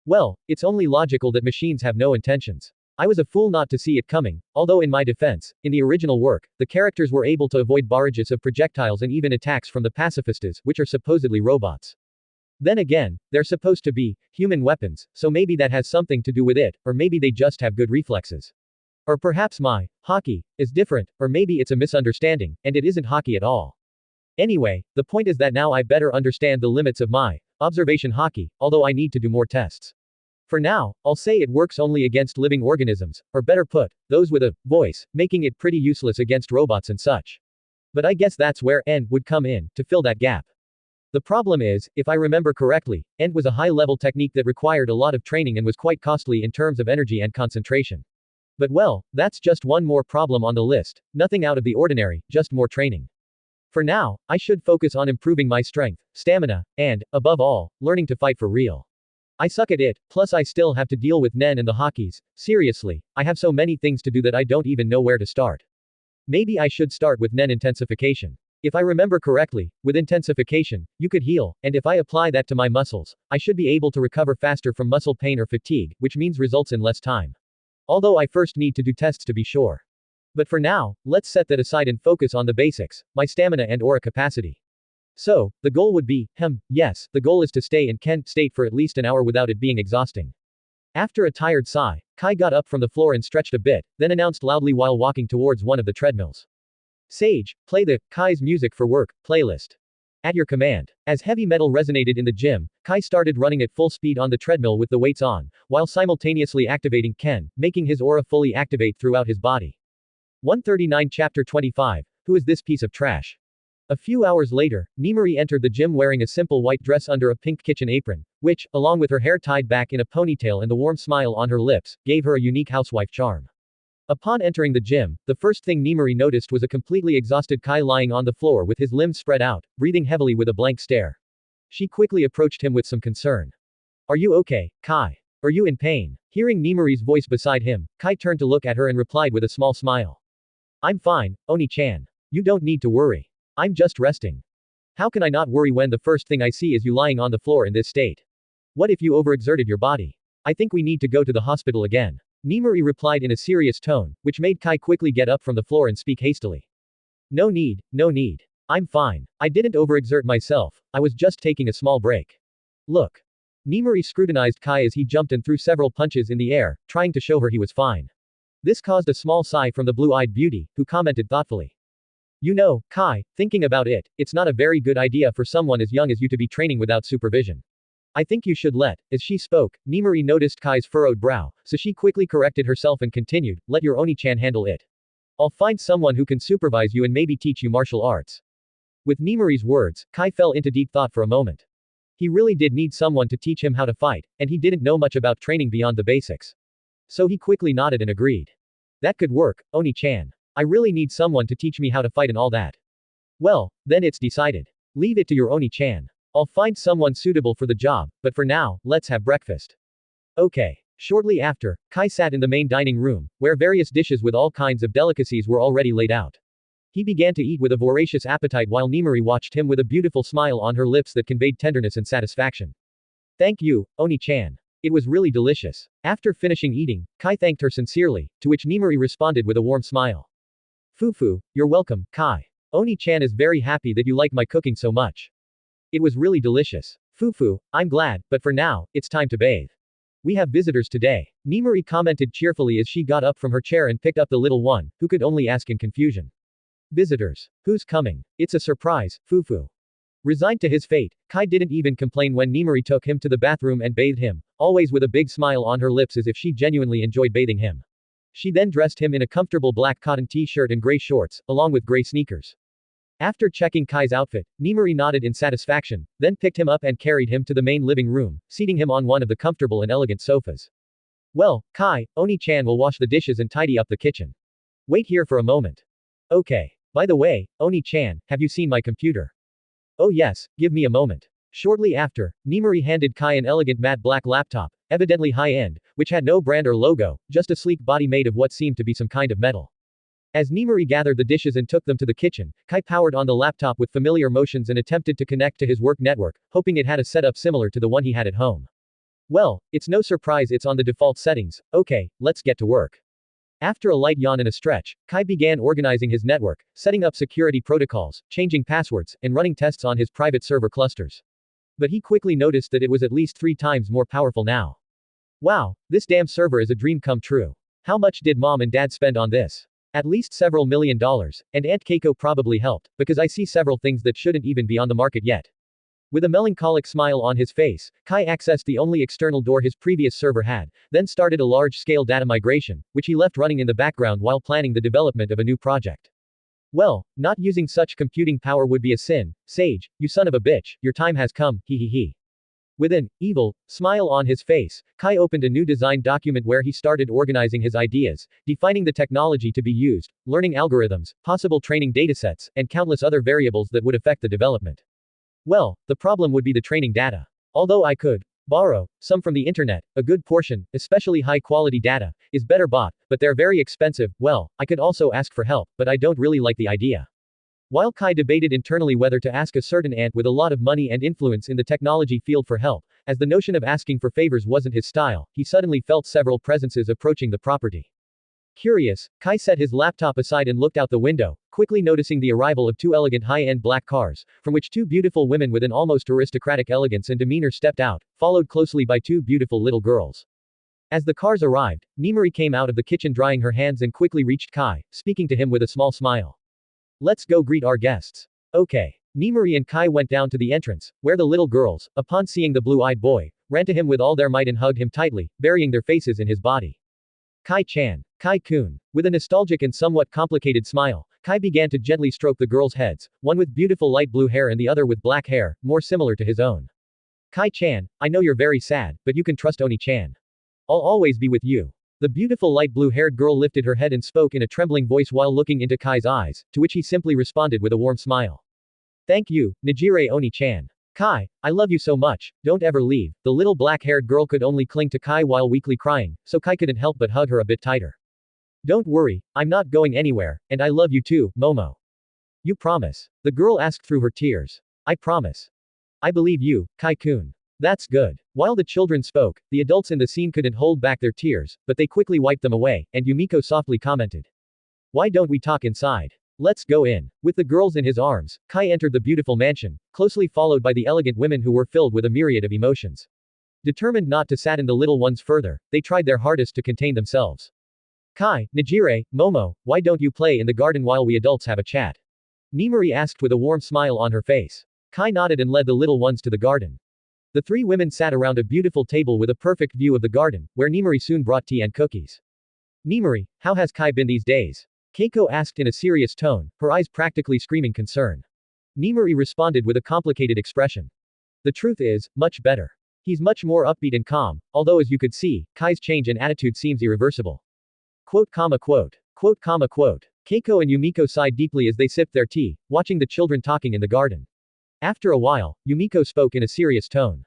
Well, it's only logical that machines have no intentions. I was a fool not to see it coming, although in my defense, in the original work, the characters were able to avoid barrages of projectiles and even attacks from the pacifistas, which are supposedly robots. Then again, they're supposed to be human weapons, so maybe that has something to do with it, or maybe they just have good reflexes. Or perhaps my Haki is different, or maybe it's a misunderstanding, and it isn't Haki at all. Anyway, the point is that now I better understand the limits of my observation Haki, although I need to do more tests. For now, I'll say it works only against living organisms, or better put, those with a voice, making it pretty useless against robots and such. But I guess that's where Nen would come in, to fill that gap. The problem is, if I remember correctly, Nen was a high-level technique that required a lot of training and was quite costly in terms of energy and concentration. But well, that's just one more problem on the list, nothing out of the ordinary, just more training. For now, I should focus on improving my strength, stamina, and, above all, learning to fight for real. I suck at it, plus I still have to deal with Nen and the Hakis. Seriously, I have so many things to do that I don't even know where to start. Maybe I should start with Nen intensification. If I remember correctly, with intensification, you could heal, and if I apply that to my muscles, I should be able to recover faster from muscle pain or fatigue, which means results in less time. Although I first need to do tests to be sure. But for now, let's set that aside and focus on the basics, my stamina and aura capacity. So, the goal would be, yes, the goal is to stay in Ken state for at least an hour without it being exhausting. After a tired sigh, Kai got up from the floor and stretched a bit, then announced loudly while walking towards one of the treadmills. Sage, play the Kai's Music for Work playlist. At your command. As heavy metal resonated in the gym, Kai started running at full speed on the treadmill with the weights on, while simultaneously activating Ken, making his aura fully activate throughout his body. 139 Chapter 25, Who is this piece of trash? A few hours later, Nimari entered the gym wearing a simple white dress under a pink kitchen apron, which, along with her hair tied back in a ponytail and the warm smile on her lips, gave her a unique housewife charm. Upon entering the gym, the first thing Nimari noticed was a completely exhausted Kai lying on the floor with his limbs spread out, breathing heavily with a blank stare. She quickly approached him with some concern. Are you okay, Kai? Are you in pain? Hearing Nimari's voice beside him, Kai turned to look at her and replied with a small smile. I'm fine, Oni-chan. You don't need to worry. I'm just resting. How can I not worry when the first thing I see is you lying on the floor in this state? What if you overexerted your body? I think we need to go to the hospital again. Nimari replied in a serious tone, which made Kai quickly get up from the floor and speak hastily. No need, no need. I'm fine. I didn't overexert myself, I was just taking a small break. Look. Nimari scrutinized Kai as he jumped and threw several punches in the air, trying to show her he was fine. This caused a small sigh from the blue-eyed beauty, who commented thoughtfully. You know, Kai, thinking about it, it's not a very good idea for someone as young as you to be training without supervision. I think you should let. As she spoke, Nimari noticed Kai's furrowed brow, so she quickly corrected herself and continued, let your Oni-chan handle it. I'll find someone who can supervise you and maybe teach you martial arts. With Nimari's words, Kai fell into deep thought for a moment. He really did need someone to teach him how to fight, and he didn't know much about training beyond the basics. So he quickly nodded and agreed. That could work, Oni-chan. I really need someone to teach me how to fight and all that. Well, then it's decided. Leave it to your Oni-chan. I'll find someone suitable for the job, but for now, let's have breakfast. Okay. Shortly after, Kai sat in the main dining room, where various dishes with all kinds of delicacies were already laid out. He began to eat with a voracious appetite while Nimari watched him with a beautiful smile on her lips that conveyed tenderness and satisfaction. Thank you, Oni-chan. It was really delicious. After finishing eating, Kai thanked her sincerely, to which Nimari responded with a warm smile. Fufu, you're welcome, Kai. Oni-chan is very happy that you like my cooking so much. It was really delicious. Fufu, I'm glad, but for now, it's time to bathe. We have visitors today. Nimari commented cheerfully as she got up from her chair and picked up the little one, who could only ask in confusion. Visitors. Who's coming? It's a surprise, Fufu. Resigned to his fate, Kai didn't even complain when Nimari took him to the bathroom and bathed him, always with a big smile on her lips as if she genuinely enjoyed bathing him. She then dressed him in a comfortable black cotton t-shirt and gray shorts, along with gray sneakers. After checking Kai's outfit, Nimari nodded in satisfaction, then picked him up and carried him to the main living room, seating him on one of the comfortable and elegant sofas. Well, Kai, Oni-chan will wash the dishes and tidy up the kitchen. Wait here for a moment. Okay. By the way, Oni-chan, have you seen my computer? Oh yes, give me a moment. Shortly after, Nimari handed Kai an elegant matte black laptop, evidently high-end, which had no brand or logo, just a sleek body made of what seemed to be some kind of metal. As Nemuri gathered the dishes and took them to the kitchen, Kai powered on the laptop with familiar motions and attempted to connect to his work network, hoping it had a setup similar to the one he had at home. Well, it's no surprise it's on the default settings. Okay, let's get to work. After a light yawn and a stretch, Kai began organizing his network, setting up security protocols, changing passwords, and running tests on his private server clusters. But he quickly noticed that it was at least 3 times more powerful now. Wow, this damn server is a dream come true. How much did mom and dad spend on this? At least several $1,000,000, and Aunt Keiko probably helped, because I see several things that shouldn't even be on the market yet. With a melancholic smile on his face, Kai accessed the only external door his previous server had, then started a large-scale data migration, which he left running in the background while planning the development of a new project. Well, not using such computing power would be a sin. Sage, you son of a bitch, your time has come, he. With an evil smile on his face, Kai opened a new design document where he started organizing his ideas, defining the technology to be used, learning algorithms, possible training datasets, and countless other variables that would affect the development. Well, the problem would be the training data. Although I could borrow some from the internet, a good portion, especially high-quality data, is better bought, but they're very expensive. Well, I could also ask for help, but I don't really like the idea. While Kai debated internally whether to ask a certain aunt with a lot of money and influence in the technology field for help, as the notion of asking for favors wasn't his style, he suddenly felt several presences approaching the property. Curious, Kai set his laptop aside and looked out the window, quickly noticing the arrival of 2 elegant high-end black cars, from which 2 beautiful women with an almost aristocratic elegance and demeanor stepped out, followed closely by 2 beautiful little girls. As the cars arrived, Nemuri came out of the kitchen drying her hands and quickly reached Kai, speaking to him with a small smile. Let's go greet our guests. Okay. Nemuri and Kai went down to the entrance, where the little girls, upon seeing the blue-eyed boy, ran to him with all their might and hugged him tightly, burying their faces in his body. Kai-chan. Kai-kun. With a nostalgic and somewhat complicated smile, Kai began to gently stroke the girls' heads, one with beautiful light blue hair and the other with black hair, more similar to his own. Kai-chan, I know you're very sad, but you can trust Oni-chan. I'll always be with you. The beautiful light blue-haired girl lifted her head and spoke in a trembling voice while looking into Kai's eyes, to which he simply responded with a warm smile. Thank you, Nijire Oni-chan. Kai, I love you so much, don't ever leave. The little black-haired girl could only cling to Kai while weakly crying, so Kai couldn't help but hug her a bit tighter. Don't worry, I'm not going anywhere, and I love you too, Momo. You promise? The girl asked through her tears. I promise. I believe you, Kai-kun. That's good. While the children spoke, the adults in the scene couldn't hold back their tears, but they quickly wiped them away, and Yumiko softly commented. Why don't we talk inside? Let's go in. With the girls in his arms, Kai entered the beautiful mansion, closely followed by the elegant women who were filled with a myriad of emotions. Determined not to sadden the little ones further, they tried their hardest to contain themselves. Kai, Nijire, Momo, why don't you play in the garden while we adults have a chat? Nemuri asked with a warm smile on her face. Kai nodded and led the little ones to the garden. The 3 women sat around a beautiful table with a perfect view of the garden, where Nemuri soon brought tea and cookies. Nemuri, how has Kai been these days? Keiko asked in a serious tone, her eyes practically screaming concern. Nemuri responded with a complicated expression. The truth is, much better. He's much more upbeat and calm, although as you could see, Kai's change in attitude seems irreversible. Quote. Keiko and Yumiko sighed deeply as they sipped their tea, watching the children talking in the garden. After a while, Yumiko spoke in a serious tone.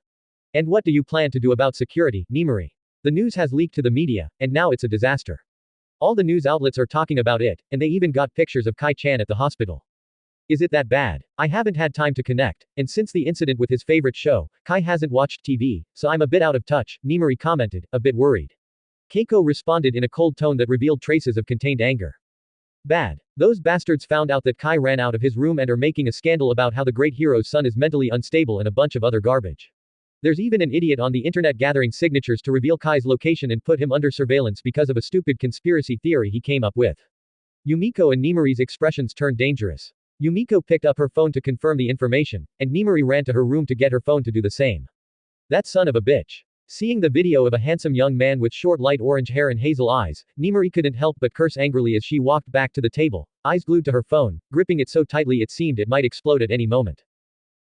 And what do you plan to do about security, Nemuri? The news has leaked to the media, and now it's a disaster. All the news outlets are talking about it, and they even got pictures of Kai-chan at the hospital. Is it that bad? I haven't had time to connect, and since the incident with his favorite show, Kai hasn't watched TV, so I'm a bit out of touch, Nemuri commented, a bit worried. Keiko responded in a cold tone that revealed traces of contained anger. Bad. Those bastards found out that Kai ran out of his room and are making a scandal about how the great hero's son is mentally unstable and a bunch of other garbage. There's even an idiot on the internet gathering signatures to reveal Kai's location and put him under surveillance because of a stupid conspiracy theory he came up with. Yumiko and Nemuri's expressions turned dangerous. Yumiko picked up her phone to confirm the information, and Nemuri ran to her room to get her phone to do the same. That son of a bitch. Seeing the video of a handsome young man with short light orange hair and hazel eyes, Nemuri couldn't help but curse angrily as she walked back to the table, eyes glued to her phone, gripping it so tightly it seemed it might explode at any moment.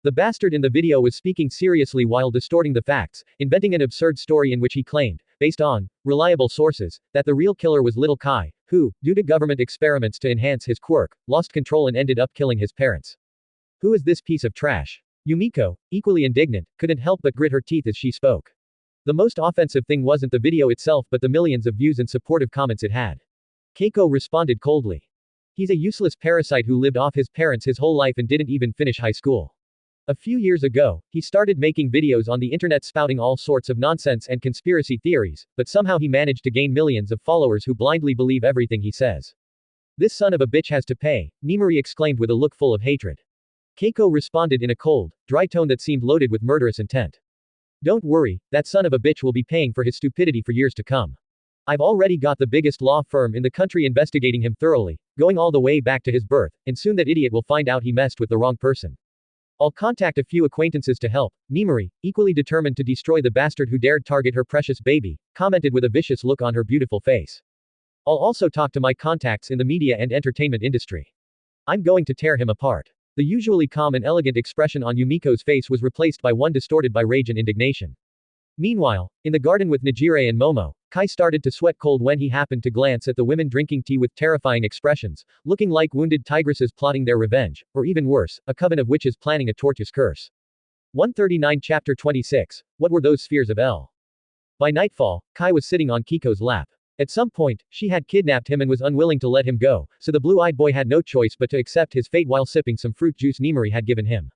The bastard in the video was speaking seriously while distorting the facts, inventing an absurd story in which he claimed, based on reliable sources, that the real killer was little Kai, who, due to government experiments to enhance his quirk, lost control and ended up killing his parents. Who is this piece of trash? Yumiko, equally indignant, couldn't help but grit her teeth as she spoke. The most offensive thing wasn't the video itself but the millions of views and supportive comments it had. Keiko responded coldly. He's a useless parasite who lived off his parents his whole life and didn't even finish high school. A few years ago, he started making videos on the internet spouting all sorts of nonsense and conspiracy theories, but somehow he managed to gain millions of followers who blindly believe everything he says. This son of a bitch has to pay, Nemuri exclaimed with a look full of hatred. Keiko responded in a cold, dry tone that seemed loaded with murderous intent. Don't worry, that son of a bitch will be paying for his stupidity for years to come. I've already got the biggest law firm in the country investigating him thoroughly, going all the way back to his birth, and soon that idiot will find out he messed with the wrong person. I'll contact a few acquaintances to help. Nemuri, equally determined to destroy the bastard who dared target her precious baby, commented with a vicious look on her beautiful face. I'll also talk to my contacts in the media and entertainment industry. I'm going to tear him apart. The usually calm and elegant expression on Yumiko's face was replaced by one distorted by rage and indignation. Meanwhile, in the garden with Nijire and Momo, Kai started to sweat cold when he happened to glance at the women drinking tea with terrifying expressions, looking like wounded tigresses plotting their revenge, or even worse, a coven of witches planning a tortuous curse. 139 Chapter 26, What were those spheres of L? By nightfall, Kai was sitting on Kiko's lap. At some point, she had kidnapped him and was unwilling to let him go, so the blue-eyed boy had no choice but to accept his fate while sipping some fruit juice Nemuri had given him.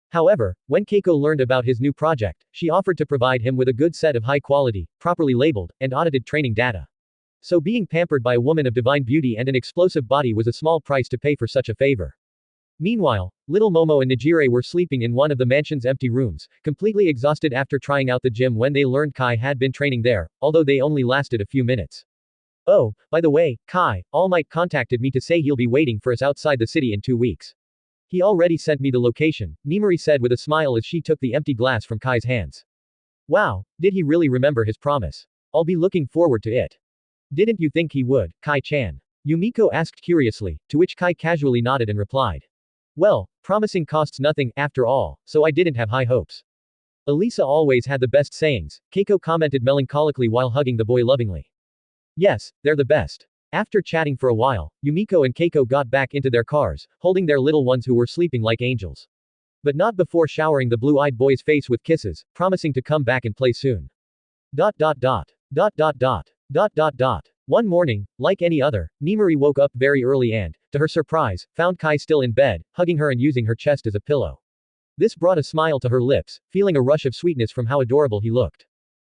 However, when Keiko learned about his new project, she offered to provide him with a good set of high-quality, properly labeled, and audited training data. So being pampered by a woman of divine beauty and an explosive body was a small price to pay for such a favor. Meanwhile, little Momo and Nijire were sleeping in one of the mansion's empty rooms, completely exhausted after trying out the gym when they learned Kai had been training there, although they only lasted a few minutes. Oh, by the way, Kai, All Might contacted me to say he'll be waiting for us outside the city in 2 weeks. He already sent me the location, Nemuri said with a smile as she took the empty glass from Kai's hands. Wow, did he really remember his promise? I'll be looking forward to it. Didn't you think he would, Kai-chan? Yumiko asked curiously, to which Kai casually nodded and replied. Well, promising costs nothing, after all, so I didn't have high hopes. Elisa always had the best sayings, Keiko commented melancholically while hugging the boy lovingly. Yes, they're the best. After chatting for a while, Yumiko and Keiko got back into their cars, holding their little ones who were sleeping like angels. But not before showering the blue-eyed boy's face with kisses, promising to come back and play soon. ... One morning, like any other, Nemuri woke up very early and, to her surprise, found Kai still in bed, hugging her and using her chest as a pillow. This brought a smile to her lips, feeling a rush of sweetness from how adorable he looked.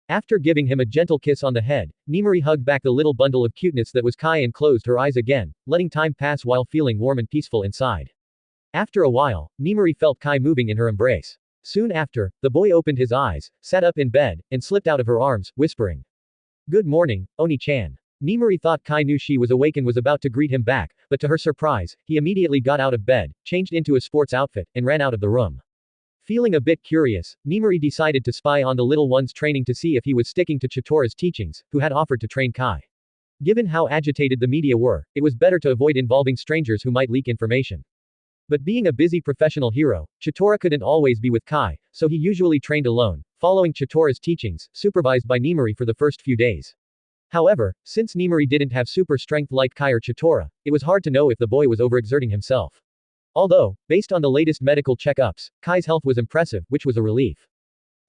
After giving him a gentle kiss on the head, Nemuri hugged back the little bundle of cuteness that was Kai and closed her eyes again, letting time pass while feeling warm and peaceful inside. After a while, Nemuri felt Kai moving in her embrace. Soon after, the boy opened his eyes, sat up in bed, and slipped out of her arms, whispering. Good morning, Oni-chan. Nemuri thought Kai knew she was awake and was about to greet him back, but to her surprise, he immediately got out of bed, changed into a sports outfit, and ran out of the room. Feeling a bit curious, Nemuri decided to spy on the little one's training to see if he was sticking to Chitora's teachings, who had offered to train Kai. Given how agitated the media were, it was better to avoid involving strangers who might leak information. But being a busy professional hero, Chitora couldn't always be with Kai, so he usually trained alone, following Chitora's teachings, supervised by Nemuri for the first few days. However, since Nemuri didn't have super strength like Kai or Chitora, it was hard to know if the boy was overexerting himself. Although, based on the latest medical checkups, Kai's health was impressive, which was a relief.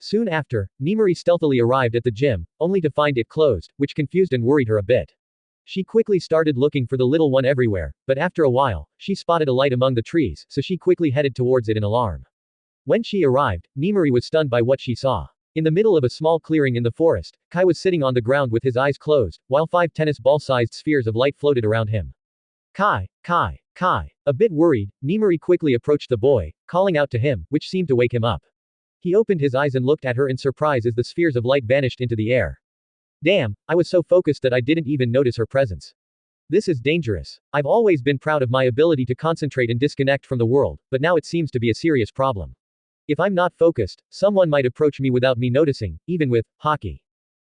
Soon after, Nemuri stealthily arrived at the gym, only to find it closed, which confused and worried her a bit. She quickly started looking for the little one everywhere, but after a while, she spotted a light among the trees, so she quickly headed towards it in alarm. When she arrived, Nemuri was stunned by what she saw. In the middle of a small clearing in the forest, Kai was sitting on the ground with his eyes closed, while 5 tennis ball-sized spheres of light floated around him. Kai. A bit worried, Nemuri quickly approached the boy, calling out to him, which seemed to wake him up. He opened his eyes and looked at her in surprise as the spheres of light vanished into the air. Damn, I was so focused that I didn't even notice her presence. This is dangerous. I've always been proud of my ability to concentrate and disconnect from the world, but now it seems to be a serious problem. If I'm not focused, someone might approach me without me noticing, even with Haki.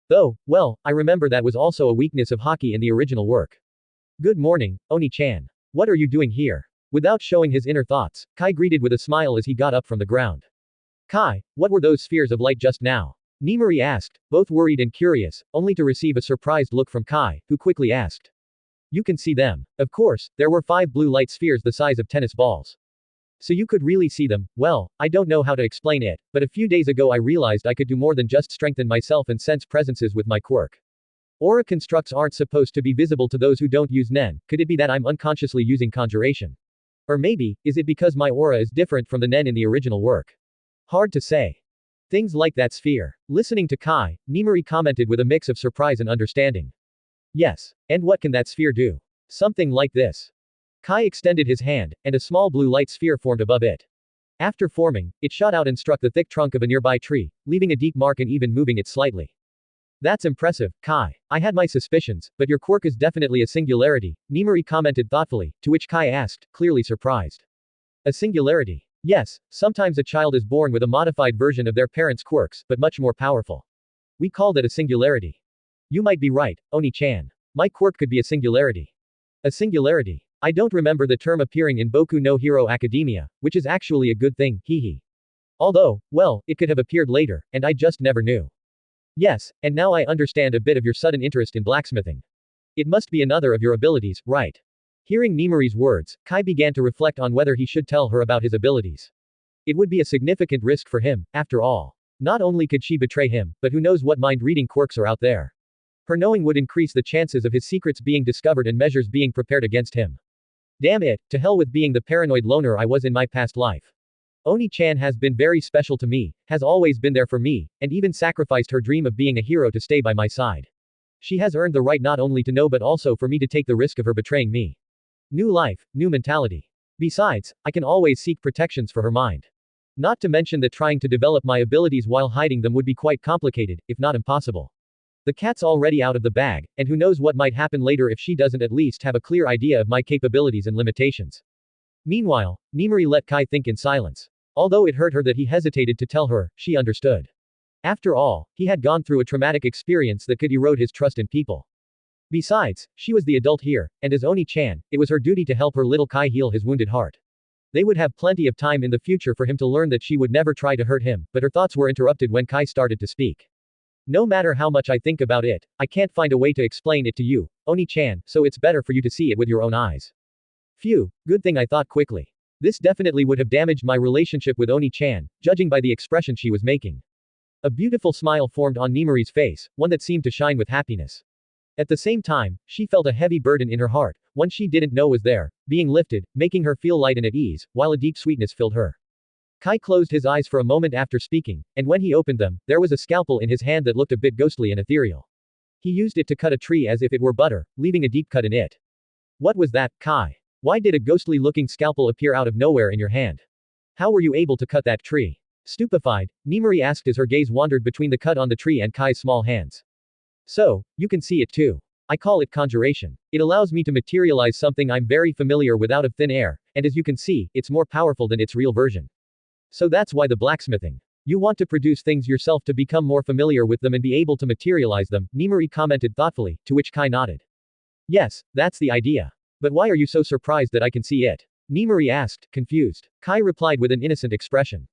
Though, well, I remember that was also a weakness of Haki in the original work. Good morning, Oni-chan. What are you doing here? Without showing his inner thoughts, Kai greeted with a smile as he got up from the ground. Kai, what were those spheres of light just now? Nemuri asked, both worried and curious, only to receive a surprised look from Kai, who quickly asked. You can see them. Of course, there were 5 blue light spheres the size of tennis balls. So you could really see them. Well, I don't know how to explain it, but a few days ago I realized I could do more than just strengthen myself and sense presences with my quirk. Aura constructs aren't supposed to be visible to those who don't use Nen. Could it be that I'm unconsciously using conjuration? Or maybe, is it because my aura is different from the Nen in the original work? Hard to say. Things like that sphere. Listening to Kai, Nimari commented with a mix of surprise and understanding. Yes. And what can that sphere do? Something like this. Kai extended his hand, and a small blue light sphere formed above it. After forming, it shot out and struck the thick trunk of a nearby tree, leaving a deep mark and even moving it slightly. That's impressive, Kai. I had my suspicions, but your quirk is definitely a singularity, Nimari commented thoughtfully, to which Kai asked, clearly surprised. A singularity. Yes, sometimes a child is born with a modified version of their parents' quirks, but much more powerful. We call that a singularity. You might be right, Oni-chan. My quirk could be a singularity. A singularity. I don't remember the term appearing in Boku no Hero Academia, which is actually a good thing, hehe. Although, well, it could have appeared later, and I just never knew. Yes, and now I understand a bit of your sudden interest in blacksmithing. It must be another of your abilities, right? Hearing Nimari's words, Kai began to reflect on whether he should tell her about his abilities. It would be a significant risk for him, after all. Not only could she betray him, but who knows what mind-reading quirks are out there. Her knowing would increase the chances of his secrets being discovered and measures being prepared against him. Damn it, to hell with being the paranoid loner I was in my past life. Oni-chan has been very special to me, has always been there for me, and even sacrificed her dream of being a hero to stay by my side. She has earned the right not only to know but also for me to take the risk of her betraying me. New life, new mentality. Besides, I can always seek protections for her mind. Not to mention that trying to develop my abilities while hiding them would be quite complicated, if not impossible. The cat's already out of the bag, and who knows what might happen later if she doesn't at least have a clear idea of my capabilities and limitations. Meanwhile, Nimari let Kai think in silence. Although it hurt her that he hesitated to tell her, she understood. After all, he had gone through a traumatic experience that could erode his trust in people. Besides, she was the adult here, and as Oni-chan, it was her duty to help her little Kai heal his wounded heart. They would have plenty of time in the future for him to learn that she would never try to hurt him, but her thoughts were interrupted when Kai started to speak. No matter how much I think about it, I can't find a way to explain it to you, Oni-chan, so it's better for you to see it with your own eyes. Phew, good thing I thought quickly. This definitely would have damaged my relationship with Oni-chan, judging by the expression she was making. A beautiful smile formed on Nimari's face, one that seemed to shine with happiness. At the same time, she felt a heavy burden in her heart, one she didn't know was there, being lifted, making her feel light and at ease, while a deep sweetness filled her. Kai closed his eyes for a moment after speaking, and when he opened them, there was a scalpel in his hand that looked a bit ghostly and ethereal. He used it to cut a tree as if it were butter, leaving a deep cut in it. What was that, Kai? Why did a ghostly-looking scalpel appear out of nowhere in your hand? How were you able to cut that tree? Stupefied, Nimari asked as her gaze wandered between the cut on the tree and Kai's small hands. So, you can see it too. I call it conjuration. It allows me to materialize something I'm very familiar with out of thin air, and as you can see, it's more powerful than its real version. So that's why the blacksmithing. You want to produce things yourself to become more familiar with them and be able to materialize them, Nimari commented thoughtfully, to which Kai nodded. Yes, that's the idea. But why are you so surprised that I can see it? Nimari asked, confused. Kai replied with an innocent expression.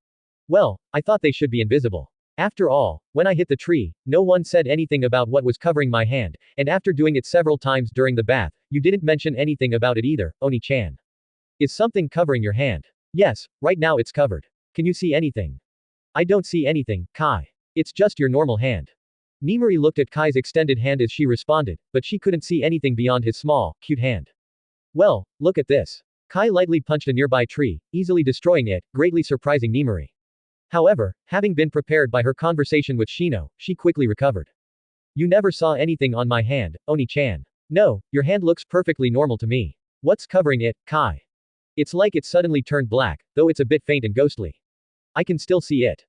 Well, I thought they should be invisible. After all, when I hit the tree, no one said anything about what was covering my hand, and after doing it several times during the bath, you didn't mention anything about it either, Oni-chan. Is something covering your hand? Yes, right now it's covered. Can you see anything? I don't see anything, Kai. It's just your normal hand. Nimari looked at Kai's extended hand as she responded, but she couldn't see anything beyond his small, cute hand. Well, look at this. Kai lightly punched a nearby tree, easily destroying it, greatly surprising Nimari. However, having been prepared by her conversation with Shino, she quickly recovered. You never saw anything on my hand, Oni-chan. No, your hand looks perfectly normal to me. What's covering it, Kai? It's like it suddenly turned black, though it's a bit faint and ghostly. I can still see it.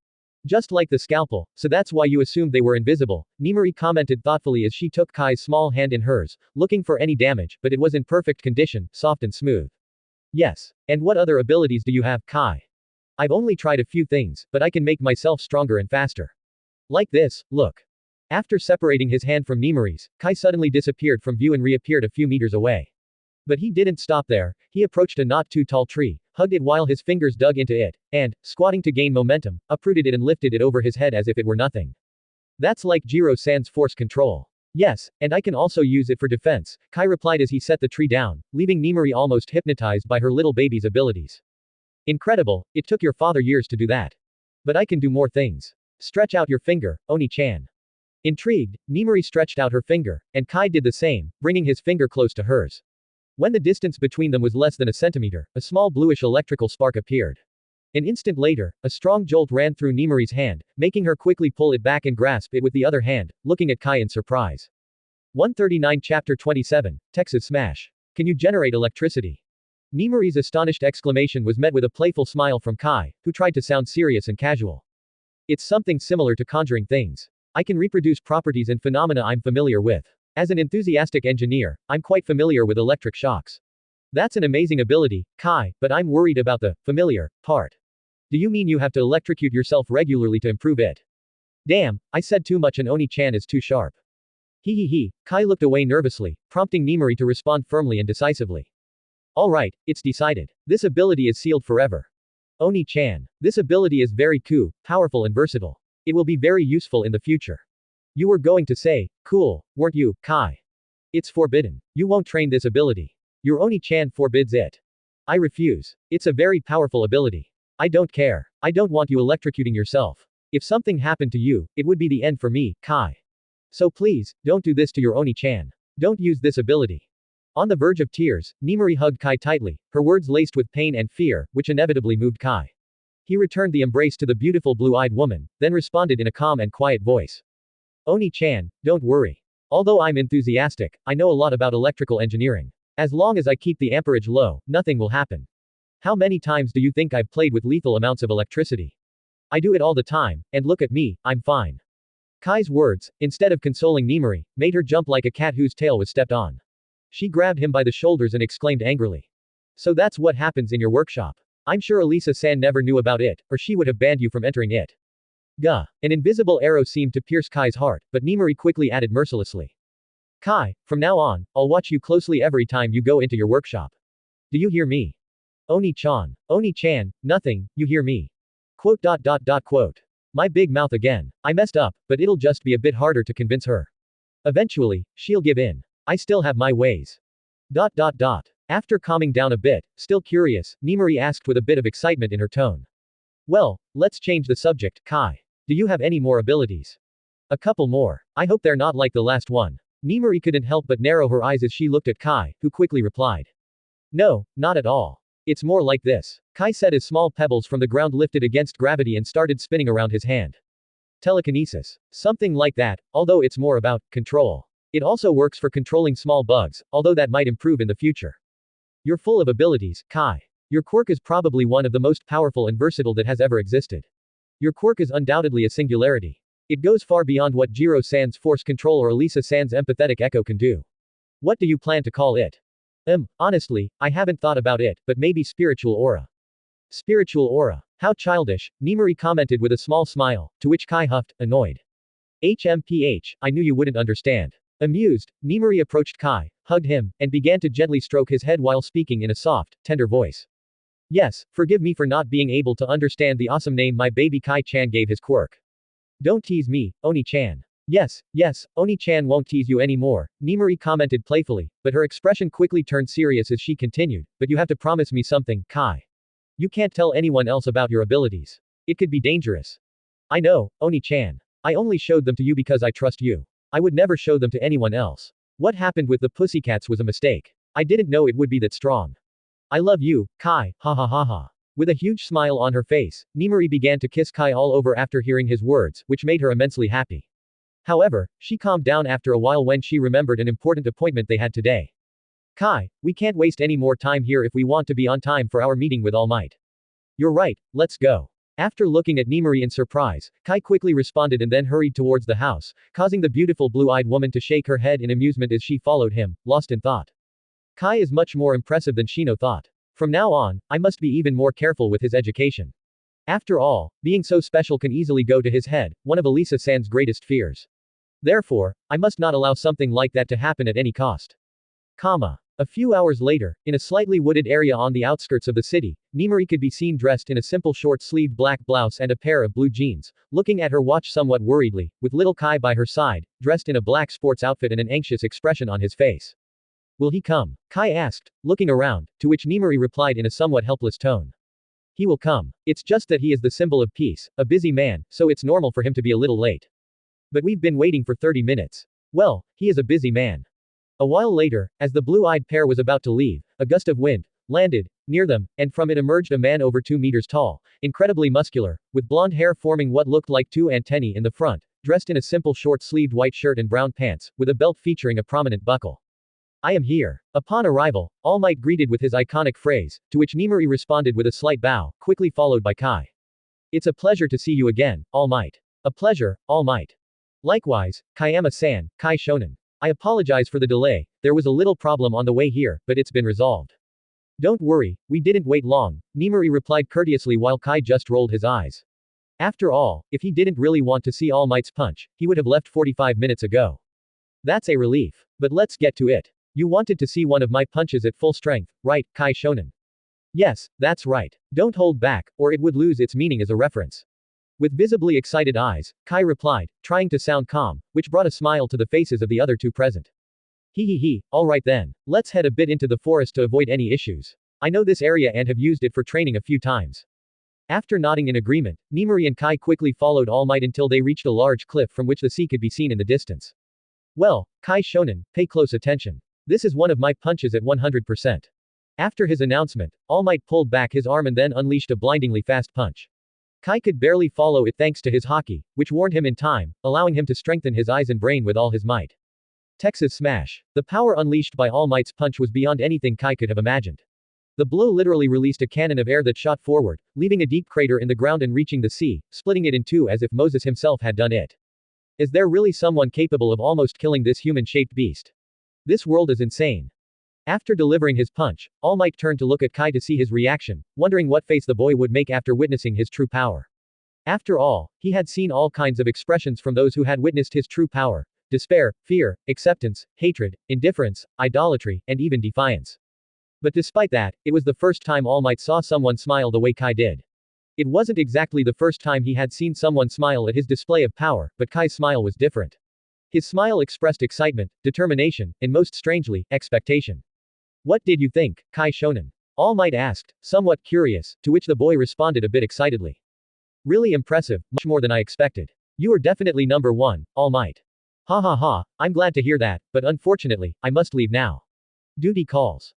Just like the scalpel, so that's why you assumed they were invisible, Nimari commented thoughtfully as she took Kai's small hand in hers, looking for any damage, but it was in perfect condition, soft and smooth. Yes. And what other abilities do you have, Kai? I've only tried a few things, but I can make myself stronger and faster. Like this, look. After separating his hand from Nimari's, Kai suddenly disappeared from view and reappeared a few meters away. But he didn't stop there, he approached a not too tall tree, hugged it while his fingers dug into it, and, squatting to gain momentum, uprooted it and lifted it over his head as if it were nothing. That's like Jiro-san's force control. Yes, and I can also use it for defense, Kai replied as he set the tree down, leaving Nimari almost hypnotized by her little baby's abilities. Incredible, it took your father years to do that. But I can do more things. Stretch out your finger, Oni-chan. Intrigued, Nimari stretched out her finger, and Kai did the same, bringing his finger close to hers. When the distance between them was less than a centimeter, a small bluish electrical spark appeared. An instant later, a strong jolt ran through Nimari's hand, making her quickly pull it back and grasp it with the other hand, looking at Kai in surprise. 139 Chapter 27, Texas Smash. Can you generate electricity? Nimari's astonished exclamation was met with a playful smile from Kai, who tried to sound serious and casual. It's something similar to conjuring things. I can reproduce properties and phenomena I'm familiar with. As an enthusiastic engineer, I'm quite familiar with electric shocks. That's an amazing ability, Kai, but I'm worried about the familiar part. Do you mean you have to electrocute yourself regularly to improve it? Damn, I said too much and Oni-chan is too sharp. He. Kai looked away nervously, prompting Nimari to respond firmly and decisively. Alright, it's decided. This ability is sealed forever. Oni-chan. This ability is very cool, powerful and versatile. It will be very useful in the future. You were going to say, cool, weren't you, Kai? It's forbidden. You won't train this ability. Your Oni-chan forbids it. I refuse. It's a very powerful ability. I don't care. I don't want you electrocuting yourself. If something happened to you, it would be the end for me, Kai. So please, don't do this to your Oni-chan. Don't use this ability. On the verge of tears, Nimari hugged Kai tightly, her words laced with pain and fear, which inevitably moved Kai. He returned the embrace to the beautiful blue-eyed woman, then responded in a calm and quiet voice. Oni-chan, don't worry. Although I'm enthusiastic, I know a lot about electrical engineering. As long as I keep the amperage low, nothing will happen. How many times do you think I've played with lethal amounts of electricity? I do it all the time, and look at me, I'm fine. Kai's words, instead of consoling Nimari, made her jump like a cat whose tail was stepped on. She grabbed him by the shoulders and exclaimed angrily. So that's what happens in your workshop. I'm sure Elisa-san never knew about it, or she would have banned you from entering it. Gah. An invisible arrow seemed to pierce Kai's heart, but Nimari quickly added mercilessly. Kai, from now on, I'll watch you closely every time you go into your workshop. Do you hear me? Oni-chan. Oni-chan, nothing, you hear me. Quote. My big mouth again. I messed up, but it'll just be a bit harder to convince her. Eventually, she'll give in. I still have my ways. After calming down a bit, still curious, Nimari asked with a bit of excitement in her tone. Well, let's change the subject, Kai. Do you have any more abilities? A couple more. I hope they're not like the last one. Nimari couldn't help but narrow her eyes as she looked at Kai, who quickly replied. No, not at all. It's more like this. Kai said as small pebbles from the ground lifted against gravity and started spinning around his hand. Telekinesis. Something like that, although it's more about control. It also works for controlling small bugs, although that might improve in the future. You're full of abilities, Kai. Your quirk is probably one of the most powerful and versatile that has ever existed. Your quirk is undoubtedly a singularity. It goes far beyond what Jiro-san's force control or Elisa-san's empathetic echo can do. What do you plan to call it? Honestly, I haven't thought about it, but maybe spiritual aura. Spiritual aura. How childish, Nimari commented with a small smile, to which Kai huffed, annoyed. I knew you wouldn't understand. Amused, Nimari approached Kai, hugged him, and began to gently stroke his head while speaking in a soft, tender voice. Yes, forgive me for not being able to understand the awesome name my baby Kai-chan gave his quirk. Don't tease me, Oni-chan. Yes, Oni-chan won't tease you anymore, Nimari commented playfully, but her expression quickly turned serious as she continued, but you have to promise me something, Kai. You can't tell anyone else about your abilities. It could be dangerous. I know, Oni-chan. I only showed them to you because I trust you. I would never show them to anyone else. What happened with the pussycats was a mistake. I didn't know it would be that strong. I love you, Kai, ha ha ha ha. With a huge smile on her face, Nimari began to kiss Kai all over after hearing his words, which made her immensely happy. However, she calmed down after a while when she remembered an important appointment they had today. Kai, we can't waste any more time here if we want to be on time for our meeting with All Might. You're right, let's go. After looking at Nimari in surprise, Kai quickly responded and then hurried towards the house, causing the beautiful blue-eyed woman to shake her head in amusement as she followed him, lost in thought. Kai is much more impressive than Shino thought. From now on, I must be even more careful with his education. After all, being so special can easily go to his head, one of Elisa-san's greatest fears. Therefore, I must not allow something like that to happen at any cost. A few hours later, in a slightly wooded area on the outskirts of the city, Nimari could be seen dressed in a simple short-sleeved black blouse and a pair of blue jeans, looking at her watch somewhat worriedly, with little Kai by her side, dressed in a black sports outfit and an anxious expression on his face. Will he come? Kai asked, looking around, to which Nimari replied in a somewhat helpless tone. He will come. It's just that he is the symbol of peace, a busy man, so it's normal for him to be a little late. But we've been waiting for 30 minutes. Well, he is a busy man. A while later, as the blue-eyed pair was about to leave, a gust of wind landed near them, and from it emerged a man over 2 meters tall, incredibly muscular, with blonde hair forming what looked like 2 antennae in the front, dressed in a simple short-sleeved white shirt and brown pants, with a belt featuring a prominent buckle. I am here. Upon arrival, All Might greeted with his iconic phrase, to which Nimari responded with a slight bow, quickly followed by Kai. It's a pleasure to see you again, All Might. A pleasure, All Might. Likewise, Kayama-san, Kai Shonen. I apologize for the delay, there was a little problem on the way here, but it's been resolved. Don't worry, we didn't wait long, Nimari replied courteously while Kai just rolled his eyes. After all, if he didn't really want to see All Might's punch, he would have left 45 minutes ago. That's a relief. But let's get to it. You wanted to see one of my punches at full strength, right, Kai Shonen? Yes, that's right. Don't hold back, or it would lose its meaning as a reference. With visibly excited eyes, Kai replied, trying to sound calm, which brought a smile to the faces of the other two present. Alright then. Let's head a bit into the forest to avoid any issues. I know this area and have used it for training a few times. After nodding in agreement, Nimari and Kai quickly followed All Might until they reached a large cliff from which the sea could be seen in the distance. Well, Kai Shonen, pay close attention. This is one of my punches at 100%. After his announcement, All Might pulled back his arm and then unleashed a blindingly fast punch. Kai could barely follow it thanks to his haki, which warned him in time, allowing him to strengthen his eyes and brain with all his might. Texas Smash. The power unleashed by All Might's punch was beyond anything Kai could have imagined. The blow literally released a cannon of air that shot forward, leaving a deep crater in the ground and reaching the sea, splitting it in two as if Moses himself had done it. Is there really someone capable of almost killing this human-shaped beast? This world is insane. After delivering his punch, All Might turned to look at Kai to see his reaction, wondering what face the boy would make after witnessing his true power. After all, he had seen all kinds of expressions from those who had witnessed his true power: despair, fear, acceptance, hatred, indifference, idolatry, and even defiance. But despite that, it was the first time All Might saw someone smile the way Kai did. It wasn't exactly the first time he had seen someone smile at his display of power, but Kai's smile was different. His smile expressed excitement, determination, and most strangely, expectation. What did you think, Kai Shonen? All Might asked, somewhat curious, to which the boy responded a bit excitedly. Really impressive, much more than I expected. You are definitely number one, All Might. Ha ha ha, I'm glad to hear that, but unfortunately, I must leave now. Duty calls.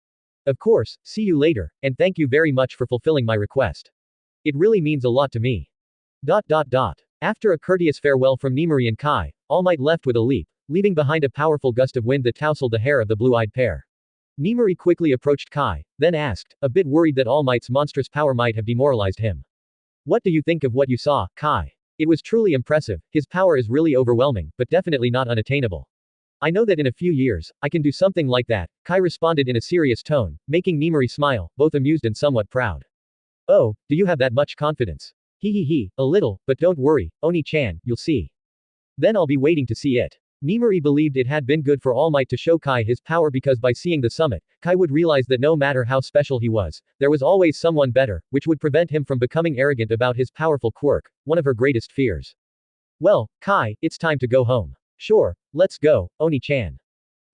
Of course, see you later, and thank you very much for fulfilling my request. It really means a lot to me. After a courteous farewell from Nimari and Kai, All Might left with a leap, leaving behind a powerful gust of wind that tousled the hair of the blue-eyed pair. Nimari quickly approached Kai, then asked, a bit worried that All Might's monstrous power might have demoralized him. What do you think of what you saw, Kai? It was truly impressive, his power is really overwhelming, but definitely not unattainable. I know that in a few years, I can do something like that, Kai responded in a serious tone, making Nimari smile, both amused and somewhat proud. Oh, do you have that much confidence? A little, but don't worry, Oni-chan, you'll see. Then I'll be waiting to see it. Nimari believed it had been good for All Might to show Kai his power because by seeing the summit, Kai would realize that no matter how special he was, there was always someone better, which would prevent him from becoming arrogant about his powerful quirk, one of her greatest fears. Well, Kai, it's time to go home. Sure, let's go, Oni-chan.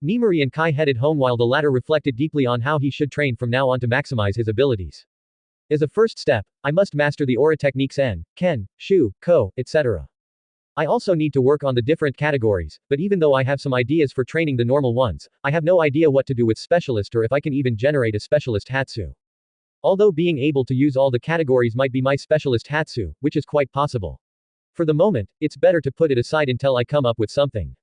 Nimari and Kai headed home while the latter reflected deeply on how he should train from now on to maximize his abilities. As a first step, I must master the aura techniques En, Ken, Shu, Ko, etc. I also need to work on the different categories, but even though I have some ideas for training the normal ones, I have no idea what to do with specialist or if I can even generate a specialist Hatsu. Although being able to use all the categories might be my specialist Hatsu, which is quite possible. For the moment, it's better to put it aside until I come up with something.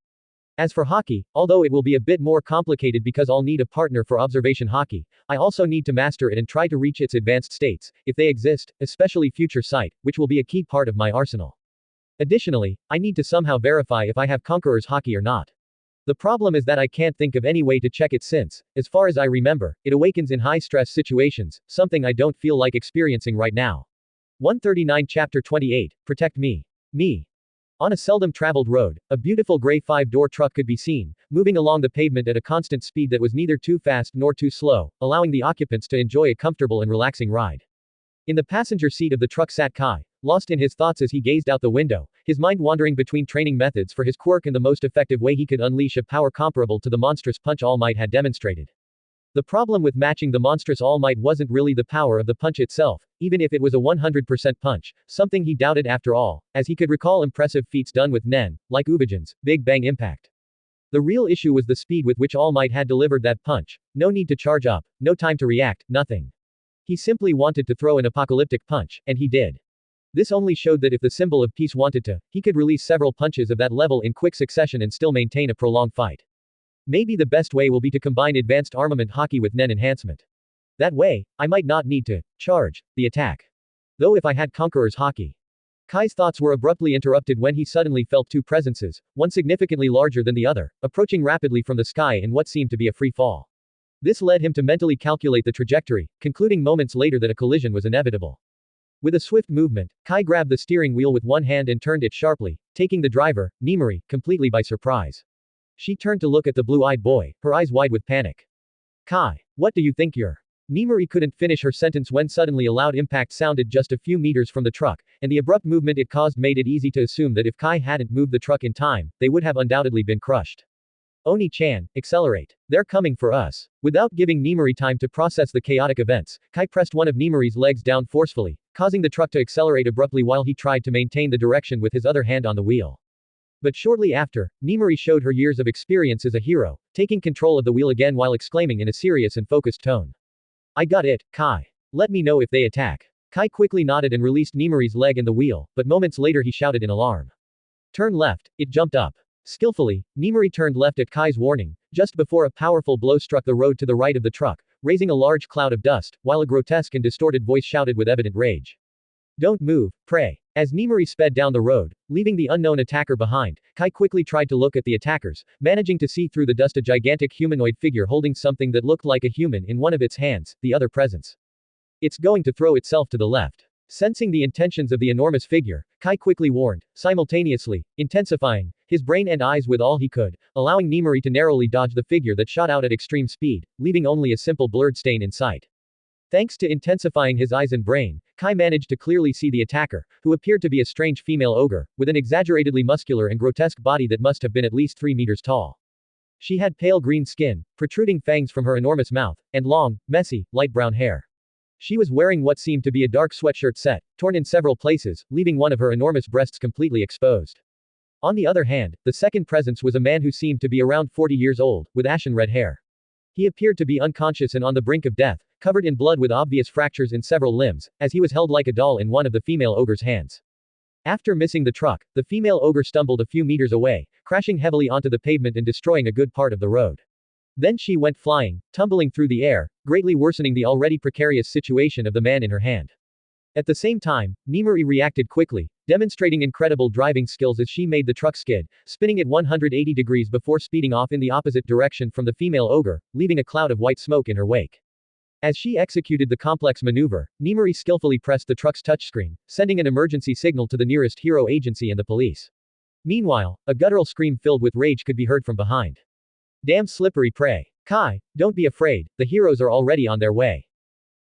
As for Haki, although it will be a bit more complicated because I'll need a partner for observation Haki, I also need to master it and try to reach its advanced states, if they exist, especially future sight, which will be a key part of my arsenal. Additionally, I need to somehow verify if I have Conqueror's Haki or not. The problem is that I can't think of any way to check it since, as far as I remember, it awakens in high-stress situations, something I don't feel like experiencing right now. 139 Chapter 28, Protect Me. On a seldom-traveled road, a beautiful gray 5-door truck could be seen, moving along the pavement at a constant speed that was neither too fast nor too slow, allowing the occupants to enjoy a comfortable and relaxing ride. In the passenger seat of the truck sat Kai, lost in his thoughts as he gazed out the window, his mind wandering between training methods for his quirk and the most effective way he could unleash a power comparable to the monstrous punch All Might had demonstrated. The problem with matching the monstrous all might wasn't really the power of the punch itself, even if it was a 100% punch, something he doubted after all, as he could recall impressive feats done with Nen, like Ubijan's Big Bang Impact. The real issue was the speed with which All Might had delivered that punch. No need to charge up, no time to react, nothing. He simply wanted to throw an apocalyptic punch, and he did. This only showed that if the symbol of peace wanted to, he could release several punches of that level in quick succession and still maintain a prolonged fight. Maybe the best way will be to combine advanced armament Haki with Nen enhancement. That way, I might not need to charge the attack. Though if I had Conqueror's Haki. Kai's thoughts were abruptly interrupted when he suddenly felt two presences, one significantly larger than the other, approaching rapidly from the sky in what seemed to be a free fall. This led him to mentally calculate the trajectory, concluding moments later that a collision was inevitable. With a swift movement, Kai grabbed the steering wheel with one hand and turned it sharply, taking the driver, Nemuri, completely by surprise. She turned to look at the blue-eyed boy, her eyes wide with panic. Kai, what do you think you're? Nemuri couldn't finish her sentence when suddenly a loud impact sounded just a few meters from the truck, and the abrupt movement it caused made it easy to assume that if Kai hadn't moved the truck in time, they would have undoubtedly been crushed. Oni-chan, accelerate. They're coming for us. Without giving Nemuri time to process the chaotic events, Kai pressed one of Nemuri's legs down forcefully, causing the truck to accelerate abruptly while he tried to maintain the direction with his other hand on the wheel. But shortly after, Nemuri showed her years of experience as a hero, taking control of the wheel again while exclaiming in a serious and focused tone. I got it, Kai. Let me know if they attack. Kai quickly nodded and released Nemuri's leg and the wheel, but moments later he shouted in alarm. Turn left. It jumped up. Skillfully, Nemuri turned left at Kai's warning, just before a powerful blow struck the road to the right of the truck, raising a large cloud of dust, while a grotesque and distorted voice shouted with evident rage. Don't move, pray. As Nemuri sped down the road, leaving the unknown attacker behind, Kai quickly tried to look at the attackers, managing to see through the dust a gigantic humanoid figure holding something that looked like a human in one of its hands, the other presence. It's going to throw itself to the left. Sensing the intentions of the enormous figure, Kai quickly warned, simultaneously, intensifying his brain and eyes with all he could, allowing Nemuri to narrowly dodge the figure that shot out at extreme speed, leaving only a simple blurred stain in sight. Thanks to intensifying his eyes and brain, Kai managed to clearly see the attacker, who appeared to be a strange female ogre, with an exaggeratedly muscular and grotesque body that must have been at least 3 meters tall. She had pale green skin, protruding fangs from her enormous mouth, and long, messy, light brown hair. She was wearing what seemed to be a dark sweatshirt set, torn in several places, leaving one of her enormous breasts completely exposed. On the other hand, the second presence was a man who seemed to be around 40 years old, with ashen red hair. He appeared to be unconscious and on the brink of death, covered in blood with obvious fractures in several limbs, as he was held like a doll in one of the female ogre's hands. After missing the truck, the female ogre stumbled a few meters away, crashing heavily onto the pavement and destroying a good part of the road. Then she went flying, tumbling through the air, greatly worsening the already precarious situation of the man in her hand. At the same time, Nemuri reacted quickly, demonstrating incredible driving skills as she made the truck skid, spinning at 180 degrees before speeding off in the opposite direction from the female ogre, leaving a cloud of white smoke in her wake. As she executed the complex maneuver, Nemuri skillfully pressed the truck's touchscreen, sending an emergency signal to the nearest hero agency and the police. Meanwhile, a guttural scream filled with rage could be heard from behind. Damn slippery prey. Kai, don't be afraid, the heroes are already on their way.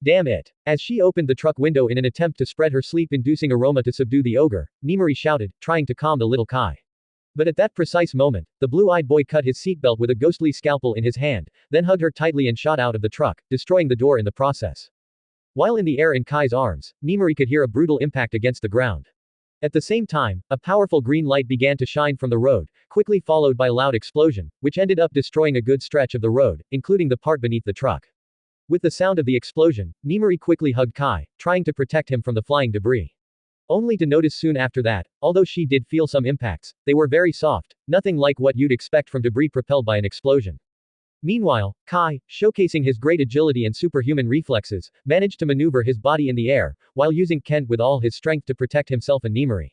Damn it. As she opened the truck window in an attempt to spread her sleep-inducing aroma to subdue the ogre, Nemuri shouted, trying to calm the little Kai. But at that precise moment, the blue-eyed boy cut his seatbelt with a ghostly scalpel in his hand, then hugged her tightly and shot out of the truck, destroying the door in the process. While in the air in Kai's arms, Nemuri could hear a brutal impact against the ground. At the same time, a powerful green light began to shine from the road, quickly followed by a loud explosion, which ended up destroying a good stretch of the road, including the part beneath the truck. With the sound of the explosion, Nemuri quickly hugged Kai, trying to protect him from the flying debris. Only to notice soon after that, although she did feel some impacts, they were very soft, nothing like what you'd expect from debris propelled by an explosion. Meanwhile, Kai, showcasing his great agility and superhuman reflexes, managed to maneuver his body in the air, while using Kent with all his strength to protect himself and Nemuri.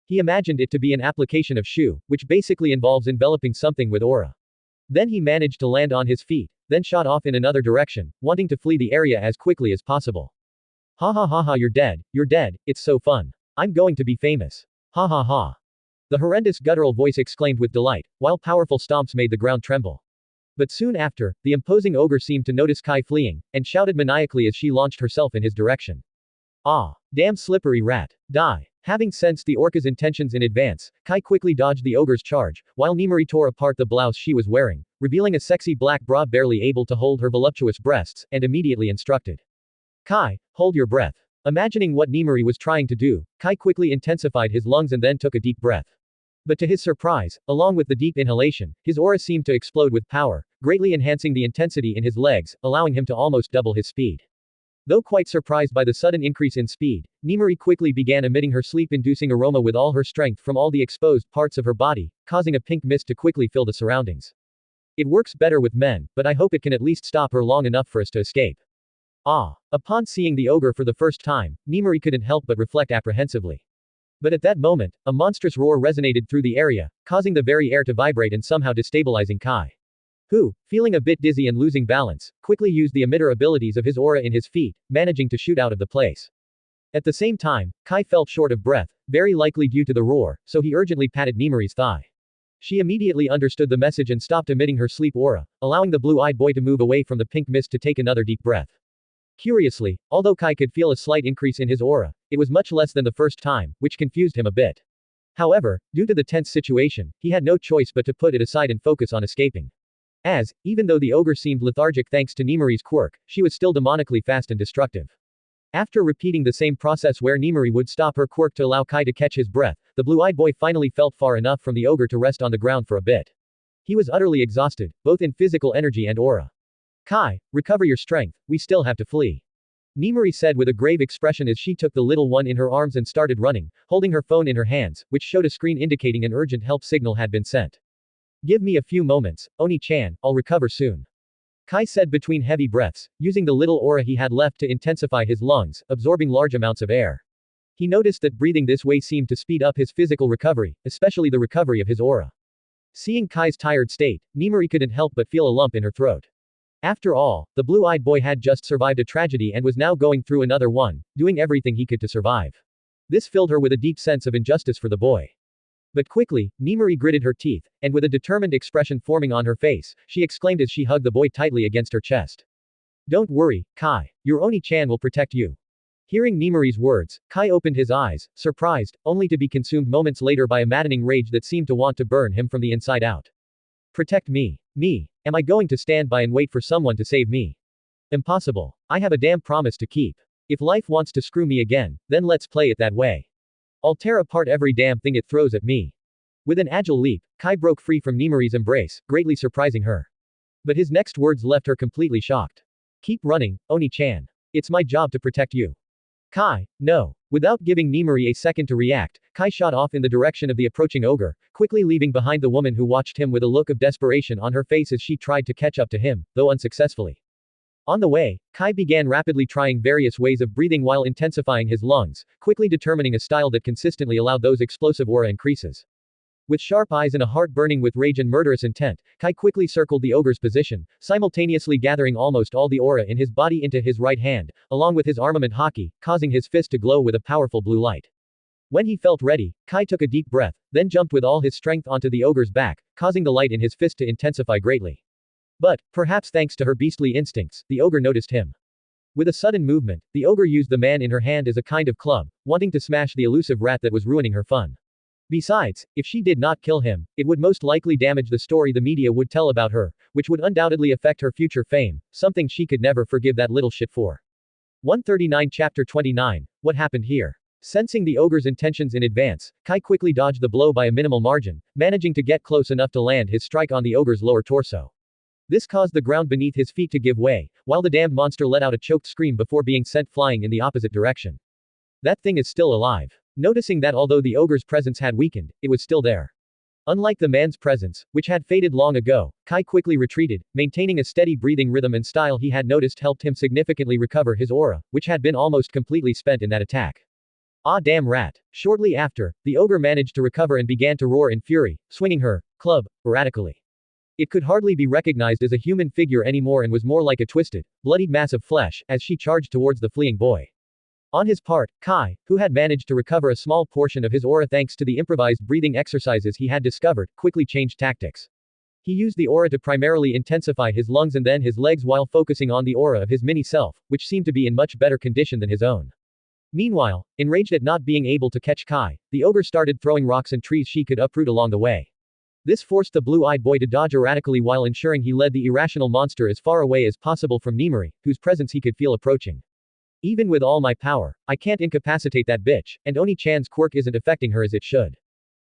He imagined it to be an application of Shu, which basically involves enveloping something with aura. Then he managed to land on his feet, then shot off in another direction, wanting to flee the area as quickly as possible. Ha ha ha ha, you're dead, it's so fun. I'm going to be famous. Ha ha ha. The horrendous guttural voice exclaimed with delight, while powerful stomps made the ground tremble. But soon after, the imposing ogre seemed to notice Kai fleeing, and shouted maniacally as she launched herself in his direction. Ah, damn slippery rat. Die. Having sensed the orca's intentions in advance, Kai quickly dodged the ogre's charge, while Nemuri tore apart the blouse she was wearing, revealing a sexy black bra barely able to hold her voluptuous breasts, and immediately instructed. Kai, hold your breath. Imagining what Nimari was trying to do, Kai quickly intensified his lungs and then took a deep breath. But to his surprise, along with the deep inhalation, his aura seemed to explode with power, greatly enhancing the intensity in his legs, allowing him to almost double his speed. Though quite surprised by the sudden increase in speed, Nimari quickly began emitting her sleep-inducing aroma with all her strength from all the exposed parts of her body, causing a pink mist to quickly fill the surroundings. It works better with men, but I hope it can at least stop her long enough for us to escape. Ah! Upon seeing the ogre for the first time, Nimari couldn't help but reflect apprehensively. But at that moment, a monstrous roar resonated through the area, causing the very air to vibrate and somehow destabilizing Kai. Who, feeling a bit dizzy and losing balance, quickly used the emitter abilities of his aura in his feet, managing to shoot out of the place. At the same time, Kai felt short of breath, very likely due to the roar, so he urgently patted Nimari's thigh. She immediately understood the message and stopped emitting her sleep aura, allowing the blue-eyed boy to move away from the pink mist to take another deep breath. Curiously, although Kai could feel a slight increase in his aura, it was much less than the first time, which confused him a bit. However, due to the tense situation, he had no choice but to put it aside and focus on escaping. As, even though the ogre seemed lethargic thanks to Nimari's quirk, she was still demonically fast and destructive. After repeating the same process where Nimari would stop her quirk to allow Kai to catch his breath, the blue-eyed boy finally felt far enough from the ogre to rest on the ground for a bit. He was utterly exhausted, both in physical energy and aura. Kai, recover your strength, we still have to flee. Nimari said with a grave expression as she took the little one in her arms and started running, holding her phone in her hands, which showed a screen indicating an urgent help signal had been sent. Give me a few moments, Oni-chan, I'll recover soon. Kai said between heavy breaths, using the little aura he had left to intensify his lungs, absorbing large amounts of air. He noticed that breathing this way seemed to speed up his physical recovery, especially the recovery of his aura. Seeing Kai's tired state, Nimari couldn't help but feel a lump in her throat. After all, the blue-eyed boy had just survived a tragedy and was now going through another one, doing everything he could to survive. This filled her with a deep sense of injustice for the boy. But quickly, Nimari gritted her teeth, and with a determined expression forming on her face, she exclaimed as she hugged the boy tightly against her chest. Don't worry, Kai. Your Oni-chan will protect you. Hearing Nimari's words, Kai opened his eyes, surprised, only to be consumed moments later by a maddening rage that seemed to want to burn him from the inside out. Protect me. Me. Am I going to stand by and wait for someone to save me? Impossible. I have a damn promise to keep. If life wants to screw me again, then let's play it that way. I'll tear apart every damn thing it throws at me. With an agile leap, Kai broke free from Nimari's embrace, greatly surprising her. But his next words left her completely shocked. Keep running, Oni-chan. It's my job to protect you. Kai, no. Without giving Nimari a second to react, Kai shot off in the direction of the approaching ogre, quickly leaving behind the woman who watched him with a look of desperation on her face as she tried to catch up to him, though unsuccessfully. On the way, Kai began rapidly trying various ways of breathing while intensifying his lungs, quickly determining a style that consistently allowed those explosive aura increases. With sharp eyes and a heart burning with rage and murderous intent, Kai quickly circled the ogre's position, simultaneously gathering almost all the aura in his body into his right hand, along with his armament Haki, causing his fist to glow with a powerful blue light. When he felt ready, Kai took a deep breath, then jumped with all his strength onto the ogre's back, causing the light in his fist to intensify greatly. But, perhaps thanks to her beastly instincts, the ogre noticed him. With a sudden movement, the ogre used the man in her hand as a kind of club, wanting to smash the elusive rat that was ruining her fun. Besides, if she did not kill him, it would most likely damage the story the media would tell about her, which would undoubtedly affect her future fame, something she could never forgive that little shit for. 139 Chapter 29, What Happened Here? Sensing the ogre's intentions in advance, Kai quickly dodged the blow by a minimal margin, managing to get close enough to land his strike on the ogre's lower torso. This caused the ground beneath his feet to give way, while the damned monster let out a choked scream before being sent flying in the opposite direction. That thing is still alive. Noticing that although the ogre's presence had weakened, it was still there. Unlike the man's presence, which had faded long ago, Kai quickly retreated, maintaining a steady breathing rhythm and style he had noticed helped him significantly recover his aura, which had been almost completely spent in that attack. Ah damn rat. Shortly after, the ogre managed to recover and began to roar in fury, swinging her club erratically. It could hardly be recognized as a human figure anymore and was more like a twisted, bloodied mass of flesh, as she charged towards the fleeing boy. On his part, Kai, who had managed to recover a small portion of his aura thanks to the improvised breathing exercises he had discovered, quickly changed tactics. He used the aura to primarily intensify his lungs and then his legs while focusing on the aura of his mini-self, which seemed to be in much better condition than his own. Meanwhile, enraged at not being able to catch Kai, the ogre started throwing rocks and trees she could uproot along the way. This forced the blue-eyed boy to dodge erratically while ensuring he led the irrational monster as far away as possible from Nemuri, whose presence he could feel approaching. Even with all my power, I can't incapacitate that bitch, and Oni-chan's quirk isn't affecting her as it should.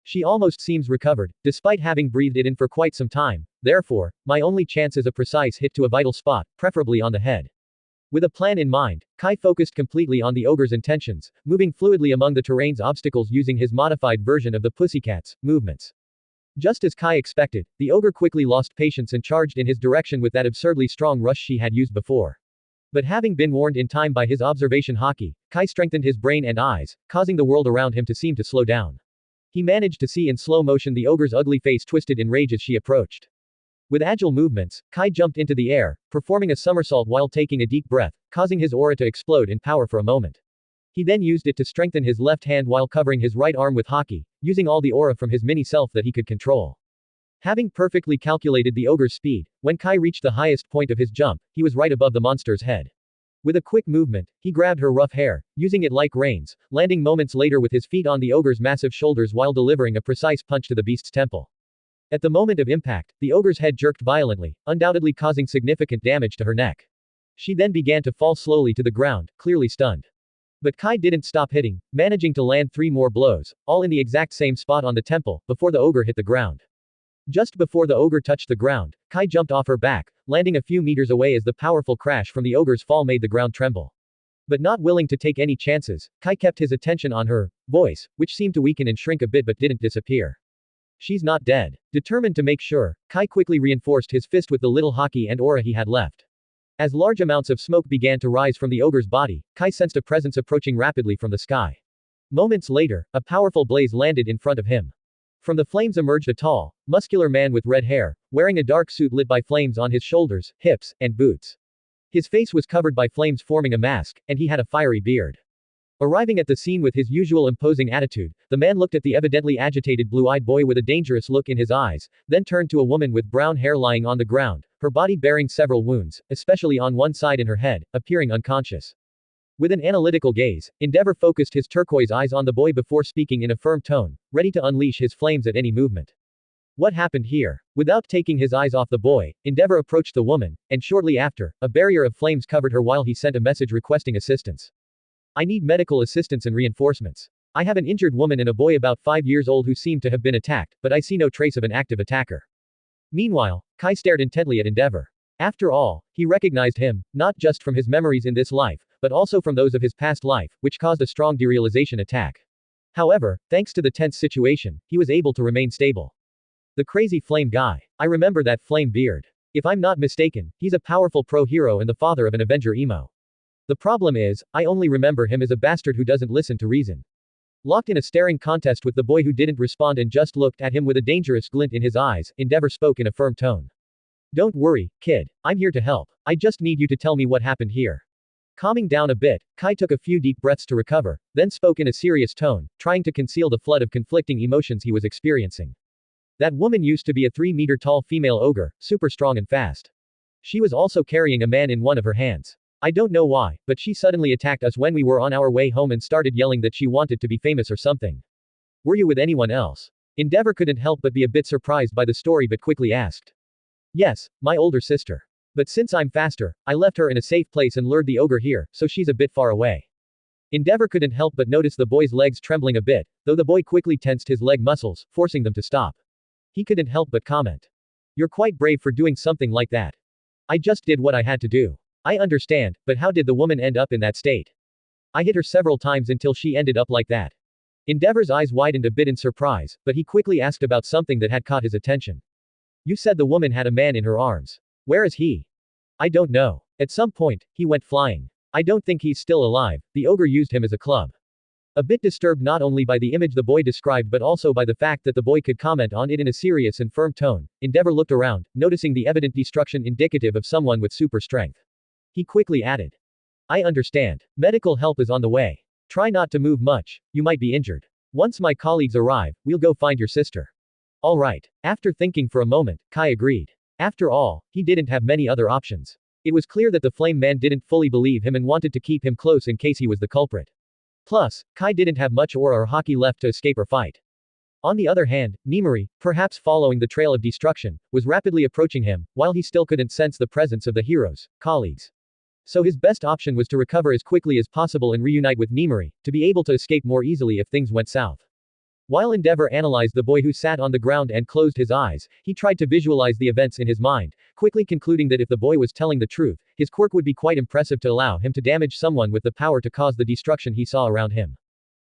She almost seems recovered, despite having breathed it in for quite some time, therefore, my only chance is a precise hit to a vital spot, preferably on the head. With a plan in mind, Kai focused completely on the ogre's intentions, moving fluidly among the terrain's obstacles using his modified version of the pussycat's movements. Just as Kai expected, the ogre quickly lost patience and charged in his direction with that absurdly strong rush she had used before. But having been warned in time by his observation Haki, Kai strengthened his brain and eyes, causing the world around him to seem to slow down. He managed to see in slow motion the ogre's ugly face twisted in rage as she approached. With agile movements, Kai jumped into the air, performing a somersault while taking a deep breath, causing his aura to explode in power for a moment. He then used it to strengthen his left hand while covering his right arm with Haki, using all the aura from his mini-self that he could control. Having perfectly calculated the ogre's speed, when Kai reached the highest point of his jump, he was right above the monster's head. With a quick movement, he grabbed her rough hair, using it like reins, landing moments later with his feet on the ogre's massive shoulders while delivering a precise punch to the beast's temple. At the moment of impact, the ogre's head jerked violently, undoubtedly causing significant damage to her neck. She then began to fall slowly to the ground, clearly stunned. But Kai didn't stop hitting, managing to land 3 more blows, all in the exact same spot on the temple, before the ogre hit the ground. Just before the ogre touched the ground, Kai jumped off her back, landing a few meters away as the powerful crash from the ogre's fall made the ground tremble. But not willing to take any chances, Kai kept his attention on her voice, which seemed to weaken and shrink a bit but didn't disappear. She's not dead. Determined to make sure, Kai quickly reinforced his fist with the little Haki and aura he had left. As large amounts of smoke began to rise from the ogre's body, Kai sensed a presence approaching rapidly from the sky. Moments later, a powerful blaze landed in front of him. From the flames emerged a tall, muscular man with red hair, wearing a dark suit lit by flames on his shoulders, hips, and boots. His face was covered by flames forming a mask, and he had a fiery beard. Arriving at the scene with his usual imposing attitude, the man looked at the evidently agitated blue-eyed boy with a dangerous look in his eyes, then turned to a woman with brown hair lying on the ground, her body bearing several wounds, especially on one side in her head, appearing unconscious. With an analytical gaze, Endeavor focused his turquoise eyes on the boy before speaking in a firm tone, ready to unleash his flames at any movement. What happened here? Without taking his eyes off the boy, Endeavor approached the woman, and shortly after, a barrier of flames covered her while he sent a message requesting assistance. I need medical assistance and reinforcements. I have an injured woman and a boy about 5 years old who seem to have been attacked, but I see no trace of an active attacker. Meanwhile, Kai stared intently at Endeavor. After all, he recognized him, not just from his memories in this life, but also from those of his past life, which caused a strong derealization attack. However, thanks to the tense situation, he was able to remain stable. The crazy flame guy. I remember that flame beard. If I'm not mistaken, he's a powerful pro-hero and the father of an Avenger emo. The problem is, I only remember him as a bastard who doesn't listen to reason. Locked in a staring contest with the boy who didn't respond and just looked at him with a dangerous glint in his eyes, Endeavor spoke in a firm tone. Don't worry, kid. I'm here to help. I just need you to tell me what happened here. Calming down a bit, Kai took a few deep breaths to recover, then spoke in a serious tone, trying to conceal the flood of conflicting emotions he was experiencing. That woman used to be a 3-meter-tall female ogre, super strong and fast. She was also carrying a man in one of her hands. I don't know why, but she suddenly attacked us when we were on our way home and started yelling that she wanted to be famous or something. Were you with anyone else? Endeavor couldn't help but be a bit surprised by the story but quickly asked. Yes, my older sister. But since I'm faster, I left her in a safe place and lured the ogre here, so she's a bit far away. Endeavor couldn't help but notice the boy's legs trembling a bit, though the boy quickly tensed his leg muscles, forcing them to stop. He couldn't help but comment. You're quite brave for doing something like that. I just did what I had to do. I understand, but how did the woman end up in that state? I hit her several times until she ended up like that. Endeavor's eyes widened a bit in surprise, but he quickly asked about something that had caught his attention. You said the woman had a man in her arms. Where is he? I don't know. At some point, he went flying. I don't think he's still alive. The ogre used him as a club. A bit disturbed not only by the image the boy described but also by the fact that the boy could comment on it in a serious and firm tone, Endeavor looked around, noticing the evident destruction indicative of someone with super strength. He quickly added. I understand. Medical help is on the way. Try not to move much, you might be injured. Once my colleagues arrive, we'll go find your sister. All right. After thinking for a moment, Kai agreed. After all, he didn't have many other options. It was clear that the flame man didn't fully believe him and wanted to keep him close in case he was the culprit. Plus, Kai didn't have much aura or Haki left to escape or fight. On the other hand, Nimari, perhaps following the trail of destruction, was rapidly approaching him, while he still couldn't sense the presence of the heroes, colleagues. So his best option was to recover as quickly as possible and reunite with Nimari, to be able to escape more easily if things went south. While Endeavor analyzed the boy who sat on the ground and closed his eyes, he tried to visualize the events in his mind, quickly concluding that if the boy was telling the truth, his quirk would be quite impressive to allow him to damage someone with the power to cause the destruction he saw around him.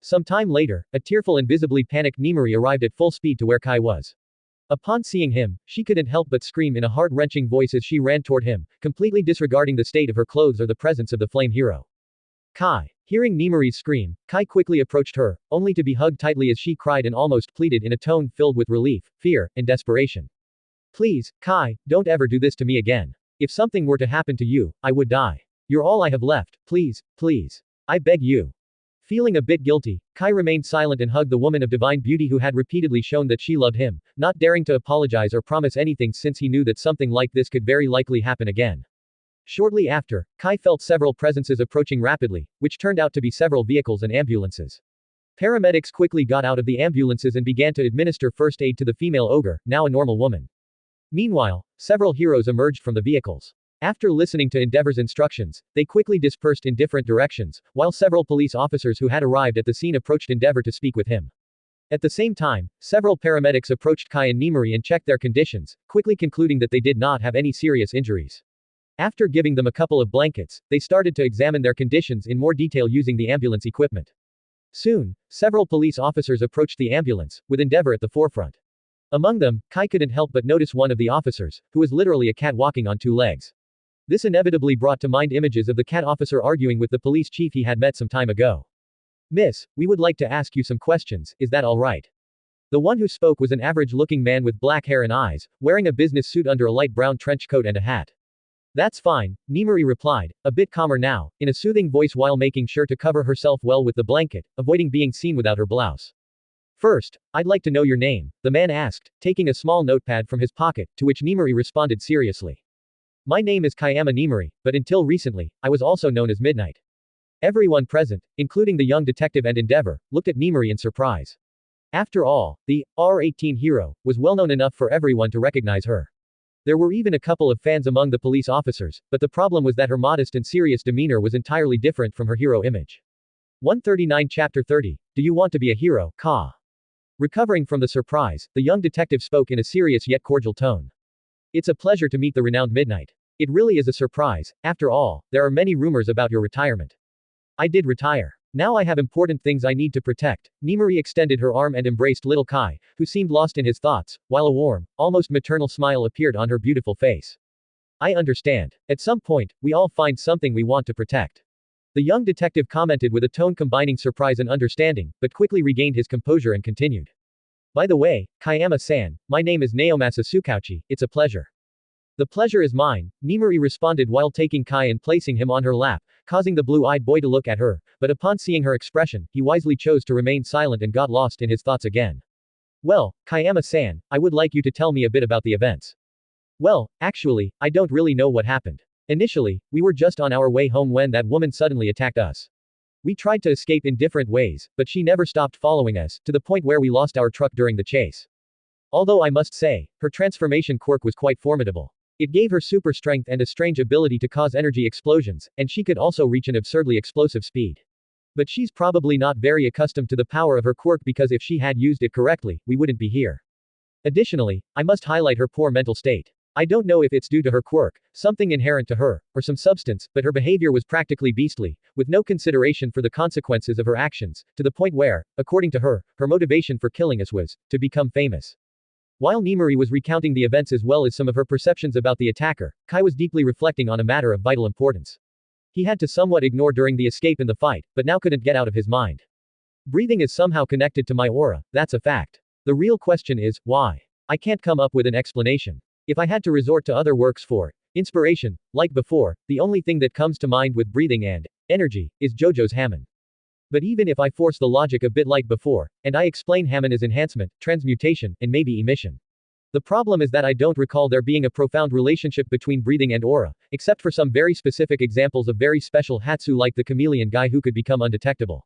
Some time later, a tearful and visibly panicked Nimari arrived at full speed to where Kai was. Upon seeing him, she couldn't help but scream in a heart-wrenching voice as she ran toward him, completely disregarding the state of her clothes or the presence of the flame hero. Kai. Hearing Nimari's scream, Kai quickly approached her, only to be hugged tightly as she cried and almost pleaded in a tone filled with relief, fear, and desperation. Please, Kai, don't ever do this to me again. If something were to happen to you, I would die. You're all I have left, please, please. I beg you. Feeling a bit guilty, Kai remained silent and hugged the woman of divine beauty who had repeatedly shown that she loved him, not daring to apologize or promise anything since he knew that something like this could very likely happen again. Shortly after, Kai felt several presences approaching rapidly, which turned out to be several vehicles and ambulances. Paramedics quickly got out of the ambulances and began to administer first aid to the female ogre, now a normal woman. Meanwhile, several heroes emerged from the vehicles. After listening to Endeavor's instructions, they quickly dispersed in different directions, while several police officers who had arrived at the scene approached Endeavor to speak with him. At the same time, several paramedics approached Kai and Nimari and checked their conditions, quickly concluding that they did not have any serious injuries. After giving them a couple of blankets, they started to examine their conditions in more detail using the ambulance equipment. Soon, several police officers approached the ambulance, with Endeavor at the forefront. Among them, Kai couldn't help but notice one of the officers, who was literally a cat walking on two legs. This inevitably brought to mind images of the cat officer arguing with the police chief he had met some time ago. Miss, we would like to ask you some questions, is that alright? The one who spoke was an average-looking man with black hair and eyes, wearing a business suit under a light brown trench coat and a hat. That's fine, Nimari replied, a bit calmer now, in a soothing voice while making sure to cover herself well with the blanket, avoiding being seen without her blouse. First, I'd like to know your name, the man asked, taking a small notepad from his pocket, to which Nimari responded seriously. My name is Kayama Nimari, but until recently, I was also known as Midnight. Everyone present, including the young detective and Endeavor, looked at Nimari in surprise. After all, the R-18 hero was well known enough for everyone to recognize her. There were even a couple of fans among the police officers, but the problem was that her modest and serious demeanor was entirely different from her hero image. 139 Chapter 30. Do you want to be a hero, Ka? Recovering from the surprise, the young detective spoke in a serious yet cordial tone. It's a pleasure to meet the renowned Midnight. It really is a surprise, after all, there are many rumors about your retirement. I did retire. Now I have important things I need to protect. Nimari extended her arm and embraced little Kai, who seemed lost in his thoughts, while a warm, almost maternal smile appeared on her beautiful face. I understand. At some point, we all find something we want to protect. The young detective commented with a tone combining surprise and understanding, but quickly regained his composure and continued. By the way, Kayama-san, my name is Naomasa Tsukauchi, it's a pleasure. The pleasure is mine, Nimari responded while taking Kai and placing him on her lap, causing the blue-eyed boy to look at her, but upon seeing her expression, he wisely chose to remain silent and got lost in his thoughts again. Well, Kayama-san, I would like you to tell me a bit about the events. Well, actually, I don't really know what happened. Initially, we were just on our way home when that woman suddenly attacked us. We tried to escape in different ways, but she never stopped following us, to the point where we lost our truck during the chase. Although I must say, her transformation quirk was quite formidable. It gave her super strength and a strange ability to cause energy explosions, and she could also reach an absurdly explosive speed. But she's probably not very accustomed to the power of her quirk because if she had used it correctly, we wouldn't be here. Additionally, I must highlight her poor mental state. I don't know if it's due to her quirk, something inherent to her, or some substance, but her behavior was practically beastly, with no consideration for the consequences of her actions, to the point where, according to her, her motivation for killing us was to become famous. While Nimari was recounting the events as well as some of her perceptions about the attacker, Kai was deeply reflecting on a matter of vital importance. He had to somewhat ignore during the escape in the fight, but now couldn't get out of his mind. Breathing is somehow connected to my aura, that's a fact. The real question is, why? I can't come up with an explanation. If I had to resort to other works for inspiration, like before, the only thing that comes to mind with breathing and energy is JoJo's Hamon. But even if I force the logic a bit like before, and I explain Hamon as enhancement, transmutation, and maybe emission. The problem is that I don't recall there being a profound relationship between breathing and aura, except for some very specific examples of very special Hatsu like the chameleon guy who could become undetectable.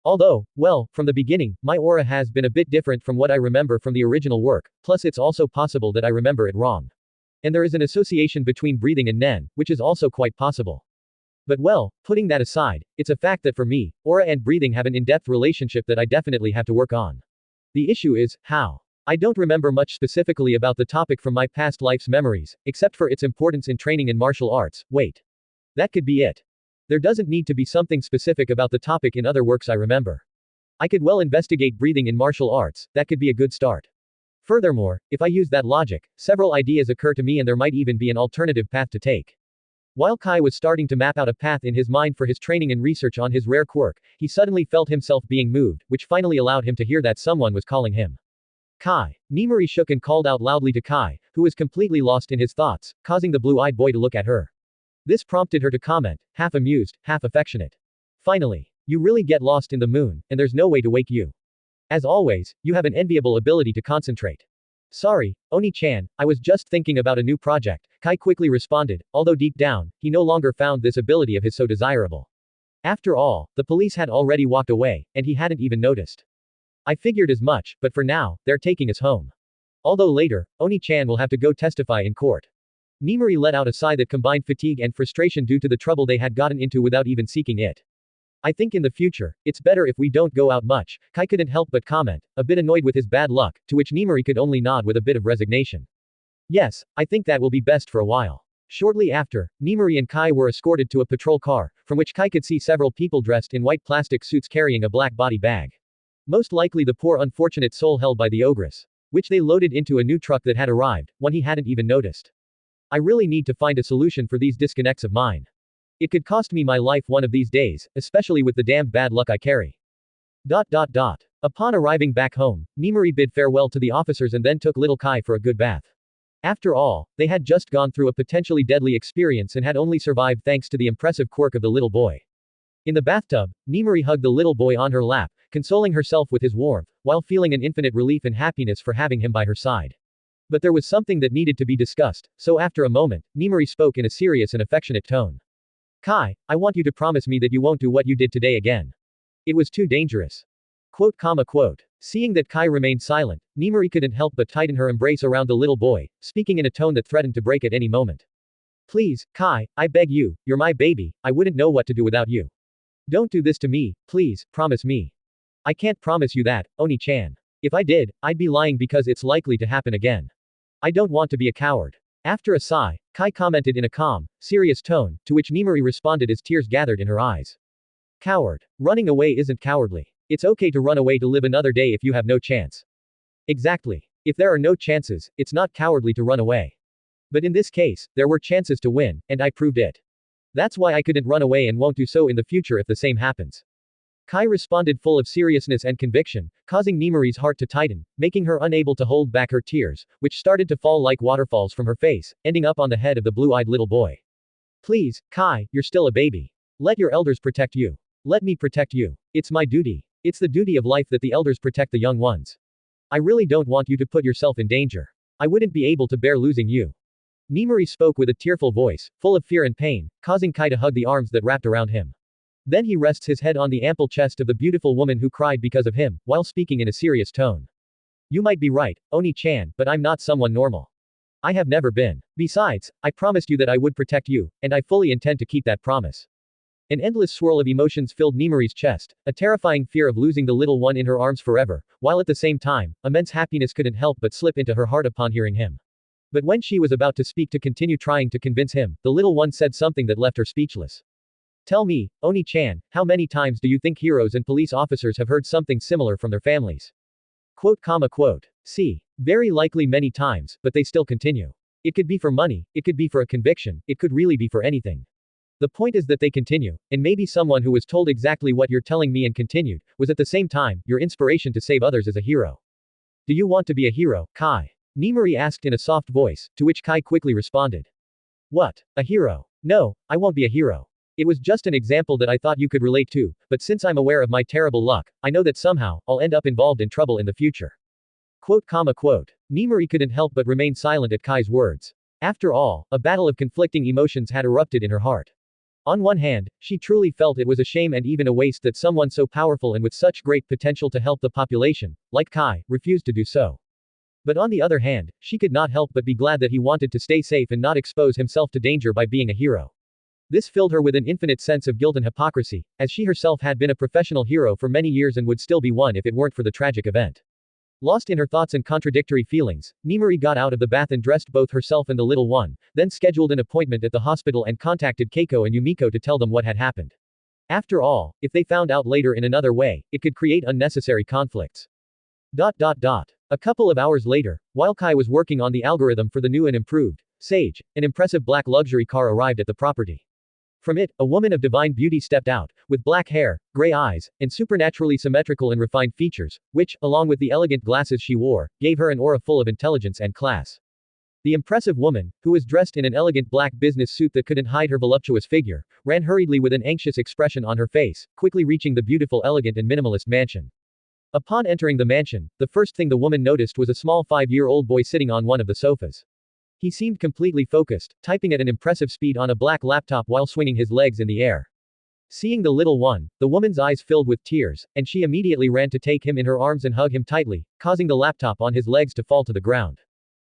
Although, well, from the beginning, my aura has been a bit different from what I remember from the original work, plus it's also possible that I remember it wrong. And there is an association between breathing and Nen, which is also quite possible. But well, putting that aside, it's a fact that for me, aura and breathing have an in-depth relationship that I definitely have to work on. The issue is, how? I don't remember much specifically about the topic from my past life's memories, except for its importance in training in martial arts. Wait. That could be it. There doesn't need to be something specific about the topic in other works I remember. I could well investigate breathing in martial arts, that could be a good start. Furthermore, if I use that logic, several ideas occur to me and there might even be an alternative path to take. While Kai was starting to map out a path in his mind for his training and research on his rare quirk, he suddenly felt himself being moved, which finally allowed him to hear that someone was calling him. Kai. Nemuri shook and called out loudly to Kai, who was completely lost in his thoughts, causing the blue-eyed boy to look at her. This prompted her to comment, half amused, half affectionate. Finally. You really get lost in the moon, and there's no way to wake you. As always, you have an enviable ability to concentrate. Sorry, Oni-chan, I was just thinking about a new project, Kai quickly responded, although deep down, he no longer found this ability of his so desirable. After all, the police had already walked away, and he hadn't even noticed. I figured as much, but for now, they're taking us home. Although later, Oni-chan will have to go testify in court. Nemuri let out a sigh that combined fatigue and frustration due to the trouble they had gotten into without even seeking it. I think in the future, it's better if we don't go out much, Kai couldn't help but comment, a bit annoyed with his bad luck, to which Nemuri could only nod with a bit of resignation. Yes, I think that will be best for a while. Shortly after, Nemuri and Kai were escorted to a patrol car, from which Kai could see several people dressed in white plastic suits carrying a black body bag. Most likely the poor unfortunate soul held by the ogress. Which they loaded into a new truck that had arrived, one he hadn't even noticed. I really need to find a solution for these disconnects of mine. It could cost me my life one of these days, especially with the damned bad luck I carry. Upon arriving back home, Nemuri bid farewell to the officers and then took little Kai for a good bath. After all, they had just gone through a potentially deadly experience and had only survived thanks to the impressive quirk of the little boy. In the bathtub, Nemuri hugged the little boy on her lap, consoling herself with his warmth, while feeling an infinite relief and happiness for having him by her side. But there was something that needed to be discussed, so after a moment, Nemuri spoke in a serious and affectionate tone. Kai, I want you to promise me that you won't do what you did today again. It was too dangerous. Quote. Seeing that Kai remained silent, Nemuri couldn't help but tighten her embrace around the little boy, speaking in a tone that threatened to break at any moment. Please, Kai, I beg you, you're my baby, I wouldn't know what to do without you. Don't do this to me, please, promise me. I can't promise you that, Oni-chan. If I did, I'd be lying because it's likely to happen again. I don't want to be a coward. After a sigh, Kai commented in a calm, serious tone, to which Nemuri responded as tears gathered in her eyes. Coward. Running away isn't cowardly. It's okay to run away to live another day if you have no chance. Exactly. If there are no chances, it's not cowardly to run away. But in this case, there were chances to win, and I proved it. That's why I couldn't run away and won't do so in the future if the same happens. Kai responded full of seriousness and conviction, causing Nemuri's heart to tighten, making her unable to hold back her tears, which started to fall like waterfalls from her face, ending up on the head of the blue-eyed little boy. Please, Kai, you're still a baby. Let your elders protect you. Let me protect you. It's my duty. It's the duty of life that the elders protect the young ones. I really don't want you to put yourself in danger. I wouldn't be able to bear losing you. Nemuri spoke with a tearful voice, full of fear and pain, causing Kai to hug the arms that wrapped around him. Then he rests his head on the ample chest of the beautiful woman who cried because of him, while speaking in a serious tone. You might be right, Oni-chan, but I'm not someone normal. I have never been. Besides, I promised you that I would protect you, and I fully intend to keep that promise. An endless swirl of emotions filled Nemuri's chest, a terrifying fear of losing the little one in her arms forever, while at the same time, immense happiness couldn't help but slip into her heart upon hearing him. But when she was about to speak to continue trying to convince him, the little one said something that left her speechless. Tell me, Oni-chan, how many times do you think heroes and police officers have heard something similar from their families? Quote. See. Very likely many times, but they still continue. It could be for money, it could be for a conviction, it could really be for anything. The point is that they continue, and maybe someone who was told exactly what you're telling me and continued, was at the same time, your inspiration to save others as a hero. Do you want to be a hero, Kai? Nemuri asked in a soft voice, to which Kai quickly responded. What? A hero? No, I won't be a hero. It was just an example that I thought you could relate to, but since I'm aware of my terrible luck, I know that somehow, I'll end up involved in trouble in the future. Quote. Nemuri couldn't help but remain silent at Kai's words. After all, a battle of conflicting emotions had erupted in her heart. On one hand, she truly felt it was a shame and even a waste that someone so powerful and with such great potential to help the population, like Kai, refused to do so. But on the other hand, she could not help but be glad that he wanted to stay safe and not expose himself to danger by being a hero. This filled her with an infinite sense of guilt and hypocrisy, as she herself had been a professional hero for many years and would still be one if it weren't for the tragic event. Lost in her thoughts and contradictory feelings, Nemuri got out of the bath and dressed both herself and the little one, then scheduled an appointment at the hospital and contacted Keiko and Yumiko to tell them what had happened. After all, if they found out later in another way, it could create unnecessary conflicts. A couple of hours later, while Kai was working on the algorithm for the new and improved Sage, an impressive black luxury car arrived at the property. From it, a woman of divine beauty stepped out, with black hair, gray eyes, and supernaturally symmetrical and refined features, which, along with the elegant glasses she wore, gave her an aura full of intelligence and class. The impressive woman, who was dressed in an elegant black business suit that couldn't hide her voluptuous figure, ran hurriedly with an anxious expression on her face, quickly reaching the beautiful, elegant and minimalist mansion. Upon entering the mansion, the first thing the woman noticed was a small 5-year-old boy sitting on one of the sofas. He seemed completely focused, typing at an impressive speed on a black laptop while swinging his legs in the air. Seeing the little one, the woman's eyes filled with tears, and she immediately ran to take him in her arms and hug him tightly, causing the laptop on his legs to fall to the ground.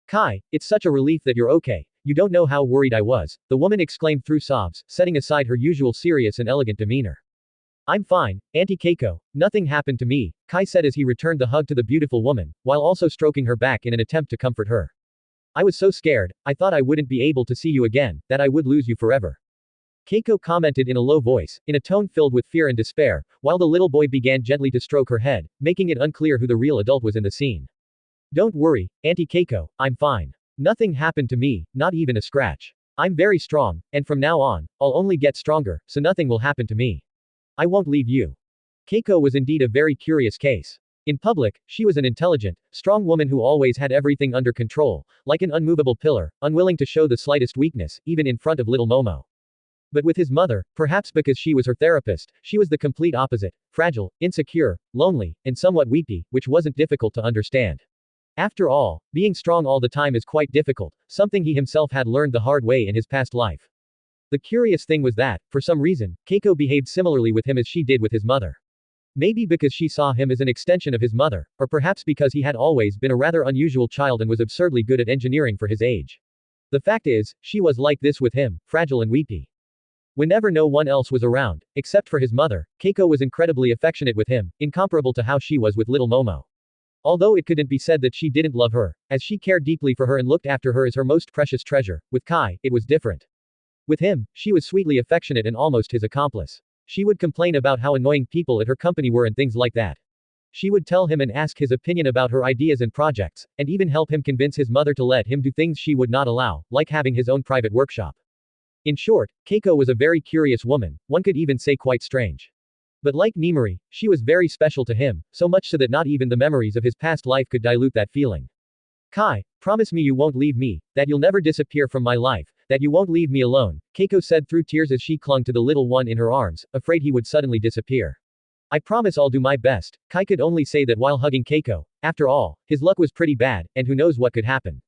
Kai, it's such a relief that you're okay. You don't know how worried I was, the woman exclaimed through sobs, setting aside her usual serious and elegant demeanor. I'm fine, Auntie Keiko, nothing happened to me, Kai said as he returned the hug to the beautiful woman, while also stroking her back in an attempt to comfort her. I was so scared, I thought I wouldn't be able to see you again, that I would lose you forever. Keiko commented in a low voice, in a tone filled with fear and despair, while the little boy began gently to stroke her head, making it unclear who the real adult was in the scene. Don't worry, Auntie Keiko, I'm fine. Nothing happened to me, not even a scratch. I'm very strong, and from now on, I'll only get stronger, so nothing will happen to me. I won't leave you. Keiko was indeed a very curious case. In public, she was an intelligent, strong woman who always had everything under control, like an unmovable pillar, unwilling to show the slightest weakness, even in front of little Momo. But with his mother, perhaps because she was her therapist, she was the complete opposite, fragile, insecure, lonely, and somewhat weepy, which wasn't difficult to understand. After all, being strong all the time is quite difficult, something he himself had learned the hard way in his past life. The curious thing was that, for some reason, Keiko behaved similarly with him as she did with his mother. Maybe because she saw him as an extension of his mother, or perhaps because he had always been a rather unusual child and was absurdly good at engineering for his age. The fact is, she was like this with him, fragile and weepy. Whenever no one else was around, except for his mother, Keiko was incredibly affectionate with him, incomparable to how she was with little Momo. Although it couldn't be said that she didn't love her, as she cared deeply for her and looked after her as her most precious treasure, with Kai, it was different. With him, she was sweetly affectionate and almost his accomplice. She would complain about how annoying people at her company were and things like that. She would tell him and ask his opinion about her ideas and projects, and even help him convince his mother to let him do things she would not allow, like having his own private workshop. In short, Keiko was a very curious woman, one could even say quite strange. But like Nemuri, she was very special to him, so much so that not even the memories of his past life could dilute that feeling. Kai, promise me you won't leave me, that you'll never disappear from my life, that you won't leave me alone, Keiko said through tears as she clung to the little one in her arms, afraid he would suddenly disappear. I promise I'll do my best, Kai could only say that while hugging Keiko. After all, his luck was pretty bad, and who knows what could happen.